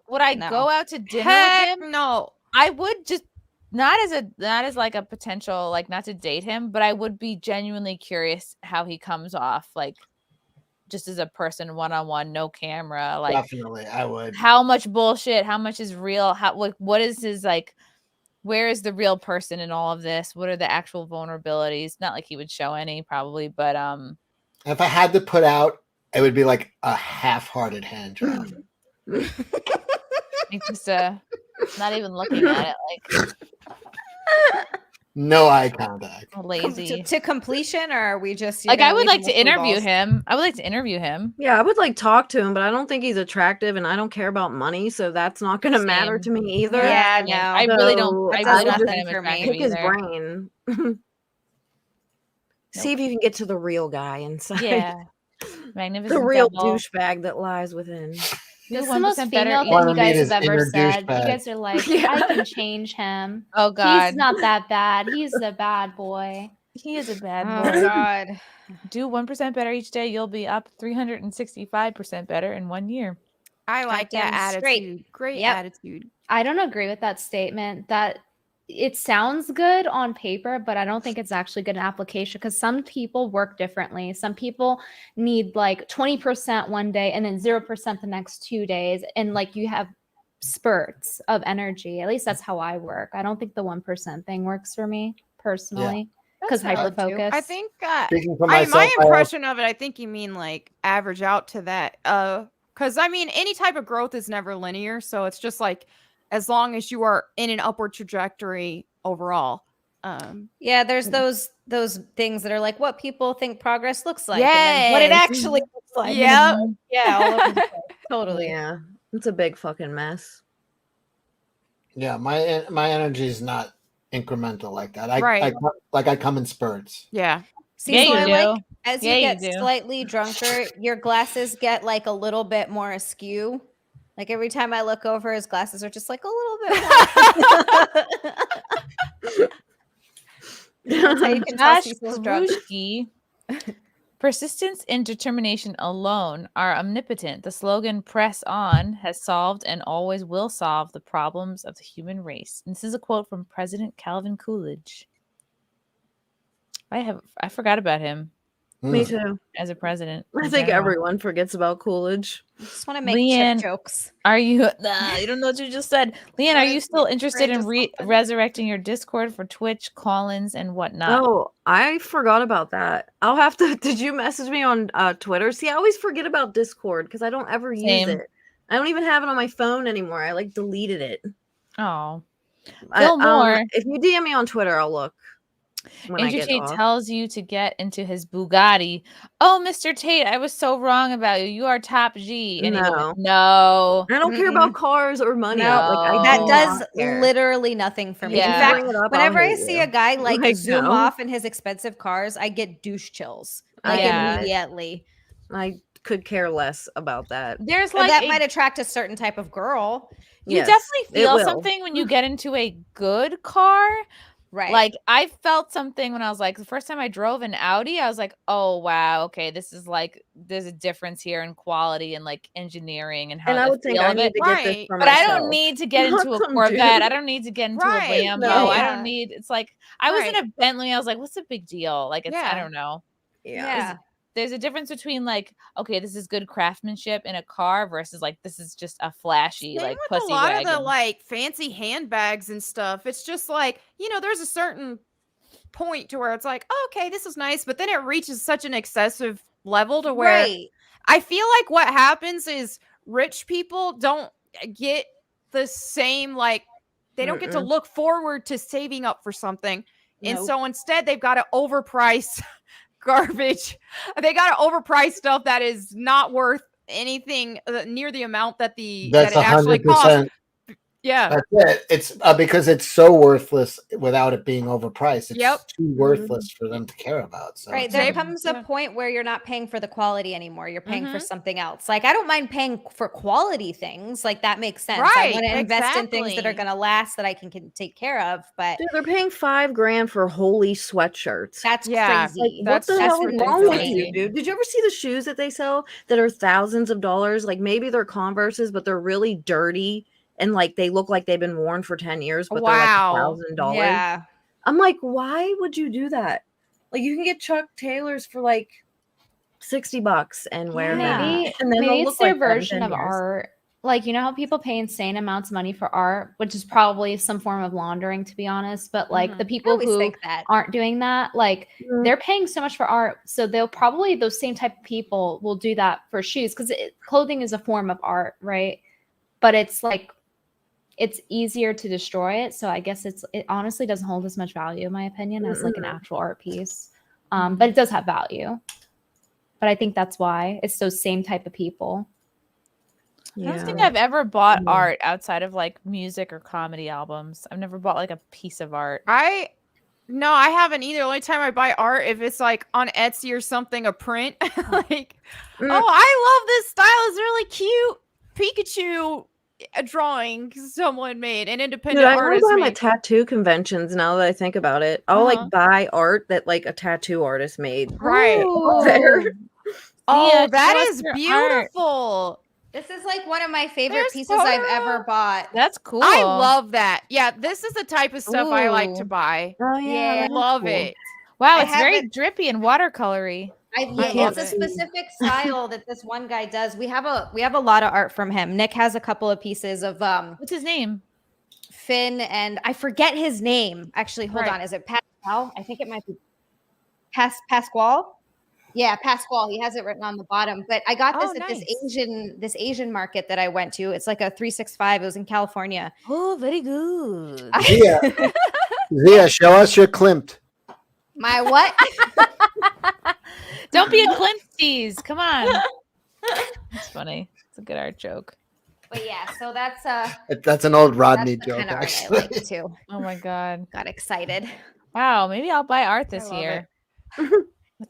would I No. go out to dinner Heck with him? no. I would just not as like a potential, like not to date him, but I would be genuinely curious how he comes off, like just as a person, one-on-one, no camera, like Definitely, I would. how much bullshit, how much is real, how like what is his like, where is the real person in all of this? What are the actual vulnerabilities? Not like he would show any probably, but If I had to put out, it would be like a half-hearted hand job. like just not even looking at it, like No eye contact. lazy. To completion, or are we just Like I would like to interview him. I would like to interview him. Yeah, I would like talk to him, but I don't think he's attractive, and I don't care about money, so that's not going to matter to me either. Yeah, no. I really don't. So I That really does don't nothing find him for me. attractive pick his either. brain. See if you can get to the real guy inside. Yeah, magnificent. The real Devil. douchebag that lies within. That's You're the most 1% better female eating. thing Wanna you meet guys his have ever inner said. You douchebag. guys are like, Yeah. I can change him. Oh God, He's not that bad. He's the bad boy. he is a bad Oh boy. God. Do 1% better each day. You'll be up 365% better in 1 year. I like that Goddamn straight. attitude. Great Yep. attitude. I don't agree with that statement. That it sounds good on paper, but I don't think it's actually good in application because some people work differently. Some people need like 20% one day and then 0% the next 2 days. And like you have spurts of energy. At least that's how I work. I don't think the 1% thing works for me personally because hyper focus. I think Speaking for my myself, impression of it, I think you mean like average out to that. Because I mean, any type of growth is never linear. So it's just like as long as you are in an upward trajectory overall. Yeah, there's those things that are like what people think progress looks like, yeah, and then what it actually looks like. Yeah, yeah, all over the place. Totally. Yeah, it's a big fucking mess. Yeah, my energy is not incremental like that. Right. I come in spurts. Yeah. Cecil, Yeah, you I do. like as you Yeah, get you do. slightly drunker, your glasses get like a little bit more askew. Like every time I look over, his glasses are just like a little bit more. That's how you can tell Josh Cecil's drunk. Karushki, persistence and determination alone are omnipotent. The slogan "Press on" has solved and always will solve the problems of the human race. And this is a quote from President Calvin Coolidge. I forgot about him. Me too. As a president, I in think general. everyone forgets about Coolidge. I just want to make LeeAnn, chip jokes. Are you? You don't know what you just said. LeeAnn, are you still interested in resurrecting your Discord for Twitch, call-ins, and whatnot? Oh, I forgot about that. I'll have to. Did you message me on Twitter? See, I always forget about Discord because I don't ever use it. I don't even have it on my phone anymore. I like deleted it. Oh, Bill Moore. If you DM me on Twitter, I'll look. Andrew Tate tells you to get into his Bugatti. Oh, Mr. Tate, I was so wrong about you. You are top G. And no, I don't care about cars or money. No, Like, that does literally nothing for me. Yeah. In fact, whenever I see a guy like zoom off in his expensive cars, I get douche chills like immediately. I could care less about that. There's like that might attract a certain type of girl. You definitely feel something when you get into a good car. Right. Like I felt something when I was like, the first time I drove an Audi, I was like, oh wow, okay, this is like there's a difference here in quality and like engineering and how I would think I need to get this for But I don't myself. need to get into a Corvette. I don't need to get into a Lambo. No. I don't need. It's like I was in a Bentley. I was like, what's the big deal? Like it's I don't know. Yeah. There's a difference between like, okay, this is good craftsmanship in a car versus like this is just a flashy Same like with pussy a lot wagon. of the like fancy handbags and stuff. It's just like, there's a certain point to where it's like, oh, okay, this is nice, but then it reaches such an excessive level to where I feel like what happens is rich people don't get the same like they don't get to look forward to saving up for something. And so instead they've got to overprice garbage. They got to overprice stuff that is not worth anything near the amount that it actually costs. Yeah, that's it. It's because it's so worthless without it being overpriced. It's too worthless for them to care about. So There comes a point where you're not paying for the quality anymore. You're paying for something else. Like I don't mind paying for quality things. Like that makes sense. I want to invest in things that are going to last that I can take care of. But dude, they're paying $5,000 for holy sweatshirts. That's crazy. Like, what the hell is wrong with you, dude? Did you ever see the shoes that they sell that are thousands of dollars? Like maybe they're Converses, but they're really dirty. And like they look like they've been worn for 10 years, but they're like $1,000. Yeah. I'm like, why would you do that? Like you can get Chuck Taylors for like $60 and wear them. And then maybe they'll it's look their like that in version 10 of years. art. Like, how people pay insane amounts of money for art, which is probably some form of laundering, to be honest. But like the people who aren't doing that, like they're paying so much for art. So those same type of people will do that for shoes because clothing is a form of art, right? But it's like, it's easier to destroy it. So I guess it honestly doesn't hold as much value, in my opinion, as like an actual art piece. But it does have value. But I think that's why it's those same type of people. I don't think I've ever bought art outside of like music or comedy albums. I've never bought like a piece of art. No, I haven't either. The only time I buy art if it's like on Etsy or something, a print. Like, oh, I love this style. It's really cute. Pikachu drawing someone made, an independent artist. I go to my tattoo conventions now that I think about it. I'll like buy art that like a tattoo artist made. Right. There. Oh, Yeah, that show us is your beautiful. This is like one of my favorite pieces I've ever bought. That's cool. I love that. Yeah, this is the type of stuff I like to Ooh. buy. Oh yeah, Love cool. it. Wow, I it's very haven't- drippy and watercolory. It's a specific style that this one guy does. We have a lot of art from him. Nick has a couple of pieces of what's his name? Finn, and I forget his name. Actually, hold on. Is it Pascal? I think it might be Pasquale. Yeah, Pasquale. He has it written on the bottom. But I got this at this Asian market that I went to. It's like a 365. It was in California. Oh, very good. Zia, show us your Klimt. My what? Don't be a Clint tease. Come on. It's funny. It's a good art joke. But yeah, so That's an old Rodney that's the joke, kind of art actually. I like too. Oh my god. Got excited. Wow, maybe I'll buy art this love year.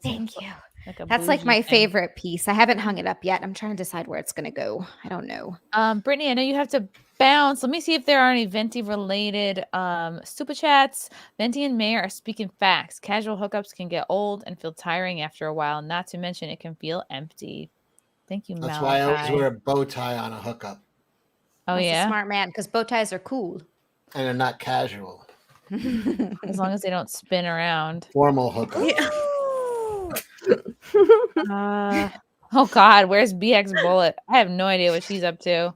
Thank you. Like a That's like bougie my thing. favorite piece. I haven't hung it up yet. I'm trying to decide where it's gonna go. I don't know. Brittany, I know you have to bounce. Let me see if there are any Venti related super chats. Venti and Mayr are speaking facts. Casual hookups can get old and feel tiring after a while. Not to mention it can feel empty. Thank you, That's Malachi. why I always wear a bow tie on a hookup. Oh That's yeah, a smart man, because bow ties are cool. And they're not casual. as long as they don't spin around. Formal hookup. Oh God, where's BX Bullet? I have no idea what she's up to.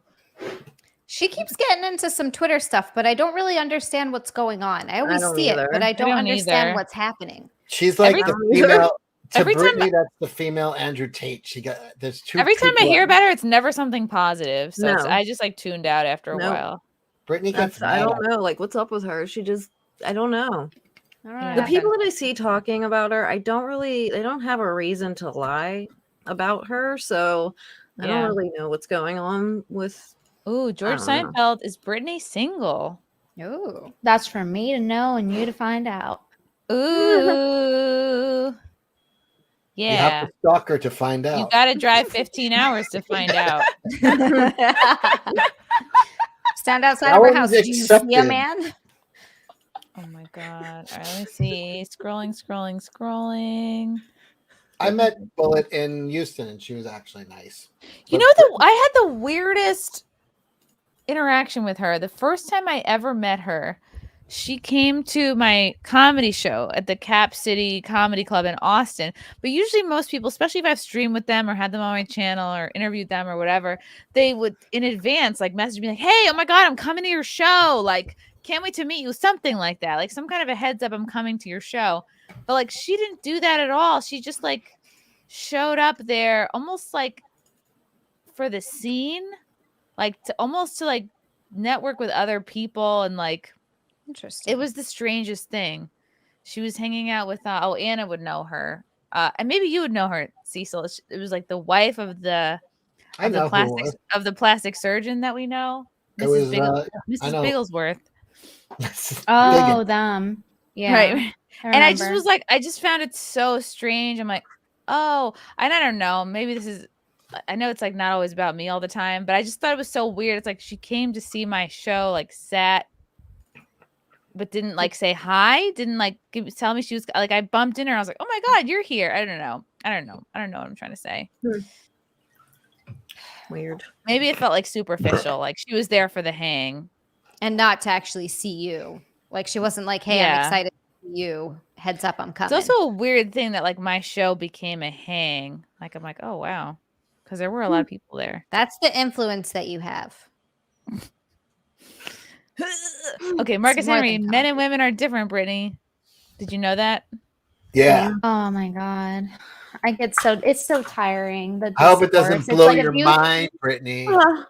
She keeps getting into some Twitter stuff, but I don't really understand what's going on. I always don't see either. it, but I don't understand either. what's happening. She's like the female. To every time Brittany, that's the female Andrew Tate. There's two. Every time I people- hear about her, it's never something positive. So No. I just like tuned out after a Nope. while. Brittany gets. I mad don't at- know. Like, what's up with her? I don't know. Alright. The people that I see talking about her, they don't have a reason to lie about her. So I Yeah. don't really know what's going on with. Ooh, George I don't know. Seinfeld, is Brittany single? Oh, that's for me to know and you to find out. Ooh. You have Yeah. to stalk her to find You out. got to drive 15 hours to find out. Stand outside That of her one's house. Do you see a accepted. man? Oh my God. All right, let me see. Scrolling. I met Bullet in Houston, and she was actually nice. You know, I had the weirdest interaction with her. The first time I ever met her, she came to my comedy show at the Cap City Comedy Club in Austin. But usually most people, especially if I've streamed with them or had them on my channel or interviewed them or whatever, they would in advance like message me like, hey, oh my God, I'm coming to your show. Like, can't wait to meet you. Something like that. Like some kind of a heads up, I'm coming to your show. But like she didn't do that at all. She just like showed up there almost like for the scene, like to like network with other people and like Interesting. it was the strangest thing. She was hanging out with Anna would know her, and maybe you would know her, Cecil. It was like the wife of the plastic surgeon that we know, It was, Mrs. I know. Bigglesworth. Oh, them. Yeah. Right. And I just remember. was like, I just found it so strange. I'm like, oh, and I don't know. Maybe this is, I know it's like not always about me all the time, but I just thought it was so weird. It's like she came to see my show, like sat, but didn't like say hi. Didn't like tell me she was like, I bumped in her. I was like, oh my God, you're here. I don't know what I'm trying to say. Weird. Maybe it felt like superficial. Like she was there for the hang. And not to actually see you. Like she wasn't like, hey, Yeah. I'm excited to see you. Heads up, I'm coming. It's also a weird thing that like my show became a hang. Like I'm like, oh wow, because there were a lot of people there. That's the influence that you have. Okay, Marcus more Henry, than men and women are different, Brittany. Did you know that? Yeah. Oh my God. It's so tiring. I hope it doesn't discourse. It's blow like if your you- mind, Brittany.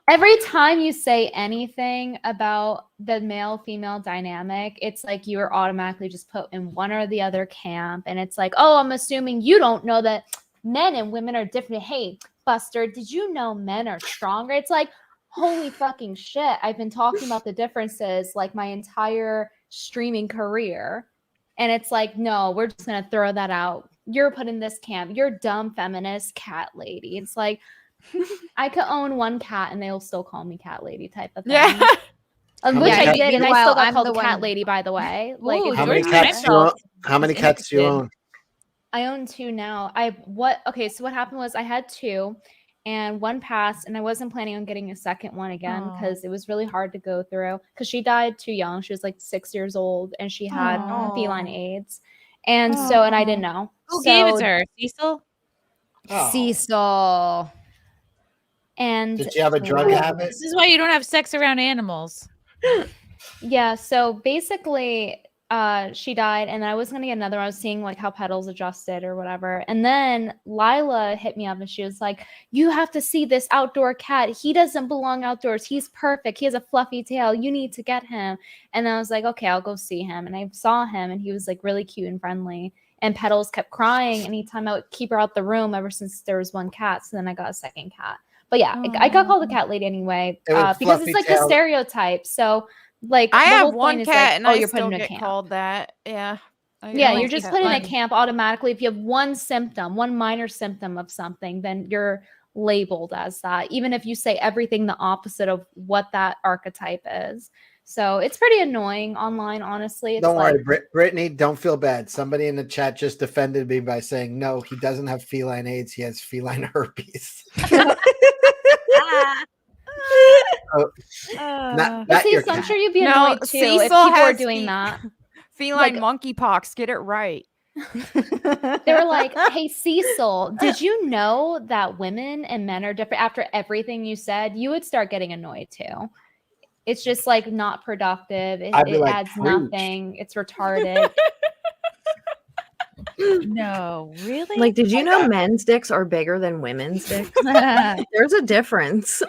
Every time you say anything about the male-female dynamic, it's like you are automatically just put in one or the other camp. And it's like, oh, I'm assuming you don't know that men and women are different. Hey, Buster, did you know men are stronger? It's like, holy fucking shit. I've been talking about the differences like my entire streaming career. And it's like, no, we're just going to throw that out. You're put in this camp. You're dumb feminist cat lady. It's like, I could own one cat and they'll still call me cat lady type of thing. Yeah. Which I cats- did, and I Meanwhile, still got I'm called the cat one- lady, by the way. Like, Ooh, it's How many George cats do you own? Seinfeld How many is cats do you interested. own? I own 2 now. Okay, so what happened was I had 2, and one passed, and I wasn't planning on getting a second one again because it was really hard to go through because she died too young. She was like 6 years old and she had feline AIDS. And so, and I didn't know. Who gave it to her? Cecil? Cecil. And did you have a drug habit? This is why you don't have sex around animals. Yeah, so basically she died and I was gonna get another one. I was seeing like how petals adjusted or whatever. And then Lila hit me up and she was like, you have to see this outdoor cat. He doesn't belong outdoors. He's perfect. He has a fluffy tail. You need to get him. And I was like, okay, I'll go see him. And I saw him and he was like really cute and friendly. And Petals kept crying anytime I would keep her out the room ever since there was one cat. So then I got a second cat. But yeah, I got called a cat lady anyway because it's like a stereotype. So like I the have whole one point cat is like, and oh, I you're still put in a get camp. called that. Yeah. Yeah, you're just put in a camp automatically. If you have one symptom, one minor symptom of something, then you're labeled as that, even if you say everything the opposite of what that archetype is. So it's pretty annoying online, honestly. It's Don't worry, Brittany, don't feel bad. Somebody in the chat just defended me by saying, no, he doesn't have feline AIDS. He has feline herpes. I'm sure you'd be annoyed too if people are doing that. Feline monkeypox. Get it right. They were like, hey, Cecil, did you know that women and men are different? After everything you said, you would start getting annoyed too. It's just like not productive. It like, adds preach. nothing. It's retarded. No, really? Like, did you know men's dicks are bigger than women's dicks? There's a difference.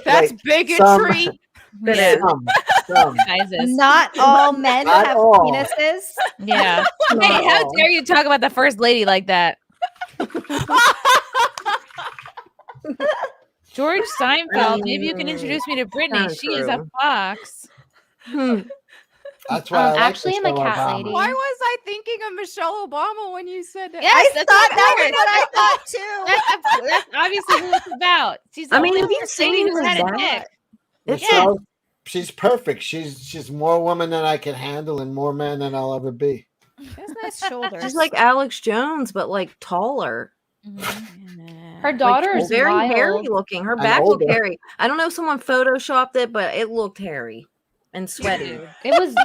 That's bigotry. Not all men have penises. Yeah. Hey, how dare you talk about the first lady like that? George Seinfeld. Maybe you can introduce me to Brittany. She is a fox. That's why I like actually I'm a cat Obama. lady. Why was I thinking of Michelle Obama when you said that? Yes, I thought that was what I thought too. That's obviously who it's about. She's the only first lady who's had a dick. Michelle, she's perfect. She's more woman than I can handle and more man than I'll ever be. That's nice shoulders. She's like Alex Jones, but like taller. Her daughter is very wild. hairy looking. Her back looked hairy. I don't know if someone photoshopped it, but it looked hairy and sweaty.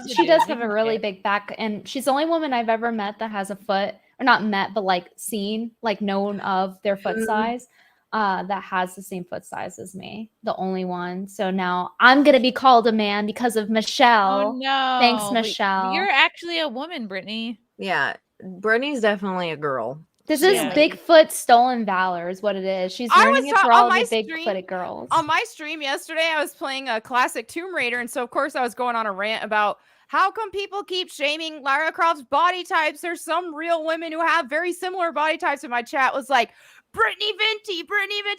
She does have a really big back, and she's the only woman I've ever met that has a foot, or not met, but like seen, like known of their foot size, that has the same foot size as me. The only one. So now I'm gonna be called a man because of Michelle. Oh no! Thanks, Michelle. You're actually a woman, Brittany. Yeah, Brittany's definitely a girl. This is Bigfoot stolen valor is what it is. She's learning it for all the big-footed girls. On my stream yesterday, I was playing a classic Tomb Raider, and so of course I was going on a rant about how come people keep shaming Lara Croft's body types. There's some real women who have very similar body types, and my chat was like, Brittany Venti.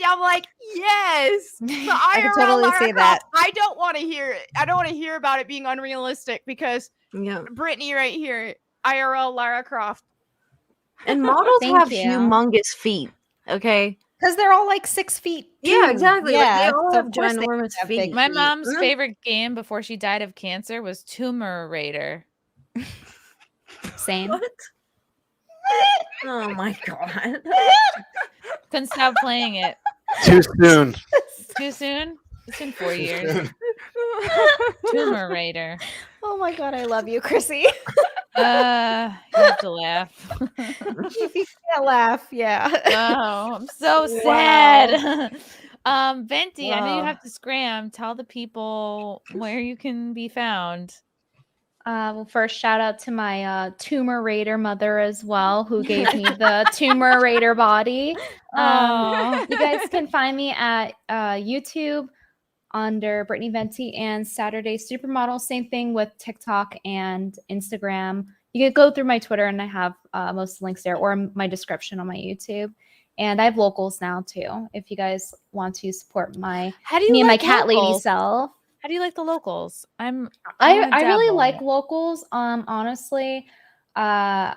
I'm like, yes. I can totally Lara see Croft, that. I don't want to hear it. I don't want to hear about it being unrealistic because Brittany right here, IRL Lara Croft. And models Thank have you. humongous feet, okay? Because they're all like 6 feet. Yeah, exactly. Yeah, like, they all so have of course they ginormous have feet. big My mom's favorite game before she died of cancer was Tumor Raider. Same. What? Oh my god. Couldn't stop playing it. Too soon. Too soon? It's been 4 years. Tumor Raider. Oh my god, I love you, Chrissy. You have to laugh. If you can't laugh, yeah. Oh, I'm so sad. Venti, I know you have to scram. Tell the people where you can be found. Well, first, shout out to my Tumor Raider mother as well, who gave me the Tumor Raider body. You guys can find me at YouTube under Brittany Venti and Saturday Supermodel. Same thing with TikTok and Instagram. You can go through my Twitter and I have most of the links there, or my description on my YouTube. And I have locals now too, if you guys want to support me and my cat lady self. How do you like the locals? I really like locals. Honestly, I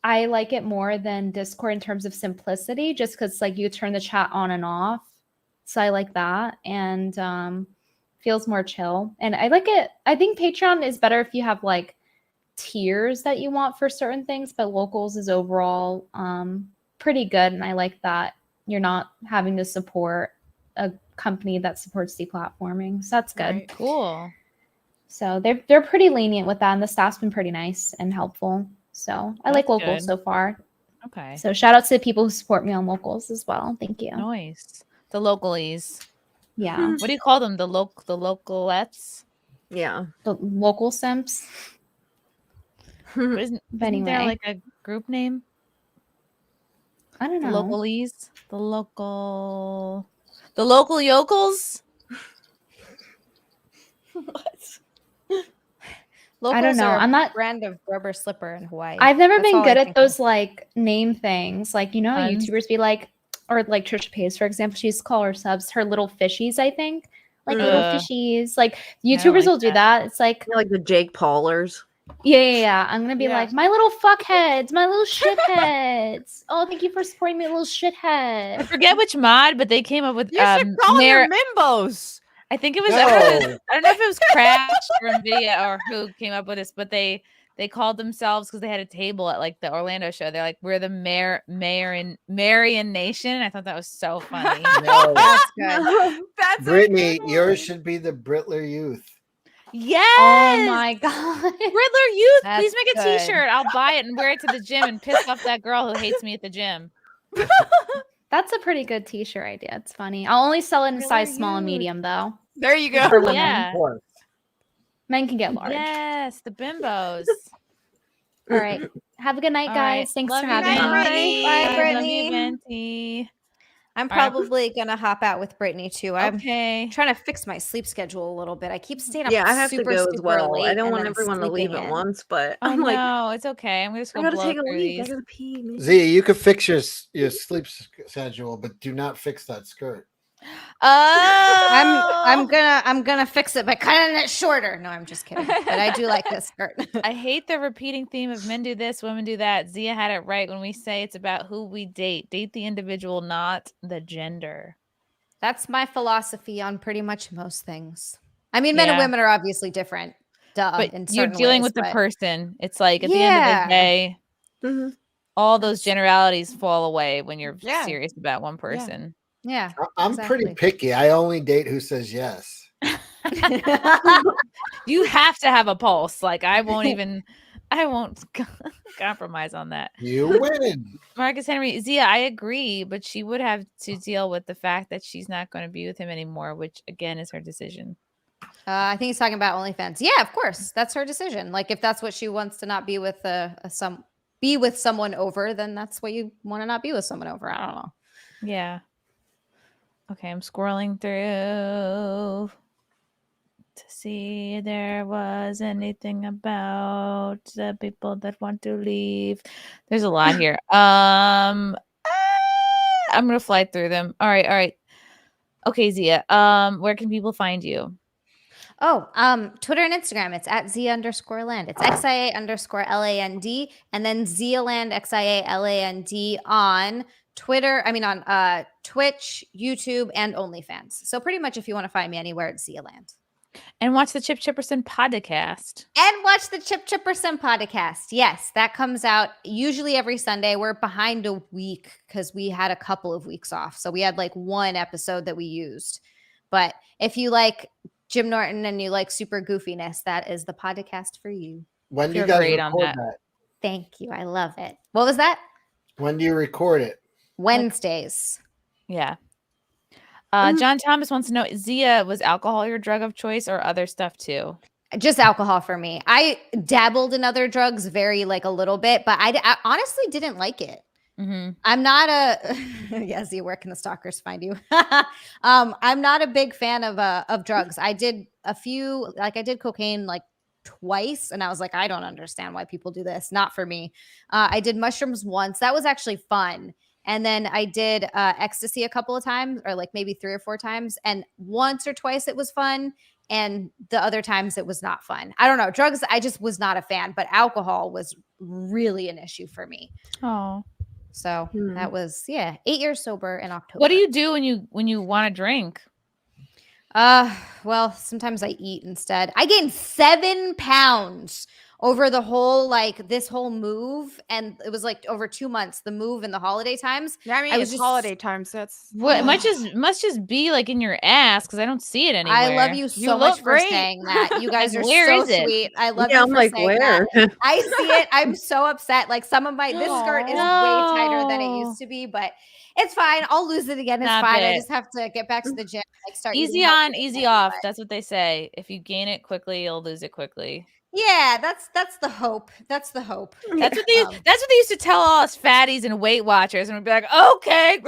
like it more than Discord in terms of simplicity, just because like you turn the chat on and off. So I like that, and feels more chill. And I like it. I think Patreon is better if you have like tiers that you want for certain things, but locals is overall pretty good, and I like that you're not having to support a company that supports deplatforming. So that's good. Right. Cool. So they're pretty lenient with that, and the staff's been pretty nice and helpful. So I like locals so far. Okay. So shout out to the people who support me on locals as well. Thank you. Nice. The localies. Yeah. What do you call them? The localettes? Yeah. The local simps. Isn't Anyway. there like a group name? I don't know. The localies? The local yokels? Locals I don't know. are a I'm not brand of rubber slipper in Hawaii. I've never That's been all I good at think those like name things. Like, you know, Puns? YouTubers be like, or like Trisha Paytas, for example, she used to call her subs her little fishies, I think. Like little fishies. Like YouTubers will do that. It's like the Jake Paulers. Yeah. I'm gonna be like, my little fuckheads, my little shitheads. Oh, thank you for supporting me, little shithead. I forget which mod, but they came up with You should call them Mimbos. I think it was No. I don't know if it was Crash or Nvidia or who came up with this, but they called themselves because they had a table at like the Orlando show. They're like, we're the Marion Nation. I thought that was so funny. No. That's good. That's Brittany, yours should be the Brittler Youth. Yes. Oh my god. Riddler Youth, That's please make a good. t-shirt. I'll buy it and wear it to the gym and piss off that girl who hates me at the gym. That's a pretty good t-shirt idea. It's funny. I'll only sell it in Really size small and huge. medium though. There you go. For women, Yeah. of course. Men can get large. Yes, the bimbos. All right. Have a good night, All guys. right. Thanks Love for you, having me. Venti. Bye, Love Brittany. you, Venti. I'm All right. probably gonna hop out with Brittany too. I'm Okay. trying to fix my sleep schedule a little bit. I keep staying up Yeah, I have to super, go as super well. late. I don't and want then everyone to leave sleeping at in. once, but I I'm like, know it's okay. I'm just I gonna gotta blow take a through leak. I these. gotta pee. Man. Z, you could fix your sleep schedule, but do not fix that skirt. I'm gonna fix it by cutting it shorter. No, I'm just kidding. But I do like this skirt. I hate the repeating theme of men do this, women do that. Zia had it right when we say it's about who we date. Date the individual, not the gender. That's my philosophy on pretty much most things. I mean, men and Yeah. women are obviously different. Duh. But in you're certain dealing ways, with the but- person. It's like at the end of the day, all those generalities fall away when you're Yeah. serious about one person. Yeah. I'm pretty picky. I only date who says yes. You have to have a pulse. Like I won't compromise on that. You win. Marcus Henry, Zia, I agree, but she would have to deal with the fact that she's not going to be with him anymore, which again is her decision. I think he's talking about OnlyFans. Yeah, of course, that's her decision. Like if that's what she wants to not be with be with someone over, then that's what you want to not be with someone over. I don't know. Yeah. Okay, I'm scrolling through to see if there was anything about the people that want to leave. There's a lot here. I'm gonna fly through them. All right. Okay, Zia. Where can people find you? Oh, Twitter and Instagram. It's at Zia_land. It's XIA_LAND and then Zialand XIALAND on Twitter. I mean on Twitch, YouTube, and OnlyFans. So pretty much if you want to find me anywhere, it's Zialand. And watch the Chip Chipperson podcast. And watch the Chip Chipperson podcast. Yes, that comes out usually every Sunday. We're behind a week because we had a couple of weeks off. So we had like one episode that we used. But if you like Jim Norton and you like super goofiness, that is the podcast for you. When do you You're guys great on record that. that? Thank you. I love it. What was that? When do you record it? Wednesdays. Yeah. John Thomas wants to know, Zia, was alcohol your drug of choice or other stuff too? Just alcohol for me. I dabbled in other drugs very like a little bit, but I honestly didn't like it. Mm-hmm. I'm not a yes, where can the stalkers find you? I'm not a big fan of drugs. I did a few, like I did cocaine like twice, and I was like, I don't understand why people do this. Not for me. I did mushrooms once. That was actually fun. And then I did ecstasy a couple of times, or like maybe 3 or 4 times. And once or twice it was fun. And the other times it was not fun. I don't know. Drugs, I just was not a fan, but alcohol was really an issue for me. Oh. So that was 8 years sober in October. What do you do when you want to drink? Well, sometimes I eat instead. I gained 7 pounds over the whole like this whole move, and it was like over 2 months, the move and the holiday times. Yeah, I mean, it's holiday times. That's what must just be like in your ass because I don't see it anywhere. I love you so much for saying that. You guys are so sweet. I love you I'm for like, saying where? that. I see it. I'm so upset. Like this skirt is way tighter than it used to be, but it's fine. I'll lose it again. It's Stop fine. I it. just have to get back to the gym. Like start Easy eating on, healthy easy again, off. but- That's what they say. If you gain it quickly, you'll lose it quickly. Yeah, that's the hope. That's the hope. That's what they used to tell all us fatties and Weight Watchers, and we'd be like, okay.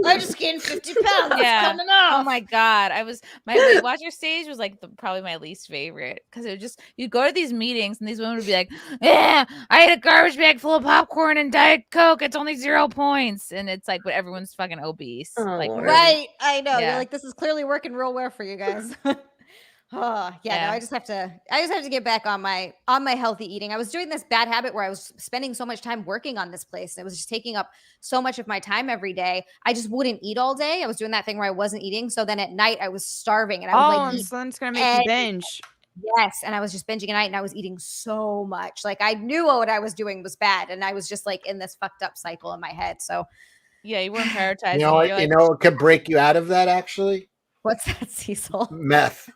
I just gained 50 pounds. Yeah. It's coming off. Oh my God. My Weight Watcher stage was like probably my least favorite because it was just, you'd go to these meetings and these women would be like, yeah, I ate a garbage bag full of popcorn and Diet Coke. It's only 0 points. And it's like, but everyone's fucking obese. Like, Right. I know. Yeah. You're like, this is clearly working real well for you guys. Oh, yeah, no, I just have to get back on my healthy eating. I was doing this bad habit where I was spending so much time working on this place. It was just taking up so much of my time every day. I just wouldn't eat all day. I was doing that thing where I wasn't eating. So then at night I was starving and I would like eat. So it's gonna make you binge. Yes, and I was just binging at night and I was eating so much. Like I knew what I was doing was bad, and I was just like in this fucked up cycle in my head. So yeah, you weren't prioritizing. You know what? You know what could break you out of that actually? What's that, Cecil? Meth.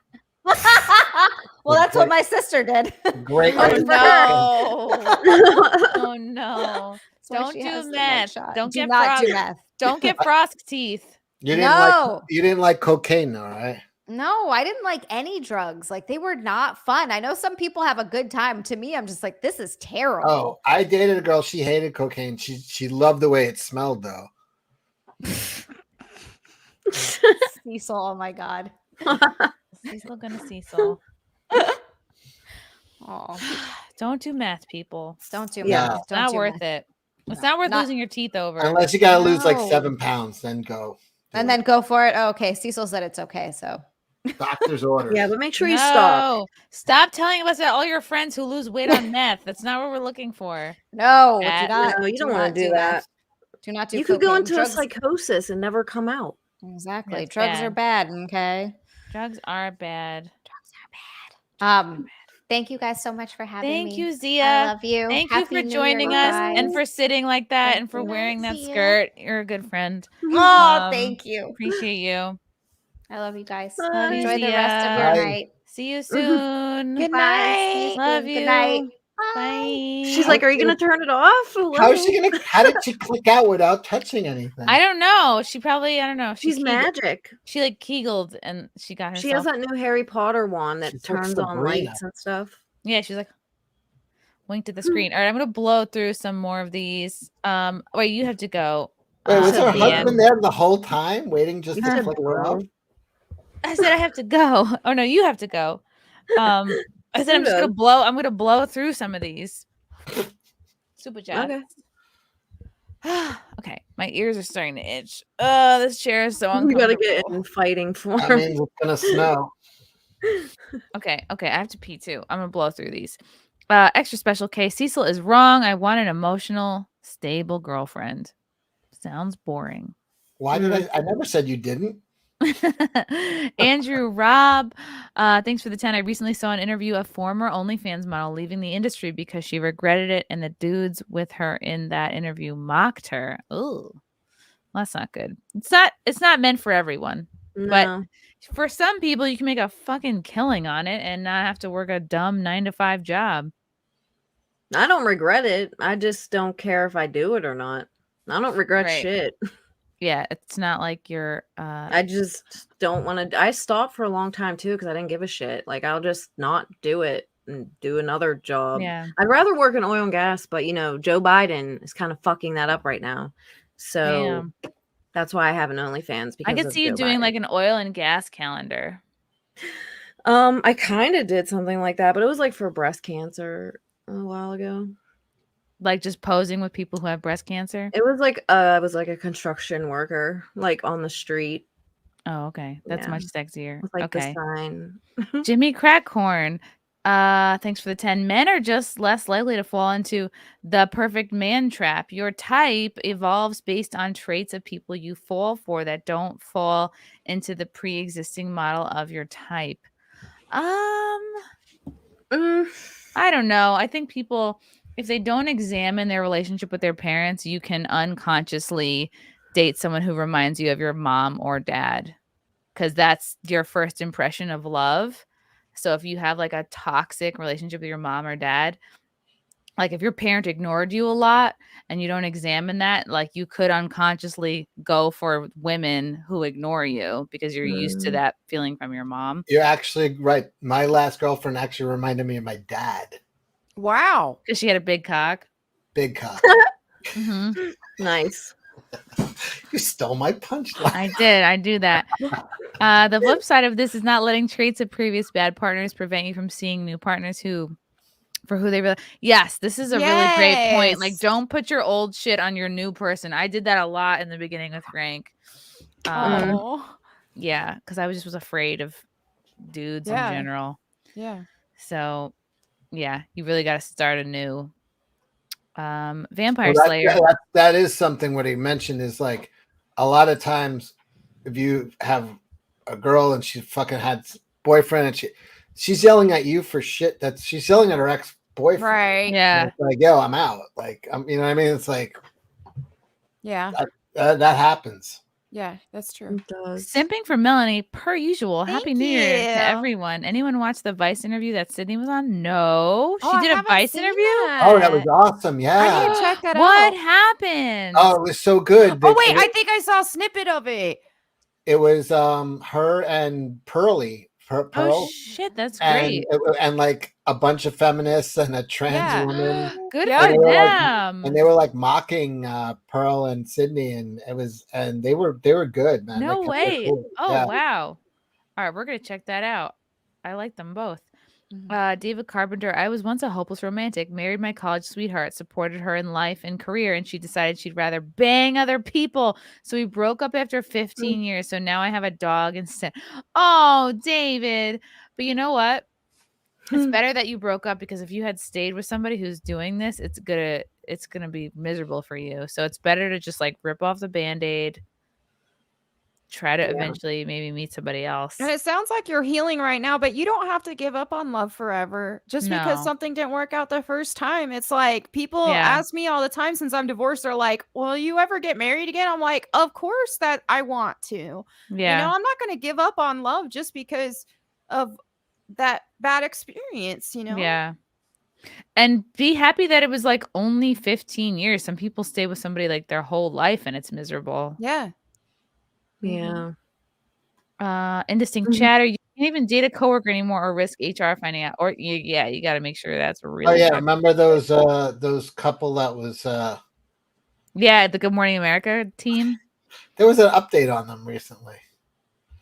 Well, that's what my sister did. Great. Good for her. Oh no. Don't do meth. Don't Do get not do frost. meth. Don't get frost teeth. You didn't like cocaine, though, right? No, I didn't like any drugs. Like they were not fun. I know some people have a good time. To me, I'm just like, this is terrible. Oh, I dated a girl. She hated cocaine. She loved the way it smelled, though. Cecil, oh my God. Cecil gonna Cecil. Oh, don't do meth, people. Don't do Yeah. meth. It's not worth it. It's not worth losing your teeth over. Unless you got to lose like No. 7 pounds, then go. And then go for it. Oh, okay, Cecil said it's okay. So Doctor's orders. Yeah, but make sure you stop. Stop telling us about all your friends who lose weight on meth. That's not what we're looking for. no, do That- not. No, you don't not want to do that. meth. Do not do. You could go cocaine. into drugs. a psychosis and never come out. Exactly. That's Drugs are bad. Okay. Drugs are bad. Thank you guys so much for having me. Thank you, Zia. I love you. Thank Happy you for New joining Year, us guys. and for sitting like that Thank and for you. wearing that Zia. skirt. You're a good friend. Oh, thank you. Appreciate you. I love you guys. Love you, Enjoy the rest of Zia. your Bye. night. See you soon. Good Bye. night. See you Love soon. you. Good night. Bye. She's like, "Are you gonna turn it off?" How did she click out without touching anything? I don't know. She probably, I don't know. She's magic. She like kegeled and she got herself. She has that new Harry Potter wand that She's like turns on Sabrina. lights and stuff. Yeah, she's like winked at the screen. All right, I'm gonna blow through some more of these. Wait, you have to go. Wait, was her LeeAnn. husband there the whole time waiting just Yeah, to click her off? I said I have to go. Oh no, you have to go. I said I'm just gonna blow. I'm gonna blow through some of these. Super chat. Okay. Okay, my ears are starting to itch. This chair is so You uncomfortable. gotta get in fighting form. That means it's gonna snow. Okay, I have to pee too. I'm gonna blow through these. Extra special case. Cecil is wrong. I want an emotional, stable girlfriend. Sounds boring. Why did I never said you didn't. Andrew Robb, thanks for the 10. I recently saw an interview of former OnlyFans model leaving the industry because she regretted it, and the dudes with her in that interview mocked her. Oh, that's not good. It's not meant for everyone. No. But for some people, you can make a fucking killing on it and not have to work a dumb 9-to-5 job. I don't regret it. I just don't care if I do it or not. I don't regret Right. shit. Yeah, it's not like you're. I just don't want to. I stopped for a long time too because I didn't give a shit. Like I'll just not do it and do another job. Yeah. I'd rather work in oil and gas, but Joe Biden is kind of fucking that up right now. So that's why I have an OnlyFans. Because I could of see you Joe doing Biden. like an oil and gas calendar. I kind of did something like that, but it was like for breast cancer a while ago. Like just posing with people who have breast cancer. It was like a construction worker, like on the street. Oh, okay. That's Yeah. much sexier. With like okay. the sign. Jimmy Crackhorn. Thanks for the 10. Men are just less likely to fall into the perfect man trap. Your type evolves based on traits of people you fall for that don't fall into the pre-existing model of your type. I don't know. I think people, if they don't examine their relationship with their parents, you can unconsciously date someone who reminds you of your mom or dad, because that's your first impression of love. So if you have like a toxic relationship with your mom or dad, like if your parent ignored you a lot and you don't examine that, like you could unconsciously go for women who ignore you because you're used to that feeling from your mom. You're actually right. My last girlfriend actually reminded me of my dad. Wow. Because she had a big cock. Big cock. Nice. You stole my punchline. I did. I do that. The flip side of this is not letting traits of previous bad partners prevent you from seeing new partners for who they really. Yes, this is a really great point. Like, don't put your old shit on your new person. I did that a lot in the beginning with Frank. Yeah, because I was afraid of dudes in general. Yeah. So, yeah, you really got to start anew. Vampire Slayer. That is something what he mentioned is like a lot of times if you have a girl and she fucking had boyfriend and she's yelling at you for shit that she's yelling at her ex-boyfriend. Right. Yeah. It's like, yo, I'm out. Like, you know what I mean? It's like, yeah, that happens. Yeah, that's true. Simping for Melonie, per usual. Happy New Year you. to everyone. Anyone watch the Vice interview that Sydney was on? No. She I did a haven't Vice seen interview? Oh, that was awesome. Yeah. I need to check that What out. happened? Oh, it was so good. Oh, wait, I think I saw a snippet of it. It was her and Pearl. Oh, shit. That's and, great. and like a bunch of feminists and a trans woman. Good and for them. And they were like mocking Pearl and Sydney, and they were good, man. No way. Cool. Oh, Yeah. wow. All right, we're going to check that out. I like them both. David Carpenter, I was once a hopeless romantic, married my college sweetheart, supported her in life and career, and she decided she'd rather bang other people. So we broke up after 15 years. So now I have a dog instead. Oh, David. But you know what? It's better that you broke up, because if you had stayed with somebody who's doing this, it's gonna be miserable for you. So it's better to just like rip off the Band-Aid. Try to eventually maybe meet somebody else. And it sounds like you're healing right now, but you don't have to give up on love forever just because something didn't work out the first time. It's like people ask me all the time since I'm divorced. They're like, "Will you ever get married again?" I'm like, "Of course that I want to." Yeah. You know, I'm not going to give up on love just because of that bad experience, you know? Yeah. And be happy that it was like only 15 years. Some people stay with somebody like their whole life and it's miserable. Yeah. Yeah. Indistinct chatter. You can't even date a coworker anymore or risk HR finding out. Or you got to make sure that's really. Oh yeah, remember those couple that was the Good Morning America team. There was an update on them recently.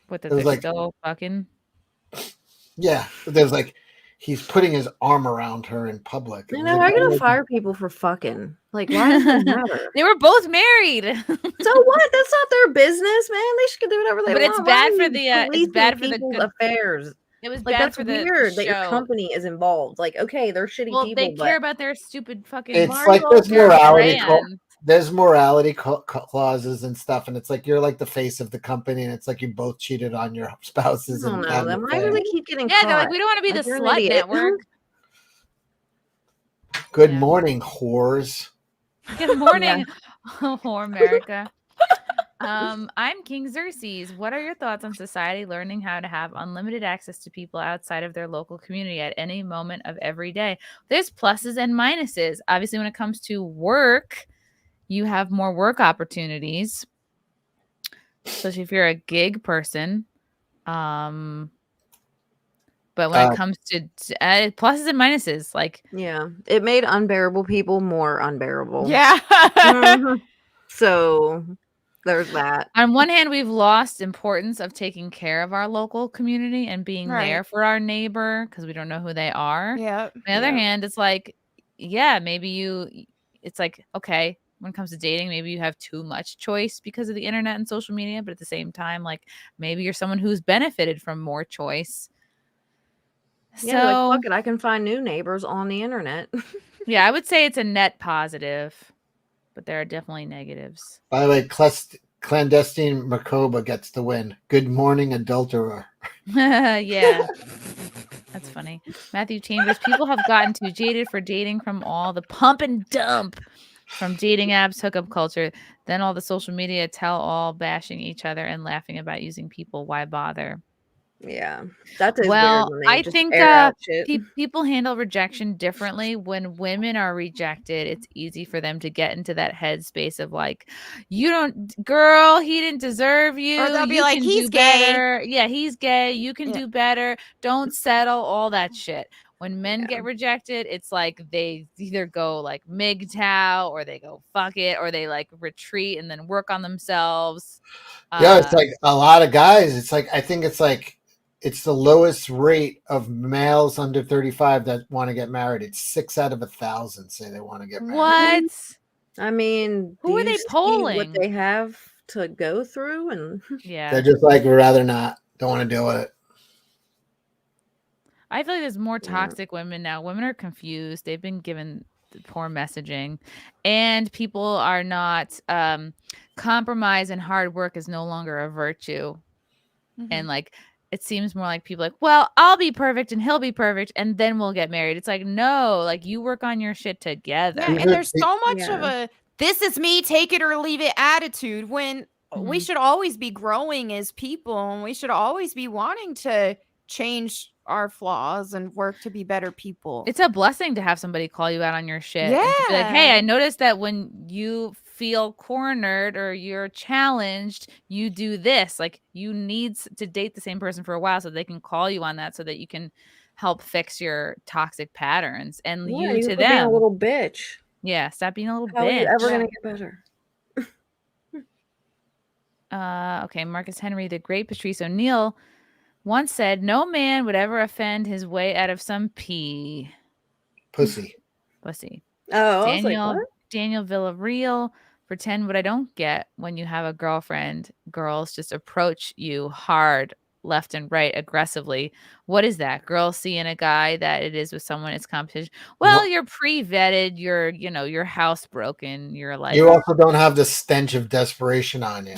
What, that they're still fucking? Yeah, there's like he's putting his arm around her in public. You know, I'm gonna fire people for fucking. Like, why does it matter? They were both married. So what? That's not their business, man. They should do whatever they but want. It's bad for the it's bad for the people's good affairs. It was like bad that's for the weird show. that your company is involved. Like, okay, they're shitty people. They but care about their stupid fucking. It's like there's morality clauses and stuff, and it's like you're like the face of the company, and it's like you both cheated on your spouses. I don't know them. Why do they keep getting they're caught? like, we don't want to be Like, the you're an slut idiot. network. Good morning, whores. Good morning, whore America. I'm King Xerxes. What are your thoughts on society learning how to have unlimited access to people outside of their local community at any moment of every day? There's pluses and minuses. Obviously, when it comes to work, you have more work opportunities, especially if you're a gig person. But when it comes to pluses and minuses, like it made unbearable people more unbearable. Yeah. So there's that. On one hand, we've lost importance of taking care of our local community and being there for our neighbor because we don't know who they are. Yeah. On the other hand, it's like, maybe it's like, okay, when it comes to dating, maybe you have too much choice because of the internet and social media. But at the same time, like maybe you're someone who's benefited from more choice. Yeah, like, fuck it, I can find new neighbors on the internet. Yeah, I would say it's a net positive, but there are definitely negatives. By the way, clandestine Makoba gets the win. Good morning, adulterer. Yeah. That's funny. Matthew Chambers, people have gotten too jaded for dating from all the pump and dump from dating apps, hookup culture, then all the social media tell all bashing each other and laughing about using people. Why bother? Yeah, that is Well, weird when they I just think air out shit. people handle rejection differently. When women are rejected, it's easy for them to get into that headspace of like, you don't, girl, he didn't deserve you. Or they'll be You like, can he's do gay. better. Yeah, he's gay. You can do better. Don't settle, all that shit. When men get rejected, it's like they either go like MGTOW or they go fuck it, or they like retreat and then work on themselves. Yeah, it's like a lot of guys. It's like, I think it's the lowest rate of males under 35 that want to get married. It's 6 out of 1,000 say they want to get married. What? I mean, Who are they polling? What they have to go through, and They're just like, we'd rather not. Don't want to deal with it. I feel like there's more toxic women now. Women are confused. They've been given poor messaging, and people are not compromise, and hard work is no longer a virtue. And like, it seems more like people like, well, I'll be perfect and he'll be perfect and then we'll get married. It's like, no, like you work on your shit together. Yeah, and there's so much of a this is me, take it or leave it attitude when we should always be growing as people, and we should always be wanting to change our flaws and work to be better people. It's a blessing to have somebody call you out on your shit. And to be like, hey, I noticed that when you feel cornered or you're challenged, you do this. Like, you need to date the same person for a while so they can call you on that, so that you can help fix your toxic patterns. And you to quit them, being a little bitch. Yeah, stop being a little How bitch. are you ever gonna get better? Okay, Marcus Henry, the great Patrice O'Neill once said, no man would ever offend his way out of some pussy. Oh, I was like, what? Daniel Villarreal, pretend what I don't get when you have a girlfriend. Girls just approach you hard, left and right, aggressively. What is that? Girls see in a guy that it is with someone, it's competition. Well, you're pre-vetted, you're housebroken, you're like, You also don't have the stench of desperation on you.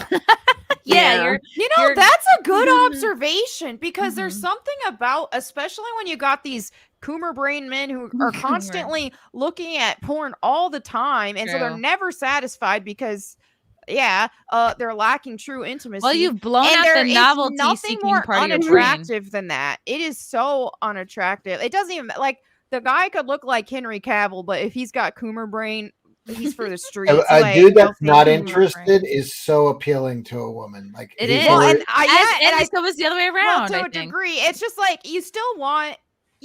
yeah, that's a good observation, because there's something about, especially when you got these Coomer brain men who are constantly looking at porn all the time, and so they're never satisfied because they're lacking true intimacy. Well, you've blown and out there the is novelty nothing seeking more part of your brain. unattractive than that. It is so unattractive. It doesn't even, like, the guy could look like Henry Cavill, but if he's got Coomer brain, he's for the streets. A dude that's not interested is so appealing to a woman. Like, it he's is. always- And I still was the other way around. Well, to I a think. degree, it's just like you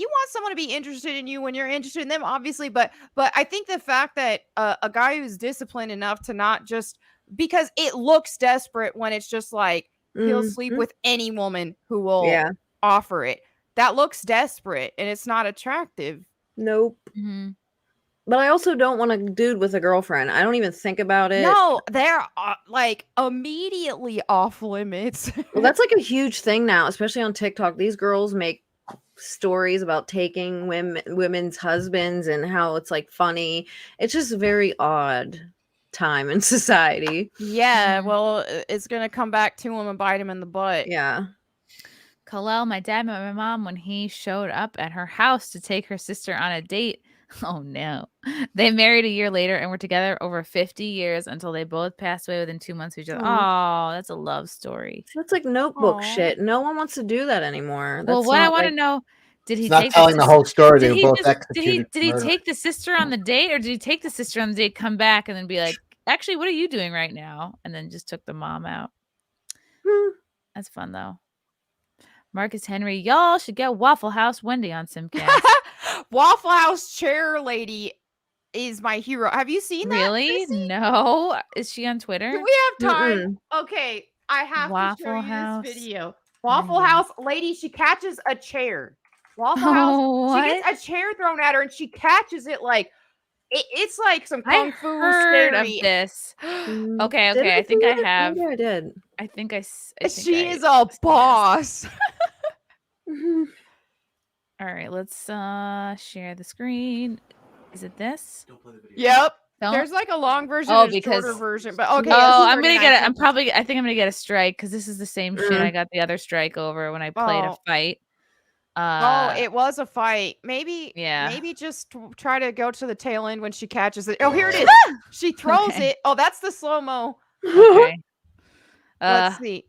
want someone to be interested in you when you're interested in them, obviously. But I think the fact that a guy who's disciplined enough to not just, because it looks desperate when it's just like he'll sleep with any woman who will offer it. That looks desperate and it's not attractive. Nope. But I also don't want a dude with a girlfriend. I don't even think about it. No, they're like immediately off limits. Well, that's like a huge thing now, especially on TikTok. These girls make stories about taking women's husbands and how it's like funny. It's just a very odd time in society. Yeah, well, it's gonna come back to him and bite him in the butt. Yeah. Kalel, my dad met my mom when he showed up at her house to take her sister on a date. Oh no. They married a year later and were together over 50 years until they both passed away within 2 months of each other. Oh, that's a love story. That's like Notebook shit. No one wants to do that anymore. Well, what I want to know, did he It's not take telling the whole story. They were both did executed. he take the sister on the date, or did he take the sister on the date, come back, and then be like, actually, what are you doing right now? And then just took the mom out. That's fun though. Marcus Henry, y'all should get Waffle House Wendy on SimpCast. Waffle House chair lady is my hero. Have you seen that? Really? No. Is she on Twitter? Do we have time? Okay, I have to show you this video. Waffle House lady, she catches a chair. Waffle House, she gets a chair thrown at her and she catches it like it's like some kung fu heard of scary. this. Okay, I think I have. Maybe I did. I think I she is a boss. All right, let's share the screen. Is it this? Don't play the video. Yep. Don't? There's like a long version and a shorter version, but okay. I'm gonna get it. I think I'm gonna get a strike because this is the same shit I got the other strike over when I played a fight. It was a fight. Maybe just try to go to the tail end when she catches it. Oh, here it is. She throws it. Oh, that's the slow-mo. Okay. Let's see.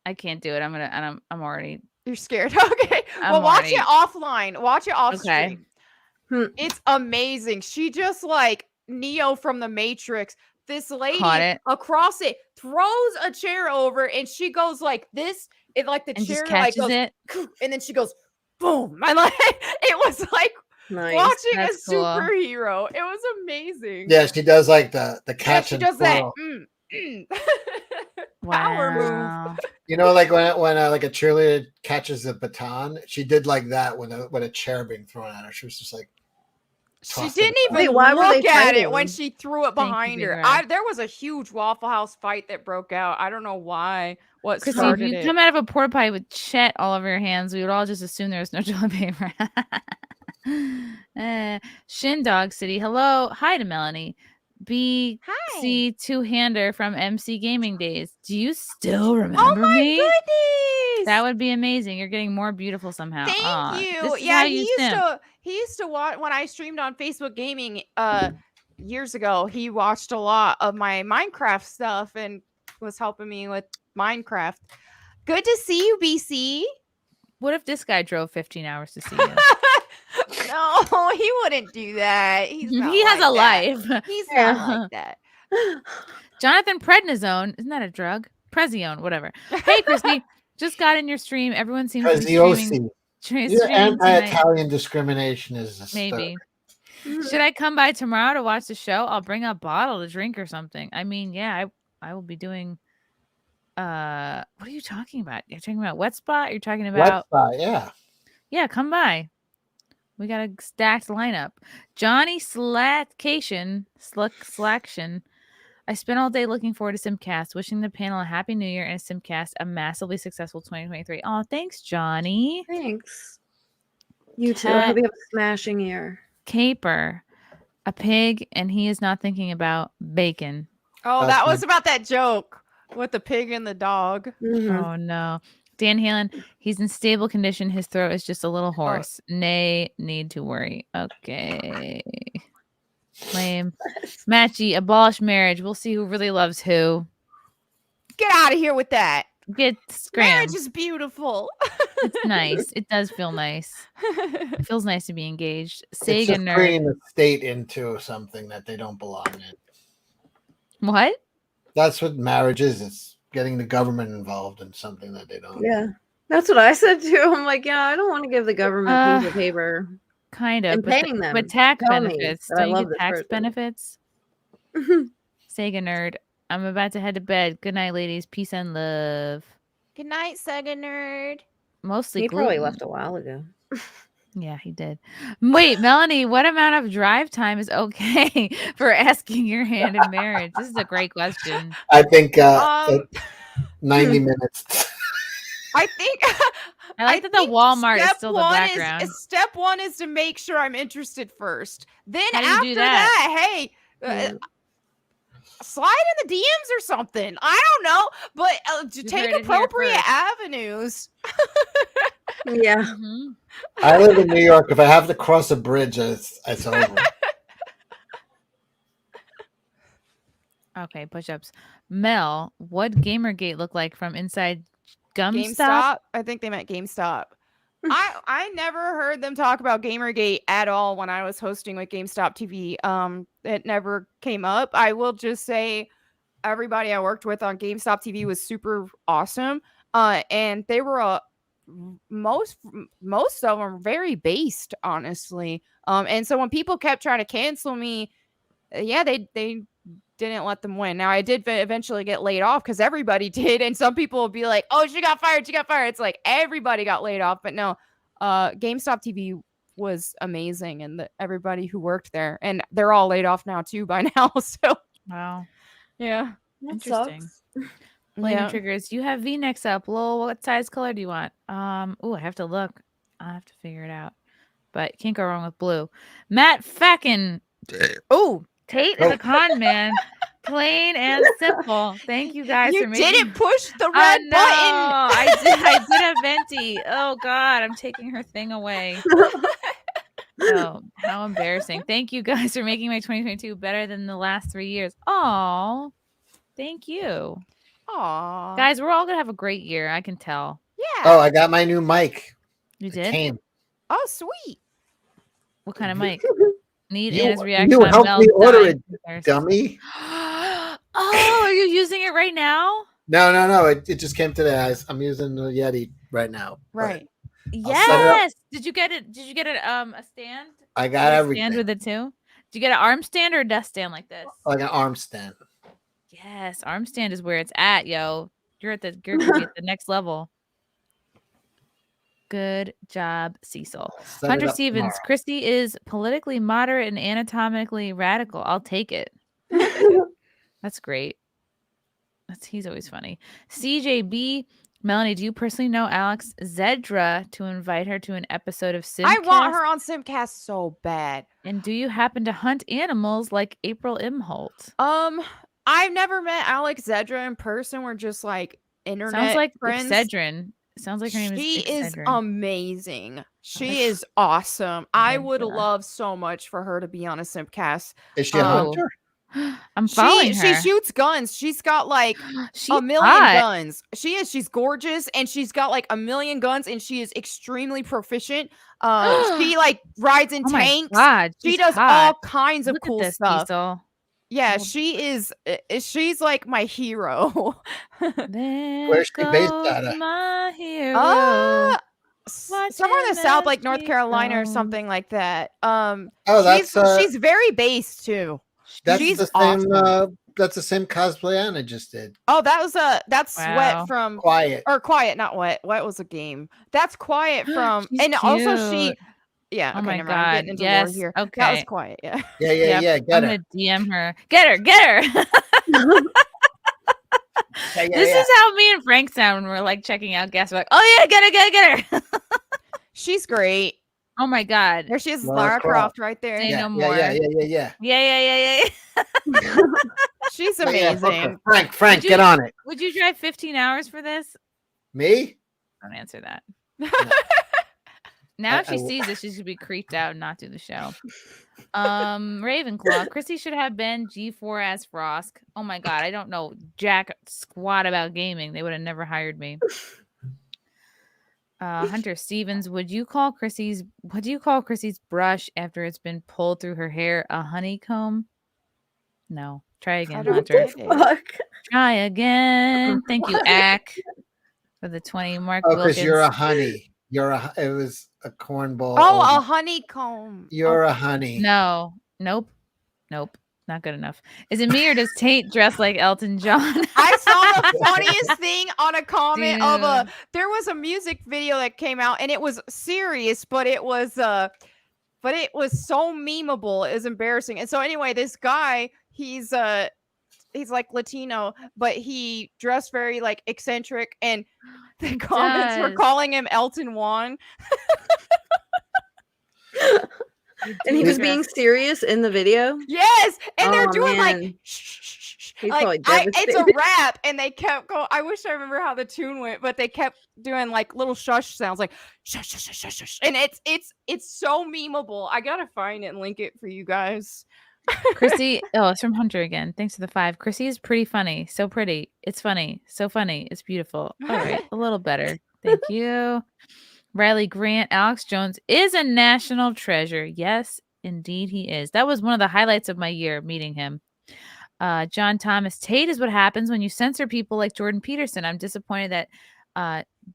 I can't do it. I'm already. You're scared. Okay. Well, watch it offline. Watch it off stream. It's amazing. She just like Neo from the Matrix. This lady across it throws a chair over, and she goes like this. It like the chair like goes, and then she goes boom. And like it was like watching a superhero. It was amazing. Yeah, she does like the catch. Yeah, she does that. Power move. You know, like when like a cheerleader catches a baton, she did like that when a chair being thrown at her. She was just like. She didn't even look at it when she threw it behind her. There was a huge Waffle House fight that broke out. I don't know why. What started if you come out of a porta potty with Chet all over your hands, we would all just assume there was no toilet paper. Shin Dog City. Hello. Hi to Melonie. BC two-hander from MC Gaming Days. Do you still remember me? Oh my goodness! That would be amazing. You're getting more beautiful somehow. Thank you. Yeah, he used to watch when I streamed on Facebook Gaming years ago. He watched a lot of my Minecraft stuff and was helping me with Minecraft. Good to see you, BC. What if this guy drove 15 hours to see you? No, he wouldn't do that. He has a life. He's not like that. Jonathan Prednisone. Isn't that a drug? Prezione, whatever. Hey, Christy. Just got in your stream. Everyone seems to be streaming. Anti-Italian discrimination is maybe. Should I come by tomorrow to watch the show? I'll bring a bottle to drink or something. I mean, yeah, I will be doing. What are you talking about? You're talking about Wet Spot? You're talking about Wet Spot? Yeah. Yeah, come by. We got a stacked lineup. Johnny Slaction. I spent all day looking forward to SimpCast, wishing the panel a happy new year and a SimpCast a massively successful 2023. Oh, thanks, Johnny. Thanks. You too. I hope you have a smashing year. Caper, a pig, and he is not thinking about bacon. Oh, that was about that joke with the pig and the dog. Mm-hmm. Oh, no. Dan Halen, he's in stable condition. His throat is just a little hoarse. Nay, need to worry. Okay. Lame. Matchy, abolish marriage. We'll see who really loves who. Get out of here with that. Get scram. Marriage is beautiful. It's nice. It does feel nice. It feels nice to be engaged. Sega it's just nerd. Bringing the state into something that they don't belong in. What? That's what marriage is. It's getting the government involved in something that they don't. Yeah, that's what I said too. I'm like, yeah, I don't want to give the government piece of paper. Kind of, and paying them. But tax benefits. Don't you get tax benefits? Sega nerd. I'm about to head to bed. Good night, ladies. Peace and love. Good night, Sega nerd. Mostly he probably left a while ago. Yeah, he did. Wait, Melonie, what amount of drive time is okay for asking your hand in marriage? This is a great question. I think 90 minutes. I think I like that the Walmart is still the background. Step one is to make sure I'm interested first. Then after that, hey, slide in the DMs or something. I don't know, but to take appropriate avenues. Yeah. Mm-hmm. I live in New York. If I have to cross a bridge, it's over. Okay, push-ups. Mel, what Gamergate look like from inside GameStop? I think they meant GameStop. I never heard them talk about Gamergate at all when I was hosting with GameStop TV. It never came up. I will just say everybody I worked with on GameStop TV was super awesome. And they were most of them are very based, honestly. And so when people kept trying to cancel me, they didn't let them win. Now I did eventually get laid off because everybody did, and some people will be like, "Oh, she got fired. It's like everybody got laid off, but no. GameStop TV was amazing, and everybody who worked there, and they're all laid off now too by now. So wow, yeah, interesting. Blame triggers. You have V-necks up. Lol, what size color do you want? Oh, I have to look. I have to figure it out. But can't go wrong with blue. Matt Fackin. Oh, Tate is a con man. Plain and simple. Thank you guys You for making. didn't push the red button. I did a venti. Oh God, I'm taking her thing away. Oh, how embarrassing. Thank you guys for making my 2022 better than the last 3 years. Oh, thank you. Aw. Guys, we're all gonna have a great year. I can tell. Yeah. Oh, I got my new mic. You It did? came. Oh, sweet. What kind of mic? Need You, Anna's reaction. you on helped Mel me order dying it, from thirst. dummy. Oh, are you using it right now? No. It just came today. I'm using the Yeti right now. Right. Yes. Did you get it? Did you get a stand? I got a everything. stand with it too. Did you get an arm stand or a desk stand like this? Like an arm stand. Yes, arm stand is where it's at, yo. You're gonna be at the next level. Good job, Cecil. Set Hunter it up Stevens, tomorrow. Christy is politically moderate and anatomically radical. I'll take it. That's great. He's always funny. CJB, Melonie, do you personally know Alex Zedra to invite her to an episode of SimpCast? I want her on SimpCast so bad. And do you happen to hunt animals like April Imholt? I've never met Alex Zedra in person. We're just like internet Sounds like friends. Excedrin. Sounds like her name is She is Excedrin. amazing. She is awesome. I would love so much for her to be on a SimpCast. Is she a hunter? I'm following her. She shoots guns. She's got like a million hot. guns. She is. She's gorgeous, and she's got like a million guns, and she is extremely proficient. She like rides in Oh my God, God, she she's does hot. all kinds of Look at cool this, stuff. Cecil. Yeah, she is. She's like my hero. Where's she based out of? My hero. Somewhere in the South, like North Carolina or something like that. That's she's very based too. That's She's the same. awesome. That's the same cosplay Anna just did. Oh, that was that's Wow. Sweat from Quiet. or Quiet, not Wet. Wet was a game. That's Quiet from, She's and also she. cute. Yeah. Oh okay, my never mind. I'm God. getting into Yes. lore here. Okay. That was Quiet. Yeah. Yeah. I'm Get her. gonna DM her. Get her. This is how me and Frank sound when we're like checking out guests. We're like, oh yeah, get her. She's great. Oh my God. There she is, Lara Lara Croft right there. Say Yeah, no more. yeah. Yeah. She's Yeah, yeah, amazing. Frank, get on it. Would you drive 15 hours for this? Me? Don't answer that. Now if she sees this, she's gonna be creeped out and not do the show. Ravenclaw. Chrissy should have been G4 as Frosk. Oh my God, I don't know jack squat about gaming. They would have never hired me. Hunter Stevens, what do you call Chrissy's brush after it's been pulled through her hair? A honeycomb? No. Try again, Hunter. Try again. Thank you, Ack, for the 20. Mark Oh, because Wilkins. you're a honey. It was a cornball. Oh, a honeycomb. You're a honey. No. Nope. Not good enough. Is it me or does Tate dress like Elton John? I saw the funniest thing on a comment of Dude. there was a music video that came out and it was serious, but it was so memeable. It was embarrassing. And so anyway, this guy, he's like Latino, but he dressed very like eccentric, and the comments were calling him Elton Juan. And he was being serious in the video. Yes, and they're doing man. like shh. He's Like probably it's a devastated. rap, and they kept going. I wish I remember how the tune went, but they kept doing like little shush sounds, like shush, and it's so memeable. I gotta find it and link it for you guys. Chrissy, it's from Hunter again. Thanks for the 5. Chrissy is pretty funny. So pretty. It's funny. So funny. It's beautiful. All right. A little better. Thank you. Riley Grant. Alex Jones is a national treasure. Yes, indeed he is. That was one of the highlights of my year, meeting him. John Thomas. Tate is what happens when you censor people like Jordan Peterson. I'm disappointed that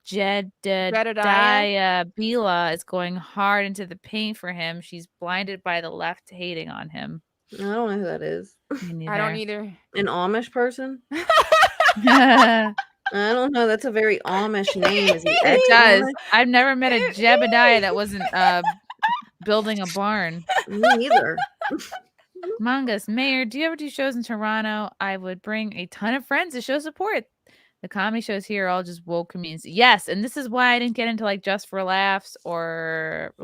Jedediah Bila is going hard into the paint for him. She's blinded by the left hating on him. I don't know who that is. I don't either. An Amish person? I don't know. That's a very Amish name. Is he It does. I've never met a Jebediah that wasn't building a barn. Me neither. Mangas. Mayor, do you ever do shows in Toronto? I would bring a ton of friends to show support. The comedy shows here are all just woke comedians. Yes, and this is why I didn't get into like Just for Laughs or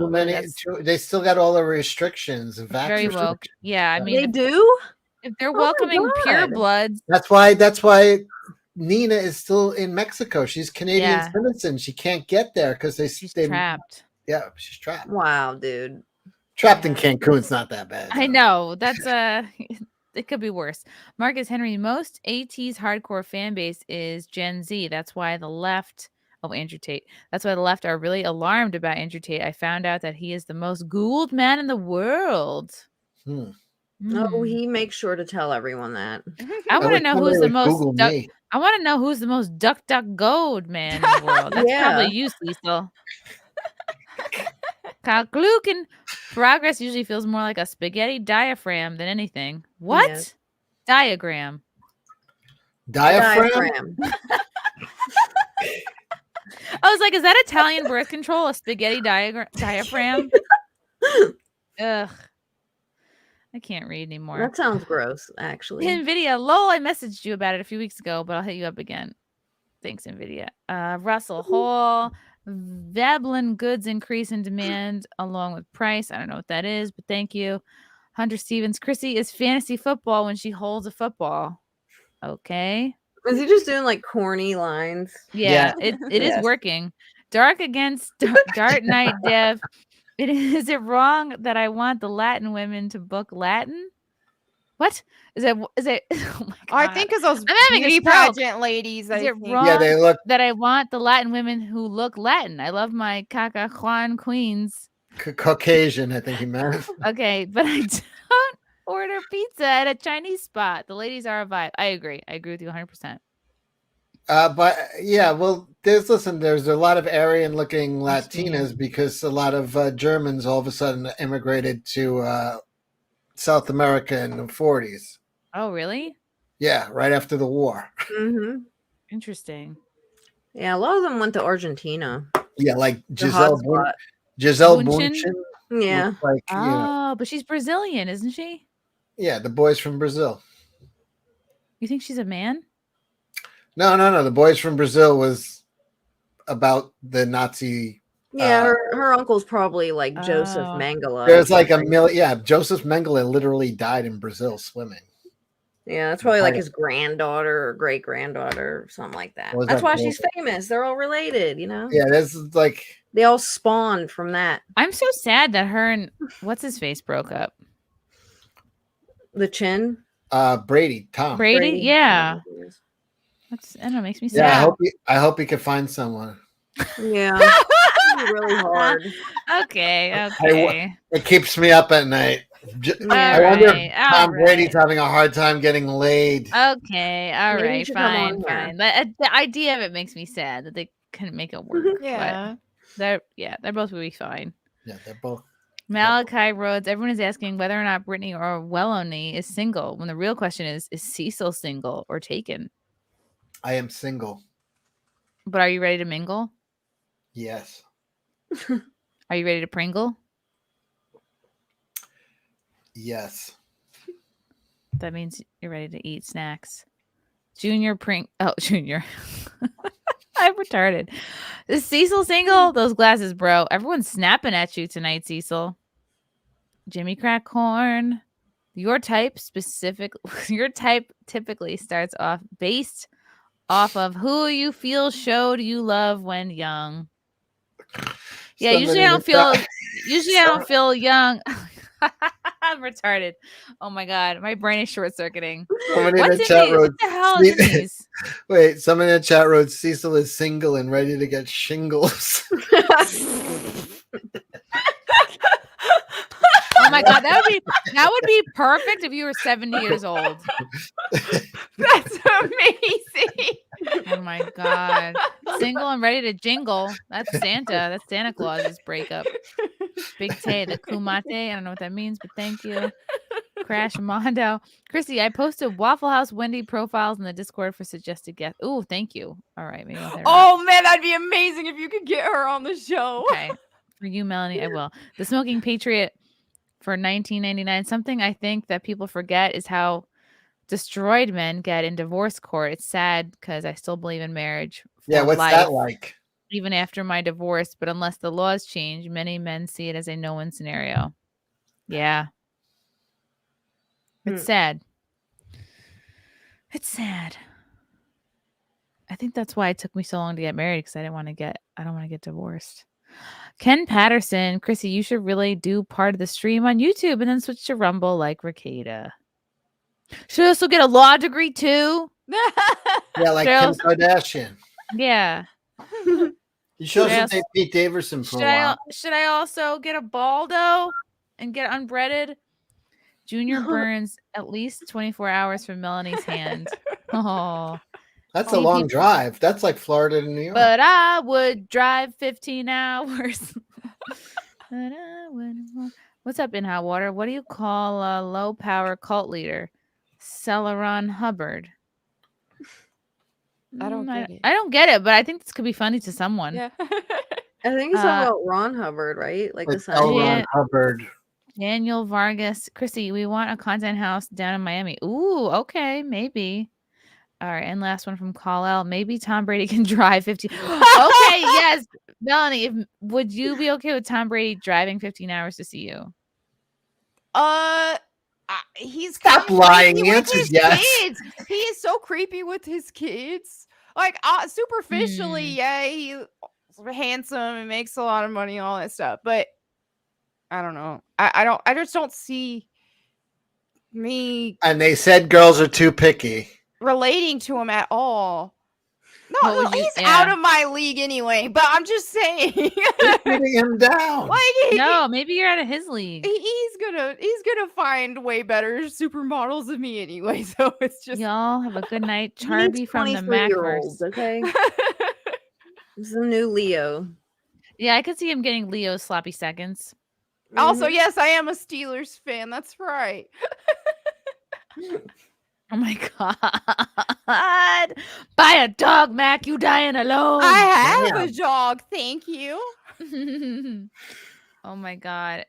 They still got all the restrictions. very woke. Yeah, I mean they do. If they're welcoming purebloods. That's why Nina is still in Mexico. She's Canadian citizen. She can't get there because she's trapped. Yeah, she's trapped. Wow, dude. Trapped in Cancun's not that bad. I know. That's it could be worse. Marcus Henry, most AT's hardcore fan base is Gen Z. That's why the left Andrew Tate. That's why the left are really alarmed about Andrew Tate. I found out that he is the most Googled man in the world. Oh, he makes sure to tell everyone that. I want to know who's the most I want to know who's the most DuckDuckGo man in the world. That's probably you, Cecil. Kyle Glukin. Progress usually feels more like a spaghetti diaphragm than anything. What? Yeah. Diagram. Diaphragm? I was like, is that Italian birth control? A spaghetti diaphragm? Ugh. I can't read anymore. That sounds gross, actually. NVIDIA. Lol, I messaged you about it a few weeks ago, but I'll hit you up again. Thanks, NVIDIA. Russell Hall. Veblen goods increase in demand along with price. I don't know what that is, but thank you. Hunter Stevens. Chrissy is fantasy football when she holds a football. Okay. Is he just doing like corny lines? Yeah. It is working. Dark against Dart Knight Dev. Is it wrong that I want the Latin women to book Latin? What is it? Oh my God. I think because those beauty pageant ladies. Is it wrong they look that I want the Latin women who look Latin? I love my Caca Juan queens. Caucasian, I think he meant. Okay, but I don't order pizza at a Chinese spot. The ladies are a vibe. I agree with you 100%. But yeah, well, there's a lot of Aryan-looking Latinas because a lot of Germans all of a sudden immigrated to South America in the 40s. Oh, really? Yeah, right after the war. Mm-hmm. Interesting. Yeah, a lot of them went to Argentina. Yeah, like Giselle Bündchen. Yeah. Like, but she's Brazilian, isn't she? Yeah, the boys from Brazil. You think she's a man? No. The boys from Brazil was about the Nazi. Yeah, her uncle's probably like Joseph Mengele. There's like a million. Yeah, Joseph Mengele literally died in Brazil swimming. Yeah, that's probably like his granddaughter or great granddaughter or something like that. That's why she's famous. They're all related, you know? Yeah, there's like. They all spawned from that. I'm so sad that her and what's his face broke up. The Chin? Brady, Tom. Brady? Yeah. I don't know, makes me sad. Yeah, I hope he can find someone. Yeah. Really hard. Okay. It keeps me up at night. I wonder if Tom Brady's having a hard time getting laid. Okay, all right, fine. The idea of it makes me sad that they couldn't make it work. Yeah. They're both really fine. Yeah, they're both. Malachi Rhodes. Everyone is asking whether or not Brittany or Melonie is single. When the real question is Cecil single or taken? I am single. But are you ready to mingle? Yes. Are you ready to Pringle? Yes. That means you're ready to eat snacks. Junior. I'm retarded. Is Cecil single? Those glasses, bro. Everyone's snapping at you tonight, Cecil. Jimmy Crackhorn. Your type typically starts off based off of who you feel showed you love when young. Yeah, usually I don't feel young. I'm retarded. Oh my God, my brain is short circuiting. Somebody in the chat wrote, what the hell is these? Wait, someone in the chat wrote Cecil is single and ready to get shingles. Oh my God, that would be perfect if you were 70 years old. That's amazing. Oh my God. Single and ready to jingle. That's Santa. That's Santa Claus's breakup. Big Tate, the Kumate. I don't know what that means, but thank you. Crash Mondo. Chrissy, I posted Waffle House Wendy profiles in the Discord for suggested guests. Ooh, thank you. All right. Maybe oh man, that'd be amazing if you could get her on the show. Okay. For you, Melonie, I will. The Smoking Patriot for $19.99. Something I think that people forget is how destroyed men get in divorce court. It's sad because I still believe in marriage. Yeah, what's that like? Even after my divorce, but unless the laws change, many men see it as a no-win scenario. Yeah. It's sad. It's sad. I think that's why it took me so long to get married, because I don't want to get divorced. Ken Patterson, Chrissy, you should really do part of the stream on YouTube and then switch to Rumble like Ricada. Should I also get a law degree too? Yeah, like Kim Kardashian. Yeah. You should also date Pete Davidson for a while. Should I also get a baldo and get unbreaded? Junior burns at least 24 hours from Melonie's hand. Oh. That's a long drive. That's like Florida to New York. But I would drive 15 hours. What's up in hot water? What do you call a low power cult leader? Celeron Hubbard. I don't get it. I don't get it, but I think this could be funny to someone. Yeah. I think it's about Ron Hubbard, right? Like the Ron Hubbard. Daniel Vargas. Chrissy, we want a content house down in Miami. Ooh, okay, maybe. All right, and last one from Call-L. Maybe Tom Brady can drive 15. Okay, yes. Melonie, would you be okay with Tom Brady driving 15 hours to see you? He's Stop lying. The answer is yes. Kids. He is so creepy with his kids. Like superficially, yeah, he's handsome and makes a lot of money and all that stuff. But I don't know. I just don't see me. And they said girls are too picky. Relating to him at all. No, he's out of my league anyway. But I'm just saying, putting him down. No, maybe you're out of his league. He's gonna find way better supermodels than me anyway. So it's just y'all have a good night. Charby from the Macverse. Okay, this is a new Leo. Yeah, I could see him getting Leo's sloppy seconds. Also, yes, I am a Steelers fan. That's right. Oh my God. Buy a dog, Mac. You dying alone. I have a dog. Thank you. Oh my God.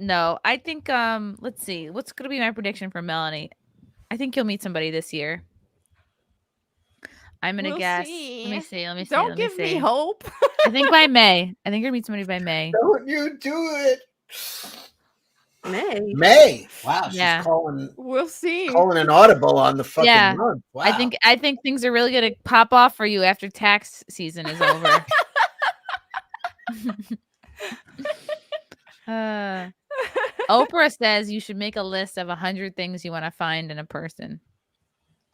No, I think let's see. What's gonna be my prediction for Melonie? I think you'll meet somebody this year. I'm gonna guess. See. Let me see. Don't give me hope. I think by May. I think you're gonna meet somebody by May. Don't you do it. May. Wow, she's calling. We'll see. Calling an audible on the fucking month. Wow. I think things are really gonna pop off for you after tax season is over. Oprah says you should make a list of 100 things you want to find in a person.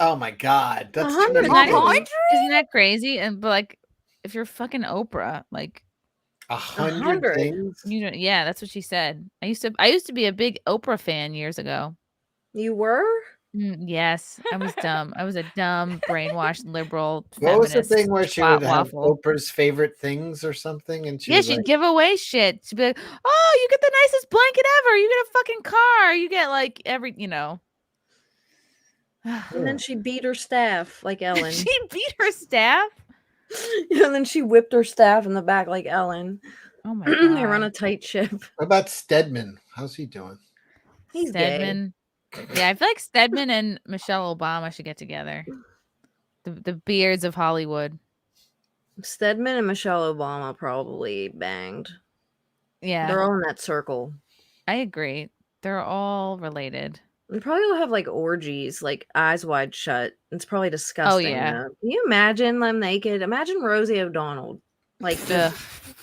Oh my God, that's Isn't that crazy? And but like, if you're fucking Oprah, like. 100 things. Yeah, that's what she said. I used to be a big Oprah fan years ago. You were? Yes, I was dumb. I was a dumb, brainwashed liberal. What was the thing where she would have Oprah's favorite things or something? And she'd give away shit. She'd be like, "Oh, you get the nicest blanket ever. You get a fucking car. You get like every, And then she beat her staff like Ellen. She beat her staff. And then she whipped her staff in the back like Ellen. Oh my God. They run a tight ship. What about Stedman? How's he doing? He's Stedman. Gay. Yeah, I feel like Stedman and Michelle Obama should get together. The beards of Hollywood. Stedman and Michelle Obama probably banged. Yeah. They're all in that circle. I agree. They're all related. We probably will have like orgies, like eyes wide shut. It's probably disgusting. Oh yeah. Though. Can you imagine them naked? Imagine Rosie O'Donnell, like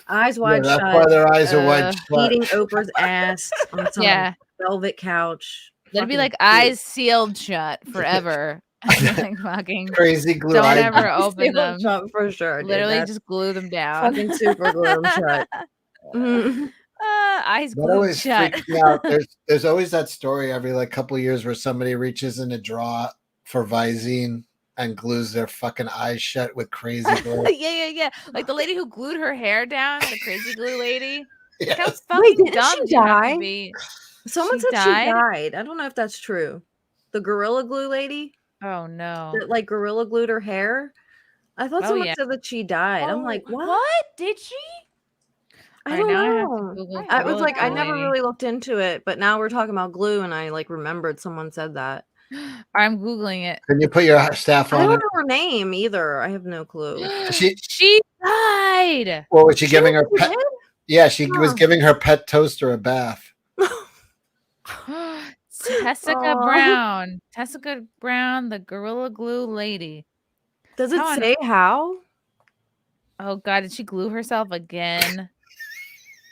eyes wide shut. That's why their eyes are wide shut. Eating Oprah's ass on some velvet couch. That'd be like eyes sealed shut forever. Like fucking crazy glue. Don't ever open them. Shut for sure. Literally just glue them down. Fucking super glue them shut. Eyes that glued always shut. freaks me out. There's always that story every like couple of years where somebody reaches in a drawer for Visine and glues their fucking eyes shut with crazy glue. Yeah. Like the lady who glued her hair down, the crazy glue lady. Yes. How fucking didn't dumb she do you have to die? be? Someone said she died. I don't know if that's true. The Gorilla Glue lady? Oh no. That like Gorilla glued her hair? I thought someone said that she died. I'm like, what? Did she? I don't know. I was like, I never really looked into it, but now we're talking about glue, and I like remembered someone said that. I'm Googling it. Can you put your staff I on don't it? know her name either. I have no clue. She died. Well, was she giving her pet? Yeah, she was giving her pet toaster a bath. Tessica Brown. Tessica Brown, the Gorilla Glue lady. Does it say how? Oh God, did she glue herself again?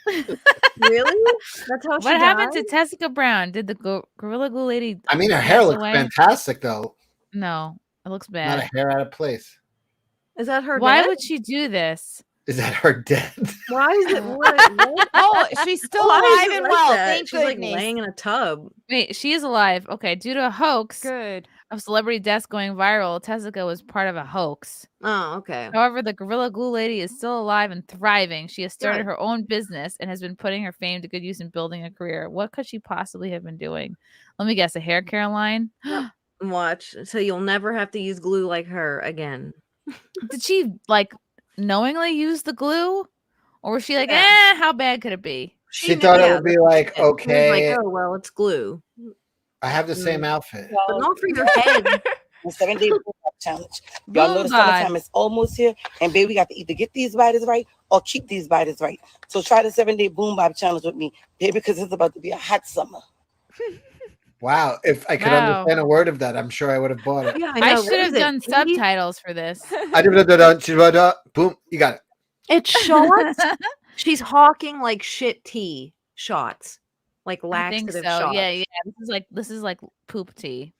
Really? That's how she What happened died? to Tessica Brown? Did the Gorilla Glue lady? I mean, her hair pass looks away? fantastic, though. No, it looks bad. Not a hair out of place. Is that her? Why dead? would she do this? Is that her dead? Why is it? What? Oh, she's still Why is alive it and like well. that? Thank She's like goodness. laying in a tub. Wait, she is alive. Okay, due to a hoax Good. of celebrity deaths going viral, Tessica was part of a hoax. Oh, okay. However, the Gorilla Glue lady is still alive and thriving. She has started Good. her own business and has been putting her fame to good use in building a career. What could she possibly have been doing? Let me guess, a hair care line? Watch, so you'll never have to use glue like her again. Did she like knowingly use the glue? Or was she like, how bad could it be? She thought it would be like, She was okay, like, oh well, it's glue. I have the same outfit. But not for your head. The 7-day boom bap challenge. Y'all know the Boom bap. summertime is almost here, and baby, we got to either get these biters right or keep these biters right. So try the 7-day boom bap challenge with me, baby, because it's about to be a hot summer. Wow. If I could Wow. understand a word of that, I'm sure I would have bought it. Yeah, I should have done subtitles for this. Boom. You got it. It's shots. She's hawking like shit tea shots, like I think laxative so. shots. Yeah. This is like poop tea.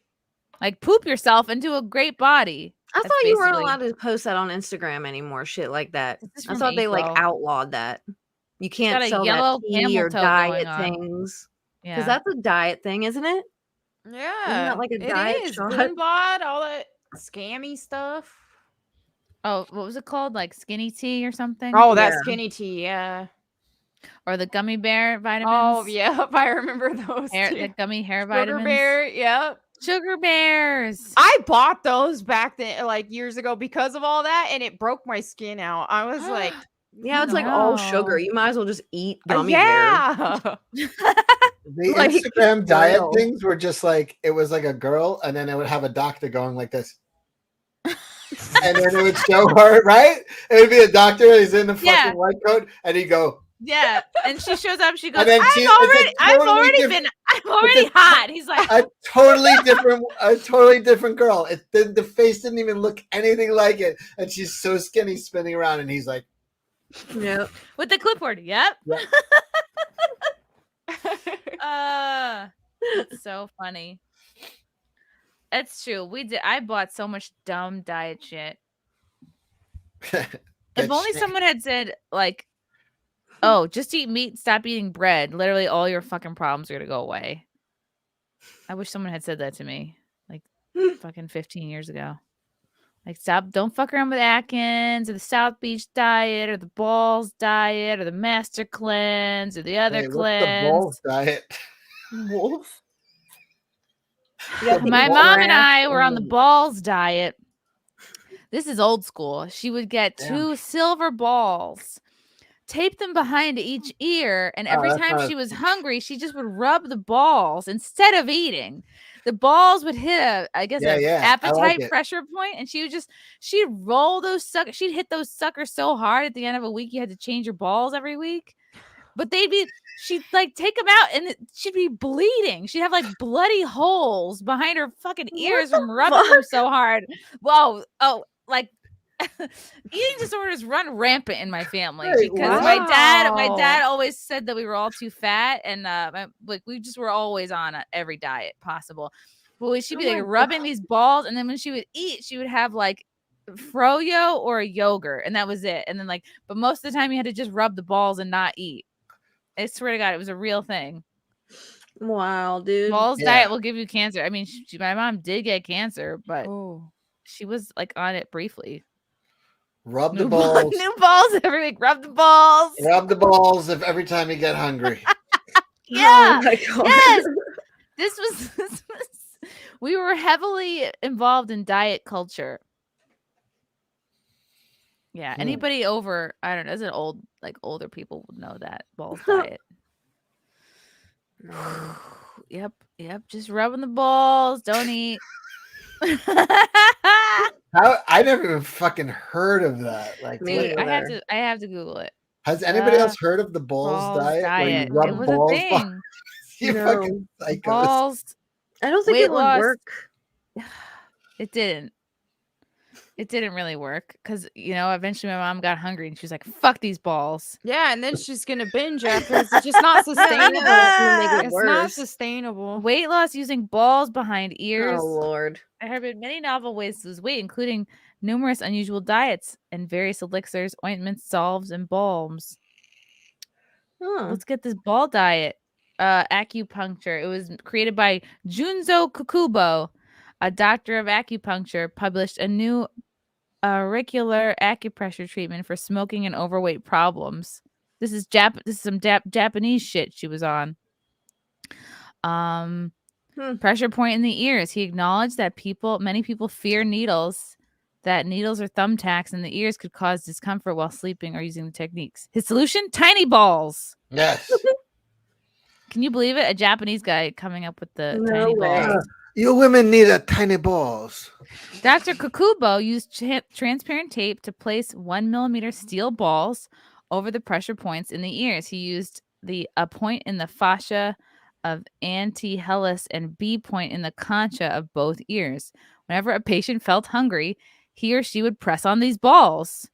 Like poop yourself into a great body. I That's thought you weren't basically- allowed to post that on Instagram anymore. Shit like that. This is I from thought they like April. outlawed that. You got can't a sell yellow that tea camel or toe diet going on. things. Yeah. Because that's a diet thing, isn't it? Yeah. that like a it diet is. shot? Blood, all that scammy stuff. Oh, what was it called? Like skinny tea or something? Oh, that skinny tea, yeah. Or the gummy bear vitamins. Oh, yeah. I remember those. Hair, too. the gummy hair Sugar vitamins. bear, yep. Sugar bears. I bought those back then, like years ago, because of all that, and it broke my skin out. I was like, Yeah, it's like all sugar. You might as well just eat gummy yeah. bears. The Like, Instagram diet real. things were just like, it was like a girl, and then it would have a doctor going like this. And then it would show her, right? It would be a doctor, he's in the fucking Yeah. white coat, and he'd go, Yeah, and she shows up. She goes, And then "I'm it's already hot." He's like, a totally different girl. The face didn't even look anything like it, and she's so skinny, spinning around, and he's like, Yep. with the clipboard. Yep. Yep. It's so funny. It's true. I bought so much dumb diet shit. If only someone had said, like, oh, just eat meat, stop eating bread. Literally all your fucking problems are gonna go away. I wish someone had said that to me, like fucking 15 years ago. Like, don't fuck around with Atkins or the South Beach diet or the balls diet or the master cleanse or the other "Hey, what's cleanse. the balls diet?" Wolf. My mom and I were on the balls diet. This is old school. She would get 2 silver balls, tape them behind each ear, and every that's time not she a- was hungry, she just would rub the balls instead of eating. The balls would hit Yeah, an yeah, I appetite like it. pressure point, and she'd roll those suckers. She'd hit those suckers so hard at the end of a week you had to change your balls every week. But she'd like take them out and she'd be bleeding. She'd have like bloody holes behind her fucking ears from rubbing them so hard. Whoa. Oh, like eating disorders run rampant in my family Hey, because my dad always said that we were all too fat, and like we just were always on every diet possible. But she'd be like rubbing these balls, and then when she would eat, she would have like froyo or a yogurt, and that was it. And then but most of the time you had to just rub the balls and not eat. I swear to God, it was a real thing. Wow, dude. Balls diet will give you cancer. I mean, my mom did get cancer, but she was like on it briefly. Rub the balls. New balls every week. Rub the balls. Rub the balls every time you get hungry. Yeah. Oh my God. Yes. This was we were heavily involved in diet culture. Yeah. Anybody over, I don't know, as an older people would know that balls diet. Yep. Just rubbing the balls. Don't eat. I never even fucking heard of that. Like, Dude, I have to Google it. has anybody else heard of the balls diet? Where you It rub was balls a thing. You No. fucking psychos. Balls. I don't think Weight it would loss. work. It didn't. It didn't really work because, eventually my mom got hungry and she was like, fuck these balls. Yeah, and then she's going to binge afterwards. It's just not sustainable. That's gonna make it It's worse. not sustainable. Weight loss using balls behind ears. Oh, Lord. There have been many novel ways to lose weight, including numerous unusual diets and various elixirs, ointments, salves, and balms. Let's get this ball diet. Acupuncture. It was created by Junzo Kukubo, a doctor of acupuncture, published a new auricular acupressure treatment for smoking and overweight problems. This is some Japanese shit she was on. Pressure point in the ears. He acknowledged that many people fear needles, that needles or thumbtacks in the ears could cause discomfort while sleeping or using the techniques. His solution? Tiny balls. Yes. Can you believe it? A Japanese guy coming up with the No tiny way. balls. You women need a tiny balls. Dr. Kukubo used transparent tape to place 1 millimeter steel balls over the pressure points in the ears. He used a point in the fascia of antihelus and B point in the concha of both ears. Whenever a patient felt hungry, he or she would press on these balls.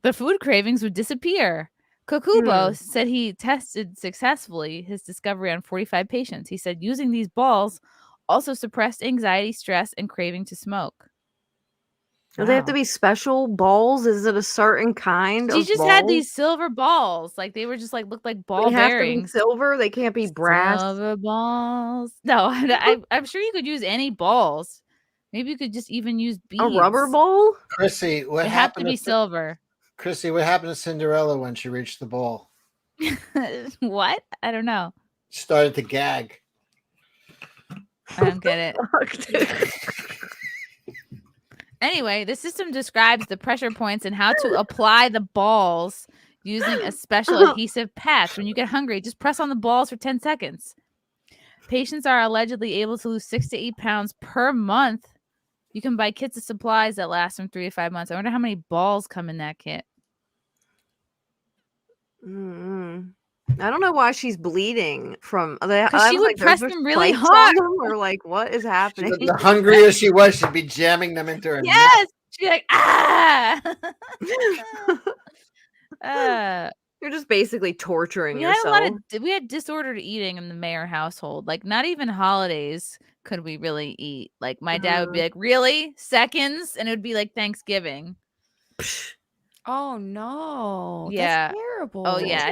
The food cravings would disappear. Kukubo said he tested successfully his discovery on 45 patients. He said using these balls also suppressed anxiety, stress, and craving to smoke. Do they have to be special balls? Is it a certain kind She of just balls? had these silver balls. Like they were just looked like ball They have bearings. to be silver? They can't be brass? Silver balls. No, I'm sure you could use any balls. Maybe you could just even use beads. A rubber ball? Chrissy, what They have happened to be silver. Chrissy, what happened to Cinderella when she reached the ball? What? I don't know. She started to gag. I don't get it. Anyway, the system describes the pressure points and how to apply the balls using a special adhesive patch. When you get hungry, just press on the balls for 10 seconds. Patients are allegedly able to lose 6 to 8 pounds per month. You can buy kits of supplies that last from 3 to 5 months. I wonder how many balls come in that kit. I don't know why she's bleeding from. Because she would press them really spikes hard. on them, or like, what is happening? The hungrier she was, she'd be jamming them into her neck. Yes, she'd be like, You're just basically torturing we had yourself. we had disordered eating in the Mayr household. Like, not even holidays could we really eat. Like, my dad would be like, really? Seconds? And it would be like Thanksgiving. Oh no. Yeah. That's terrible. Oh yeah.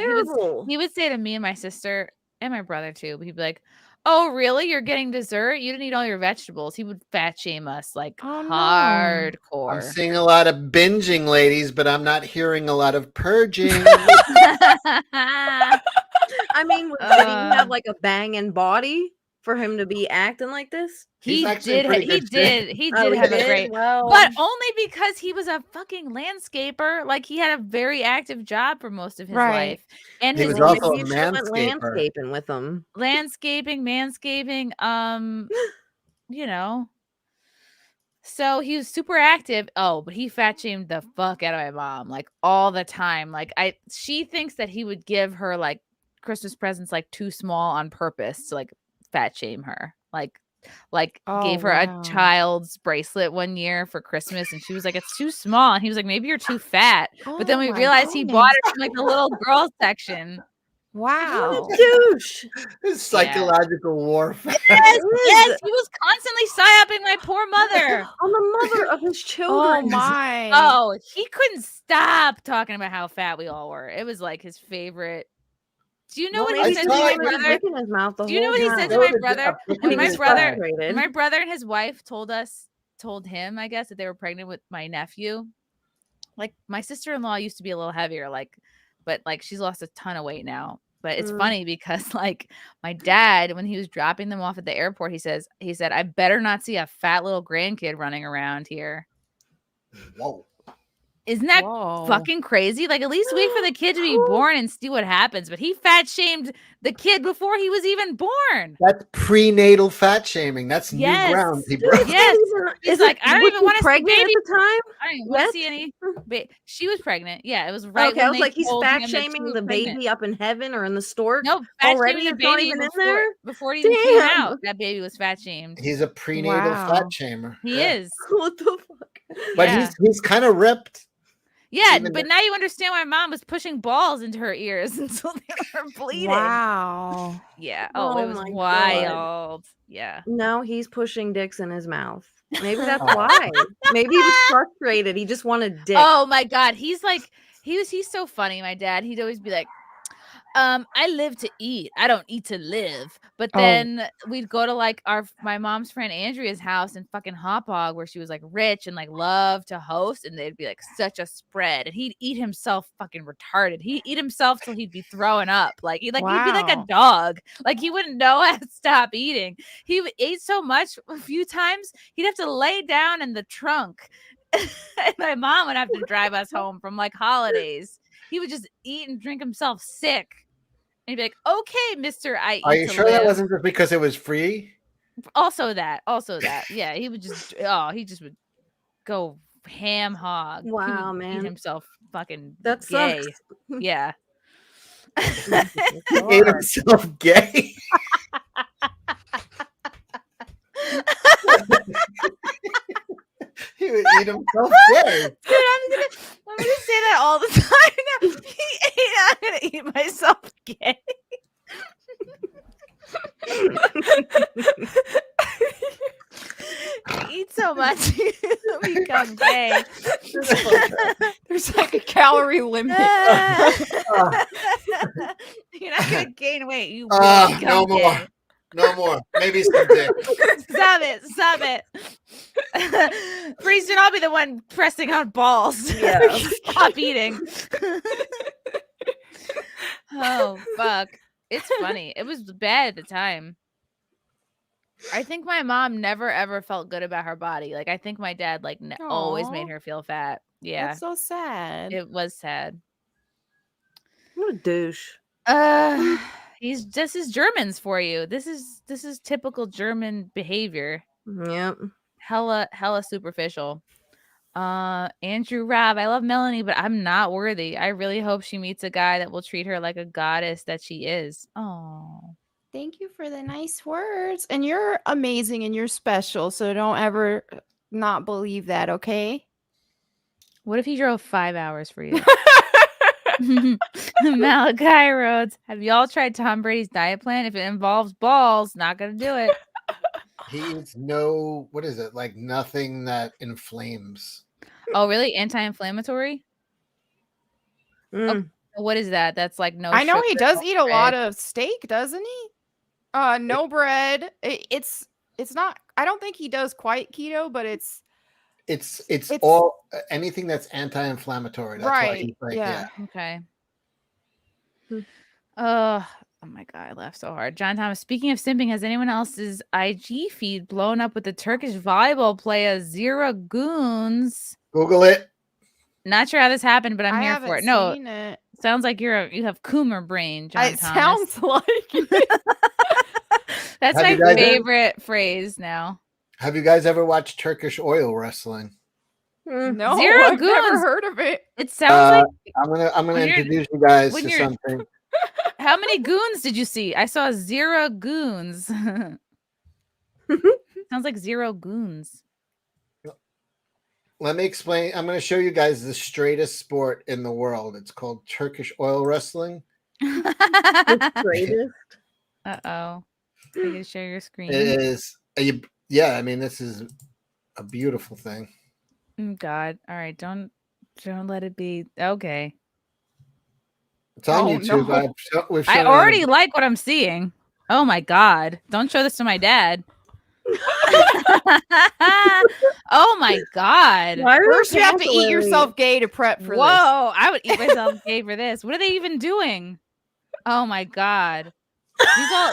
He would say to me and my sister and my brother too, but he'd be like, oh really? You're getting dessert? You didn't eat all your vegetables. He would fat shame us like hardcore. I'm seeing a lot of binging, ladies, but I'm not hearing a lot of purging. I mean, did he have like a banging body for him to be acting like this? He did have a great, well, but only because he was a fucking landscaper. Like, he had a very active job for most of his life, and he his was also a landscaping with him. Landscaping, manscaping, So he was super active. Oh, but he fat shamed the fuck out of my mom, like, all the time. Like, she thinks that he would give her like Christmas presents like too small on purpose to like fat shame her. Gave her a child's bracelet one year for Christmas, and she was like, it's too small. And he was like, maybe you're too fat. But then we realized he bought it from like the little girl section. Wow. What a douche. It's psychological warfare. Yes, he was constantly psyoping my poor mother. On the mother of his children. Oh my. Oh, he couldn't stop talking about how fat we all were. It was like his favorite. Do you know what he said to my brother? Do you know what he said to my brother? When my brother and his wife told him, I guess, that they were pregnant with my nephew. Like, my sister-in-law used to be a little heavier, but she's lost a ton of weight now. But it's funny because like my dad, when he was dropping them off at the airport, he said, I better not see a fat little grandkid running around here. Whoa. Isn't that fucking crazy? Like, at least wait for the kid to be born and see what happens. But he fat shamed the kid before he was even born. That's prenatal fat shaming. That's new ground, people. Yes. He's like, I don't even want to see pregnant baby. at the time. I don't even want to see any. She was pregnant. Yeah, it was right. Okay, when I was they like, he's told fat him that she shaming was the pregnant. baby up in heaven or in the stork. No, fat already shaming the it's not baby even in before, there. before it even came out. That baby was fat shamed. He's a prenatal fat shamer. He is. What the fuck? But he's kind of ripped. Yeah, Even but now you understand why mom was pushing balls into her ears until they were bleeding. Wow. Yeah. Oh Oh, it was my wild. Yeah. No, he's pushing dicks in his mouth. Maybe that's why. Maybe he was frustrated. He just wanted dick. Oh my God. He's like, he's so funny, my dad. He'd always be like, I live to eat. I don't eat to live. But then we'd go to like my mom's friend Andrea's house in fucking Hauppauge, where she was like rich and like loved to host, and they'd be like such a spread, and he'd eat himself fucking retarded. He'd eat himself till he'd be throwing up. Like he'd be like a dog. Like he wouldn't know how to stop eating. He ate so much a few times he'd have to lay down in the trunk. And my mom would have to drive us home from like holidays. He would just eat and drink himself sick. And he'd be like, okay, Mr. I Are eat you to sure live. that wasn't just because it was free? Also that. Yeah, he would just he just would go ham hog. He Wow, would man. eat himself fucking That gay. sucks. Yeah. He ate himself gay. He would eat himself gay. Dude, I'm gonna say that all the time now. I'm gonna eat myself gay. You eat so much, you become gay. There's like a calorie limit. You're not gonna gain weight. You will become no more. gay. No more. Maybe some dick. Stop it. Pretty soon I'll be the one pressing on balls. Yeah. Stop eating. Oh, fuck. It's funny. It was bad at the time. I think my mom never ever felt good about her body. Like I think my dad like always made her feel fat. Yeah. That's so sad. It was sad. What a douche. This is Germans for you. This is typical German behavior. Yep. Hella superficial. Andrew Robb, I love Melonie, but I'm not worthy. I really hope she meets a guy that will treat her like a goddess that she is. Oh. Thank you for the nice words. And you're amazing and you're special. So don't ever not believe that, okay? What if he drove 5 hours for you? Malachi Rhodes, have y'all tried Tom Brady's diet plan? If it involves balls, not gonna do it. He eats no, what is it? Like nothing that inflames. Oh, really? Anti-inflammatory? Oh, what is that? That's like no. I know he sugar, does no eat a bread. lot of steak, doesn't he? No bread. It's not. I don't think he does quite keto, but it's all anything that's anti-inflammatory. That's why he's like, yeah. Okay. Oh my God, I laughed so hard. John Thomas, speaking of simping, has anyone else's IG feed blown up with the Turkish volleyball player Zira Goons? Google it. Not sure how this happened, but I'm here for it. No, seen it. Sounds like you have Coomer brain, John It Thomas. sounds like it. That's my favorite phrase now. Have you guys ever watched Turkish oil wrestling? No, Zero I've never Goons. heard of it. It sounds like I'm gonna when you're- introduce you guys when to you're- something. How many goons did you see? I saw 0 goons. Sounds like 0 goons. Let me explain. I'm going to show you guys the straightest sport in the world. It's called Turkish oil wrestling. Straightest? Uh-oh. Are you going to share your screen? It is. Yeah, I mean, this is a beautiful thing. God. All right. Don't let it be. Okay. It's on YouTube. No. We've I shown it already like what I'm seeing. Oh my God. Don't show this to my dad. Oh my God. First you have to eat yourself gay to prep for this. Whoa, I would eat myself gay for this. What are they even doing? Oh my God.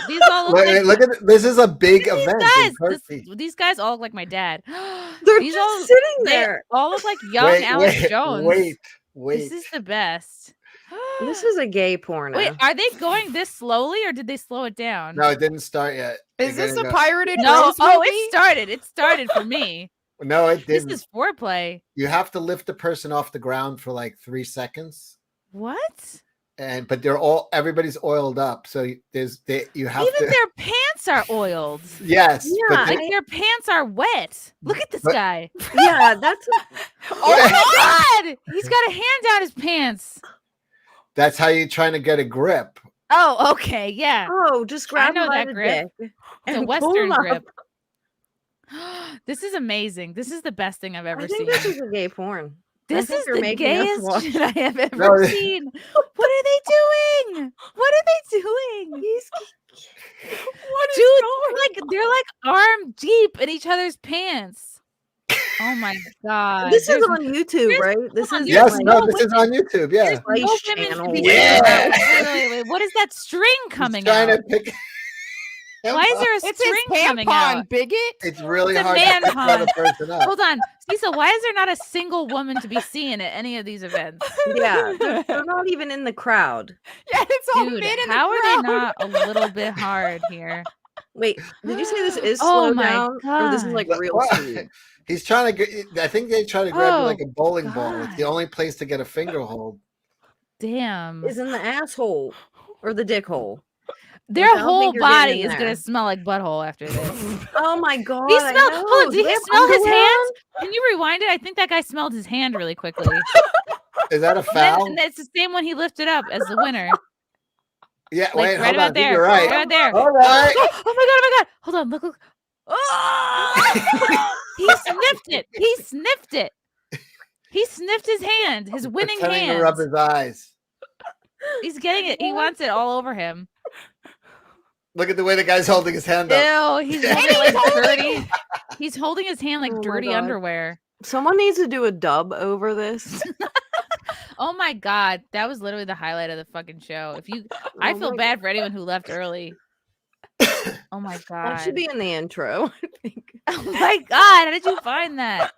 These all look like Look at this is a big event. these guys all look like my dad. They're these just all sitting there. They all look like young Alex Jones. Wait. This is the best. This is a gay porno. Wait, are they going this slowly or did they slow it down? No, it didn't start yet. Is this a pirated No, Rose movie? it started. It started for me. No, it didn't. This is foreplay. You have to lift the person off the ground for like 3 seconds. What? But everybody's oiled up, so you have Even their pants are oiled. Yes, Yeah, like their pants are wet. Look at this guy. Yeah, that's. Oh my God! He's got a hand down his pants. That's how you're trying to get a grip. Oh, okay, yeah. Oh, just grab I know by that the grip. dick It's a and Western pull 'em up. grip. This is amazing. This is the best thing I've ever I seen. think this is a gay porn. This is you're the making us gayest watch. shit I have ever No, seen. What are they doing? What are they doing? They're like arm deep in each other's pants. Oh my God. This is on YouTube, right? This is Yes, like, this is on YouTube. Yeah. Spice no women Channel. should be Yeah. Wait. What is that string coming Trying out? to pick. Why is there a It's string his coming tampon, out? bigot. It's really It's a hard man to pick another pun. person up. Hold on, Cecil. Why is there not a single woman to be seen at any of these events? Yeah, they're not even in the crowd. Yeah, it's all Dude, men in how the are they crowd. not a little bit hard here? Wait, did you say this is Oh slow my down, or this is like God. real What? speed? He's trying to. I think they try to grab you Oh, like a bowling ball. It's the only place to get a finger hold. Damn. Is in the asshole or the dick hole? Their I don't whole think you're getting body in is there. gonna smell like butthole after this. Oh my God! He I smelled. know. Hold on, Do did they he have smell his underwear hands? on? Can you rewind it? I think that guy smelled his hand really quickly. Is that a And foul? it's the same one he lifted up as the winner. Yeah. Like Wait. right Hold about on. there. You're right. Right there. All right. Oh my God! Hold on. Look. Oh! He sniffed it. He sniffed his hand. His winning Pretending to rub hand. his eyes. He's getting it. He wants it all over him. Look at the way the guy's holding his hand up. Ew, he's holding it like dirty. He's holding his hand like Oh my dirty God. underwear. Someone needs to do a dub over this. Oh my God, that was literally the highlight of the fucking show. I Oh feel my bad for anyone who left early. Oh my God, That should be in the intro. I think. Oh my God, how did you find that?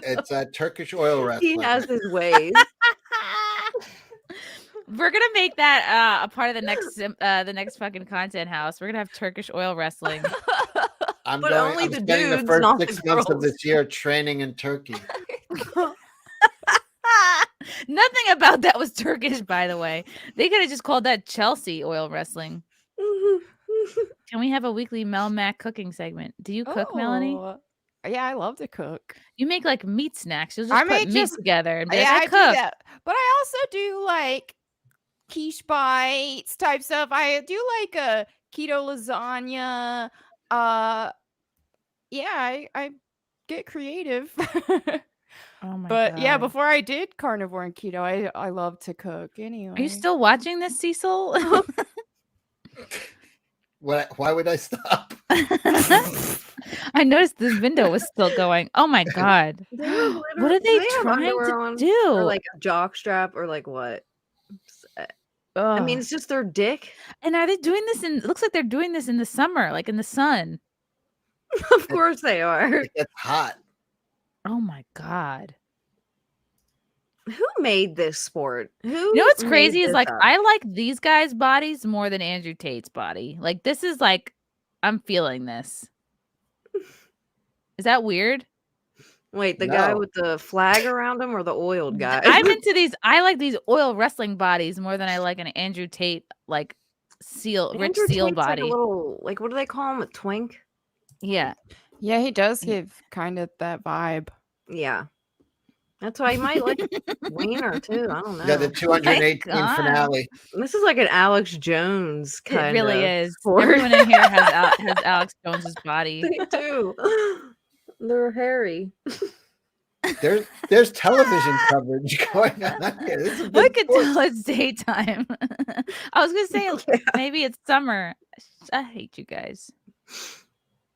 It's a Turkish oil wrestling. He has his ways. We're gonna make that a part of the next fucking content house. We're gonna have Turkish oil wrestling. I'm only the spending the dudes, first not the 6 months of girls. this year training in Turkey. Nothing about that was Turkish, by the way. They could have just called that Chelsea oil wrestling. Can we have a weekly Mel Mac cooking segment? Do you cook, Melonie? Yeah, I love to cook. You make like meat snacks. You'll just I put may meat just together and be yeah, like, I I do cook. that. But I also do like quiche bites type stuff. I do like a keto lasagna. Yeah, I get creative. Oh my But yeah, God. before I did carnivore and keto, I love to cook anyway. Are you still watching this, Cecil? Why would I stop? I noticed this window was still going. Oh my God. What are they have trying underwear to on? do? Or like a jock strap or like what? I mean, it's just their dick. And are they doing this it looks like they're doing this in the summer, like in the sun. Of course they are. It's hot. Oh my God. Who made this sport? Who? You know what's made crazy is this like up? I like these guys' bodies more than Andrew Tate's body. Like this is like I'm feeling this. Is that weird? Wait, the guy No. with the flag around him or the oiled guy? I'm into these. I like these oil wrestling bodies more than I like an Andrew Tate like rich Andrew seal Tate's body. Like a little, like what do they call him? A twink? Yeah. Yeah, he does give kind of that vibe. Yeah. That's why I might like Wiener too. I don't know. Yeah, the 218 God. finale. This is like an Alex Jones kind It really of is. sport. Everyone in here has Alex Jones's body. They do. They're hairy. There's television coverage going on here. This is a I big could sport. tell it's daytime. I was gonna say maybe it's summer. I hate you guys.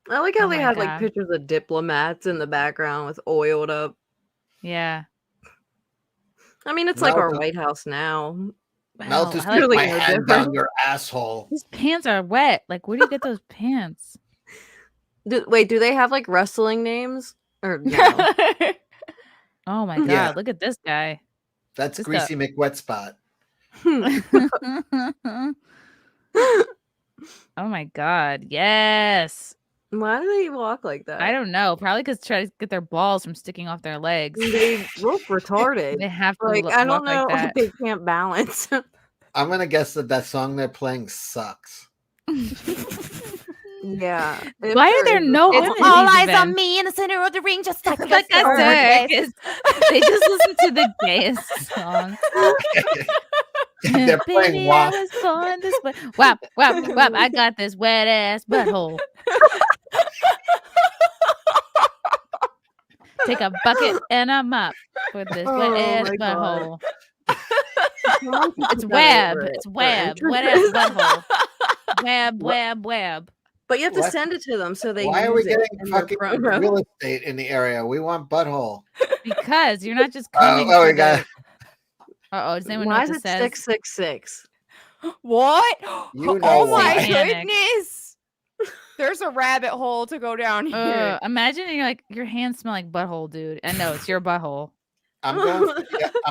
I like how Oh they my had God. like pictures of diplomats in the background with oiled up. Yeah. I mean, it's like our Welcome. White House now. Melt is I like my hand down your asshole. His pants are wet. Like, where do you get those pants? Wait, do they have like wrestling names or no? Oh my god! Yeah. Look at this guy. That's This Greasy McWetspot. Oh my god! Yes. Why do they walk like that? I don't know. Probably because try to get their balls from sticking off their legs. They look retarded. They have to like look, I don't walk know. like that. They can't balance. I'm gonna guess that song they're playing sucks. Yeah. Why are there no women It's in all these eyes on events? me in the center of the ring, just like Like a circus. They just listen to the gayest song. They're playing Baby, WAP. I was born this way. Wap, wap, wap. I got this wet ass butthole. Take a bucket and a mop for this wet ass my butthole. God. It's web. It's web. Wet ass butthole. Web, web, web. But you have to What? send it to them so they. Why are we use it getting in their fucking promo. real estate in the area? We want butthole. Because you're not just coming. Oh, we to got. Uh-oh, does anyone know Why what is this it says? 666? What? You know Oh my why. goodness. There's a rabbit hole to go down here. Imagine you're like, your hands smell like butthole, dude. And no, it's your butthole. I'm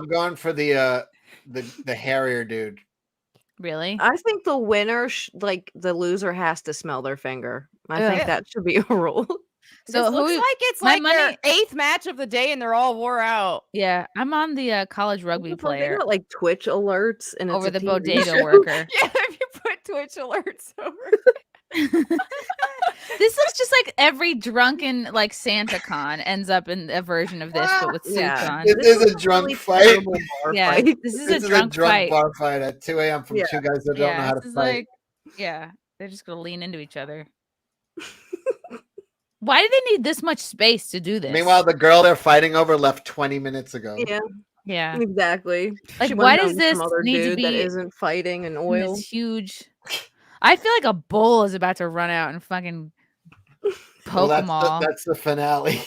going for the hairier dude. Really? I think the winner, like the loser, has to smell their finger. I think that should be a rule. So So it looks who- like it's my like money- their 8th match of the day and they're all wore out. Yeah, I'm on the college rugby They player got like Twitch alerts and over it's the a TV bodega show. worker. Yeah, if you put Twitch alerts over. This looks just like every drunken like Santa Con ends up in a version of this, but with suits Yeah. on. This is a drunk fight. terrible bar Yeah, fight. this is This a drunk fight. bar fight at 2 a.m. from two guys that don't know how to this is fight. like, yeah, they're just gonna lean into each other. Why do they need this much space to do this? Meanwhile, the girl they're fighting over left 20 minutes ago. Yeah, yeah, exactly. Like, She why went does home with this some other need to dude that be isn't fighting in in oil? this huge? I feel like a bull is about to run out and fucking poke them all. That's the finale.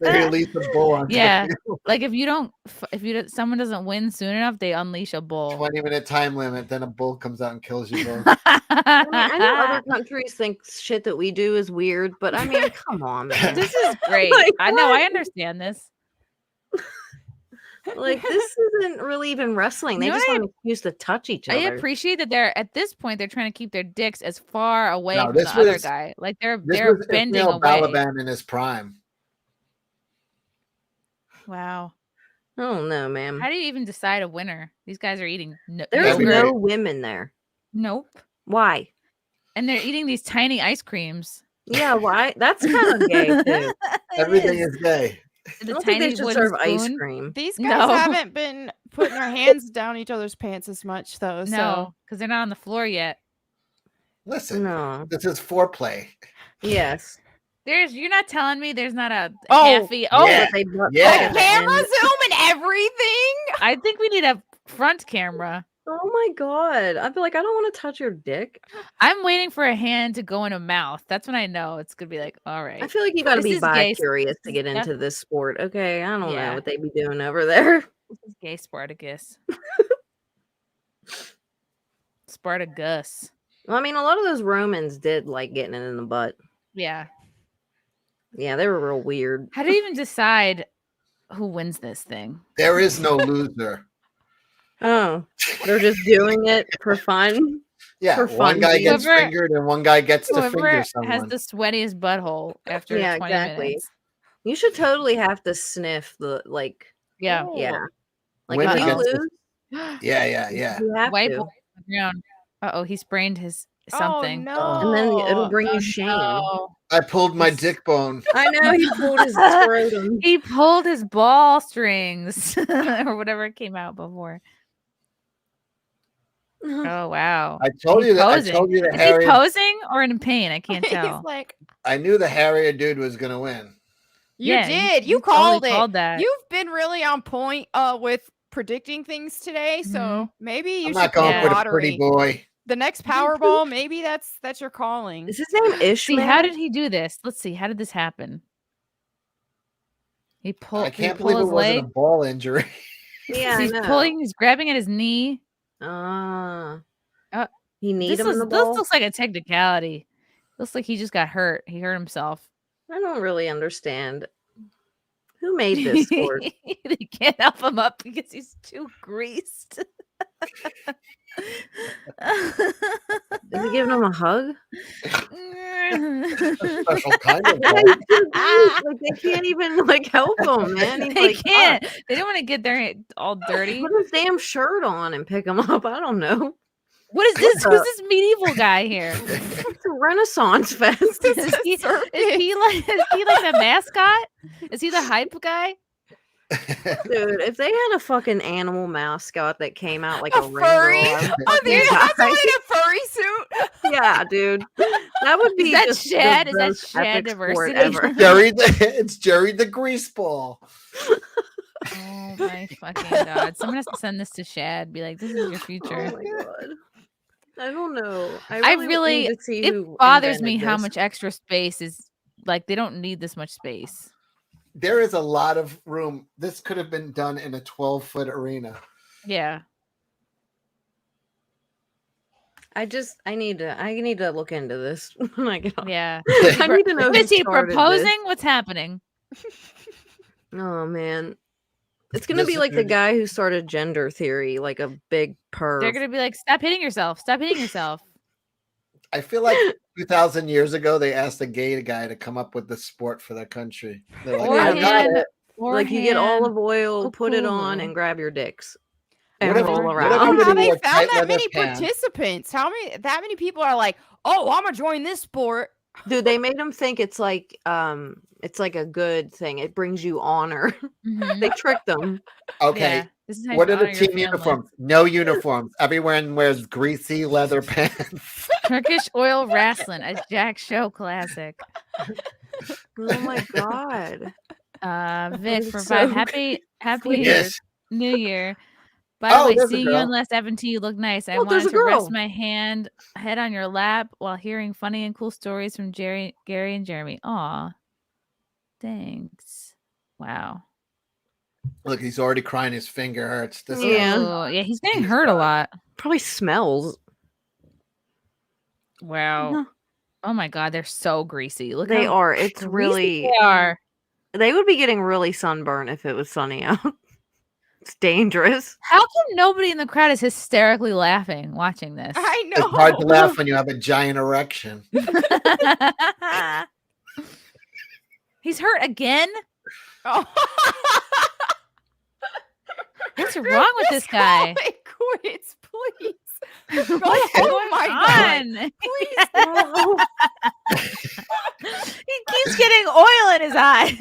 They release a bull on Yeah, Twitter. like someone doesn't win soon enough, they unleash a bull. 20-minute time limit, then a bull comes out and kills you both. I know other countries think shit that we do is weird, but I mean, come on, man. This is great. Like, I know. what? I understand this. Like, this isn't really even wrestling. They You know just what want an excuse to touch each I other. appreciate that they're at this point they're trying to keep their dicks as far away No, from this the other was- guy. Like they're This was bending Ismail away. Balaban in his prime. Wow. Oh no, ma'am. How do you even decide a winner? These guys are eating There's yogurt. no women there. Nope. Why? And they're eating these tiny ice creams. Yeah, why? That's kind of gay too. Everything is gay. I don't think they should serve ice cream. These guys No. haven't been putting their hands down each other's pants as much though. No, because they're not on the floor yet. Listen, No. this is foreplay. Yes. You're not telling me there's not a Oh, halfy. Oh, yeah. But they butt Yeah. fuck at the Camera end. zoom and everything. I think we need a front camera. Oh my god! I feel like I don't want to touch your dick. I'm waiting for a hand to go in a mouth. That's when I know it's gonna be like, all right. I feel like you got to This be is gay. bi-curious to get Yep. into this sport. Okay, I don't know Yeah. what they be doing over there. This is gay Spartacus. Spartacus. Well, I mean, a lot of those Romans did like getting it in the butt. Yeah. Yeah, they were real weird. How do you even decide who wins this thing? There is no loser. Oh, they're just doing it for fun. Yeah, For one guy funsies. gets Whoever- fingered and one guy gets to Whoever finger has someone. the sweatiest butthole after Yeah, 20 exactly. minutes. You should totally have to sniff the like. Yeah. Yeah. Like Winner if you gets to- lose, Yeah. you have Wipe to. on the ground. Uh-oh, he sprained his something. And then it'll bring you shame. No. I pulled my dick bone. I know he pulled his scrotum. He pulled his ball strings or whatever came out before. Oh wow! I told you that. I Posing. told you that Is he Harry. posing or in pain? I can't tell. He's like, I knew the Harrier dude was gonna win. you Yeah, did. you You called totally it. called that. You've been really on point with predicting things today. So maybe you I'm should not play going with a pretty lottery. boy. The next Powerball, maybe that's your calling. Is his name Ishmael? See, how did he do this? Let's see. How did this happen? He pulled. I can't he pull believe it his wasn't leg. a ball injury. Yeah, he's grabbing at his knee. He kneed him in the This ball. looks like a technicality. Looks like he just got hurt. He hurt himself. I don't really understand. Who made this sport? They can't help him up because he's too greased. Is he giving him a hug? Special kind of like they can't even like help him, man. He's They like, can't. They don't want to get their all dirty. Put his damn shirt on and pick him up. I don't know. What is this? Who's this medieval guy here? It's a Renaissance fest. Is he like the mascot? Is he the hype guy? Dude, if they had a fucking animal mascot that came out like a furry? rainbow, That's in a furry suit. yeah, dude, that would be. Is that just Shad? the Is that most Shad epic sport diversity? ever. It's Jerry the Grease Ball. Oh my fucking god! Someone has to send this to Shad. Be like, this is your future. Oh my god. I don't know. I would really need to see it who bothers me invented how this. much extra space is like they don't need this much space. There is a lot of room. This could have been done in a 12-foot arena. Yeah. I need to look into this when I get off. Yeah. I need to know. Is who he started proposing? this. What's happening? Oh man. It's gonna be like the guy who started gender theory, like a big perv. They're gonna be like, stop hitting yourself. Stop hitting yourself. I feel like 2,000 years ago, they asked a gay guy to come up with the sport for their country. They're like, Or I got hand- it. like you get olive oil, Oh, put it on, cool. and grab your dicks What and if- roll what if around. How everybody they wore found tight that leather many pants? participants? That many people are like, oh, I'm gonna join this sport. Dude, they made them think it's like a good thing. It brings you honor. Mhm. They tricked them. Okay. Yeah, this is how you What are honor the your team family. uniforms? No uniforms. Everyone wears greasy leather pants. Turkish oil wrestling, a Jack Show classic. Oh my god. Vic, is provide so happy Yes. New Year. By the Oh, way, there's a seeing you girl. on Last Evan T, you look nice. I Oh, there's wanted a to rest girl. my head on your lap while hearing funny and cool stories from Gary and Jeremy. Aw. Thanks. Wow. Look, he's already crying. His finger hurts. This Yeah. Oh, yeah, he's getting hurt a lot. Probably smells. Wow. No. Oh my god, they're so greasy. Look They how are. It's greasy really. they are. They would be getting really sunburned if it was sunny out. It's dangerous. How come nobody in the crowd is hysterically laughing watching this? I It's know. hard to laugh when you have a giant erection. He's hurt again? Oh. What's wrong with this guy? It quits, please. What's Oh my going God. on? He keeps getting oil in his eyes.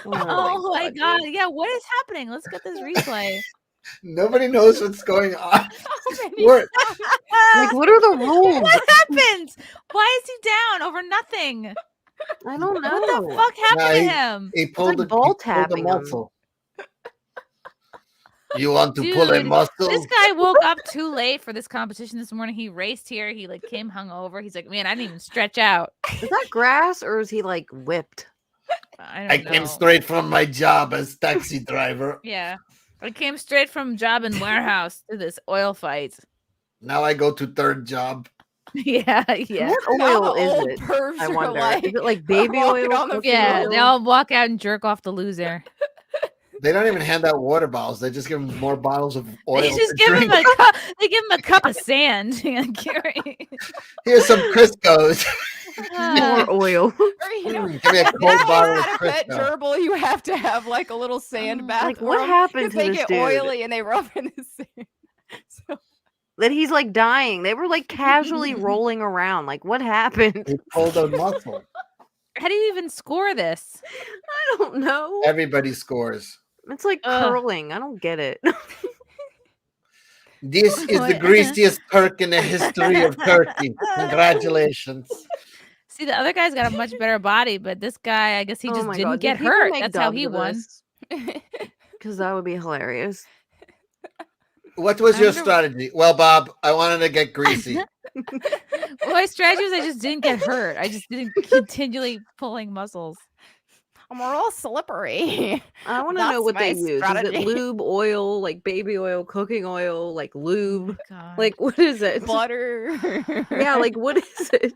Oh my god. Yeah, what is happening? Let's get this replay. Nobody knows what's going on. many What? Like, what are the rules? What happened? Why is he down over nothing? I don't know. What the fuck happened Nah, to him? He pulled, like a, ball he pulled a tapping him. muscle. You want to pull a Dude, muscle? This guy woke up too late for this competition this morning. He raced here. He like came hungover. He's like, man, I didn't even stretch out. Is that grass or is he like whipped? I I don't know. came straight from my job as taxi driver. Yeah. I came straight from job in warehouse to this oil fight. Now I go to third job. Yeah. What Now oil the is old it? pervs I are wonder. like Is it like baby walking oil? on the cooking Yeah. oil? They all walk out and jerk off the loser. They don't even hand out water bottles. They just give them more bottles of oil. They just to give him drink. a cup. They give him a cup of sand. Gary. Here's some Crisco's. More oil. Or, you know, Give me a cold now bottle of at a pet Crisco. gerbil, you have to have like a little sand bath. Like, what happened to they this get dude? oily and they rub in the sand. So, That he's like dying. They were like casually rolling around. Like, what happened? He pulled a muscle. How do you even score this? I don't know. Everybody scores. It's like curling. I don't get it. This is the greasiest Turk in the history of Turkey. Congratulations. See, the other guy's got a much better body, but this guy, I guess he Oh just my didn't God, get did people hurt. make That's how dubs he of won. this? Because that would be hilarious. What was your wonder- strategy? Well, Bob, I wanted to get greasy. Well, my strategy was I just didn't get hurt. I just didn't continually pulling muscles. I'm real slippery. I want to know That's what they my use. Is strategy. it lube, oil, like baby oil, cooking oil, like lube? God. Like what is it? Butter. Yeah, like what is it?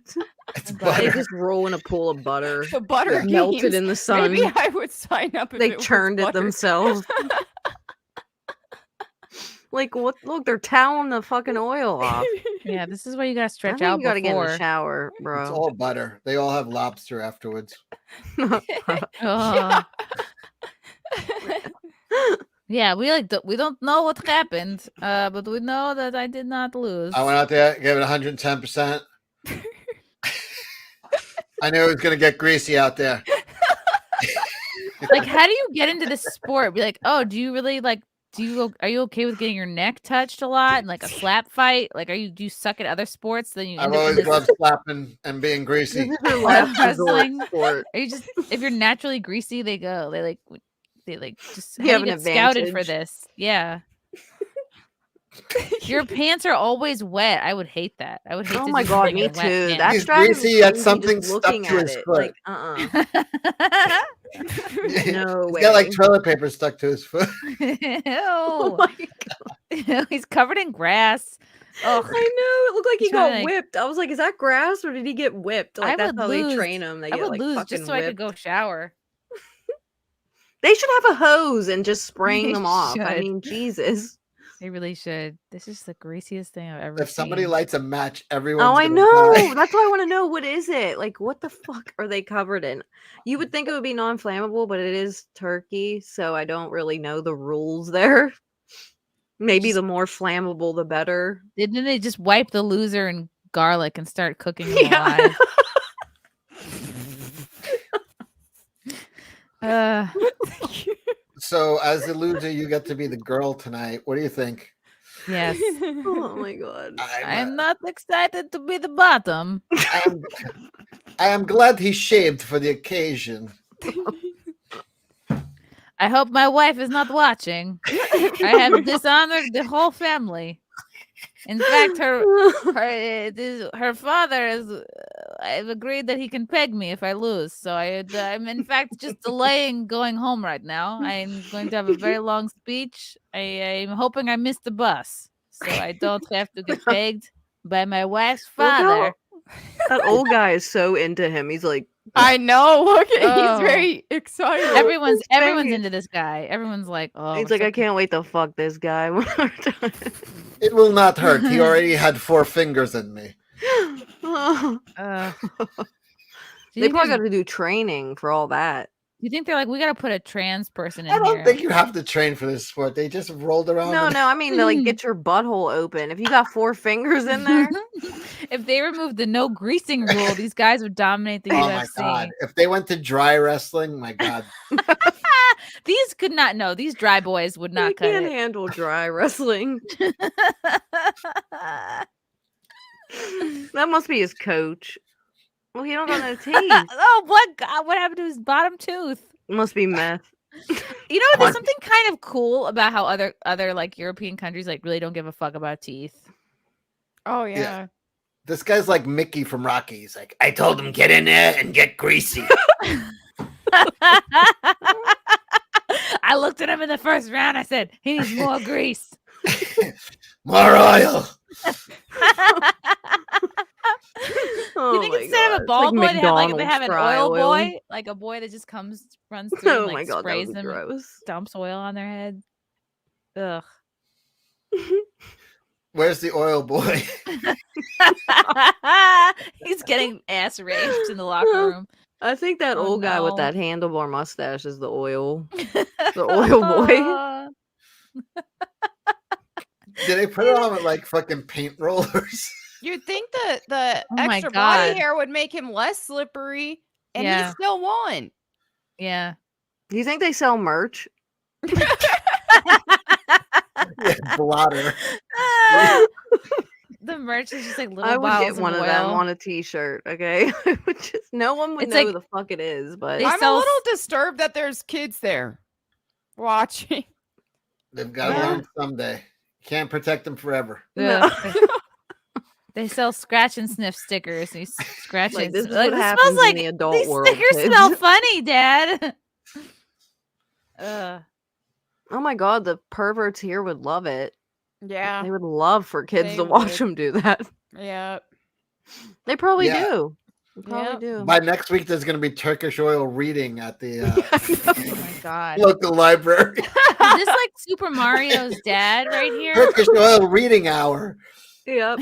They butter. just roll in a pool of butter. The butter melted games. in the sun. Maybe I would sign up if They it was churned it butter. themselves. Like what? Look, they're toweling the fucking oil off. Yeah, this is where you gotta I stretch think out you gotta get in the before. shower, bro. It's all butter. They all have lobster afterwards. Oh. Yeah, we don't know what happened, but we know that I did not lose. I went out there, gave it 110%. I knew it was gonna get greasy out there. Like, how do you get into this sport? Be like, oh, do you really like? Are you okay with getting your neck touched a lot and like a slap fight? Like, do you suck at other sports? Then you I've end up in always this loved slapping and being greasy. wrestling. Are you just if you're naturally greasy, they just You how have do you an get scouted for advantage. this? Yeah. Your pants are always wet. I would hate that. I would hate. Oh to my just god, bring me in wet too. pants. That's He's driving me greasy, yet crazy something just stuck looking to at his it. foot. Like, no He's way. got like toilet paper stuck to his foot. Ew. He's covered in grass. Oh, I know. It looked like he got Trying to- whipped. I was like, is that grass or did he get whipped? Like, that's how they train him. They I get would like lose fucking just so I could whipped. go shower. They should have a hose and just spraying They them off. I should. mean, Jesus. They really should. This is the greasiest thing I've ever If somebody seen. lights a match, everyone's Oh, I gonna know. die. That's why I want to know, what is it? Like, what the fuck are they covered in? You would think it would be non-flammable, but it is turkey, so I don't really know the rules there. Maybe the more flammable, the better. Didn't they just wipe the loser in garlic and start cooking them alive? So, as the loser, you get to be the girl tonight. What do you think? Yes. Oh my god. I'm not excited to be the bottom. I am glad he shaved for the occasion. I hope my wife is not watching. I have dishonored the whole family. In fact, her father is. I've agreed that he can peg me if I lose. So I'm in fact just delaying going home right now. I'm going to have a very long speech. I'm hoping I miss the bus, so I don't have to get pegged by my wife's father. That old guy is so into him. He's like, I know. Look, Oh. he's very excited. Everyone's face. into this guy. Everyone's like, oh, he's we're like, so I can't wait to fuck this guy one more time. It will not hurt. He already had 4 fingers in me. They probably got to do training for all that. You think they're like, we got to put a trans person in I don't here? think you have to train for this sport. They just rolled around. No, and- no, I mean to like get your butthole open. If you got 4 fingers in there, If they removed the no greasing rule, these guys would dominate the Oh UFC. my god! If they went to dry wrestling, my god. These could not. No, these dry boys would not I cut can't it. handle dry wrestling. That must be his coach. Well, he don't got no teeth. Oh, what? God, what happened to his bottom tooth? Must be meth. You know, there's something kind of cool about how other like European countries like really don't give a fuck about teeth. Oh Yeah. This guy's like Mickey from Rocky. He's like, I told him get in there and get greasy. I looked at him in the first round. I said, he needs more grease. More oil. Oh You think my instead God. of a It's ball like boy, they have McDonald's an fry oil oil. boy, like a boy that just runs through Oh and my like God, that sprays would be them, and gross. dumps oil on their head. Ugh. Where's the oil boy? He's getting ass raped in the locker room. I think that Oh, old guy with no. that handlebar mustache is the oil. The oil boy. Did they put it on with like fucking paint rollers? You'd think that the Oh my extra body God. hair would make him less slippery, and he Yeah. still won. Yeah. Do you think they sell merch? Yeah, blotter. The merch is just like little I would bottles get one of of them oil. on a t-shirt, okay? I would just, no one would It's know like- who the fuck it is, but They I'm sell a little disturbed that there's kids there watching. They've got to Yeah. learn someday. Can't protect them forever. Ugh. They sell scratch and sniff stickers. And you scratch Like, it. this is Like, what it happens smells in like the adult these world, stickers kids. smell funny, Dad. Oh my god, the perverts here would love it. Yeah. They would love for kids They to watch would. them do that. Yeah. They probably Yeah. do. They probably Yep. do. By next week, there's going to be Turkish oil reading at the Oh my god. local library. Is this like Super Mario's dad right here? Turkish oil reading hour. Yep.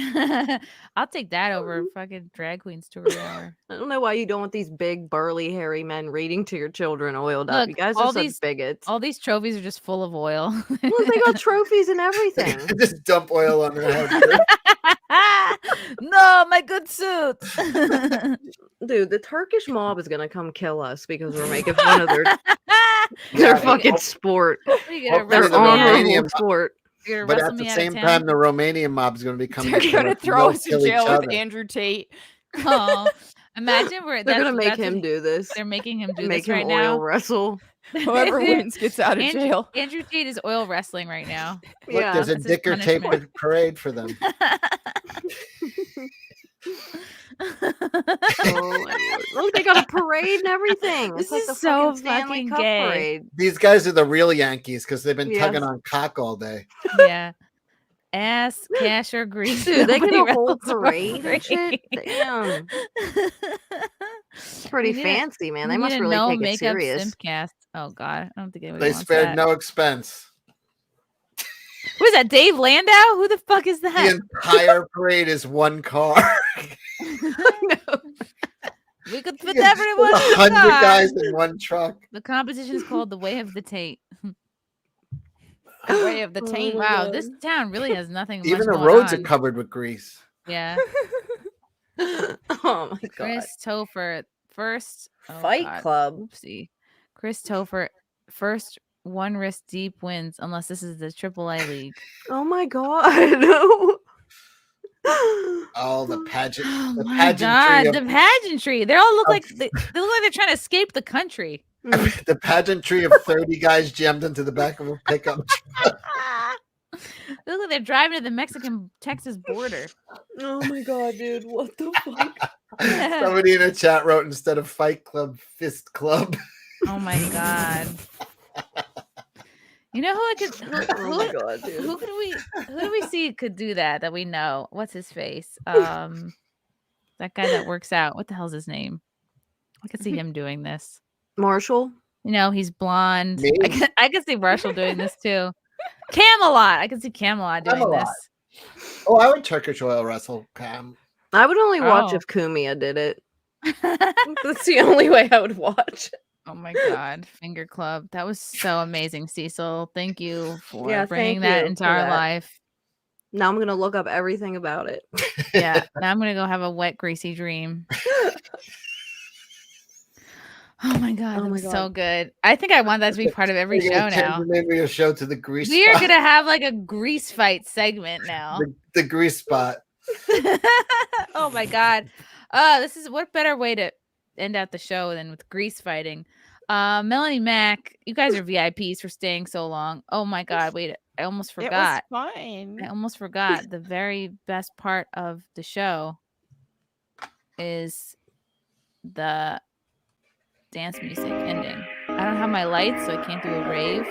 I'll take that over fucking drag queen story hour. I don't know why you don't want these big, burly, hairy men reading to your children oiled up. Look, You guys all are such these- bigots. All these trophies are just full of oil. Well, they got trophies and everything. Just dump oil on their head. No, my good suit. Dude, the Turkish mob is gonna come kill us because we're making fun of their fucking sport. You gonna Hopefully wrestle the me out? Romanian sport. You're gonna But wrestle at the me out of same town? time, the Romanian mob is going to be coming. They're to gonna kill throw us us in kill each jail with other. Andrew Tate. Oh, imagine where They're gonna make that's him what- do this. They're making him do Make this right him now. oil wrestle. Whoever wins gets out of jail. Andrew Tate is oil wrestling right now. Look, there's a That's his Dicker Tape punishment. parade for them. Oh my lord! Look, they got a parade and everything. This It's like is the so fucking Stanley fucking Cup gay. parade. These guys are the real Yankees because they've been Yes. tugging on cock all day. Yeah. Ass, cash, or grease. Dude, they get Nobody a whole wrestles for parade and shit. free. Damn, it's pretty We need a- fancy, man. we They must need a really no take it makeup serious. SimpCast. Oh god, I don't think anybody They wants spared that. no expense. Who is that? Dave Landau? Who the fuck is that? The entire parade is one car. We could fit everyone in the 100 car. guys in one truck. The competition is called the Way of the Tate. The Way of the Taint. Wow, this town really has nothing. Even much the going roads on. are covered with grease. Yeah. Oh my god! Chris Topher first Fight Club. Oopsie. Chris Topher first one wrist deep wins unless this is the AAA league. Oh my god! Oh, the pageant. Oh The my pageantry. god, Of, the pageantry. They all look like they look like they're trying to escape the country. the pageantry of 30 guys jammed into the back of a pickup truck. They look like they're driving to the Mexican-Texas border. Oh my god, dude! What the fuck? Somebody in a chat wrote instead of Fight Club, Fist Club. Oh my god. You know who I could Oh my god, dude! who do we see could do that we know? What's his face? That guy that works out. What the hell's his name? I could see him doing this. Marshall. You know, he's blonde. Me? I could see Marshall doing this too. Camelot. I could see Camelot doing Camelot. this. Oh, I would Turkish oil wrestle Cam. I would only watch Oh. if Kumia did it. That's the only way I would watch. Oh my god, Finger Club. That was so amazing, Cecil. Thank you for Yeah, bringing thank that you into for our that. life. Now I'm gonna look up everything about it. Yeah. Now I'm gonna go have a wet, greasy dream. Oh my god, Oh that my was so God. good. I think I want that to be part of every We're show gonna change now. the name of your show to the Grease We are Spot. gonna have like a grease fight segment now. The Grease Spot. Oh my god. This is what better way to end out the show than with grease fighting. Melonie Mac, you guys are VIPs for staying so long. Oh my god, wait, I almost forgot. It was fun. I almost forgot. The very best part of the show is the dance music ending. I don't have my lights, so I can't do a rave.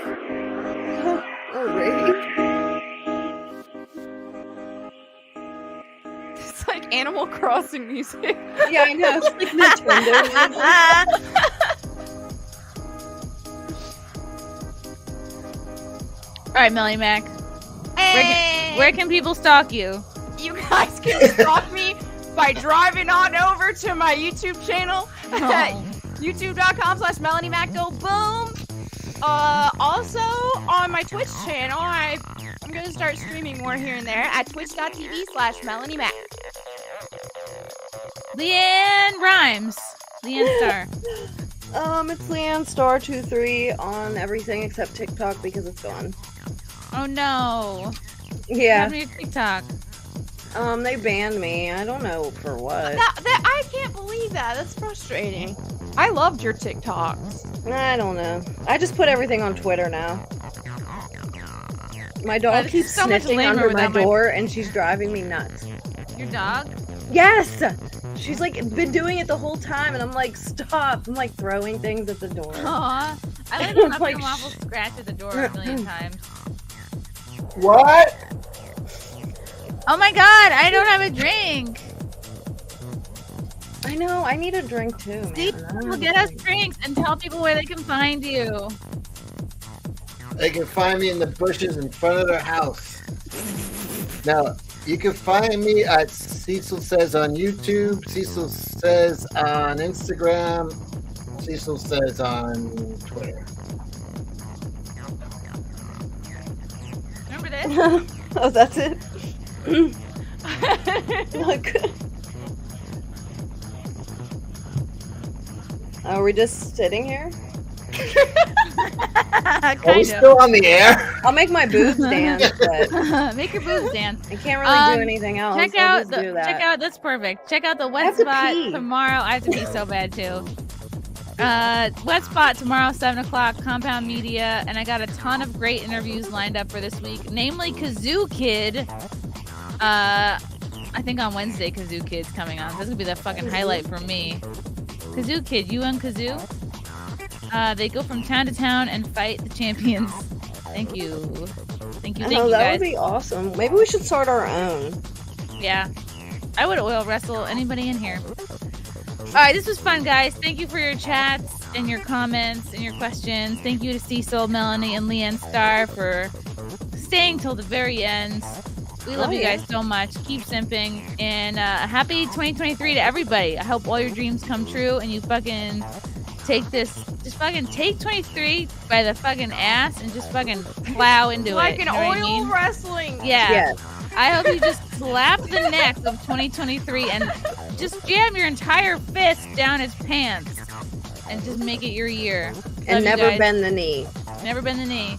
It's like Animal Crossing music. Yeah, I know. It's like Nintendo. All right, Melanie Mac. Where can people stalk you? You guys can stalk me by driving on over to my YouTube channel at youtube.com/Melonie Mac. Go boom. Also on my Twitch channel, I'm gonna start streaming more here and there at twitch.tv/Melonie Mac. LeeAnn Rhymes. LeeAnn Star. It's LeeAnn Star 23 on everything except TikTok because it's gone. Oh no. Yeah. What happened to your TikTok? They banned me. I don't know for what. I can't believe that. That's frustrating. I loved your TikToks. I don't know. I just put everything on Twitter now. My dog This keeps is so much sniffing lamer under my without my- door and she's driving me nuts. Your dog? Yes! She's like been doing it the whole time and I'm like, stop. I'm like throwing things at the door. Aw. I like when Upton Waffle scratch at the door a million times. What? Oh my god, I don't have a drink. I know. I need a drink too. See, people get us drinks and tell people where they can find you. They can find me in the bushes in front of their house. Now, you can find me at Cecil Says on YouTube, Cecil Says on Instagram, Cecil Says on Twitter. Remember this? Oh, that's it? Look. Are we just sitting here? Are we still on the air? I'll make my boobs dance, but make your boobs dance. I can't really do anything else. Check I'll out just do that. check out that's perfect. Check out the I wet have to spot pee. tomorrow. I have to pee so bad too. Wet spot tomorrow, 7:00, Compound Media, and I got a ton of great interviews lined up for this week, namely Kazoo Kid. I think on Wednesday Kazoo Kid's coming on. This is gonna be the fucking highlight for me. Kazoo Kid, you and Kazoo. They go from town to town and fight the champions. Thank you. Thank you Oh, guys. that would be awesome. Maybe we should start our own. Yeah. I would oil wrestle anybody in here. Alright, this was fun, guys. Thank you for your chats and your comments and your questions. Thank you to Cecil, Melonie, and LeeAnn Star for staying till the very end. We love you guys so much. Keep simping. And happy 2023 to everybody. I hope all your dreams come true and you fucking take this, just fucking take 23 by the fucking ass and just fucking plow into like it. Like an you know oil what I mean? wrestling. Yeah. Yes. I hope you just slap the neck of 2023 and just jam your entire fist down his pants and just make it your year. And Love you never guys. bend the knee. Never bend the knee.